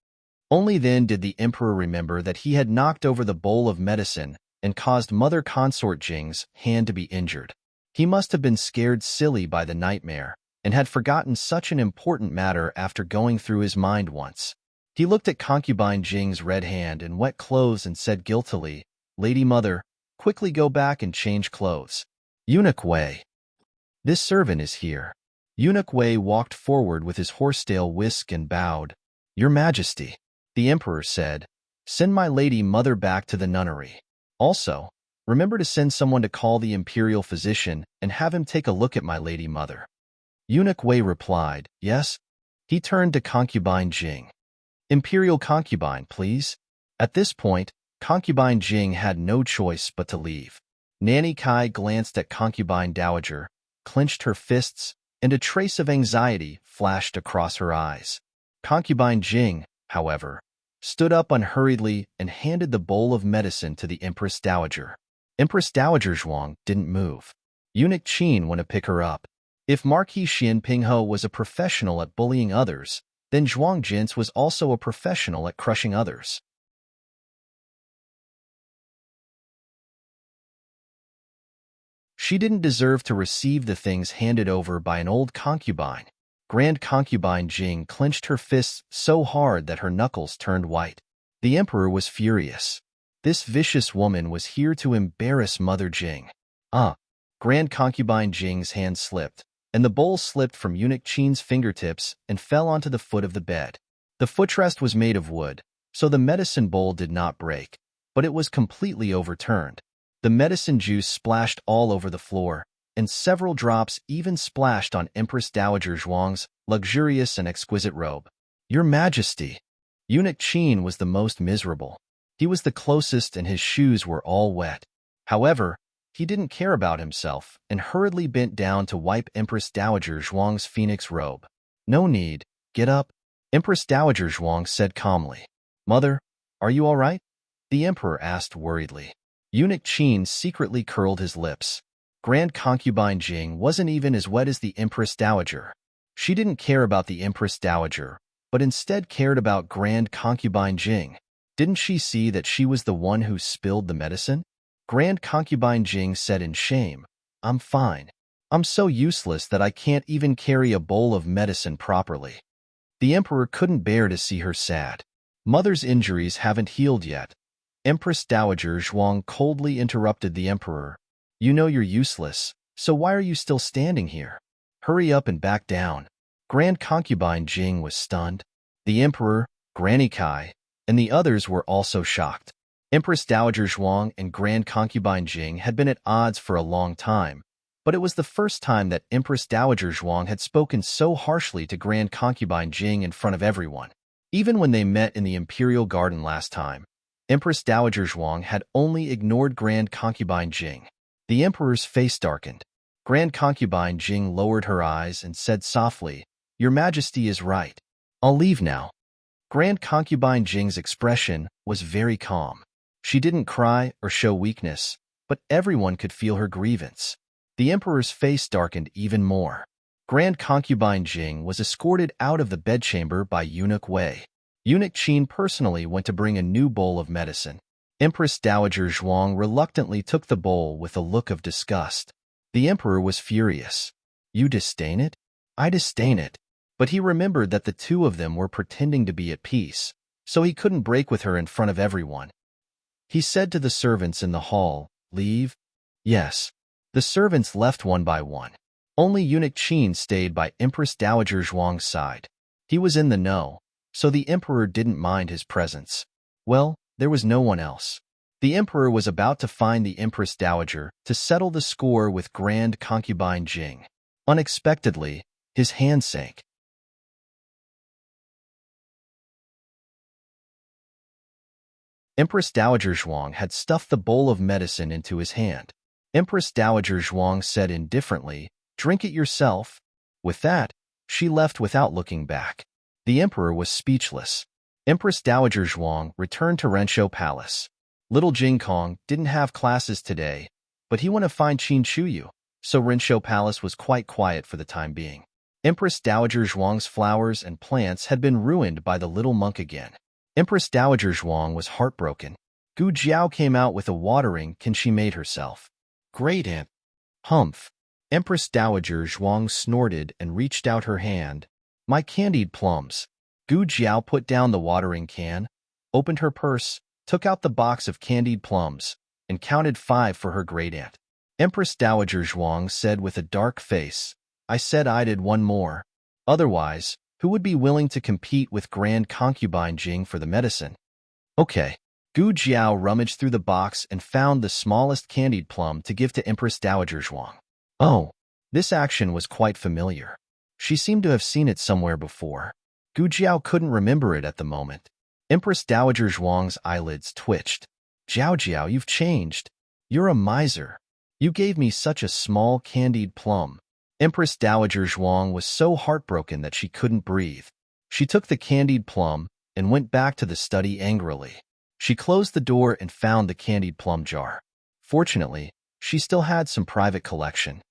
Only then did the emperor remember that he had knocked over the bowl of medicine and caused Mother Consort Jing's hand to be injured. He must have been scared silly by the nightmare and had forgotten such an important matter after going through his mind once. He looked at concubine Jing's red hand and wet clothes and said guiltily, Lady Mother, quickly go back and change clothes. Eunuch Wei. This servant is here. Eunuch Wei walked forward with his horsetail whisk and bowed. Your Majesty, the emperor said, send my lady mother back to the nunnery. Also, remember to send someone to call the imperial physician and have him take a look at my lady mother. Eunuch Wei replied, yes. He turned to concubine Jing. Imperial concubine, please. At this point, concubine Jing had no choice but to leave. Nanny Kai glanced at concubine Dowager, clenched her fists, and a trace of anxiety flashed across her eyes. Concubine Jing, however, stood up unhurriedly and handed the bowl of medicine to the Empress Dowager. Empress Dowager Zhuang didn't move. Eunuch Qin went to pick her up. If Marquis Xian Pingho was a professional at bullying others, then Zhuang Jins was also a professional at crushing others. She didn't deserve to receive the things handed over by an old concubine. Grand concubine Jing clenched her fists so hard that her knuckles turned white. The emperor was furious. This vicious woman was here to embarrass Mother Jing. Grand concubine Jing's hand slipped, and the bowl slipped from Eunuch Qin's fingertips and fell onto the foot of the bed. The footrest was made of wood, so the medicine bowl did not break, but it was completely overturned. The medicine juice splashed all over the floor, and several drops even splashed on Empress Dowager Zhuang's luxurious and exquisite robe. Your Majesty! Eunuch Qin was the most miserable. He was the closest and his shoes were all wet. However, he didn't care about himself and hurriedly bent down to wipe Empress Dowager Zhuang's phoenix robe. No need. Get up. Empress Dowager Zhuang said calmly. Mother, are you all right? The emperor asked worriedly. Eunuch Qin secretly curled his lips. Grand concubine Jing wasn't even as wet as the Empress Dowager. She didn't care about the Empress Dowager, but instead cared about Grand concubine Jing. Didn't she see that she was the one who spilled the medicine? Grand concubine Jing said in shame, I'm fine. I'm so useless that I can't even carry a bowl of medicine properly. The emperor couldn't bear to see her sad. Mother's injuries haven't healed yet. Empress Dowager Zhuang coldly interrupted the emperor. You know you're useless, so why are you still standing here? Hurry up and back down. Grand concubine Jing was stunned. The emperor, Granny Kai, and the others were also shocked. Empress Dowager Zhuang and Grand concubine Jing had been at odds for a long time, but it was the first time that Empress Dowager Zhuang had spoken so harshly to Grand concubine Jing in front of everyone. Even when they met in the imperial garden last time, Empress Dowager Zhuang had only ignored Grand concubine Jing. The emperor's face darkened. Grand concubine Jing lowered her eyes and said softly, Your Majesty is right. I'll leave now. Grand concubine Jing's expression was very calm. She didn't cry or show weakness, but everyone could feel her grievance. The emperor's face darkened even more. Grand concubine Jing was escorted out of the bedchamber by Eunuch Wei. Eunuch Qin personally went to bring a new bowl of medicine. Empress Dowager Zhuang reluctantly took the bowl with a look of disgust. The emperor was furious. You disdain it? I disdain it. But he remembered that the two of them were pretending to be at peace, so he couldn't break with her in front of everyone. He said to the servants in the hall, Leave? Yes. The servants left one by one. Only Eunuch Qin stayed by Empress Dowager Zhuang's side. He was in the know, so the emperor didn't mind his presence. Well, there was no one else. The emperor was about to find the Empress Dowager to settle the score with Grand concubine Jing. Unexpectedly, his hand sank. Empress Dowager Zhuang had stuffed the bowl of medicine into his hand. Empress Dowager Zhuang said indifferently, Drink it yourself. With that, she left without looking back. The emperor was speechless. Empress Dowager Zhuang returned to Renshou Palace. Little Jing Kong didn't have classes today, but he went to find Qin Chuyu. so Rinshou Palace was quite quiet for the time being. Empress Dowager Zhuang's flowers and plants had been ruined by the little monk again. Empress Dowager Zhuang was heartbroken. Gu Jiao came out with a watering can she made herself. Great aunt. Humph. Empress Dowager Zhuang snorted and reached out her hand. My candied plums. Gu Jiao put down the watering can, opened her purse, took out the box of candied plums, and counted 5 for her great aunt. Empress Dowager Zhuang said with a dark face, I said I did one more. Otherwise, who would be willing to compete with Grand Concubine Jing for the medicine? Okay. Gu Jiao rummaged through the box and found the smallest candied plum to give to Empress Dowager Zhuang. Oh, this action was quite familiar. She seemed to have seen it somewhere before. Gu Jiao couldn't remember it at the moment. Empress Dowager Zhuang's eyelids twitched. Jiao Jiao, you've changed. You're a miser. You gave me such a small candied plum. Empress Dowager Zhuang was so heartbroken that she couldn't breathe. She took the candied plum and went back to the study angrily. She closed the door and found the candied plum jar. Fortunately, she still had some private collection.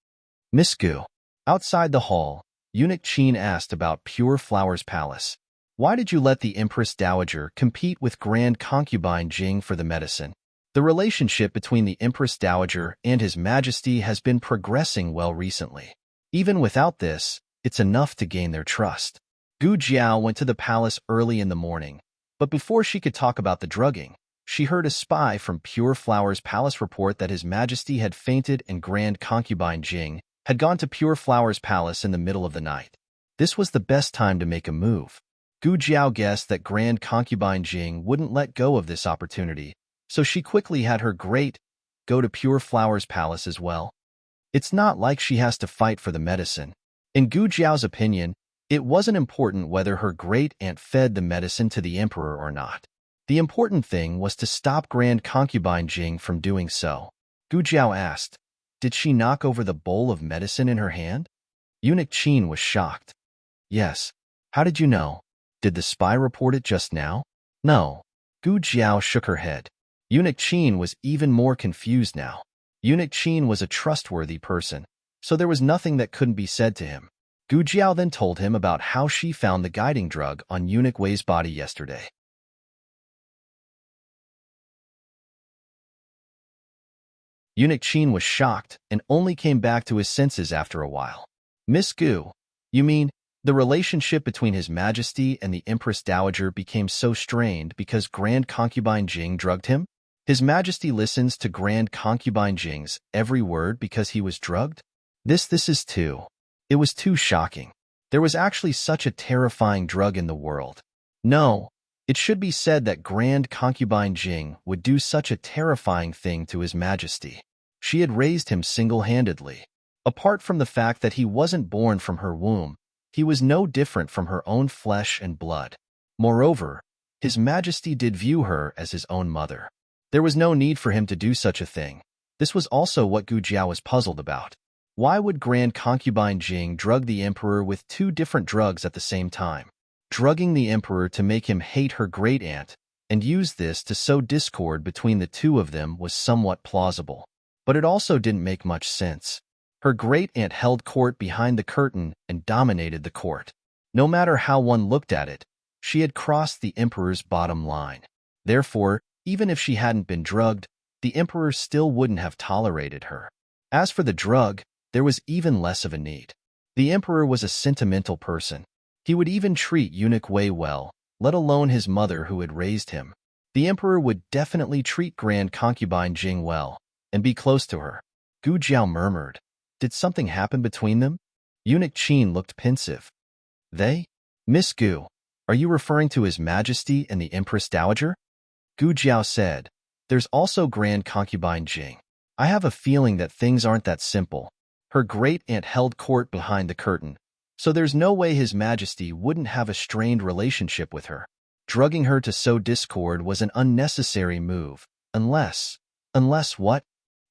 Miss Gu. Outside the hall, Eunuch Qin asked about Pure Flowers Palace. Why did you let the Empress Dowager compete with Grand Concubine Jing for the medicine? The relationship between the Empress Dowager and His Majesty has been progressing well recently. Even without this, it's enough to gain their trust. Gu Jiao went to the palace early in the morning, but before she could talk about the drugging, she heard a spy from Pure Flowers Palace report that His Majesty had fainted and Grand Concubine Jing had gone to Pure Flowers Palace in the middle of the night. This was the best time to make a move. Gu Jiao guessed that Grand Concubine Jing wouldn't let go of this opportunity, so she quickly had her go to Pure Flowers Palace as well. It's not like she has to fight for the medicine. In Gu Jiao's opinion, it wasn't important whether her great-aunt fed the medicine to the emperor or not. The important thing was to stop Grand Concubine Jing from doing so. Gu Jiao asked, did she knock over the bowl of medicine in her hand? Eunuch Qin was shocked. Yes. How did you know? Did the spy report it just now? No. Gu Jiao shook her head. Eunuch Qin was even more confused now. Eunuch Qin was a trustworthy person, so there was nothing that couldn't be said to him. Gu Jiao then told him about how she found the guiding drug on Eunuch Wei's body yesterday. Eunuch Qin was shocked and only came back to his senses after a while. Miss Gu, you mean, the relationship between His Majesty and the Empress Dowager became so strained because Grand Concubine Jing drugged him? His Majesty listens to Grand Concubine Jing's every word because he was drugged? This is too. It was too shocking. There was actually such a terrifying drug in the world. No, it should be said that Grand Concubine Jing would do such a terrifying thing to His Majesty. She had raised him single-handedly. Apart from the fact that he wasn't born from her womb, he was no different from her own flesh and blood. Moreover, His Majesty did view her as his own mother. There was no need for him to do such a thing. This was also what Gu Jiao was puzzled about. Why would Grand Concubine Jing drug the emperor with 2 different drugs at the same time? Drugging the emperor to make him hate her great-aunt and use this to sow discord between the two of them was somewhat plausible. But it also didn't make much sense. Her great-aunt held court behind the curtain and dominated the court. No matter how one looked at it, she had crossed the emperor's bottom line. Therefore, even if she hadn't been drugged, the emperor still wouldn't have tolerated her. As for the drug, there was even less of a need. The emperor was a sentimental person. He would even treat Eunuch Wei well, let alone his mother who had raised him. The emperor would definitely treat Grand Concubine Jing well and be close to her. Gu Jiao murmured, did something happen between them? Eunuch Qin looked pensive. They? Miss Gu, are you referring to His Majesty and the Empress Dowager? Gu Jiao said, there's also Grand Concubine Jing. I have a feeling that things aren't that simple. Her great-aunt held court behind the curtain, so there's no way His Majesty wouldn't have a strained relationship with her. Drugging her to sow discord was an unnecessary move, unless what?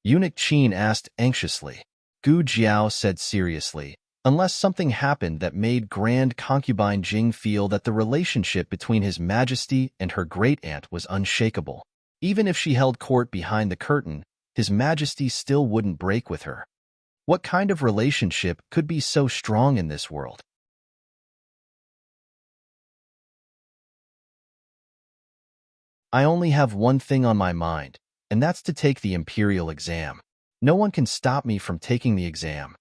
Eunuch Qin asked anxiously. Gu Jiao said seriously, unless something happened that made Grand Concubine Jing feel that the relationship between His Majesty and her great-aunt was unshakable. Even if she held court behind the curtain, His Majesty still wouldn't break with her. What kind of relationship could be so strong in this world? I only have one thing on my mind, and that's to take the imperial exam. No one can stop me from taking the exam.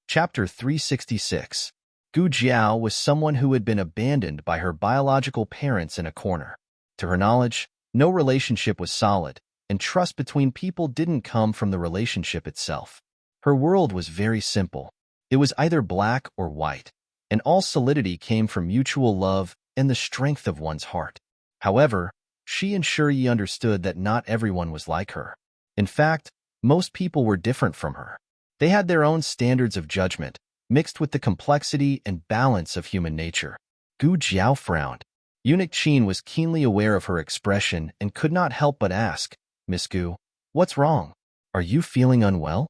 Chapter 366. Gu Jiao was someone who had been abandoned by her biological parents in a corner. To her knowledge, no relationship was solid, and trust between people didn't come from the relationship itself. Her world was very simple. It was either black or white, and all solidity came from mutual love and the strength of one's heart. However, she and Shuri understood that not everyone was like her. In fact, most people were different from her. They had their own standards of judgment, mixed with the complexity and balance of human nature. Gu Jiao frowned. Eunuch Qin was keenly aware of her expression and could not help but ask, "Miss Gu, what's wrong? Are you feeling unwell?"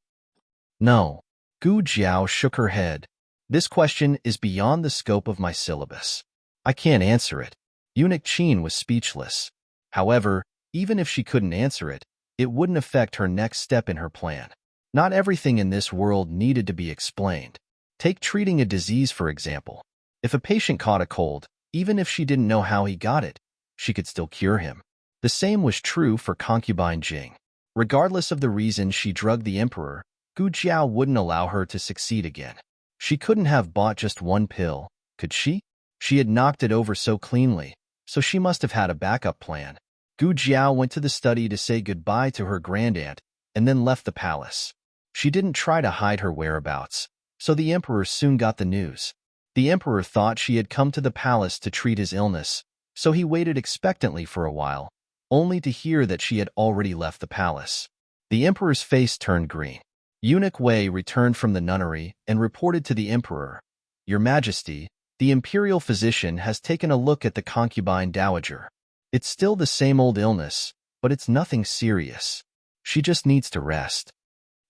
"No." Gu Jiao shook her head. "This question is beyond the scope of my syllabus. I can't answer it." Eunuch Qin was speechless. However, even if she couldn't answer it, it wouldn't affect her next step in her plan. Not everything in this world needed to be explained. Take treating a disease, for example. If a patient caught a cold, even if she didn't know how he got it, she could still cure him. The same was true for concubine Jing. Regardless of the reason she drugged the emperor, Gu Jiao wouldn't allow her to succeed again. She couldn't have bought just one pill, could she? She had knocked it over so cleanly, so she must have had a backup plan. Gu Jiao went to the study to say goodbye to her grandaunt and then left the palace. She didn't try to hide her whereabouts, so the emperor soon got the news. The emperor thought she had come to the palace to treat his illness, so he waited expectantly for a while, only to hear that she had already left the palace. The emperor's face turned green. Eunuch Wei returned from the nunnery and reported to the emperor, "Your Majesty, the imperial physician has taken a look at the concubine dowager. It's still the same old illness, but it's nothing serious. She just needs to rest."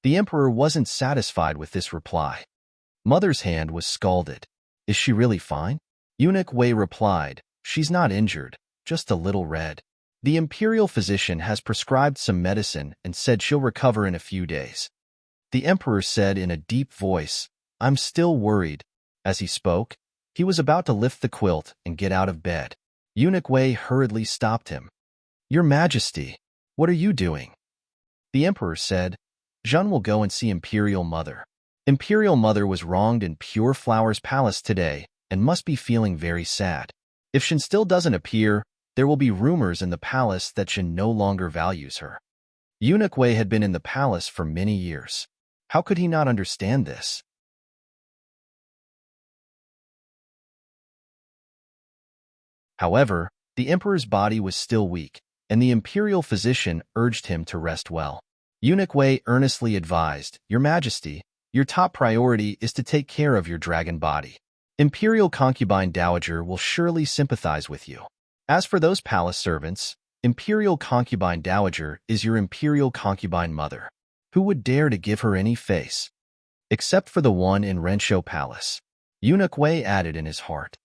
The emperor wasn't satisfied with this reply. Mother's hand was scalded. "Is she really fine?" Eunuch Wei replied, "She's not injured, just a little red. The imperial physician has prescribed some medicine and said she'll recover in a few days." The emperor said in a deep voice, "I'm still worried." As he spoke, he was about to lift the quilt and get out of bed. Eunuch Wei hurriedly stopped him. "Your Majesty, what are you doing?" The emperor said, "Zhen will go and see Imperial Mother. Imperial Mother was wronged in Pure Flower's palace today and must be feeling very sad. If Shen still doesn't appear, there will be rumors in the palace that Shen no longer values her." Eunuch Wei had been in the palace for many years. How could he not understand this? However, the emperor's body was still weak, and the imperial physician urged him to rest well. Eunuch Wei earnestly advised, "Your Majesty, your top priority is to take care of your dragon body. Imperial concubine dowager will surely sympathize with you. As for those palace servants, Imperial concubine dowager is your imperial concubine mother. Who would dare to give her any face? Except for the one in Rensho Palace." Eunuch Wei added in his heart.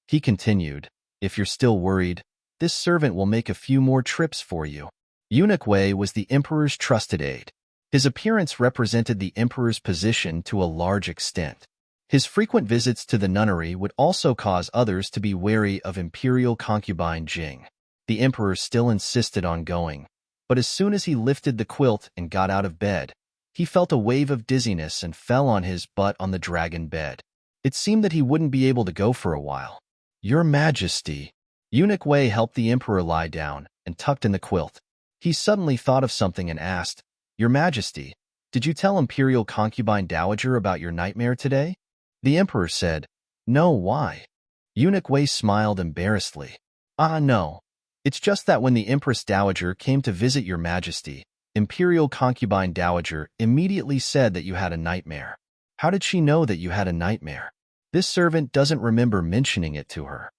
He continued, "If you're still worried, this servant will make a few more trips for you." Eunuch Wei was the emperor's trusted aide. His appearance represented the emperor's position to a large extent. His frequent visits to the nunnery would also cause others to be wary of imperial concubine Jing. The emperor still insisted on going, but as soon as he lifted the quilt and got out of bed, he felt a wave of dizziness and fell on his butt on the dragon bed. It seemed that he wouldn't be able to go for a while. "Your Majesty." Eunuch Wei helped the emperor lie down and tucked in the quilt. He suddenly thought of something and asked, "Your Majesty, did you tell Imperial Concubine Dowager about your nightmare today?" The emperor said, "No, why?" Eunuch Wei smiled embarrassedly. "Ah, no. It's just that when the Empress Dowager came to visit your Majesty, Imperial Concubine Dowager immediately said that you had a nightmare." "How did she know that you had a nightmare?" "This servant doesn't remember mentioning it to her."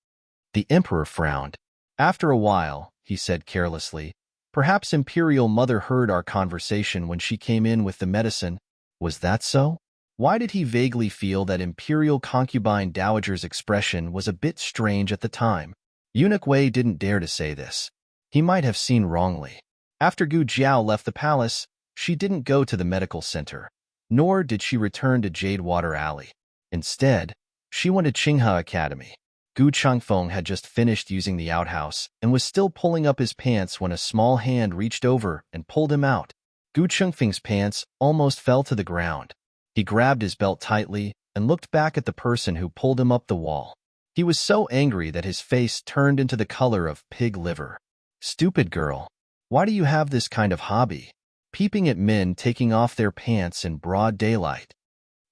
The emperor frowned. "After a while," he said carelessly, "perhaps Imperial Mother heard our conversation when she came in with the medicine. Was that so?" Why did he vaguely feel that imperial concubine dowager's expression was a bit strange at the time? Eunuch Wei didn't dare to say this. He might have seen wrongly. After Gu Jiao left the palace, she didn't go to the medical center, nor did she return to Jadewater Alley. Instead, she went to Qinghe Academy. Gu Changfeng had just finished using the outhouse and was still pulling up his pants when a small hand reached over and pulled him out. Gu Changfeng's pants almost fell to the ground. He grabbed his belt tightly and looked back at the person who pulled him up the wall. He was so angry that his face turned into the color of pig liver. Stupid girl. Why do you have this kind of hobby? Peeping at men taking off their pants in broad daylight.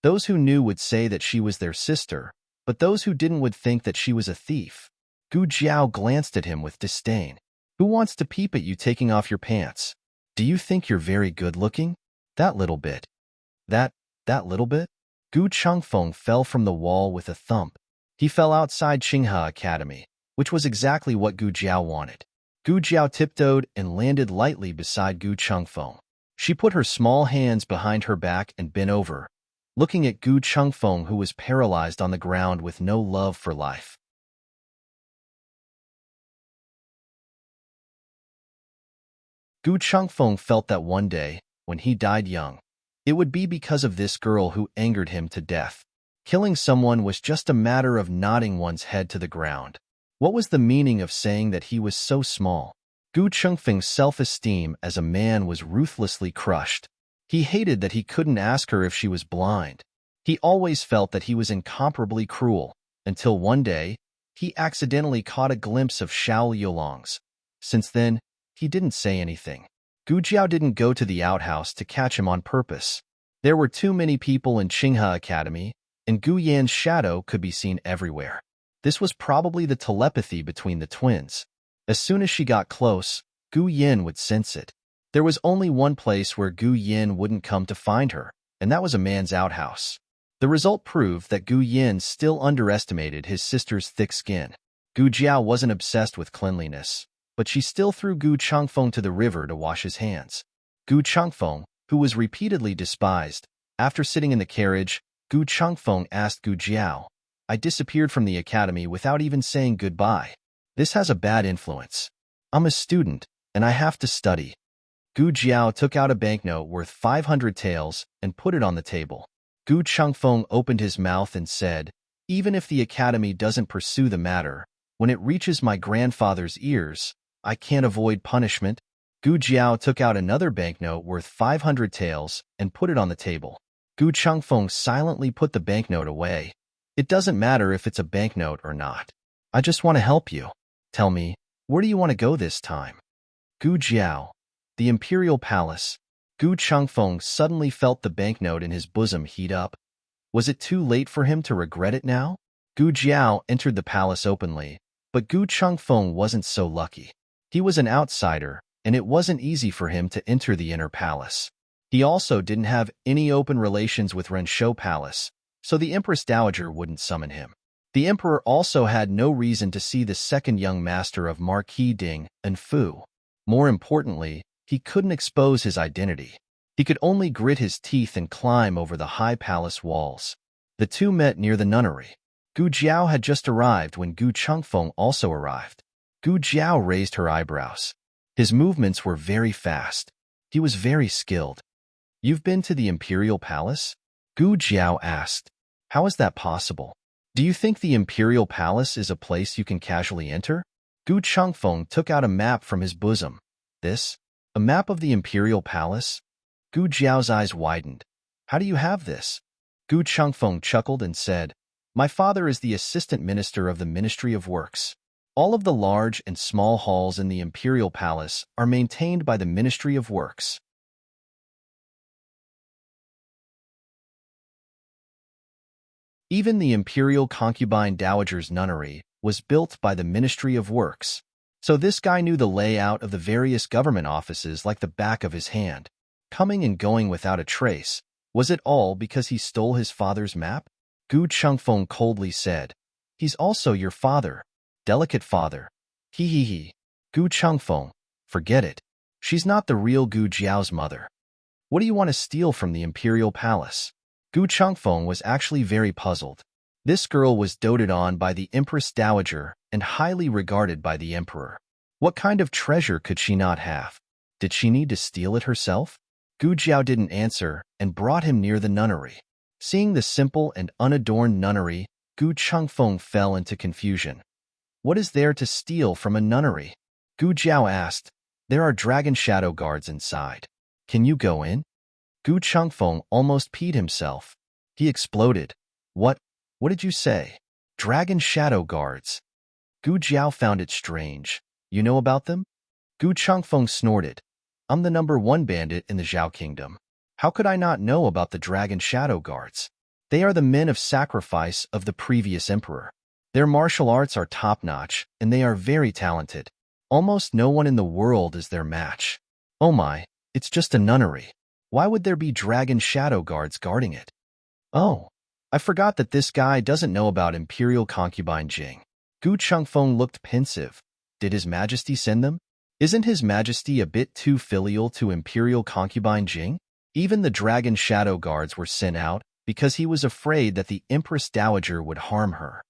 Those who knew would say that she was their sister, but those who didn't would think that she was a thief. Gu Jiao glanced at him with disdain. Who wants to peep at you taking off your pants? Do you think you're very good looking? That little bit. That little bit? Gu Changfeng fell from the wall with a thump. He fell outside Qinghe Academy, which was exactly what Gu Jiao wanted. Gu Jiao tiptoed and landed lightly beside Gu Changfeng. She put her small hands behind her back and bent over, looking at Gu Changfeng, who was paralyzed on the ground with no love for life. Gu Changfeng felt that one day, when he died young, it would be because of this girl who angered him to death. Killing someone was just a matter of nodding one's head to the ground. What was the meaning of saying that he was so small? Gu Changfeng's self-esteem as a man was ruthlessly crushed. He hated that he couldn't ask her if she was blind. He always felt that he was incomparably cruel, until one day, he accidentally caught a glimpse of Xiao Liulong's. Since then, he didn't say anything. Gu Jiao didn't go to the outhouse to catch him on purpose. There were too many people in Qinghe Academy, and Gu Yan's shadow could be seen everywhere. This was probably the telepathy between the twins. As soon as she got close, Gu Yan would sense it. There was only one place where Gu Yan wouldn't come to find her, and that was a man's outhouse. The result proved that Gu Yan still underestimated his sister's thick skin. Gu Jiao wasn't obsessed with cleanliness, but she still threw Gu Changfeng to the river to wash his hands. Gu Changfeng, who was repeatedly despised, after sitting in the carriage, Gu Changfeng asked Gu Jiao, "I disappeared from the academy without even saying goodbye. This has a bad influence. I'm a student, and I have to study." Gu Jiao took out a banknote worth 500 taels and put it on the table. Gu Changfeng opened his mouth and said, "Even if the academy doesn't pursue the matter, when it reaches my grandfather's ears, I can't avoid punishment." Gu Jiao took out another banknote worth 500 taels and put it on the table. Gu Changfeng silently put the banknote away. "It doesn't matter if it's a banknote or not. I just want to help you. Tell me, where do you want to go this time?" Gu Jiao. The Imperial Palace. Gu Changfeng suddenly felt the banknote in his bosom heat up. Was it too late for him to regret it now? Gu Jiao entered the palace openly, but Gu Changfeng wasn't so lucky. He was an outsider, and it wasn't easy for him to enter the inner palace. He also didn't have any open relations with Renshou Palace, so the Empress Dowager wouldn't summon him. The emperor also had no reason to see the second young master of Marquis Ding and Fu. More importantly, he couldn't expose his identity. He could only grit his teeth and climb over the high palace walls. The two met near the nunnery. Gu Jiao had just arrived when Gu Changfeng also arrived. Gu Jiao raised her eyebrows. His movements were very fast. He was very skilled. "You've been to the Imperial Palace?" Gu Jiao asked. "How is that possible? Do you think the Imperial Palace is a place you can casually enter?" Gu Changfeng took out a map from his bosom. "This? A map of the Imperial Palace?" Gu Jiao's eyes widened. "How do you have this?" Gu Changfeng chuckled and said, "My father is the assistant minister of the Ministry of Works. All of the large and small halls in the Imperial Palace are maintained by the Ministry of Works. Even the Imperial Concubine Dowager's nunnery was built by the Ministry of Works. So this guy knew the layout of the various government offices like the back of his hand. Coming and going without a trace. Was it all because he stole his father's map? Gu Changfeng coldly said, "He's also your father. Delicate father. He. Gu Changfeng, forget it. She's not the real Gu Jiao's mother. What do you want to steal from the Imperial Palace?" Gu Changfeng was actually very puzzled. This girl was doted on by the Empress Dowager and highly regarded by the Emperor. What kind of treasure could she not have? Did she need to steal it herself? Gu Jiao didn't answer and brought him near the nunnery. Seeing the simple and unadorned nunnery, Gu Changfeng fell into confusion. What is there to steal from a nunnery? Gu Jiao asked. There are dragon shadow guards inside. Can you go in? Gu Changfeng almost peed himself. He exploded. What did you say? Dragon shadow guards. Gu Jiao found it strange. You know about them? Gu Changfeng snorted. I'm the #1 bandit in the Zhao Kingdom. How could I not know about the dragon shadow guards? They are the men of sacrifice of the previous emperor. Their martial arts are top-notch, and they are very talented. Almost no one in the world is their match. Oh my, it's just a nunnery. Why would there be dragon shadow guards guarding it? Oh, I forgot that this guy doesn't know about Imperial Concubine Jing. Gu Changfeng looked pensive. Did His Majesty send them? Isn't His Majesty a bit too filial to Imperial Concubine Jing? Even the dragon shadow guards were sent out because he was afraid that the Empress Dowager would harm her.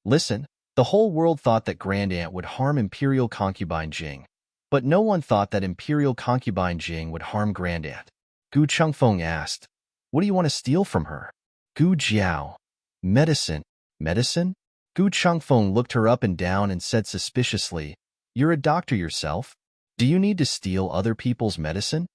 Listen, the whole world thought that Grand Aunt would harm Imperial Concubine Jing, but no one thought that Imperial Concubine Jing would harm Grand Aunt. Gu Changfeng asked, What do you want to steal from her? Gu Jiao. Medicine. Medicine? Gu Changfeng looked her up and down and said suspiciously, You're a doctor yourself. Do you need to steal other people's medicine?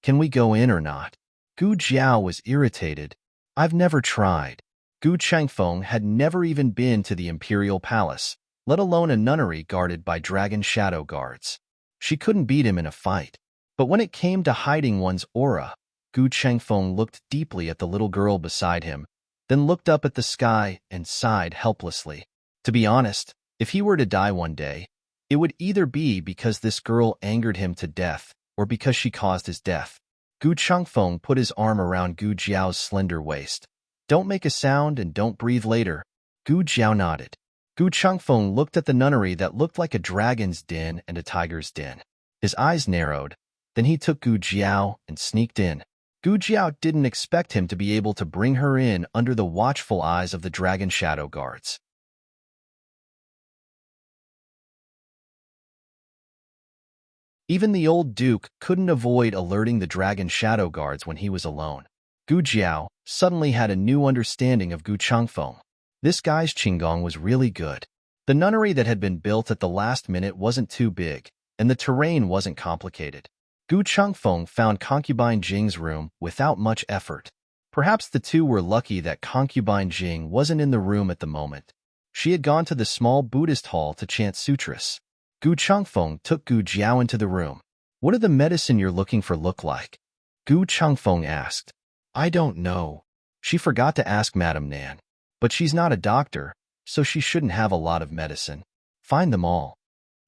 Can we go in or not? Gu Jiao was irritated. I've never tried. Gu Changfeng had never even been to the imperial palace, let alone a nunnery guarded by dragon shadow guards. She couldn't beat him in a fight. But when it came to hiding one's aura, Gu Changfeng looked deeply at the little girl beside him, then looked up at the sky and sighed helplessly. To be honest, if he were to die one day, it would either be because this girl angered him to death or because she caused his death. Gu Changfeng put his arm around Gu Jiao's slender waist. Don't make a sound and don't breathe later. Gu Jiao nodded. Gu Changfeng looked at the nunnery that looked like a dragon's den and a tiger's den. His eyes narrowed. Then he took Gu Jiao and sneaked in. Gu Jiao didn't expect him to be able to bring her in under the watchful eyes of the dragon shadow guards. Even the old duke couldn't avoid alerting the dragon shadow guards when he was alone. Gu Jiao suddenly had a new understanding of Gu Changfeng. This guy's qinggong was really good. The nunnery that had been built at the last minute wasn't too big, and the terrain wasn't complicated. Gu Changfeng found Concubine Jing's room without much effort. Perhaps the two were lucky that Concubine Jing wasn't in the room at the moment. She had gone to the small Buddhist hall to chant sutras. Gu Changfeng took Gu Jiao into the room. What do the medicine you're looking for look like? Gu Changfeng asked. I don't know. She forgot to ask Madame Nan. But she's not a doctor, so she shouldn't have a lot of medicine. Find them all.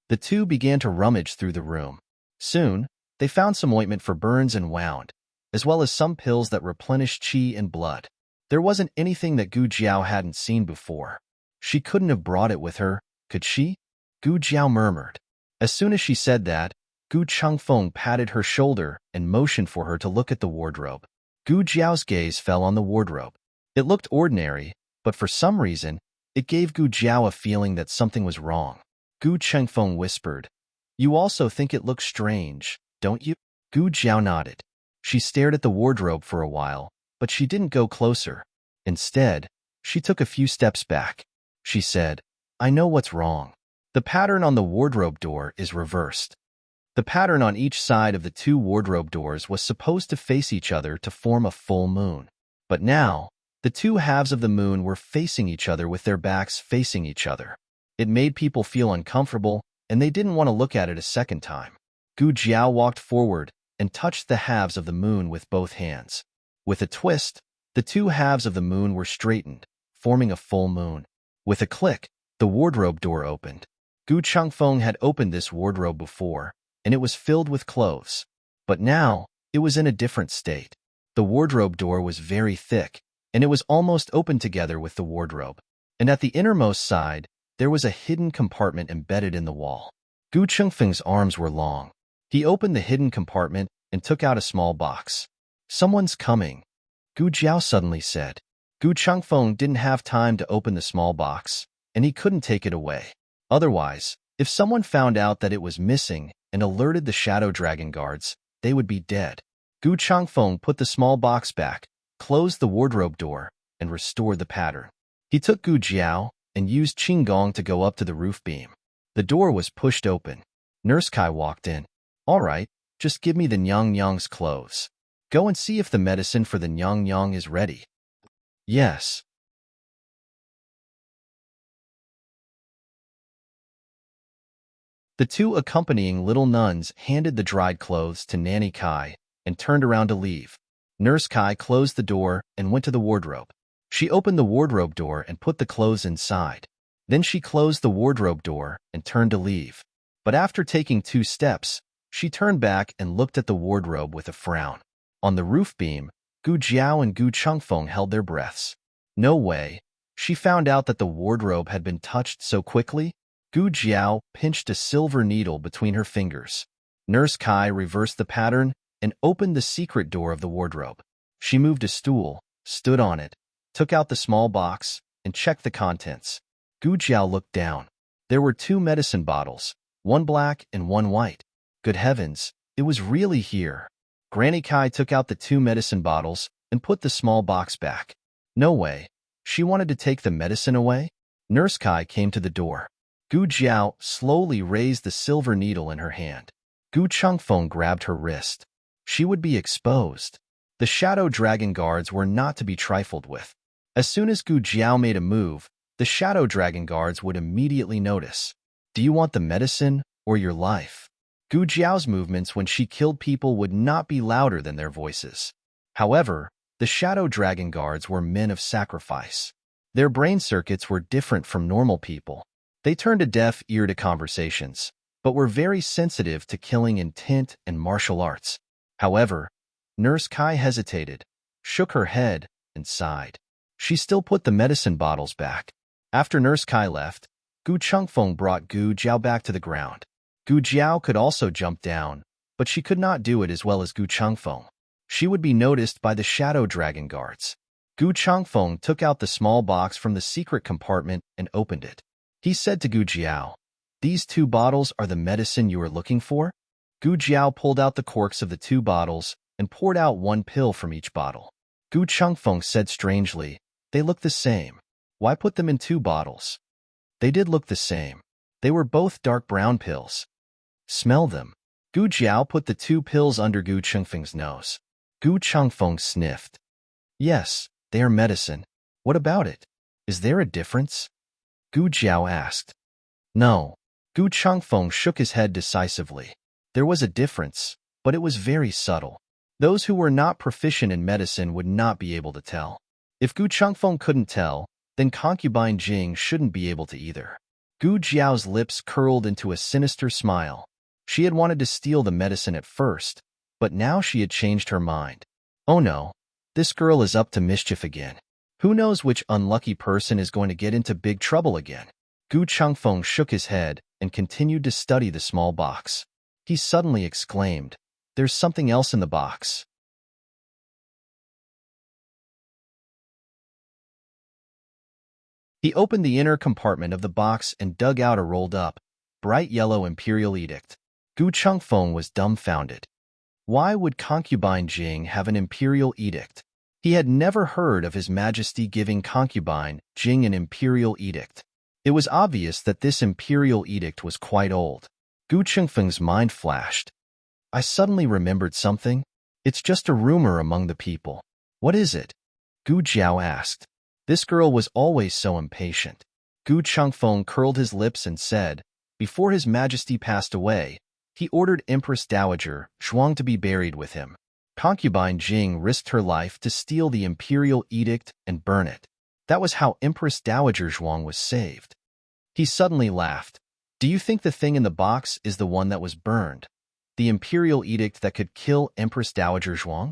The two began to rummage through the room. Soon, they found some ointment for burns and wound, as well as some pills that replenished qi and blood. There wasn't anything that Gu Jiao hadn't seen before. She couldn't have brought it with her, could she? Gu Jiao murmured. As soon as she said that, Gu Changfeng patted her shoulder and motioned for her to look at the wardrobe. Gu Jiao's gaze fell on the wardrobe. It looked ordinary, but for some reason, it gave Gu Jiao a feeling that something was wrong. Gu Changfeng whispered, You also think it looks strange, don't you? Gu Jiao nodded. She stared at the wardrobe for a while, but she didn't go closer. Instead, she took a few steps back. She said, I know what's wrong. The pattern on the wardrobe door is reversed. The pattern on each side of the two wardrobe doors was supposed to face each other to form a full moon. But now, the two halves of the moon were facing each other with their backs facing each other. It made people feel uncomfortable, and they didn't want to look at it a second time. Gu Jiao walked forward and touched the halves of the moon with both hands. With a twist, the two halves of the moon were straightened, forming a full moon. With a click, the wardrobe door opened. Gu Changfeng had opened this wardrobe before, and it was filled with clothes. But now, it was in a different state. The wardrobe door was very thick, and it was almost open together with the wardrobe. And at the innermost side, there was a hidden compartment embedded in the wall. Gu Changfeng's arms were long. He opened the hidden compartment and took out a small box. Someone's coming. Gu Jiao suddenly said. Gu Changfeng didn't have time to open the small box, and he couldn't take it away. Otherwise, if someone found out that it was missing and alerted the Shadow Dragon guards, they would be dead. Gu Changfeng put the small box back, closed the wardrobe door, and restored the pattern. He took Gu Jiao and used Qinggong to go up to the roof beam. The door was pushed open. Nurse Kai walked in. All right, just give me the Nyang Nyang's clothes. Go and see if the medicine for the Nyang Nyang is ready. Yes. The two accompanying little nuns handed the dried clothes to Nanny Kai and turned around to leave. Nurse Kai closed the door and went to the wardrobe. She opened the wardrobe door and put the clothes inside. Then she closed the wardrobe door and turned to leave. But after taking 2 steps, she turned back and looked at the wardrobe with a frown. On the roof beam, Gu Jiao and Gu Changfeng held their breaths. No way. She found out that the wardrobe had been touched so quickly. Gu Jiao pinched a silver needle between her fingers. Nurse Kai reversed the pattern and opened the secret door of the wardrobe. She moved a stool, stood on it, took out the small box, and checked the contents. Gu Jiao looked down. There were 2 medicine bottles, one black and one white. Good heavens, it was really here. Granny Kai took out the 2 medicine bottles and put the small box back. No way. She wanted to take the medicine away? Nurse Kai came to the door. Gu Jiao slowly raised the silver needle in her hand. Gu Changfeng grabbed her wrist. She would be exposed. The Shadow Dragon guards were not to be trifled with. As soon as Gu Jiao made a move, the Shadow Dragon guards would immediately notice. Do you want the medicine or your life? Gu Jiao's movements when she killed people would not be louder than their voices. However, the Shadow Dragon guards were men of sacrifice. Their brain circuits were different from normal people. They turned a deaf ear to conversations, but were very sensitive to killing intent and martial arts. However, Nurse Kai hesitated, shook her head, and sighed. She still put the medicine bottles back. After Nurse Kai left, Gu Changfeng brought Gu Jiao back to the ground. Gu Jiao could also jump down, but she could not do it as well as Gu Changfeng. She would be noticed by the Shadow Dragon guards. Gu Changfeng took out the small box from the secret compartment and opened it. He said to Gu Jiao, "These 2 bottles are the medicine you are looking for?" Gu Jiao pulled out the corks of the 2 bottles and poured out 1 pill from each bottle. Gu Changfeng said strangely, "They look the same. Why put them in 2 bottles?" They did look the same. They were both dark brown pills. Smell them. Gu Jiao put the 2 pills under Gu Changfeng's nose. Gu Changfeng sniffed. Yes, they are medicine. What about it? Is there a difference? Gu Jiao asked. No. Gu Changfeng shook his head decisively. There was a difference, but it was very subtle. Those who were not proficient in medicine would not be able to tell. If Gu Changfeng couldn't tell, then concubine Jing shouldn't be able to either. Gu Jiao's lips curled into a sinister smile. She had wanted to steal the medicine at first, but now she had changed her mind. Oh no, this girl is up to mischief again. Who knows which unlucky person is going to get into big trouble again? Gu Changfeng shook his head and continued to study the small box. He suddenly exclaimed, "There's something else in the box." He opened the inner compartment of the box and dug out a rolled-up, bright yellow imperial edict. Gu Changfeng was dumbfounded. Why would concubine Jing have an imperial edict? He had never heard of His Majesty giving concubine Jing an imperial edict. It was obvious that this imperial edict was quite old. Gu Changfeng's mind flashed. I suddenly remembered something. It's just a rumor among the people. What is it? Gu Jiao asked. This girl was always so impatient. Gu Changfeng curled his lips and said, before His Majesty passed away, he ordered Empress Dowager Zhuang to be buried with him. Concubine Jing risked her life to steal the imperial edict and burn it. That was how Empress Dowager Zhuang was saved. He suddenly laughed. Do you think the thing in the box is the one that was burned? The imperial edict that could kill Empress Dowager Zhuang?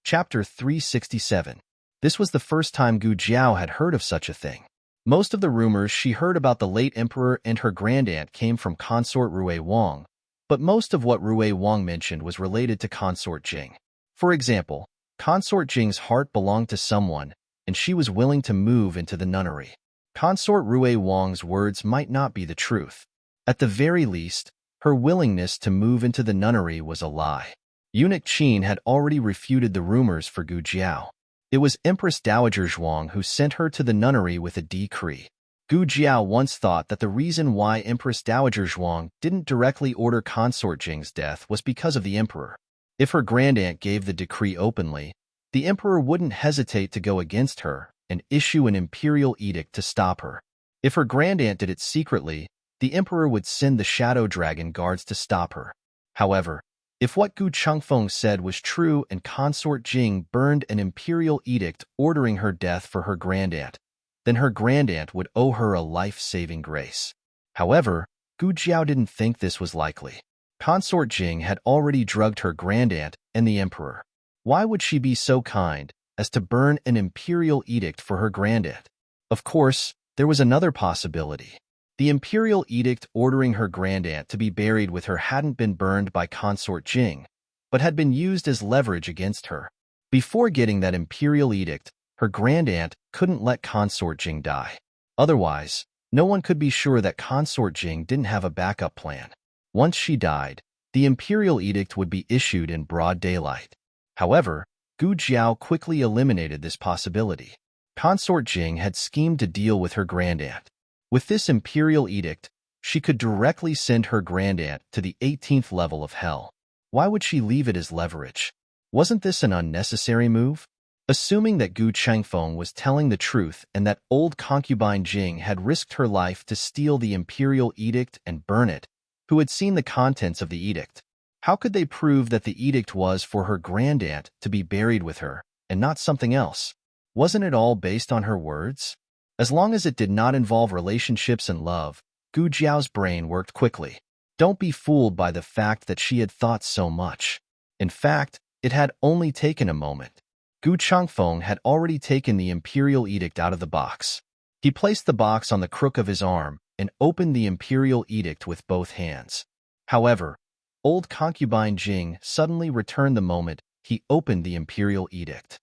Chapter 367. This was the first time Gu Jiao had heard of such a thing. Most of the rumors she heard about the late emperor and her grandaunt came from consort Rui Wang, but most of what Rui Wang mentioned was related to consort Jing. For example, consort Jing's heart belonged to someone, and she was willing to move into the nunnery. Consort Rui Wang's words might not be the truth. At the very least, her willingness to move into the nunnery was a lie. Eunuch Qin had already refuted the rumors for Gu Jiao. It was Empress Dowager Zhuang who sent her to the nunnery with a decree. Gu Jiao once thought that the reason why Empress Dowager Zhuang didn't directly order consort Jing's death was because of the emperor. If her grandaunt gave the decree openly, the emperor wouldn't hesitate to go against her and issue an imperial edict to stop her. If her grandaunt did it secretly, the emperor would send the shadow dragon guards to stop her. However, if what Gu Chengfeng said was true and consort Jing burned an imperial edict ordering her death for her grandaunt, then her grandaunt would owe her a life-saving grace. However, Gu Jiao didn't think this was likely. Consort Jing had already drugged her grandaunt and the emperor. Why would she be so kind as to burn an imperial edict for her grandaunt? Of course, there was another possibility. The imperial edict ordering her grandaunt to be buried with her hadn't been burned by consort Jing, but had been used as leverage against her. Before getting that imperial edict, her grandaunt couldn't let consort Jing die. Otherwise, no one could be sure that consort Jing didn't have a backup plan. Once she died, the imperial edict would be issued in broad daylight. However, Gu Jiao quickly eliminated this possibility. Consort Jing had schemed to deal with her grandaunt. With this imperial edict, she could directly send her grandaunt to the 18th level of hell. Why would she leave it as leverage? Wasn't this an unnecessary move? Assuming that Gu Chengfeng was telling the truth and that old concubine Jing had risked her life to steal the imperial edict and burn it, who had seen the contents of the edict? How could they prove that the edict was for her grandaunt to be buried with her, and not something else? Wasn't it all based on her words? As long as it did not involve relationships and love, Gu Jiao's brain worked quickly. Don't be fooled by the fact that she had thought so much. In fact, it had only taken a moment. Gu Chengfeng had already taken the imperial edict out of the box. He placed the box on the crook of his arm and opened the imperial edict with both hands. However, old concubine Jing suddenly returned the moment he opened the imperial edict.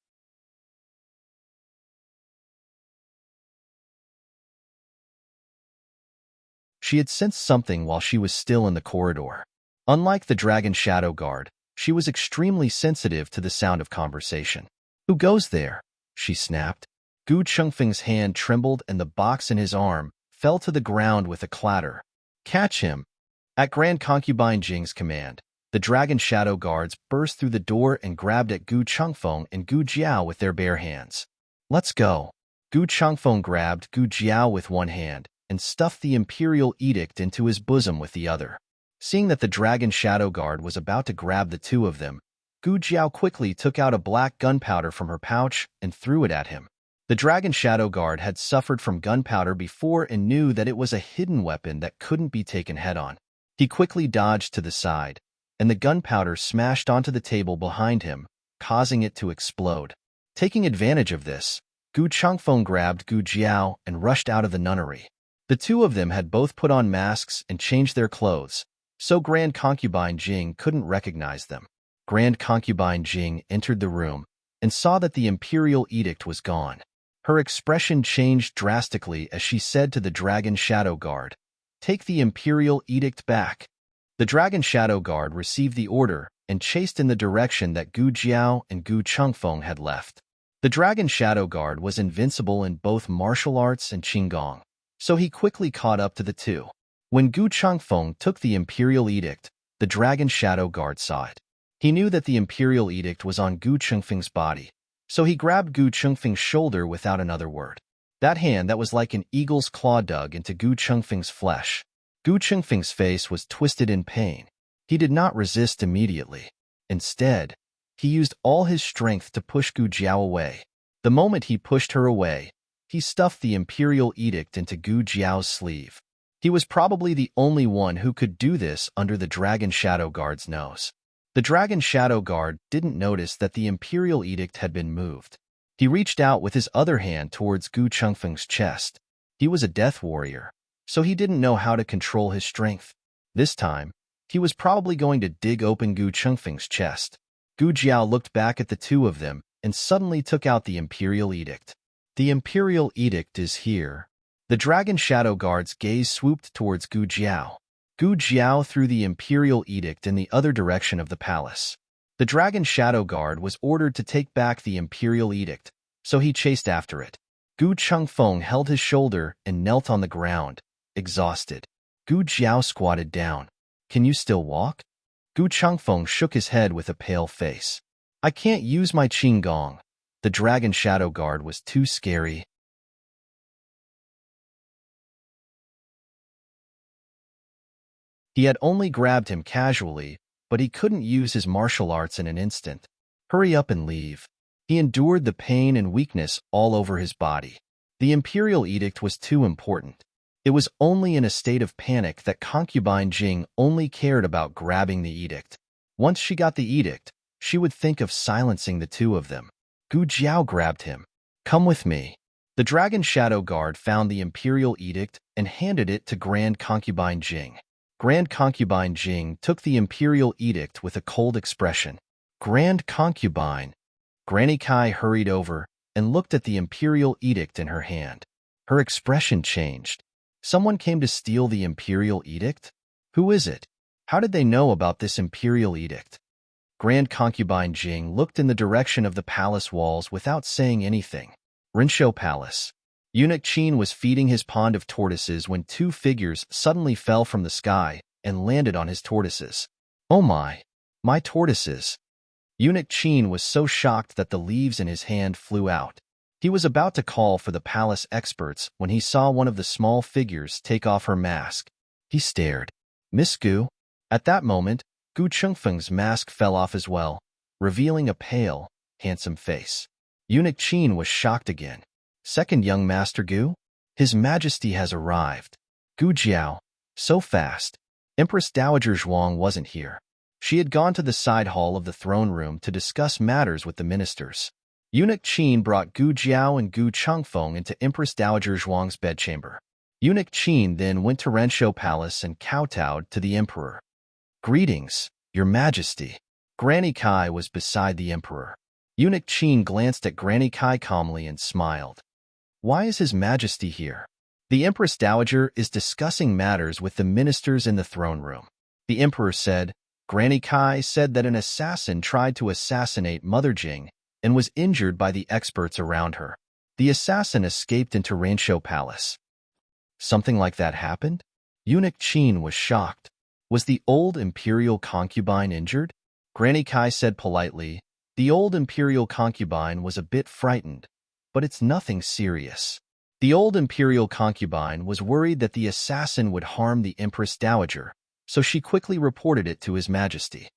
She had sensed something while she was still in the corridor. Unlike the dragon shadow guard, she was extremely sensitive to the sound of conversation. "Who goes there?" she snapped. Gu Chengfeng's hand trembled and the box in his arm fell to the ground with a clatter. "Catch him!" At Grand Concubine Jing's command, the dragon shadow guards burst through the door and grabbed at Gu Chengfeng and Gu Jiao with their bare hands. "Let's go!" Gu Chengfeng grabbed Gu Jiao with one hand and stuffed the imperial edict into his bosom with the other. Seeing that the dragon shadow guard was about to grab the two of them, Gu Jiao quickly took out a black gunpowder from her pouch and threw it at him. The dragon shadow guard had suffered from gunpowder before and knew that it was a hidden weapon that couldn't be taken head-on. He quickly dodged to the side, and the gunpowder smashed onto the table behind him, causing it to explode. Taking advantage of this, Gu Chengfeng grabbed Gu Jiao and rushed out of the nunnery. The two of them had both put on masks and changed their clothes, so Grand Concubine Jing couldn't recognize them. Grand Concubine Jing entered the room and saw that the imperial edict was gone. Her expression changed drastically as she said to the dragon shadow guard, "Take the imperial edict back." The dragon shadow guard received the order and chased in the direction that Gu Jiao and Gu Chengfeng had left. The dragon shadow guard was invincible in both martial arts and qigong, so he quickly caught up to the two. When Gu Chengfeng took the imperial edict, the dragon shadow guard saw it. He knew that the imperial edict was on Gu Chengfeng's body, so he grabbed Gu Chengfeng's shoulder without another word. That hand that was like an eagle's claw dug into Gu Chengfeng's flesh. Gu Chengfeng's face was twisted in pain. He did not resist immediately. Instead, he used all his strength to push Gu Jiao away. The moment he pushed her away, he stuffed the imperial edict into Gu Jiao's sleeve. He was probably the only one who could do this under the dragon shadow guard's nose. The dragon shadow guard didn't notice that the imperial edict had been moved. He reached out with his other hand towards Gu Chengfeng's chest. He was a death warrior, so he didn't know how to control his strength. This time, he was probably going to dig open Gu Chengfeng's chest. Gu Jiao looked back at the two of them and suddenly took out the Imperial Edict. The Imperial Edict is here. The Dragon Shadow Guard's gaze swooped towards Gu Jiao. Gu Jiao threw the Imperial Edict in the other direction of the palace. The Dragon Shadow Guard was ordered to take back the Imperial Edict, so he chased after it. Gu Chengfeng held his shoulder and knelt on the ground, exhausted. Gu Jiao squatted down. Can you still walk? Gu Chengfeng shook his head with a pale face. I can't use my Qinggong. The Dragon Shadow Guard was too scary. He had only grabbed him casually, but he couldn't use his martial arts in an instant. Hurry up and leave. He endured the pain and weakness all over his body. The Imperial Edict was too important. It was only in a state of panic that concubine Jing only cared about grabbing the edict. Once she got the edict, she would think of silencing the two of them. Gu Jiao grabbed him. Come with me. The Dragon Shadow Guard found the Imperial Edict and handed it to Grand Concubine Jing. Grand Concubine Jing took the Imperial Edict with a cold expression. Grand Concubine. Granny Kai hurried over and looked at the Imperial Edict in her hand. Her expression changed. Someone came to steal the Imperial Edict? Who is it? How did they know about this Imperial Edict? Grand Concubine Jing looked in the direction of the palace walls without saying anything. Rinshou Palace. Eunuch Qin was feeding his pond of tortoises when two figures suddenly fell from the sky and landed on his tortoises. Oh my tortoises! Eunuch Qin was so shocked that the leaves in his hand flew out. He was about to call for the palace experts when he saw one of the small figures take off her mask. He stared. Miss Gu? At that moment, Gu Chengfeng's mask fell off as well, revealing a pale, handsome face. Eunuch Qin was shocked again. Second young Master Gu? His Majesty has arrived. Gu Jiao. So fast. Empress Dowager Zhuang wasn't here. She had gone to the side hall of the throne room to discuss matters with the ministers. Eunuch Qin brought Gu Jiao and Gu Chengfeng into Empress Dowager Zhuang's bedchamber. Eunuch Qin then went to Rinshou Palace and kowtowed to the emperor. Greetings, Your Majesty. Granny Kai was beside the emperor. Eunuch Qin glanced at Granny Kai calmly and smiled. Why is His Majesty here? The Empress Dowager is discussing matters with the ministers in the throne room. The emperor said, Granny Kai said that an assassin tried to assassinate Mother Jing and was injured by the experts around her. The assassin escaped into Rinshou Palace. Something like that happened? Eunuch Qin was shocked. Was the old imperial concubine injured? Granny Kai said politely, the old imperial concubine was a bit frightened, but it's nothing serious. The old imperial concubine was worried that the assassin would harm the Empress Dowager, so she quickly reported it to His Majesty.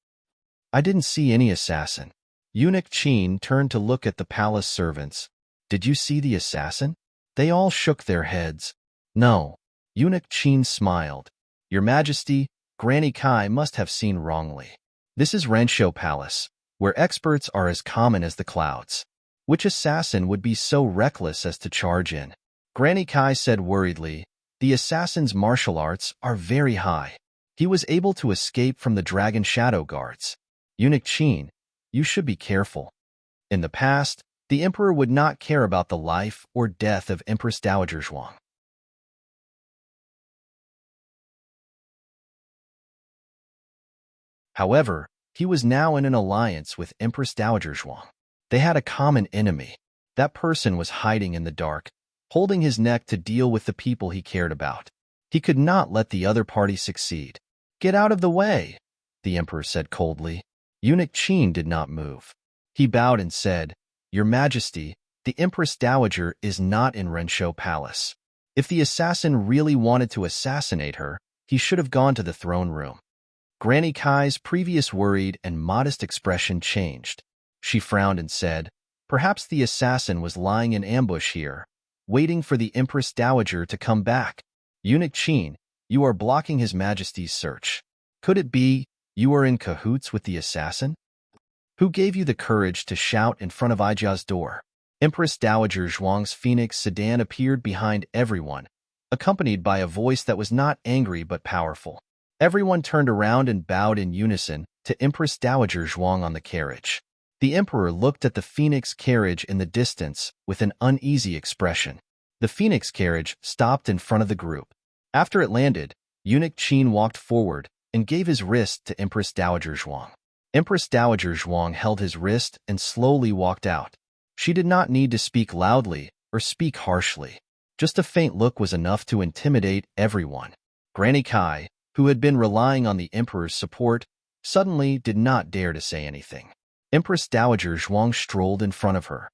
I didn't see any assassin. Eunuch Qin turned to look at the palace servants. Did you see the assassin? They all shook their heads. No. Eunuch Qin smiled. Your Majesty, Granny Kai must have seen wrongly. This is Rinshou Palace, where experts are as common as the clouds. Which assassin would be so reckless as to charge in? Granny Kai said worriedly, the assassin's martial arts are very high. He was able to escape from the Dragon Shadow Guards. Eunuch Qin, you should be careful. In the past, the emperor would not care about the life or death of Empress Dowager Zhuang. However, he was now in an alliance with Empress Dowager Zhuang. They had a common enemy. That person was hiding in the dark, holding his neck to deal with the people he cared about. He could not let the other party succeed. Get out of the way, the emperor said coldly. Eunuch Qin did not move. He bowed and said, Your Majesty, the Empress Dowager is not in Rinshou Palace. If the assassin really wanted to assassinate her, he should have gone to the throne room. Granny Kai's previous worried and modest expression changed. She frowned and said, Perhaps the assassin was lying in ambush here, waiting for the Empress Dowager to come back. Eunuch Qin, you are blocking His Majesty's search. Could it be you are in cahoots with the assassin? Who gave you the courage to shout in front of Ijia's door? Empress Dowager Zhuang's Phoenix sedan appeared behind everyone accompanied by a voice that was not angry but powerful. Everyone turned around and bowed in unison to Empress Dowager Zhuang on the carriage. The emperor looked at the phoenix carriage in the distance with an uneasy expression. The phoenix carriage stopped in front of the group. After it landed, eunuch Qin walked forward and gave his wrist to Empress Dowager Zhuang. Empress Dowager Zhuang held his wrist and slowly walked out. She did not need to speak loudly or speak harshly. Just a faint look was enough to intimidate everyone. Granny Kai, who had been relying on the emperor's support, suddenly did not dare to say anything. Empress Dowager Zhuang strolled in front of her.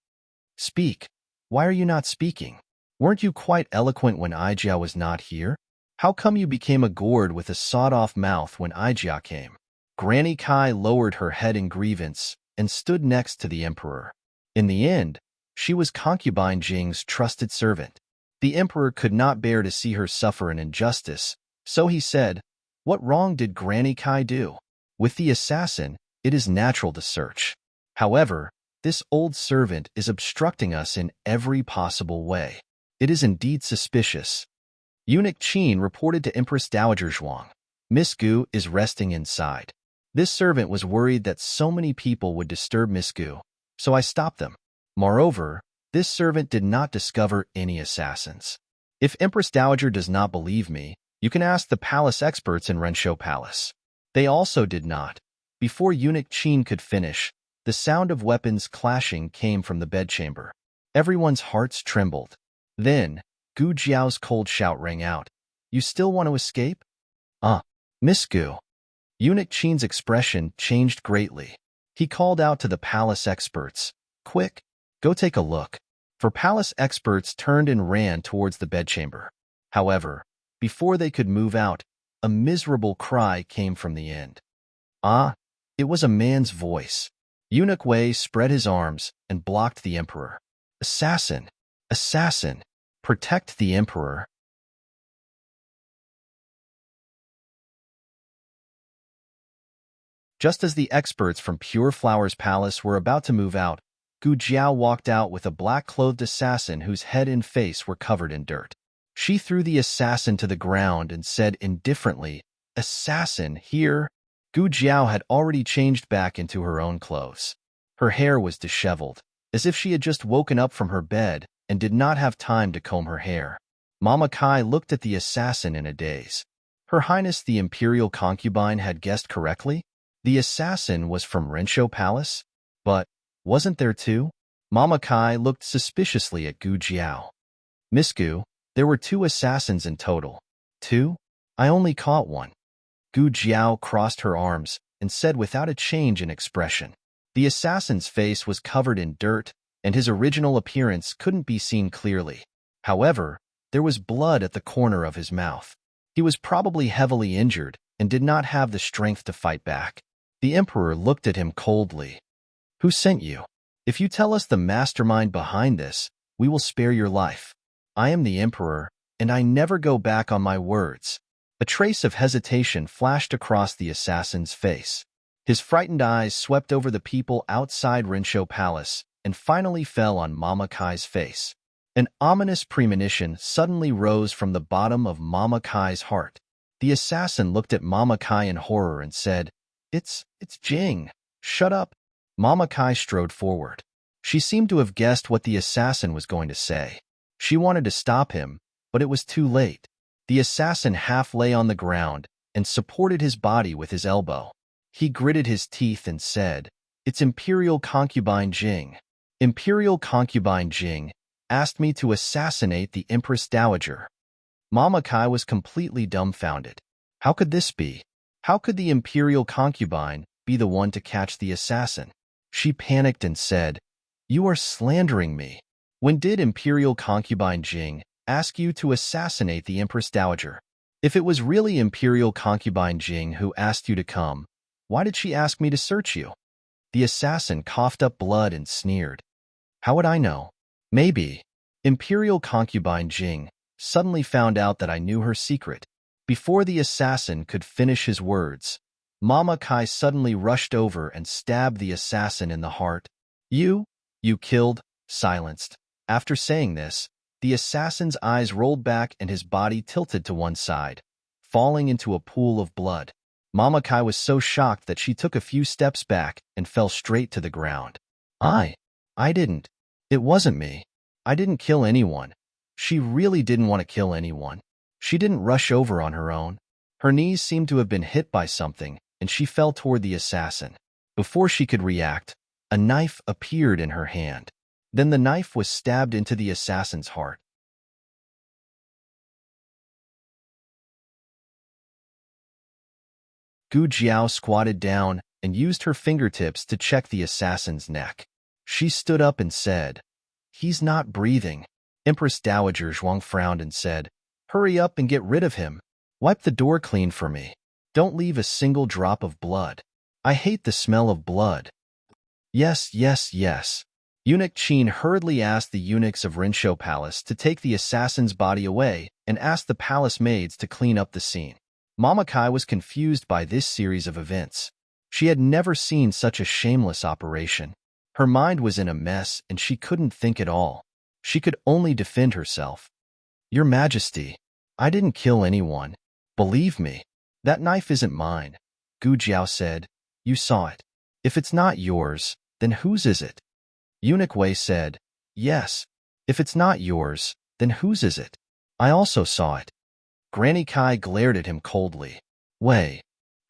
"Speak. Why are you not speaking? Weren't you quite eloquent when Ijia was not here? How come you became a gourd with a sawed-off mouth when Ijia came?" Granny Kai lowered her head in grievance and stood next to the emperor. In the end, she was concubine Jing's trusted servant. The emperor could not bear to see her suffer an injustice, so he said, "What wrong did Granny Kai do? With the assassin, it is natural to search. However, this old servant is obstructing us in every possible way. It is indeed suspicious." Eunuch Qin reported to Empress Dowager Zhuang, "Miss Gu is resting inside." This servant was worried that so many people would disturb Miss Gu, so I stopped them. Moreover, this servant did not discover any assassins. If Empress Dowager does not believe me, you can ask the palace experts in Rendezvous Palace. They also did not. Before Eunuch Qin could finish, the sound of weapons clashing came from the bedchamber. Everyone's hearts trembled. Then, Gu Jiao's cold shout rang out, "You still want to escape?" Miss Gu." Eunuch Qin's expression changed greatly. He called out to the palace experts, "Quick, go take a look." For palace experts turned and ran towards the bedchamber. However, before they could move out, a miserable cry came from the end. It was a man's voice. Eunuch Wei spread his arms and blocked the emperor. "Assassin! Assassin! Protect the emperor!" Just as the experts from Pure Flowers Palace were about to move out, Gu Jiao walked out with a black-clothed assassin whose head and face were covered in dirt. She threw the assassin to the ground and said indifferently, "Assassin, here!" Gu Jiao had already changed back into her own clothes. Her hair was disheveled, as if she had just woken up from her bed and did not have time to comb her hair. Mama Kai looked at the assassin in a daze. Her Highness the Imperial Concubine had guessed correctly. The assassin was from Rendezvous Palace? But wasn't there two? Mama Kai looked suspiciously at Gu Jiao. "Miss Gu, there were 2 assassins in total." "2? I only caught one." Gu Jiao crossed her arms and said without a change in expression. The assassin's face was covered in dirt, and his original appearance couldn't be seen clearly. However, there was blood at the corner of his mouth. He was probably heavily injured and did not have the strength to fight back. The emperor looked at him coldly. "Who sent you? If you tell us the mastermind behind this, we will spare your life. I am the emperor, and I never go back on my words." A trace of hesitation flashed across the assassin's face. His frightened eyes swept over the people outside Rendezvous Palace and finally fell on Mama Kai's face. An ominous premonition suddenly rose from the bottom of Mama Kai's heart. The assassin looked at Mama Kai in horror and said, It's Jing. Shut up." Mama Kai strode forward. She seemed to have guessed what the assassin was going to say. She wanted to stop him, but it was too late. The assassin half lay on the ground and supported his body with his elbow. He gritted his teeth and said, "It's Imperial Concubine Jing. Imperial Concubine Jing asked me to assassinate the Empress Dowager." Mama Kai was completely dumbfounded. How could this be? How could the Imperial Concubine be the one to catch the assassin? She panicked and said, "You are slandering me. When did Imperial Concubine Jing ask you to assassinate the Empress Dowager? If it was really Imperial Concubine Jing who asked you to come, why did she ask me to search you?" The assassin coughed up blood and sneered. "How would I know? Maybe. Imperial Concubine Jing suddenly found out that I knew her secret." Before the assassin could finish his words, Mama Kai suddenly rushed over and stabbed the assassin in the heart. You killed," silenced. After saying this, The assassin's eyes rolled back and his body tilted to one side, falling into a pool of blood. Mama Kai was so shocked that she took a few steps back and fell straight to the ground. I didn't. It wasn't me. I didn't kill anyone. She really didn't want to kill anyone. She didn't rush over on her own. Her knees seemed to have been hit by something, and she fell toward the assassin. Before she could react, a knife appeared in her hand. Then the knife was stabbed into the assassin's heart. Gu Jiao squatted down and used her fingertips to check the assassin's neck. She stood up and said, "He's not breathing." Empress Dowager Zhuang frowned and said, "Hurry up and get rid of him. Wipe the door clean for me. Don't leave a single drop of blood. I hate the smell of blood." Yes, yes, yes. Eunuch Qin hurriedly asked the eunuchs of Rinshou Palace to take the assassin's body away and asked the palace maids to clean up the scene. Mama Kai was confused by this series of events. She had never seen such a shameless operation. Her mind was in a mess and she couldn't think at all. She could only defend herself. "Your Majesty, I didn't kill anyone. Believe me. That knife isn't mine." Gu Jiao said, "You saw it. If it's not yours, then whose is it?" Eunuch Wei said, "Yes. If it's not yours, then whose is it? I also saw it." Granny Kai glared at him coldly. "Wei,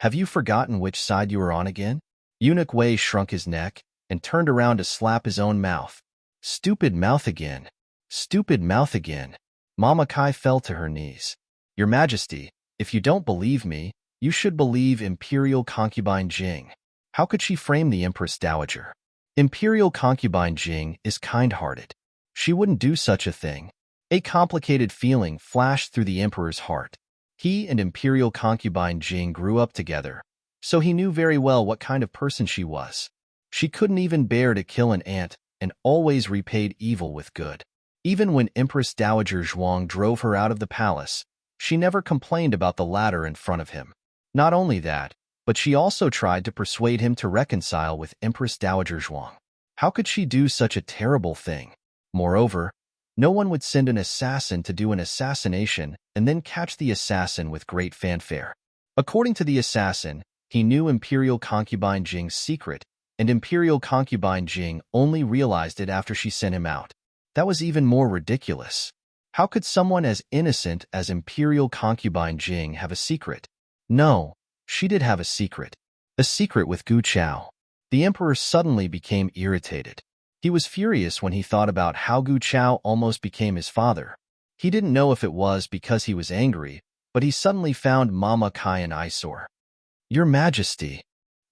have you forgotten which side you are on again?" Eunuch Wei shrunk his neck and turned around to slap his own mouth. "Stupid mouth again. Stupid mouth again." Mama Kai fell to her knees. "Your Majesty, if you don't believe me, you should believe Imperial Concubine Jing." How could she frame the Empress Dowager? Imperial Concubine Jing is kind-hearted. She wouldn't do such a thing. A complicated feeling flashed through the Emperor's heart. He and Imperial Concubine Jing grew up together, so he knew very well what kind of person she was. She couldn't even bear to kill an ant and always repaid evil with good. Even when Empress Dowager Zhuang drove her out of the palace, she never complained about the ladder in front of him. Not only that, but she also tried to persuade him to reconcile with Empress Dowager Zhuang. How could she do such a terrible thing? Moreover, no one would send an assassin to do an assassination and then catch the assassin with great fanfare. According to the assassin, he knew Imperial Concubine Jing's secret, and Imperial Concubine Jing only realized it after she sent him out. That was even more ridiculous. How could someone as innocent as Imperial Concubine Jing have a secret? No, she did have a secret. A secret with Gu Chao. The Emperor suddenly became irritated. He was furious when he thought about how Gu Chao almost became his father. He didn't know if it was because he was angry, but he suddenly found Mama Kai an eyesore. "Your Majesty."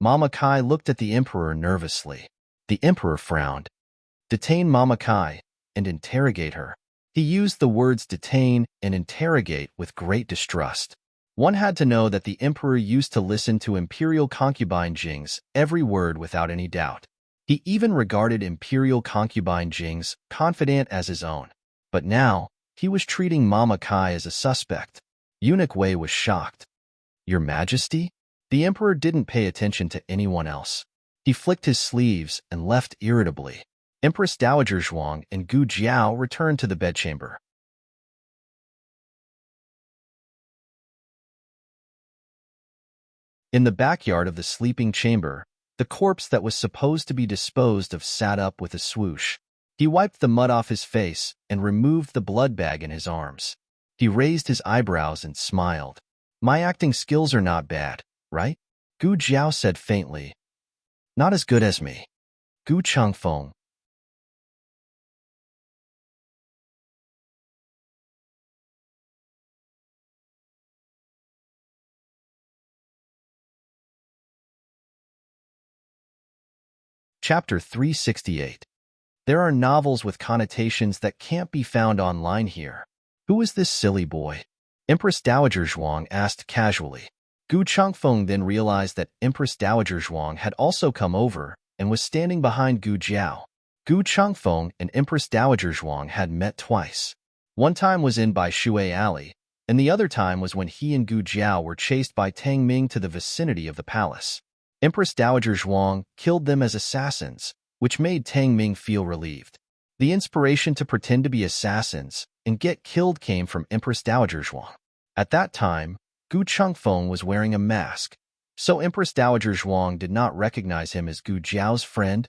Mama Kai looked at the Emperor nervously. The Emperor frowned. "Detain Mama Kai and interrogate her." He used the words detain and interrogate with great distrust. One had to know that the Emperor used to listen to Imperial Concubine Jing's every word without any doubt. He even regarded Imperial Concubine Jing's confidant as his own. But now, he was treating Mama Kai as a suspect. Eunuch Wei was shocked. "Your Majesty?" The Emperor didn't pay attention to anyone else. He flicked his sleeves and left irritably. Empress Dowager Zhuang and Gu Jiao returned to the bedchamber. In the backyard of the sleeping chamber, the corpse that was supposed to be disposed of sat up with a swoosh. He wiped the mud off his face and removed the blood bag in his arms. He raised his eyebrows and smiled. "My acting skills are not bad, right?" Gu Jiao said faintly. "Not as good as me." Gu Changfeng. Chapter 368. There are novels with connotations that can't be found online here. Who is this silly boy? Empress Dowager Zhuang asked casually. Gu Changfeng then realized that Empress Dowager Zhuang had also come over and was standing behind Gu Jiao. Gu Changfeng and Empress Dowager Zhuang had met twice. One time was in Bai Shui Alley, and the other time was when he and Gu Jiao were chased by Tang Ming to the vicinity of the palace. Empress Dowager Zhuang killed them as assassins, which made Tang Ming feel relieved. The inspiration to pretend to be assassins and get killed came from Empress Dowager Zhuang. At that time, Gu Chengfeng was wearing a mask, so Empress Dowager Zhuang did not recognize him as Gu Jiao's friend.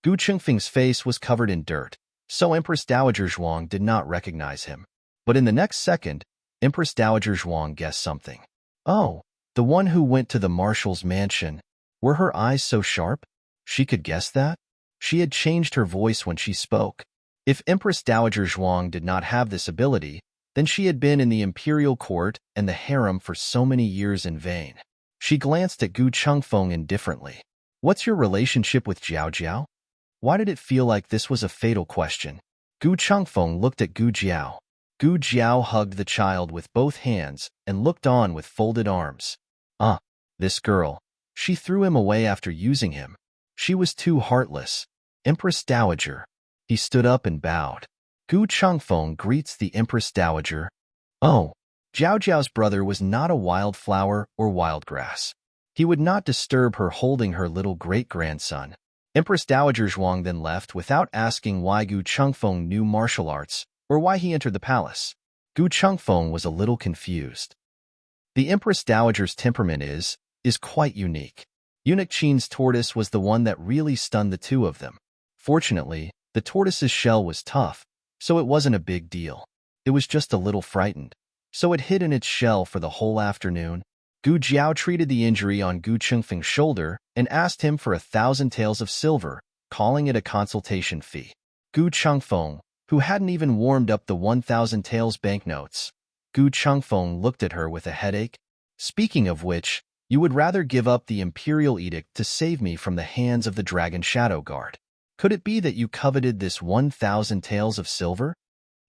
Gu Chengfeng's face was covered in dirt, so Empress Dowager Zhuang did not recognize him. But in the next second, Empress Dowager Zhuang guessed something. Oh, the one who went to the marshal's mansion. Were her eyes so sharp? She could guess that? She had changed her voice when she spoke. If Empress Dowager Zhuang did not have this ability, then she had been in the imperial court and the harem for so many years in vain. She glanced at Gu Chengfeng indifferently. What's your relationship with Jiao Jiao? Why did it feel like this was a fatal question? Gu Chengfeng looked at Gu Jiao. Gu Jiao hugged the child with both hands and looked on with folded arms. This girl. She threw him away after using him. She was too heartless. Empress Dowager. He stood up and bowed. Gu Chengfeng greets the Empress Dowager. Oh, Jiao Jiao's brother was not a wildflower or wild grass. He would not disturb her holding her little great-grandson. Empress Dowager Zhuang then left without asking why Gu Chengfeng knew martial arts or why he entered the palace. Gu Chengfeng was a little confused. The Empress Dowager's temperament is quite unique. Eunuch Qin's tortoise was the one that really stunned the two of them. Fortunately, the tortoise's shell was tough, so it wasn't a big deal. It was just a little frightened, so it hid in its shell for the whole afternoon. Gu Jiao treated the injury on Gu Chengfeng's shoulder and asked him for 1,000 taels of silver, calling it a consultation fee. Gu Chengfeng, who hadn't even warmed up the 1,000 taels banknotes. Gu Chengfeng looked at her with a headache. Speaking of which, you would rather give up the imperial edict to save me from the hands of the Dragon Shadow Guard. Could it be that you coveted this 1,000 taels of silver?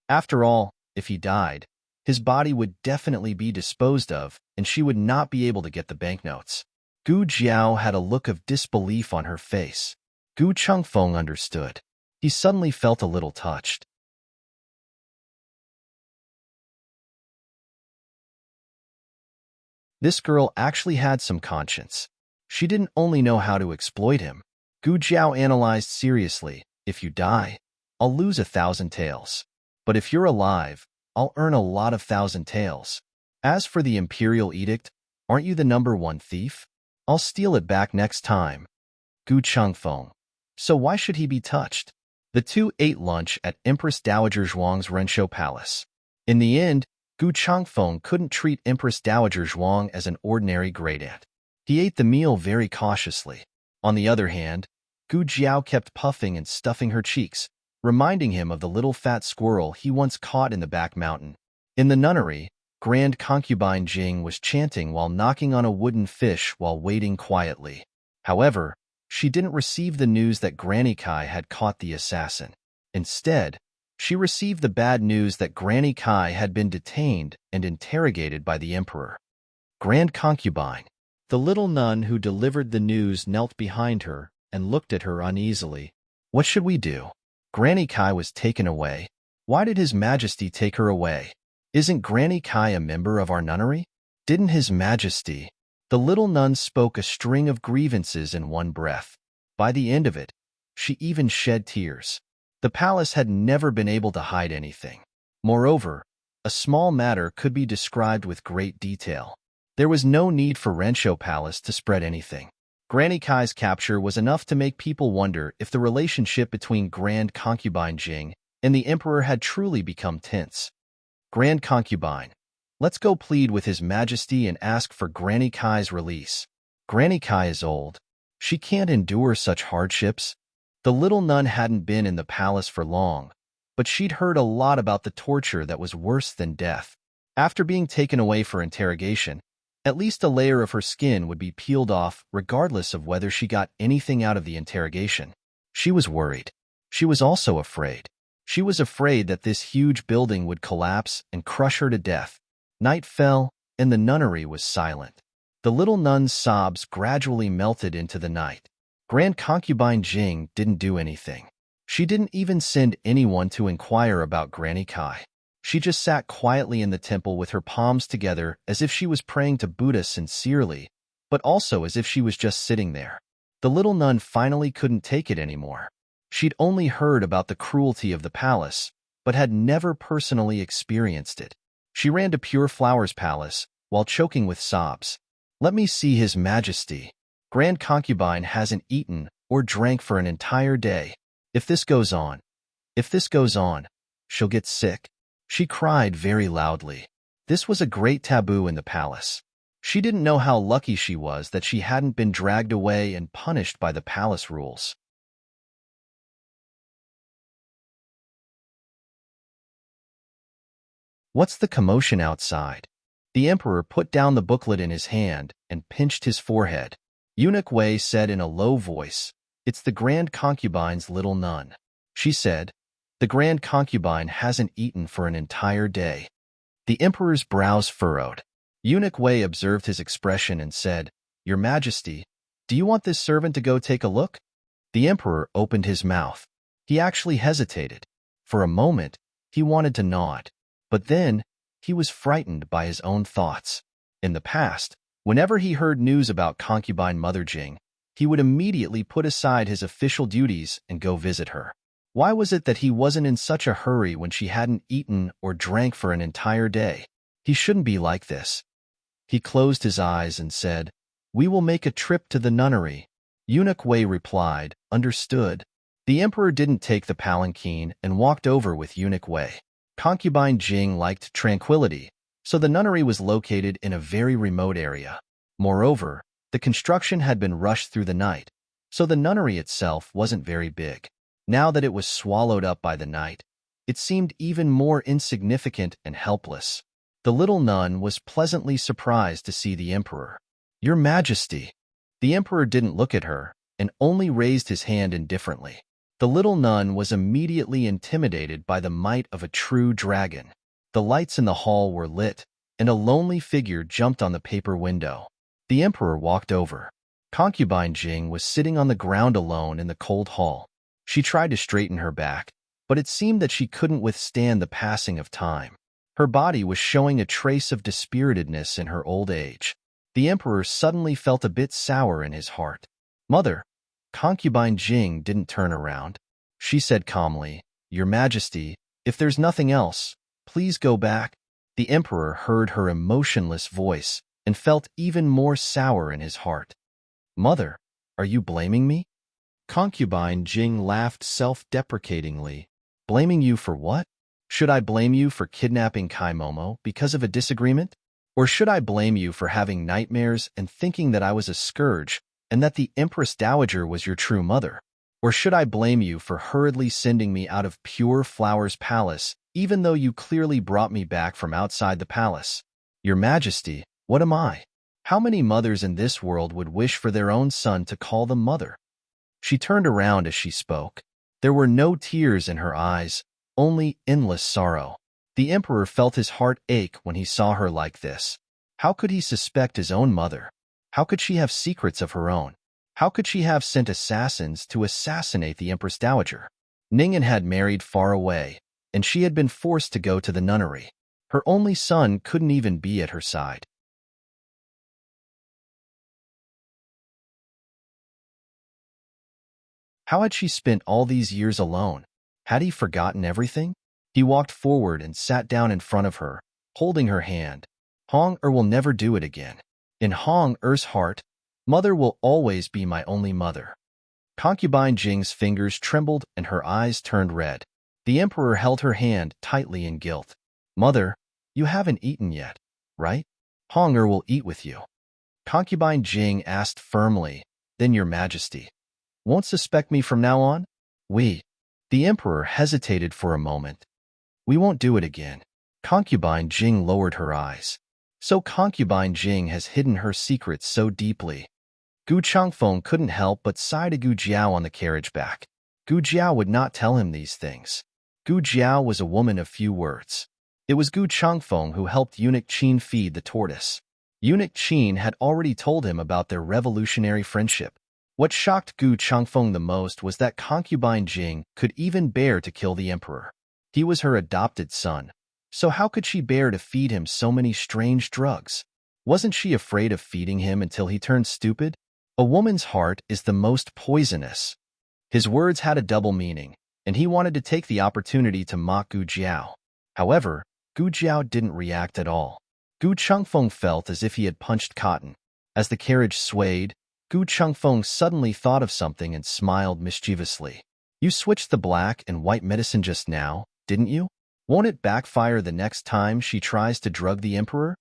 After all, if he died, his body would definitely be disposed of, and she would not be able to get the banknotes. Gu Jiao had a look of disbelief on her face. Gu Chengfeng understood. He suddenly felt a little touched. This girl actually had some conscience. She didn't only know how to exploit him. Gu Jiao analyzed seriously. If you die, I'll lose 1,000 taels. But if you're alive, I'll earn a lot of 1,000 taels. As for the imperial edict, aren't you the #1 thief? I'll steal it back next time. Gu Chengfeng. So why should he be touched? The two ate lunch at Empress Dowager Zhuang's Renshou Palace. In the end, Gu Chengfeng couldn't treat Empress Dowager Zhuang as an ordinary great-aunt. He ate the meal very cautiously. On the other hand, Gu Jiao kept puffing and stuffing her cheeks, reminding him of the little fat squirrel he once caught in the back mountain. In the nunnery, Grand Concubine Jing was chanting while knocking on a wooden fish while waiting quietly. However, she didn't receive the news that Granny Kai had caught the assassin. Instead, she received the bad news that Granny Kai had been detained and interrogated by the emperor. Grand Concubine. The little nun who delivered the news knelt behind her and looked at her uneasily. What should we do? Granny Kai was taken away. Why did His Majesty take her away? Isn't Granny Kai a member of our nunnery? Didn't His Majesty? The little nun spoke a string of grievances in one breath. By the end of it, she even shed tears. The palace had never been able to hide anything. Moreover, a small matter could be described with great detail. There was no need for Renshou Palace to spread anything. Granny Kai's capture was enough to make people wonder if the relationship between Grand Concubine Jing and the emperor had truly become tense. Grand Concubine, let's go plead with His Majesty and ask for Granny Kai's release. Granny Kai is old. She can't endure such hardships. The little nun hadn't been in the palace for long, but she'd heard a lot about the torture that was worse than death. After being taken away for interrogation, at least a layer of her skin would be peeled off regardless of whether she got anything out of the interrogation. She was worried. She was also afraid. She was afraid that this huge building would collapse and crush her to death. Night fell, and the nunnery was silent. The little nun's sobs gradually melted into the night. Grand Concubine Jing didn't do anything. She didn't even send anyone to inquire about Granny Kai. She just sat quietly in the temple with her palms together as if she was praying to Buddha sincerely, but also as if she was just sitting there. The little nun finally couldn't take it anymore. She'd only heard about the cruelty of the palace, but had never personally experienced it. She ran to Pure Flower's palace, while choking with sobs. "Let me see His Majesty. Grand Concubine hasn't eaten or drank for an entire day. If this goes on, she'll get sick," she cried very loudly. This was a great taboo in the palace. She didn't know how lucky she was that she hadn't been dragged away and punished by the palace rules. What's the commotion outside? The emperor put down the booklet in his hand and pinched his forehead. Eunuch Wei said in a low voice, "It's the Grand Concubine's little nun." She said, "The Grand Concubine hasn't eaten for an entire day." The emperor's brows furrowed. Eunuch Wei observed his expression and said, "Your Majesty, do you want this servant to go take a look?" The emperor opened his mouth. He actually hesitated. For a moment, he wanted to nod. But then, he was frightened by his own thoughts. In the past, whenever he heard news about concubine Mother Jing, he would immediately put aside his official duties and go visit her. Why was it that he wasn't in such a hurry when she hadn't eaten or drank for an entire day? He shouldn't be like this. He closed his eyes and said, "We will make a trip to the nunnery." Eunuch Wei replied, "Understood." The emperor didn't take the palanquin and walked over with Eunuch Wei. Concubine Jing liked tranquility, so the nunnery was located in a very remote area. Moreover, the construction had been rushed through the night, so the nunnery itself wasn't very big. Now that it was swallowed up by the night, it seemed even more insignificant and helpless. The little nun was pleasantly surprised to see the emperor. "Your Majesty." The emperor didn't look at her and only raised his hand indifferently. The little nun was immediately intimidated by the might of a true dragon. The lights in the hall were lit, and a lonely figure jumped on the paper window. The emperor walked over. Concubine Jing was sitting on the ground alone in the cold hall. She tried to straighten her back, but it seemed that she couldn't withstand the passing of time. Her body was showing a trace of dispiritedness in her old age. The emperor suddenly felt a bit sour in his heart. "Mother." Concubine Jing didn't turn around. She said calmly, "Your Majesty, if there's nothing else, please go back." The emperor heard her emotionless voice and felt even more sour in his heart. "Mother, are you blaming me?" Concubine Jing laughed self-deprecatingly. "Blaming you for what? Should I blame you for kidnapping Kai Momo because of a disagreement? Or should I blame you for having nightmares and thinking that I was a scourge and that the Empress Dowager was your true mother? Or should I blame you for hurriedly sending me out of Pure Flower's palace, even though you clearly brought me back from outside the palace? Your Majesty, what am I? How many mothers in this world would wish for their own son to call them mother?" She turned around as she spoke. There were no tears in her eyes, only endless sorrow. The emperor felt his heart ache when he saw her like this. How could he suspect his own mother? How could she have secrets of her own? How could she have sent assassins to assassinate the Empress Dowager? Ning'an had married far away, and she had been forced to go to the nunnery. Her only son couldn't even be at her side. How had she spent all these years alone? Had he forgotten everything? He walked forward and sat down in front of her, holding her hand. Hong Er will never do it again. In Hong Er's heart, mother will always be my only mother. Concubine Jing's fingers trembled and her eyes turned red. The emperor held her hand tightly in guilt. "Mother, you haven't eaten yet, right? Hong Er will eat with you." Concubine Jing asked firmly, "Then your Majesty won't suspect me from now on?" "We." The emperor hesitated for a moment. "We won't do it again." Concubine Jing lowered her eyes. So Concubine Jing has hidden her secrets so deeply. Gu Changfeng couldn't help but sigh to Gu Jiao on the carriage back. Gu Jiao would not tell him these things. Gu Jiao was a woman of few words. It was Gu Changfeng who helped Eunuch Qin feed the tortoise. Eunuch Qin had already told him about their revolutionary friendship. What shocked Gu Changfeng the most was that Concubine Jing could even bear to kill the emperor. He was her adopted son, so how could she bear to feed him so many strange drugs? Wasn't she afraid of feeding him until he turned stupid? A woman's heart is the most poisonous. His words had a double meaning, and he wanted to take the opportunity to mock Gu Jiao. However, Gu Jiao didn't react at all. Gu Chengfeng felt as if he had punched cotton. As the carriage swayed, Gu Chengfeng suddenly thought of something and smiled mischievously. You switched the black and white medicine just now, didn't you? Won't it backfire the next time she tries to drug the emperor?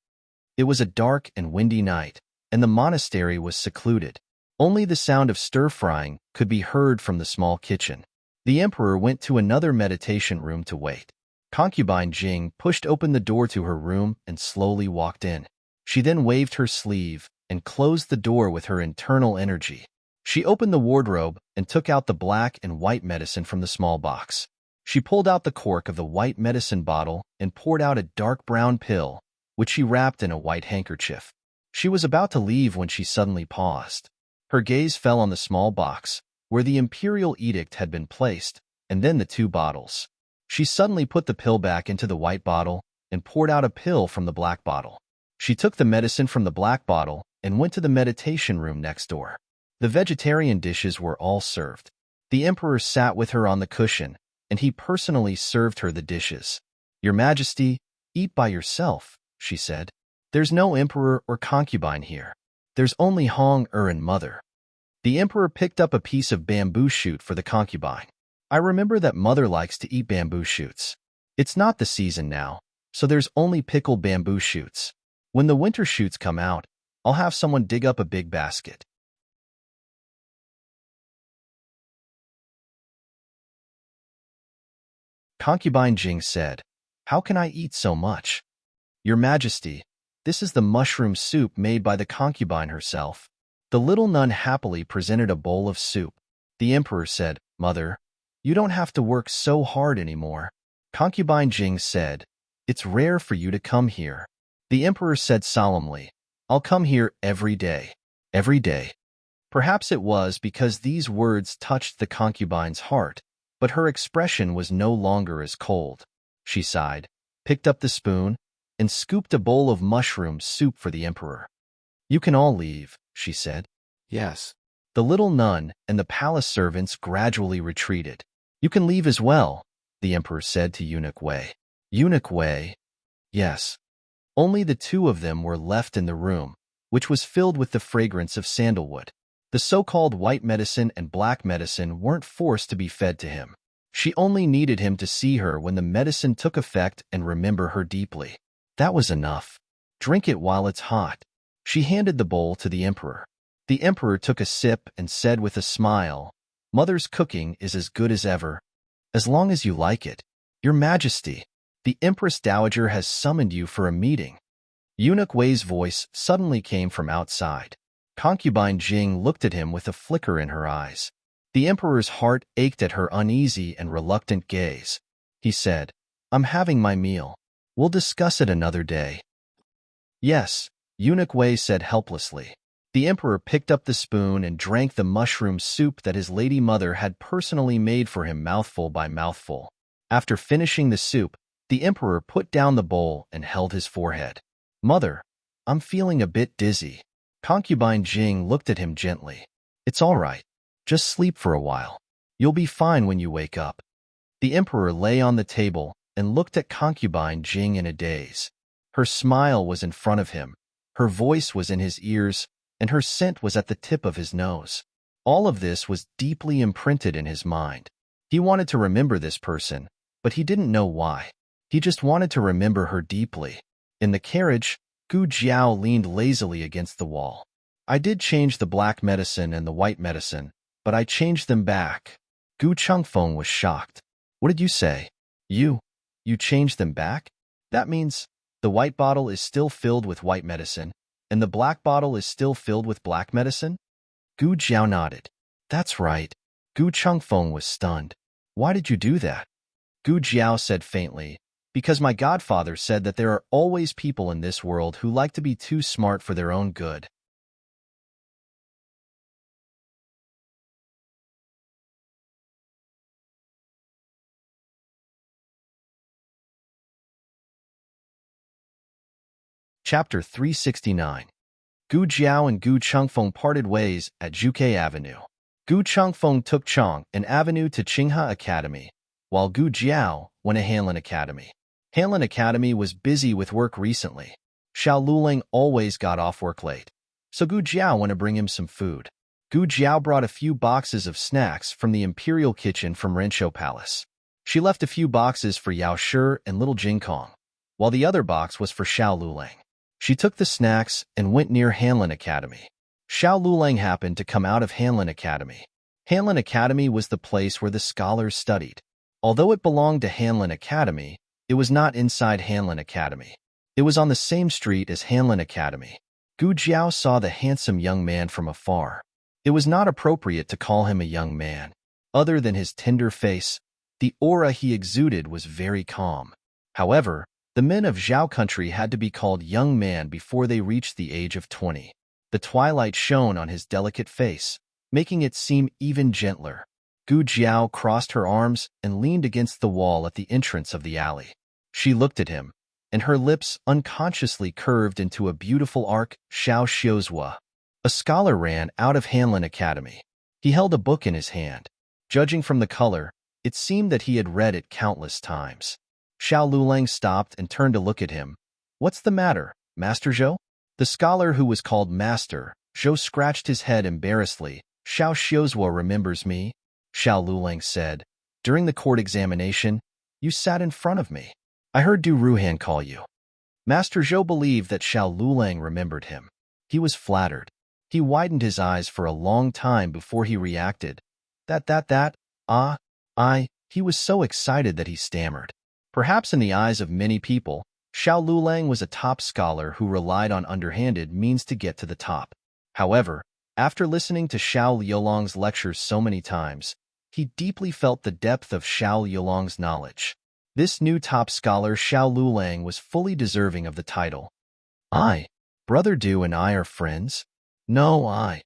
It was a dark and windy night, and the monastery was secluded. Only the sound of stir-frying could be heard from the small kitchen. The emperor went to another meditation room to wait. Concubine Jing pushed open the door to her room and slowly walked in. She then waved her sleeve and closed the door with her internal energy. She opened the wardrobe and took out the black and white medicine from the small box. She pulled out the cork of the white medicine bottle and poured out a dark brown pill, which she wrapped in a white handkerchief. She was about to leave when she suddenly paused. Her gaze fell on the small box, where the imperial edict had been placed, and then the two bottles. She suddenly put the pill back into the white bottle and poured out a pill from the black bottle. She took the medicine from the black bottle and went to the meditation room next door. The vegetarian dishes were all served. The emperor sat with her on the cushion, and he personally served her the dishes. Your Majesty, eat by yourself, she said. There's no emperor or concubine here. There's only Hong and mother. The emperor picked up a piece of bamboo shoot for the concubine. I remember that mother likes to eat bamboo shoots. It's not the season now, so there's only pickled bamboo shoots. When the winter shoots come out, I'll have someone dig up a big basket. Concubine Jing said, How can I eat so much? Your Majesty, this is the mushroom soup made by the concubine herself. The little nun happily presented a bowl of soup. The emperor said, Mother, you don't have to work so hard anymore. Concubine Jing said, It's rare for you to come here. The emperor said solemnly, I'll come here every day. Every day. Perhaps it was because these words touched the concubine's heart, but her expression was no longer as cold. She sighed, picked up the spoon, and scooped a bowl of mushroom soup for the emperor. You can all leave, she said. Yes. The little nun and the palace servants gradually retreated. You can leave as well, the emperor said to Eunuch Wei. Eunuch Wei? Yes. Only the two of them were left in the room, which was filled with the fragrance of sandalwood. The so-called white medicine and black medicine weren't forced to be fed to him. She only needed him to see her when the medicine took effect and remember her deeply. That was enough. Drink it while it's hot. She handed the bowl to the emperor. The emperor took a sip and said with a smile, Mother's cooking is as good as ever. As long as you like it. Your Majesty, the Empress Dowager has summoned you for a meeting. Eunuch Wei's voice suddenly came from outside. Concubine Jing looked at him with a flicker in her eyes. The emperor's heart ached at her uneasy and reluctant gaze. He said, I'm having my meal. We'll discuss it another day. Yes, Eunuch Wei said helplessly. The emperor picked up the spoon and drank the mushroom soup that his lady mother had personally made for him mouthful by mouthful. After finishing the soup, the emperor put down the bowl and held his forehead. Mother, I'm feeling a bit dizzy. Concubine Jing looked at him gently. It's all right. Just sleep for a while. You'll be fine when you wake up. The emperor lay on the table and looked at Concubine Jing in a daze. Her smile was in front of him, her voice was in his ears, and her scent was at the tip of his nose. All of this was deeply imprinted in his mind. He wanted to remember this person, but he didn't know why. He just wanted to remember her deeply. In the carriage, Gu Jiao leaned lazily against the wall. I did change the black medicine and the white medicine, but I changed them back. Gu Chengfeng was shocked. What did you say? You changed them back? That means the white bottle is still filled with white medicine, and the black bottle is still filled with black medicine? Gu Jiao nodded. That's right. Gu Chengfeng was stunned. Why did you do that? Gu Jiao said faintly, because my godfather said that there are always people in this world who like to be too smart for their own good. Chapter 369. Gu Jiao and Gu Chengfeng parted ways at Zhuke Avenue. Gu Chengfeng took Chong an avenue to Qinghe Academy, while Gu Jiao went to Hanlin Academy. Hanlin Academy was busy with work recently. Xiao Luling always got off work late, so Gu Jiao went to bring him some food. Gu Jiao brought a few boxes of snacks from the Imperial Kitchen from Rendezvous Palace. She left a few boxes for Yao Shi and little Jingkong, while the other box was for Xiao Luling. She took the snacks and went near Hanlin Academy. Xiao Luling happened to come out of Hanlin Academy. Hanlin Academy was the place where the scholars studied. Although it belonged to Hanlin Academy, it was not inside Hanlin Academy. It was on the same street as Hanlin Academy. Gu Jiao saw the handsome young man from afar. It was not appropriate to call him a young man. Other than his tender face, the aura he exuded was very calm. However, the men of Zhao country had to be called young man before they reached the age of 20. The twilight shone on his delicate face, making it seem even gentler. Gu Jiao crossed her arms and leaned against the wall at the entrance of the alley. She looked at him, and her lips unconsciously curved into a beautiful arc. Xiao Xiuzhua. A scholar ran out of Hanlin Academy. He held a book in his hand. Judging from the color, it seemed that he had read it countless times. Xiao Luling stopped and turned to look at him. "What's the matter, Master Zhou?" The scholar who was called Master Zhou scratched his head embarrassedly. "Xiao Xiuzhua remembers me," Xiao Luling said. "During the court examination, you sat in front of me. I heard Du Ruhan call you." Master Zhou believed that Xiao Luling remembered him. He was flattered. He widened his eyes for a long time before he reacted. He was so excited that he stammered. Perhaps in the eyes of many people, Xiao Luling was a top scholar who relied on underhanded means to get to the top. However, after listening to Xiao Liulong's lectures so many times, he deeply felt the depth of Xiao Liulong's knowledge. This new top scholar Xiao Luling was fully deserving of the title. Brother Du and I are friends? No.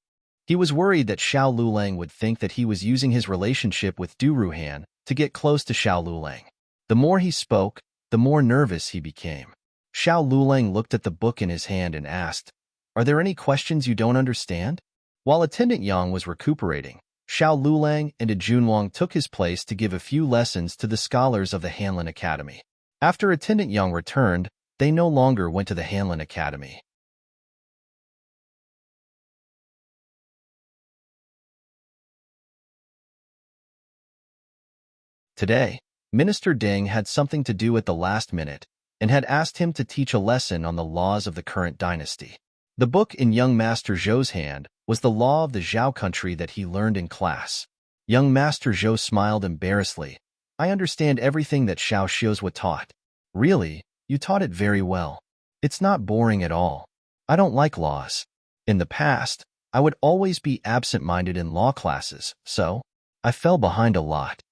He was worried that Xiao Luling would think that he was using his relationship with Du Ruhan to get close to Xiao Luling. The more he spoke, the more nervous he became. Xiao Luling looked at the book in his hand and asked, "Are there any questions you don't understand?" While Attendant Yang was recuperating, Xiao Luling and Junwang took his place to give a few lessons to the scholars of the Hanlin Academy. After Attendant Yang returned, they no longer went to the Hanlin Academy. Today, Minister Deng had something to do at the last minute and had asked him to teach a lesson on the laws of the current dynasty. The book in young Master Zhou's hand was the law of the Zhao country that he learned in class. Young Master Zhou smiled embarrassedly. "I understand everything that Xiao Xiuzhua taught." "Really? You taught it very well. It's not boring at all. I don't like laws. In the past, I would always be absent-minded in law classes, so I fell behind a lot."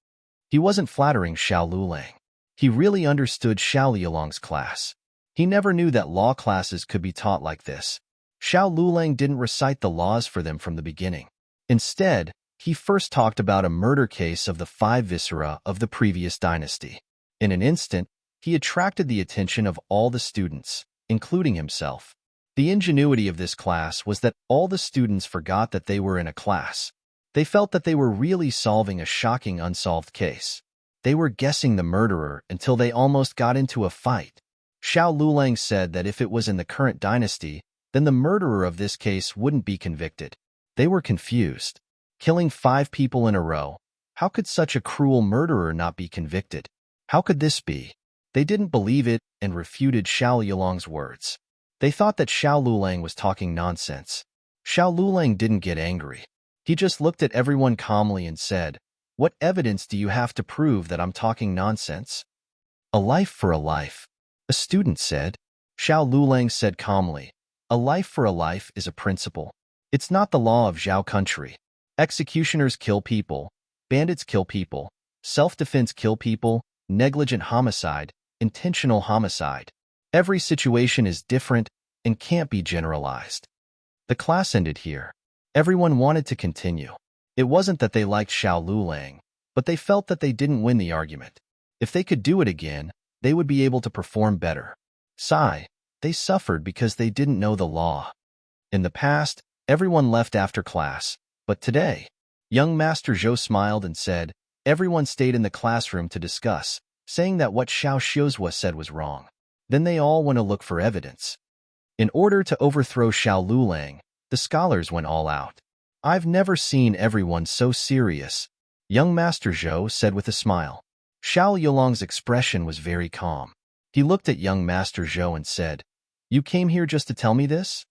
He wasn't flattering Xiao Luling. He really understood Xiao Liulong's class. He never knew that law classes could be taught like this. Xiao Luling didn't recite the laws for them from the beginning. Instead, he first talked about a murder case of the 5 viscera of the previous dynasty. In an instant, he attracted the attention of all the students, including himself. The ingenuity of this class was that all the students forgot that they were in a class. They felt that they were really solving a shocking unsolved case. They were guessing the murderer until they almost got into a fight. Xiao Luling said that if it was in the current dynasty, then the murderer of this case wouldn't be convicted. They were confused. Killing 5 people in a row, how could such a cruel murderer not be convicted? How could this be? They didn't believe it and refuted Xiao Liulong's words. They thought that Xiao Luling was talking nonsense. Xiao Luling didn't get angry. He just looked at everyone calmly and said, "What evidence do you have to prove that I'm talking nonsense?" "A life for a life," a student said. Xiao Luling said calmly, "A life for a life is a principle. It's not the law of Zhao country. Executioners kill people, bandits kill people, self-defense kill people, negligent homicide, intentional homicide. Every situation is different and can't be generalized." The class ended here. Everyone wanted to continue. It wasn't that they liked Xiao Luling, but they felt that they didn't win the argument. If they could do it again, they would be able to perform better. They suffered because they didn't know the law. In the past, everyone left after class, but today, young Master Zhou smiled and said, Everyone stayed in the classroom to discuss, saying that what Xiao Xiuzhua said was wrong. Then they all went to look for evidence. In order to overthrow Xiao Lulang, the scholars went all out. I've never seen everyone so serious, young Master Zhou said with a smile. Xiao Yulong's expression was very calm. He looked at young Master Zhou and said, "You came here just to tell me this?"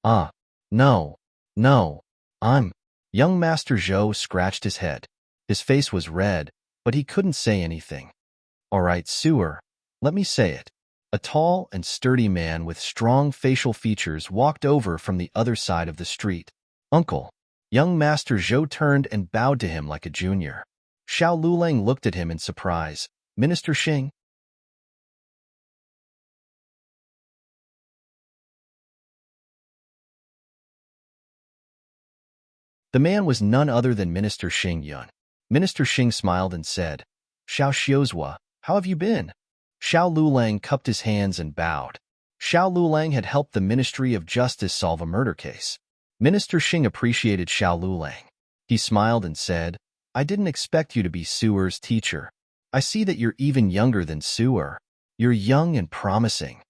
No, no, I'm... Young Master Zhou scratched his head. His face was red, but he couldn't say anything. All right, sewer, let me say it. A tall and sturdy man with strong facial features walked over from the other side of the street. Uncle. Young Master Zhou turned and bowed to him like a junior. Xiao Lulang looked at him in surprise. Minister Xing? The man was none other than Minister Xing Yun. Minister Xing smiled and said, Xiao Xiuzhua, how have you been? Xiao Lulang cupped his hands and bowed. Xiao Lulang had helped the Ministry of Justice solve a murder case. Minister Xing appreciated Xiao Lulang. He smiled and said, I didn't expect you to be Sewer's teacher. I see that you're even younger than Sewer. You're young and promising.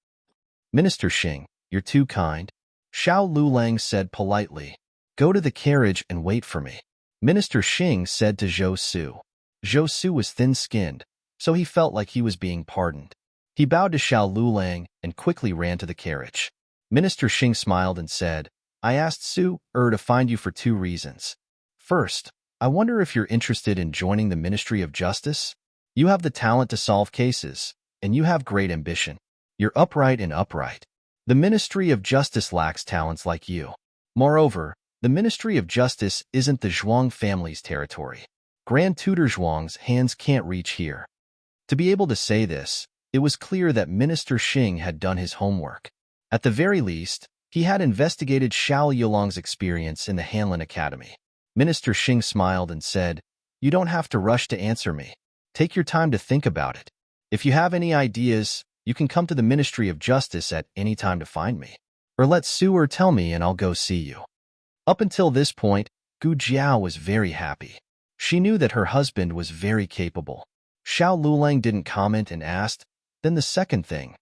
Minister Xing, you're too kind. Xiao Lulang said politely, Go to the carriage and wait for me. Minister Xing said to Zhou Su. Zhou Su was thin-skinned, so he felt like he was being pardoned. He bowed to Xiao Lulang and quickly ran to the carriage. Minister Xing smiled and said, I asked Su-er to find you for 2 reasons. First, I wonder if you're interested in joining the Ministry of Justice? You have the talent to solve cases, and you have great ambition. You're upright and upright. The Ministry of Justice lacks talents like you. Moreover, the Ministry of Justice isn't the Zhuang family's territory. Grand Tutor Zhuang's hands can't reach here. To be able to say this, it was clear that Minister Xing had done his homework. At the very least, he had investigated Xiao Yulong's experience in the Hanlin Academy. Minister Xing smiled and said, You don't have to rush to answer me. Take your time to think about it. If you have any ideas, you can come to the Ministry of Justice at any time to find me. Or let Sewer tell me and I'll go see you. Up until this point, Gu Jiao was very happy. She knew that her husband was very capable. Xiao Lulang didn't comment and asked, Then the second thing?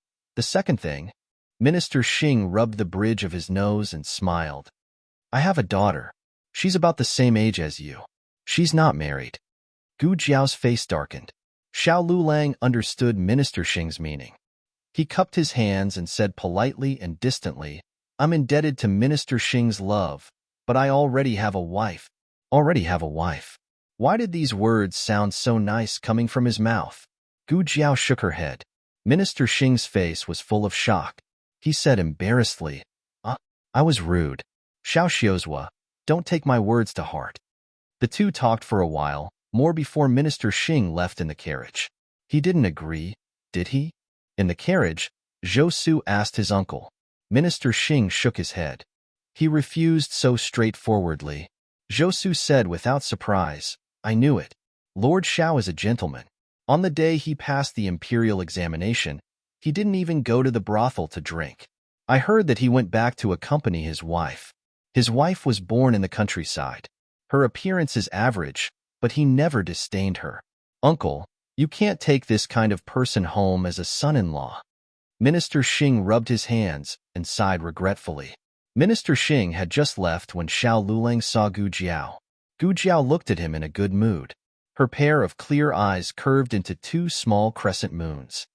Minister Xing rubbed the bridge of his nose and smiled. I have a daughter. She's about the same age as you. She's not married. Gu Jiao's face darkened. Xiao Lulang understood Minister Xing's meaning. He cupped his hands and said politely and distantly, I'm indebted to Minister Xing's love, but I already have a wife. Why did these words sound so nice coming from his mouth? Gu Jiao shook her head. Minister Xing's face was full of shock. He said embarrassedly, I was rude. Xiao Xiuzhua, don't take my words to heart. The two talked for a while, more before Minister Xing left in the carriage. He didn't agree, did he? In the carriage, Zhou Su asked his uncle. Minister Xing shook his head. He refused so straightforwardly. Zhou Su said without surprise, I knew it. Lord Xiao is a gentleman. On the day he passed the imperial examination, he didn't even go to the brothel to drink. I heard that he went back to accompany his wife. His wife was born in the countryside. Her appearance is average, but he never disdained her. Uncle, you can't take this kind of person home as a son-in-law. Minister Xing rubbed his hands and sighed regretfully. Minister Xing had just left when Xiao Lulang saw Gu Jiao. Gu Jiao looked at him in a good mood. Her pair of clear eyes curved into 2 small crescent moons.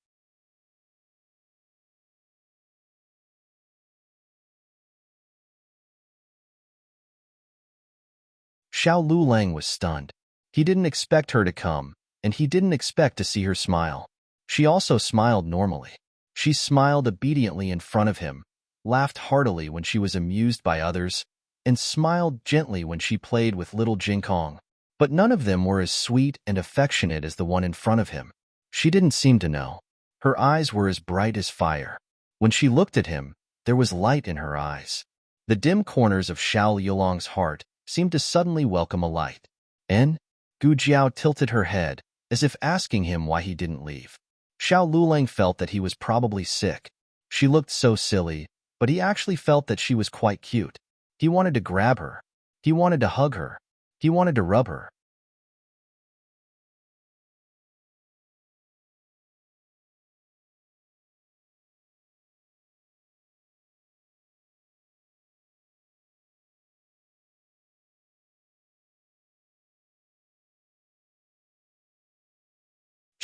Xiao Lulang was stunned. He didn't expect her to come, and he didn't expect to see her smile. She also smiled normally. She smiled obediently in front of him, laughed heartily when she was amused by others, and smiled gently when she played with little Jinkong. But none of them were as sweet and affectionate as the one in front of him. She didn't seem to know. Her eyes were as bright as fire. When she looked at him, there was light in her eyes. The dim corners of Xiao Yulong's heart seemed to suddenly welcome a light. En? Gu Jiao tilted her head, as if asking him why he didn't leave. Xiao Lulang felt that he was probably sick. She looked so silly, but he actually felt that she was quite cute. He wanted to grab her. He wanted to hug her. He wanted to rub her.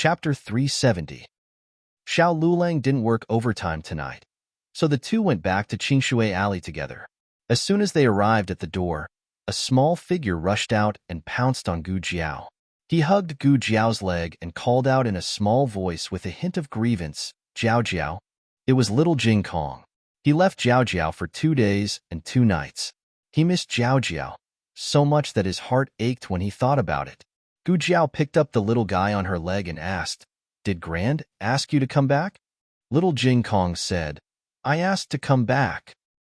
Chapter 370. Xiao Lulang didn't work overtime tonight, so the two went back to Qingshui Alley together. As soon as they arrived at the door, a small figure rushed out and pounced on Gu Jiao. He hugged Gu Jiao's leg and called out in a small voice with a hint of grievance, "Jiao Jiao." It was little Jing Kong. He left Jiao Jiao for 2 days and 2 nights. He missed Jiao Jiao so much that his heart ached when he thought about it. Gu Jiao picked up the little guy on her leg and asked, "Did Grand ask you to come back?" Little Jing Kong said, "I asked to come back."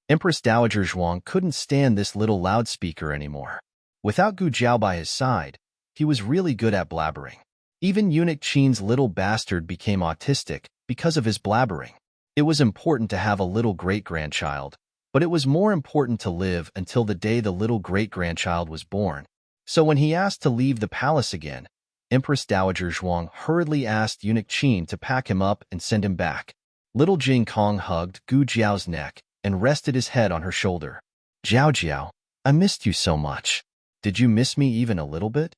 Empress Dowager Zhuang couldn't stand this little loudspeaker anymore. Without Gu Jiao by his side, he was really good at blabbering. Even Eunuch Qin's little bastard became autistic because of his blabbering. It was important to have a little great-grandchild, but it was more important to live until the day the little great-grandchild was born. So when he asked to leave the palace again, Empress Dowager Zhuang hurriedly asked Eunuch Qin to pack him up and send him back. Little Jing Kong hugged Gu Jiao's neck and rested his head on her shoulder. "Jiao Jiao, I missed you so much. Did you miss me even a little bit?"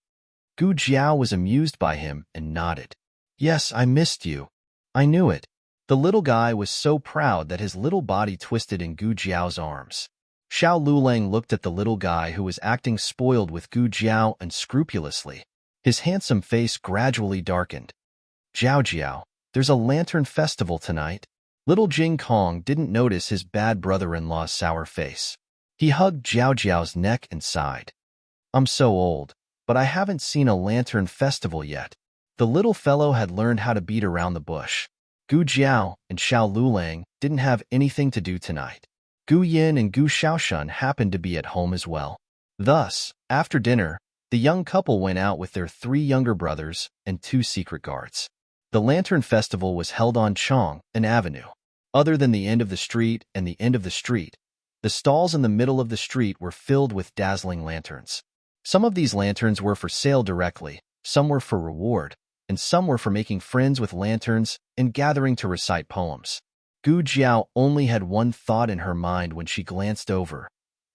Gu Jiao was amused by him and nodded. "Yes, I missed you. I knew it." The little guy was so proud that his little body twisted in Gu Jiao's arms. Xiao Lulang looked at the little guy who was acting spoiled with Gu Jiao unscrupulously. His handsome face gradually darkened. "Jiao Jiao, there's a lantern festival tonight." Little Jing Kong didn't notice his bad brother-in-law's sour face. He hugged Jiao Jiao's neck and sighed. "I'm so old, but I haven't seen a lantern festival yet." The little fellow had learned how to beat around the bush. Gu Jiao and Xiao Lulang didn't have anything to do tonight. Gu Yin and Gu Shaoshun happened to be at home as well. Thus, after dinner, the young couple went out with their 3 younger brothers and 2 secret guards. The Lantern Festival was held on Chong, an avenue. Other than the end of the street and the end of the street, the stalls in the middle of the street were filled with dazzling lanterns. Some of these lanterns were for sale directly, some were for reward, and some were for making friends with lanterns and gathering to recite poems. Gu Jiao only had one thought in her mind when she glanced over.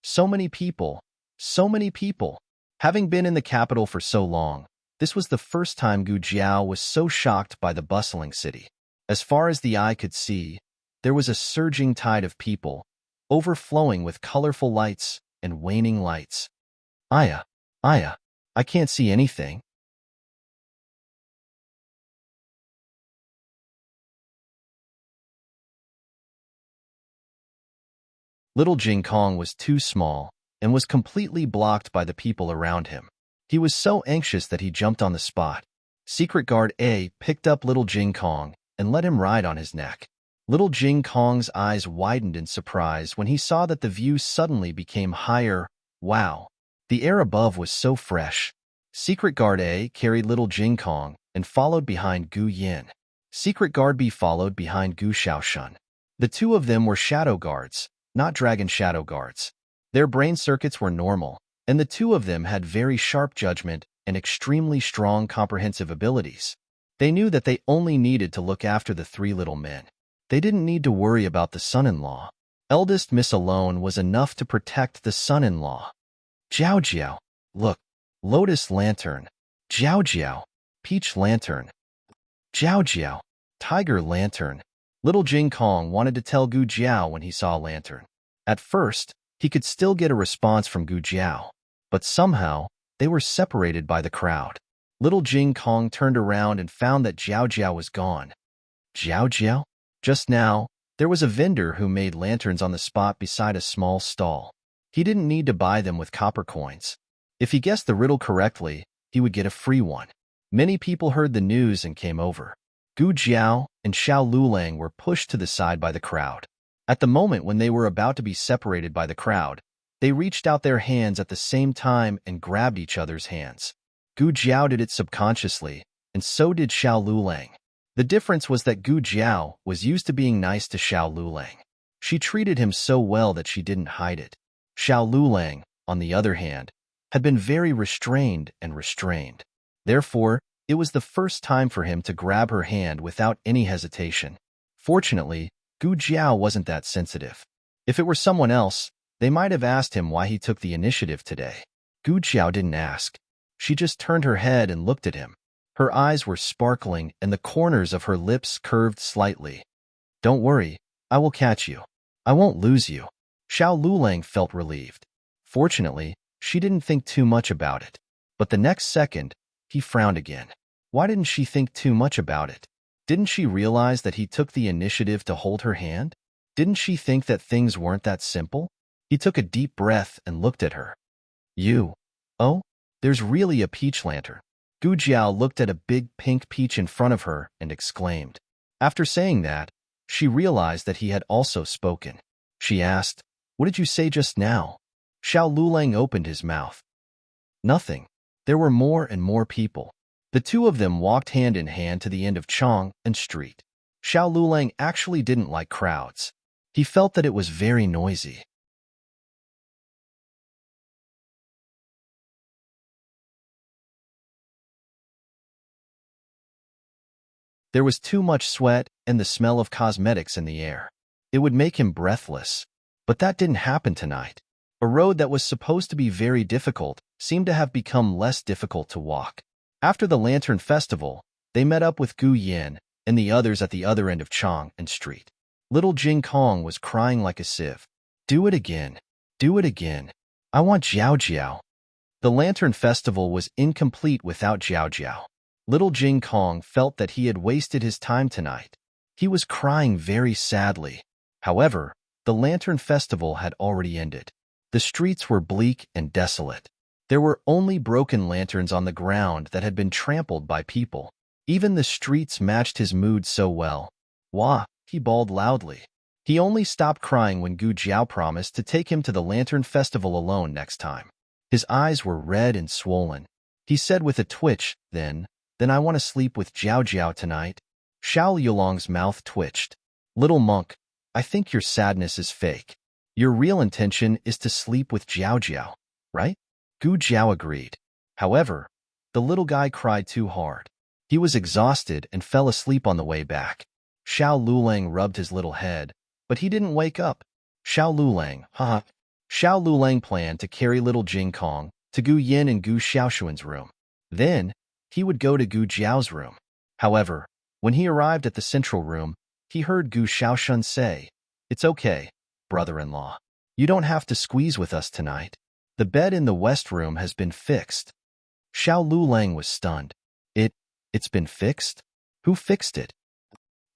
So many people, so many people. Having been in the capital for so long, this was the first time Gu Jiao was so shocked by the bustling city. As far as the eye could see, there was a surging tide of people, overflowing with colorful lights and waning lights. Aya, I can't see anything." Little Jing Kong was too small and was completely blocked by the people around him. He was so anxious that he jumped on the spot. Secret Guard A picked up Little Jing Kong and let him ride on his neck. Little Jing Kong's eyes widened in surprise when he saw that the view suddenly became higher. Wow! The air above was so fresh. Secret Guard A carried Little Jing Kong and followed behind Gu Yin. Secret Guard B followed behind Gu Shaoshun. The two of them were shadow guards, not dragon shadow guards. Their brain circuits were normal, and the two of them had very sharp judgment and extremely strong comprehensive abilities. They knew that they only needed to look after the 3 little men. They didn't need to worry about the son-in-law. Eldest Miss alone was enough to protect the son-in-law. "Jiao Jiao, look, Lotus Lantern. Jiao Jiao, Peach Lantern. Jiao Jiao, Tiger Lantern." Little Jing Kong wanted to tell Gu Jiao when he saw a lantern. At first, he could still get a response from Gu Jiao, but somehow, they were separated by the crowd. Little Jing Kong turned around and found that Jiao Jiao was gone. "Jiao Jiao?" Just now, there was a vendor who made lanterns on the spot beside a small stall. He didn't need to buy them with copper coins. If he guessed the riddle correctly, he would get a free one. Many people heard the news and came over. Gu Jiao and Xiao Lulang were pushed to the side by the crowd. At the moment when they were about to be separated by the crowd, they reached out their hands at the same time and grabbed each other's hands. Gu Jiao did it subconsciously, and so did Xiao Lulang. The difference was that Gu Jiao was used to being nice to Xiao Lulang. She treated him so well that she didn't hide it. Xiao Lulang, on the other hand, had been very restrained and restrained. Therefore, it was the first time for him to grab her hand without any hesitation. Fortunately, Gu Jiao wasn't that sensitive. If it were someone else, they might have asked him why he took the initiative today. Gu Jiao didn't ask. She just turned her head and looked at him. Her eyes were sparkling and the corners of her lips curved slightly. Don't worry, I will catch you. I won't lose you. Xiao Lulang felt relieved. Fortunately, she didn't think too much about it. But the next second, he frowned again. Why didn't she think too much about it? Didn't she realize that he took the initiative to hold her hand? Didn't she think that things weren't that simple? He took a deep breath and looked at her. You. Oh? There's really a peach lantern. Gu Jiao looked at a big pink peach in front of her and exclaimed. After saying that, she realized that he had also spoken. She asked, What did you say just now? Xiao Lulang opened his mouth. Nothing. There were more and more people. The two of them walked hand in hand to the end of Chong and Street. Xiao Lulang actually didn't like crowds. He felt that it was very noisy. There was too much sweat and the smell of cosmetics in the air. It would make him breathless. But that didn't happen tonight. A road that was supposed to be very difficult seemed to have become less difficult to walk. After the Lantern Festival, they met up with Gu Yin and the others at the other end of Chong and Street. Little Jing Kong was crying like a sieve. Do it again. Do it again. I want Jiao Jiao. The Lantern Festival was incomplete without Jiao Jiao. Little Jing Kong felt that he had wasted his time tonight. He was crying very sadly. However, the Lantern Festival had already ended. The streets were bleak and desolate. There were only broken lanterns on the ground that had been trampled by people. Even the streets matched his mood so well. Wah, he bawled loudly. He only stopped crying when Gu Jiao promised to take him to the Lantern Festival alone next time. His eyes were red and swollen. He said with a twitch, Then I want to sleep with Jiao Jiao tonight. Xiao Yulong's mouth twitched. Little monk, I think your sadness is fake. Your real intention is to sleep with Jiao Jiao, right? Gu Jiao agreed. However, the little guy cried too hard. He was exhausted and fell asleep on the way back. Xiao Lulang rubbed his little head, but he didn't wake up. Xiao Lulang, haha. Xiao Lulang planned to carry little Jing Kong to Gu Yin and Gu Xiaoshuan's room. Then, he would go to Gu Jiao's room. However, when he arrived at the central room, he heard Gu Xiaoshun say, It's okay, brother-in-law. You don't have to squeeze with us tonight. The bed in the west room has been fixed. Xiao Lulang was stunned. It's been fixed? Who fixed it?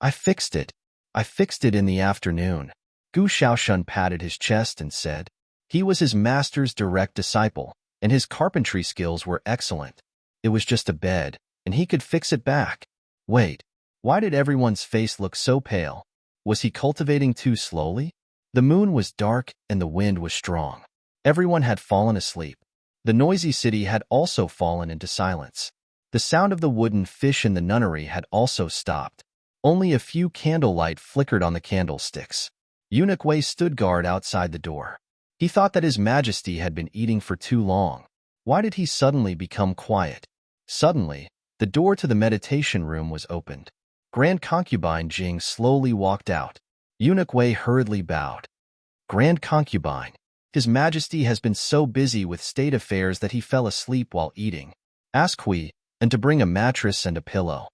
I fixed it. I fixed it in the afternoon. Gu Xiaoshun patted his chest and said, He was his master's direct disciple, and his carpentry skills were excellent. It was just a bed, and he could fix it back. Wait, why did everyone's face look so pale? Was he cultivating too slowly? The moon was dark and the wind was strong. Everyone had fallen asleep. The noisy city had also fallen into silence. The sound of the wooden fish in the nunnery had also stopped. Only a few candlelight flickered on the candlesticks. Eunuch Wei stood guard outside the door. He thought that His Majesty had been eating for too long. Why did he suddenly become quiet? Suddenly, the door to the meditation room was opened. Grand Concubine Jing slowly walked out. Eunuch Wei hurriedly bowed. Grand Concubine, His Majesty has been so busy with state affairs that he fell asleep while eating. Ask Hui, and to bring a mattress and a pillow.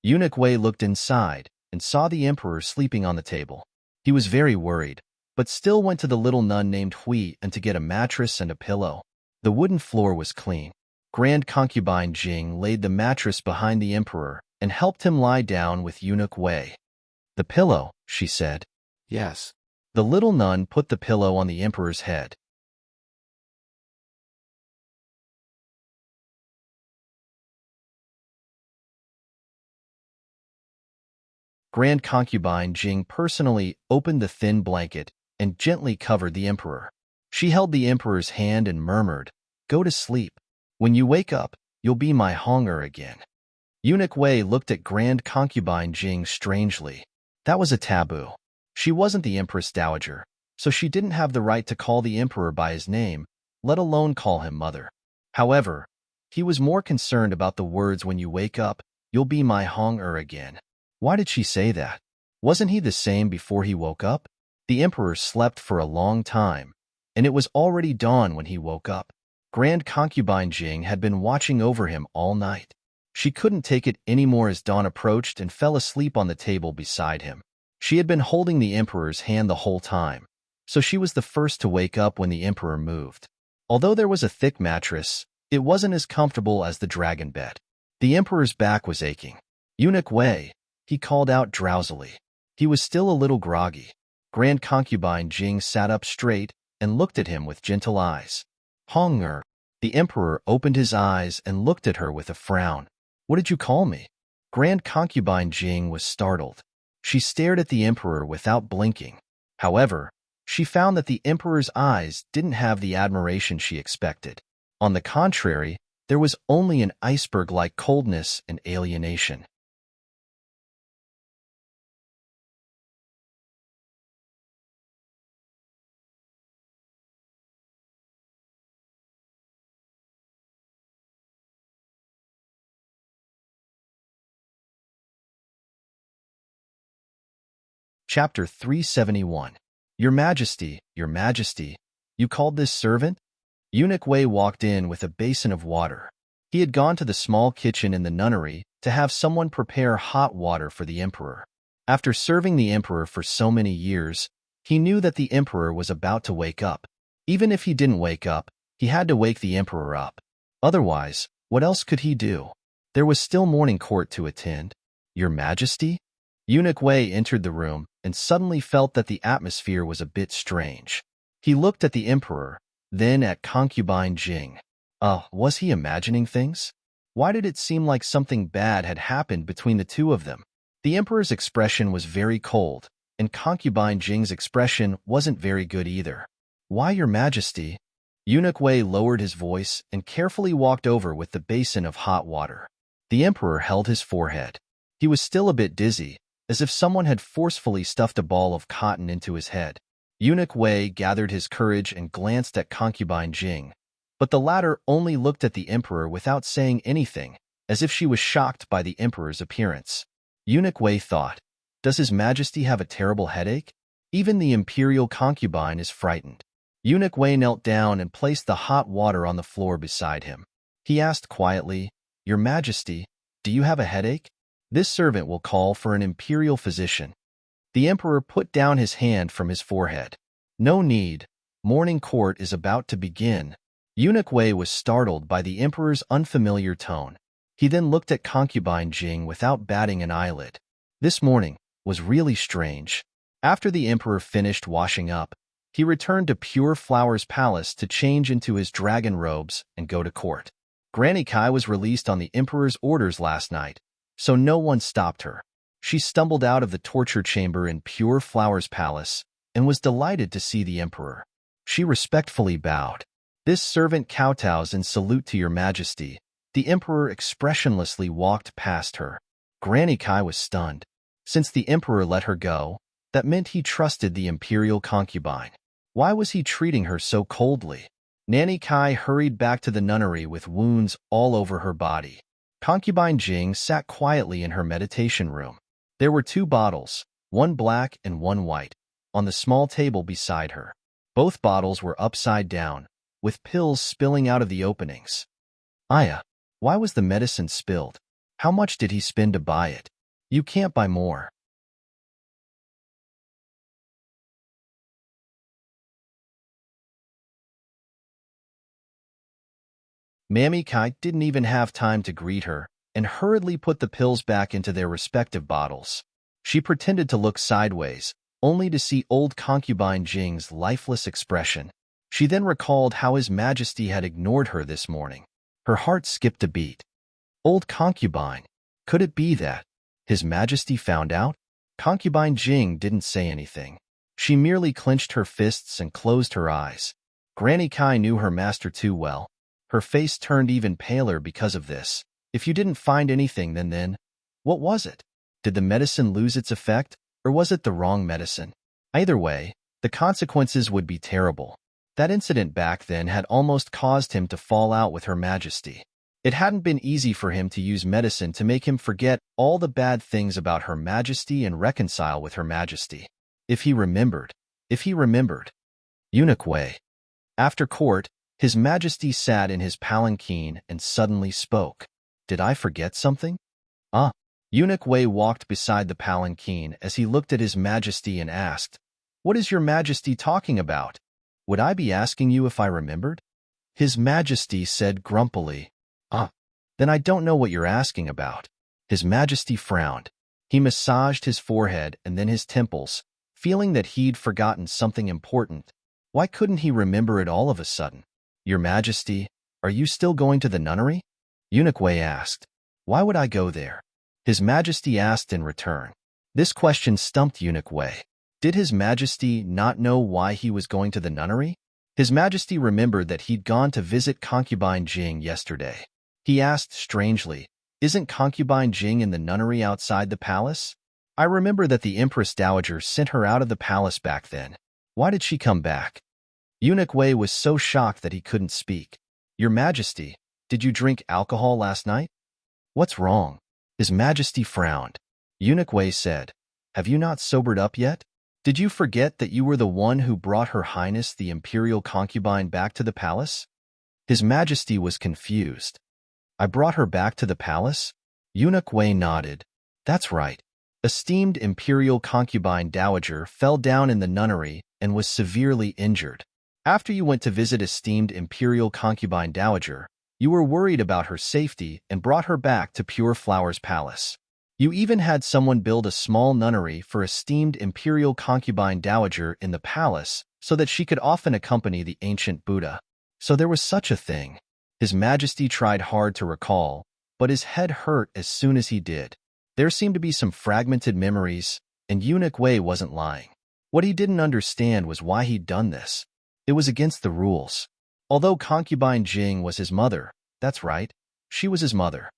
Eunuch Wei looked inside and saw the emperor sleeping on the table. He was very worried, but still went to the little nun named Hui and to get a mattress and a pillow. The wooden floor was clean. Grand Concubine Jing laid the mattress behind the emperor and helped him lie down with Eunuch Wei. The pillow, she said. Yes. The little nun put the pillow on the emperor's head. Grand Concubine Jing personally opened the thin blanket and gently covered the emperor. She held the emperor's hand and murmured, Go to sleep. When you wake up, you'll be my Honger again. Eunuch Wei looked at Grand Concubine Jing strangely. That was a taboo. She wasn't the Empress Dowager, so she didn't have the right to call the emperor by his name, let alone call him mother. However, he was more concerned about the words when you wake up, you'll be my Honger again. Why did she say that? Wasn't he the same before he woke up? The emperor slept for a long time, and it was already dawn when he woke up. Grand Concubine Jing had been watching over him all night. She couldn't take it anymore as dawn approached and fell asleep on the table beside him. She had been holding the Emperor's hand the whole time, so she was the first to wake up when the Emperor moved. Although there was a thick mattress, it wasn't as comfortable as the dragon bed. The Emperor's back was aching. "Eunuch Wei," he called out drowsily. He was still a little groggy. Grand Concubine Jing sat up straight and looked at him with gentle eyes. "Hong-er." The Emperor opened his eyes and looked at her with a frown. "What did you call me?" Grand Concubine Jing was startled. She stared at the Emperor without blinking. However, she found that the Emperor's eyes didn't have the admiration she expected. On the contrary, there was only an iceberg-like coldness and alienation. Chapter 371. Your Majesty, Your Majesty, you called this servant? Eunuch Wei walked in with a basin of water. He had gone to the small kitchen in the nunnery to have someone prepare hot water for the Emperor. After serving the Emperor for so many years, he knew that the Emperor was about to wake up. Even if he didn't wake up, he had to wake the Emperor up. Otherwise, what else could he do? There was still morning court to attend. Your Majesty? Eunuch Wei entered the room and suddenly felt that the atmosphere was a bit strange. He looked at the Emperor, then at Concubine Jing. Was he imagining things? Why did it seem like something bad had happened between the two of them? The Emperor's expression was very cold, and Concubine Jing's expression wasn't very good either. Why, Your Majesty? Eunuch Wei lowered his voice and carefully walked over with the basin of hot water. The Emperor held his forehead. He was still a bit dizzy, as if someone had forcefully stuffed a ball of cotton into his head. Eunuch Wei gathered his courage and glanced at Concubine Jing, but the latter only looked at the Emperor without saying anything, as if she was shocked by the Emperor's appearance. Eunuch Wei thought, does His Majesty have a terrible headache? Even the imperial concubine is frightened. Eunuch Wei knelt down and placed the hot water on the floor beside him. He asked quietly, Your Majesty, do you have a headache? This servant will call for an imperial physician. The Emperor put down his hand from his forehead. No need. Morning court is about to begin. Eunuch Wei was startled by the Emperor's unfamiliar tone. He then looked at Concubine Jing without batting an eyelid. This morning was really strange. After the Emperor finished washing up, he returned to Pure Flower's palace to change into his dragon robes and go to court. Granny Kai was released on the Emperor's orders last night, so no one stopped her. She stumbled out of the torture chamber in Pure Flower's palace and was delighted to see the Emperor. She respectfully bowed. This servant kowtows in salute to Your Majesty. The Emperor expressionlessly walked past her. Granny Kai was stunned. Since the Emperor let her go, that meant he trusted the imperial concubine. Why was he treating her so coldly? Nanny Kai hurried back to the nunnery with wounds all over her body. Concubine Jing sat quietly in her meditation room. There were 2 bottles, one black and one white, on the small table beside her. Both bottles were upside down, with pills spilling out of the openings. Aya, why was the medicine spilled? How much did he spend to buy it? You can't buy more. Mammy Kai didn't even have time to greet her and hurriedly put the pills back into their respective bottles. She pretended to look sideways, only to see old Concubine Jing's lifeless expression. She then recalled how His Majesty had ignored her this morning. Her heart skipped a beat. Old Concubine, could it be that His Majesty found out? Concubine Jing didn't say anything. She merely clenched her fists and closed her eyes. Granny Kai knew her master too well. Her face turned even paler because of this. If you didn't find anything, then, what was it? Did the medicine lose its effect, or was it the wrong medicine? Either way, the consequences would be terrible. That incident back then had almost caused him to fall out with Her Majesty. It hadn't been easy for him to use medicine to make him forget all the bad things about Her Majesty and reconcile with Her Majesty. If he remembered. Eunuch Wei. After court, His Majesty sat in his palanquin and suddenly spoke. Did I forget something? Ah. Eunuch Wei walked beside the palanquin as he looked at His Majesty and asked, "What is your Majesty talking about? Would I be asking you if I remembered?" His Majesty said grumpily, "Ah, then I don't know what you're asking about." His Majesty frowned. He massaged his forehead and then his temples, feeling that he'd forgotten something important. Why couldn't he remember it all of a sudden? "Your Majesty, are you still going to the nunnery?" Eunuch Wei asked. "Why would I go there?" His Majesty asked in return. This question stumped Eunuch Wei. Did His Majesty not know why he was going to the nunnery? His Majesty remembered that he'd gone to visit concubine Jing yesterday. He asked strangely, "Isn't concubine Jing in the nunnery outside the palace? I remember that the Empress Dowager sent her out of the palace back then. Why did she come back?" Eunuch Wei was so shocked that he couldn't speak. "Your Majesty, did you drink alcohol last night?" "What's wrong?" His Majesty frowned. Eunuch Wei said, "Have you not sobered up yet? Did you forget that you were the one who brought Her Highness the Imperial Concubine back to the palace?" His Majesty was confused. "I brought her back to the palace?" Eunuch Wei nodded. "That's right. Esteemed Imperial Concubine Dowager fell down in the nunnery and was severely injured. After you went to visit esteemed Imperial Concubine Dowager, you were worried about her safety and brought her back to Pure Flowers Palace. You even had someone build a small nunnery for esteemed Imperial Concubine Dowager in the palace so that she could often accompany the ancient Buddha. So there was such a thing." His Majesty tried hard to recall, but his head hurt as soon as he did. There seemed to be some fragmented memories, and Eunuch Wei wasn't lying. What he didn't understand was why he'd done this. It was against the rules. Although concubine Jing was his mother, that's right, she was his mother.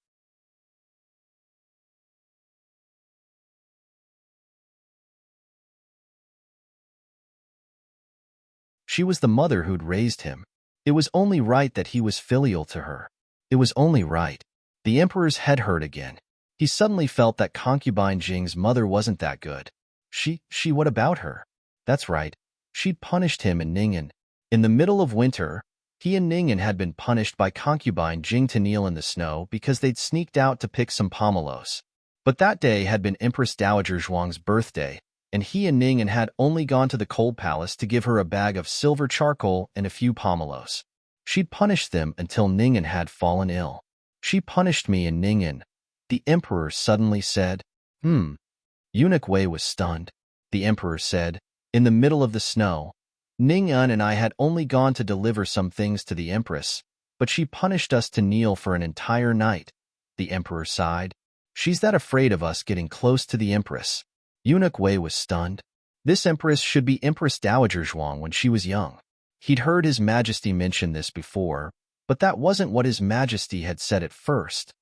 She was the mother who'd raised him. It was only right that he was filial to her. It was only right. The Emperor's head hurt again. He suddenly felt that concubine Jing's mother wasn't that good. What about her? That's right. She'd punished him and Ning'an. In the middle of winter, he and Ning'an had been punished by concubine Jing to kneel in the snow because they'd sneaked out to pick some pomelos. But that day had been Empress Dowager Zhuang's birthday, and he and Ning'an had only gone to the cold palace to give her a bag of silver charcoal and a few pomelos. She'd punished them until Ning'an had fallen ill. "She punished me and Ning'an," the Emperor suddenly said. Eunuch Wei was stunned. The Emperor said, "In the middle of the snow, Ning'an and I had only gone to deliver some things to the Empress, but she punished us to kneel for an entire night." The Emperor sighed. "She's that afraid of us getting close to the Empress." Eunuch Wei was stunned. This Empress should be Empress Dowager Zhuang when she was young. He'd heard His Majesty mention this before, but that wasn't what His Majesty had said at first.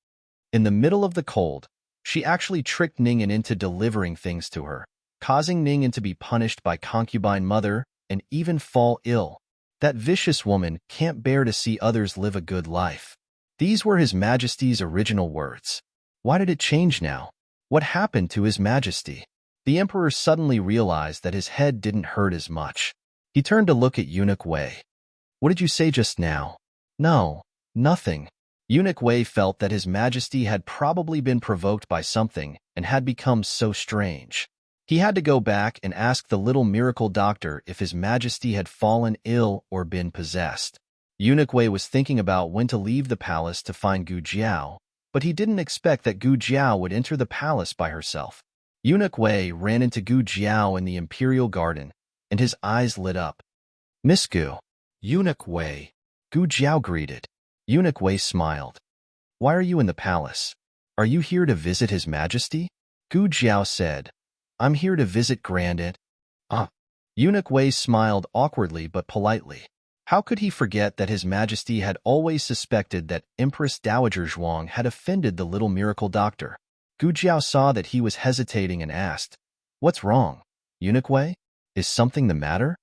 In the middle of the cold, she actually tricked Ning'an into delivering things to her, causing Ning'an to be punished by concubine mother and even fall ill. That vicious woman can't bear to see others live a good life. These were His Majesty's original words. Why did it change now? What happened to His Majesty? The Emperor suddenly realized that his head didn't hurt as much. He turned to look at Eunuch Wei. "What did you say just now?" "No, nothing." Eunuch Wei felt that His Majesty had probably been provoked by something and had become so strange. He had to go back and ask the little miracle doctor if His Majesty had fallen ill or been possessed. Eunuch Wei was thinking about when to leave the palace to find Gu Jiao, but he didn't expect that Gu Jiao would enter the palace by herself. Eunuch Wei ran into Gu Jiao in the Imperial Garden, and his eyes lit up. "Miss Gu." "Eunuch Wei." Gu Jiao greeted. Eunuch Wei smiled. "Why are you in the palace? Are you here to visit His Majesty?" Gu Jiao said, "I'm here to visit Grand-Aunt." "Ah." Eunuch Wei smiled awkwardly but politely. How could he forget that His Majesty had always suspected that Empress Dowager Zhuang had offended the little miracle doctor? Gu Jiao saw that he was hesitating and asked, "What's wrong, Eunuch Wei? Is something the matter?"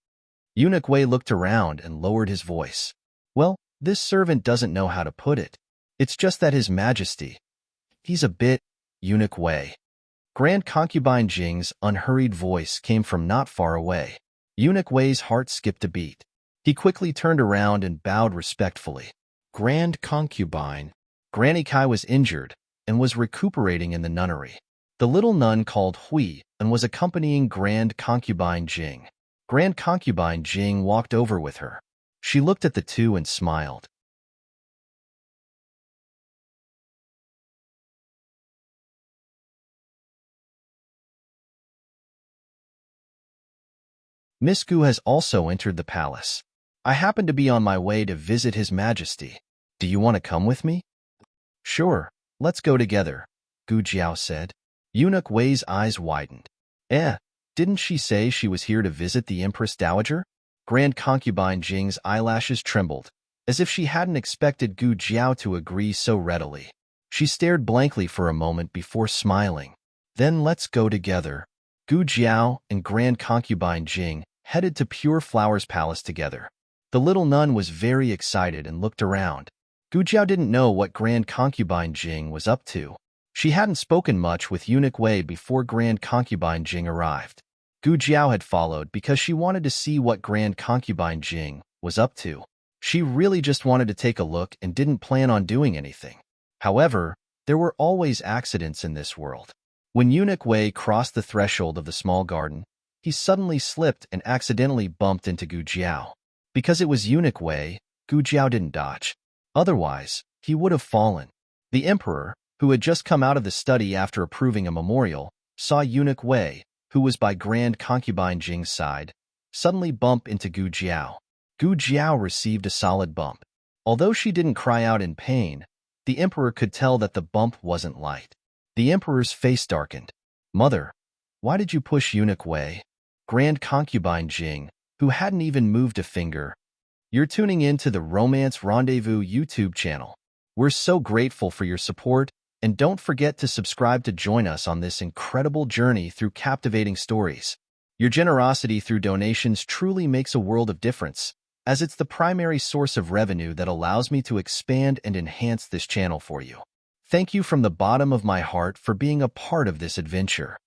Eunuch Wei looked around and lowered his voice. "Well, this servant doesn't know how to put it. It's just that His Majesty, he's a bit..." Eunuch Wei. Grand Concubine Jing's unhurried voice came from not far away. Eunuch Wei's heart skipped a beat. He quickly turned around and bowed respectfully. "Grand Concubine." Granny Kai was injured and was recuperating in the nunnery. The little nun called Hui and was accompanying Grand Concubine Jing. Grand Concubine Jing walked over with her. She looked at the two and smiled. Miss Gu has also entered the palace. I happen to be on my way to visit His Majesty. Do you want to come with me? Sure, let's go together, Gu Jiao said. Eunuch Wei's eyes widened. Didn't she say she was here to visit the Empress Dowager? Grand Concubine Jing's eyelashes trembled, as if she hadn't expected Gu Jiao to agree so readily. She stared blankly for a moment before smiling. Then let's go together. Gu Jiao and Grand Concubine Jing headed to Pure Flower's palace together. The little nun was very excited and looked around. Gu Jiao didn't know what Grand Concubine Jing was up to. She hadn't spoken much with Eunuch Wei before Grand Concubine Jing arrived. Gu Jiao had followed because she wanted to see what Grand Concubine Jing was up to. She really just wanted to take a look and didn't plan on doing anything. However, there were always accidents in this world. When Eunuch Wei crossed the threshold of the small garden, he suddenly slipped and accidentally bumped into Gu Jiao. Because it was Eunuch Wei, Gu Jiao didn't dodge. Otherwise, he would have fallen. The emperor, who had just come out of the study after approving a memorial, saw Eunuch Wei, who was by Grand Concubine Jing's side, suddenly bump into Gu Jiao. Gu Jiao received a solid bump. Although she didn't cry out in pain, the emperor could tell that the bump wasn't light. The emperor's face darkened. Mother, why did you push Eunuch Wei? Grand Concubine Jing, who hadn't even moved a finger. You're tuning in to the Romance Rendezvous YouTube channel. We're so grateful for your support, and don't forget to subscribe to join us on this incredible journey through captivating stories. Your generosity through donations truly makes a world of difference, as it's the primary source of revenue that allows me to expand and enhance this channel for you. Thank you from the bottom of my heart for being a part of this adventure.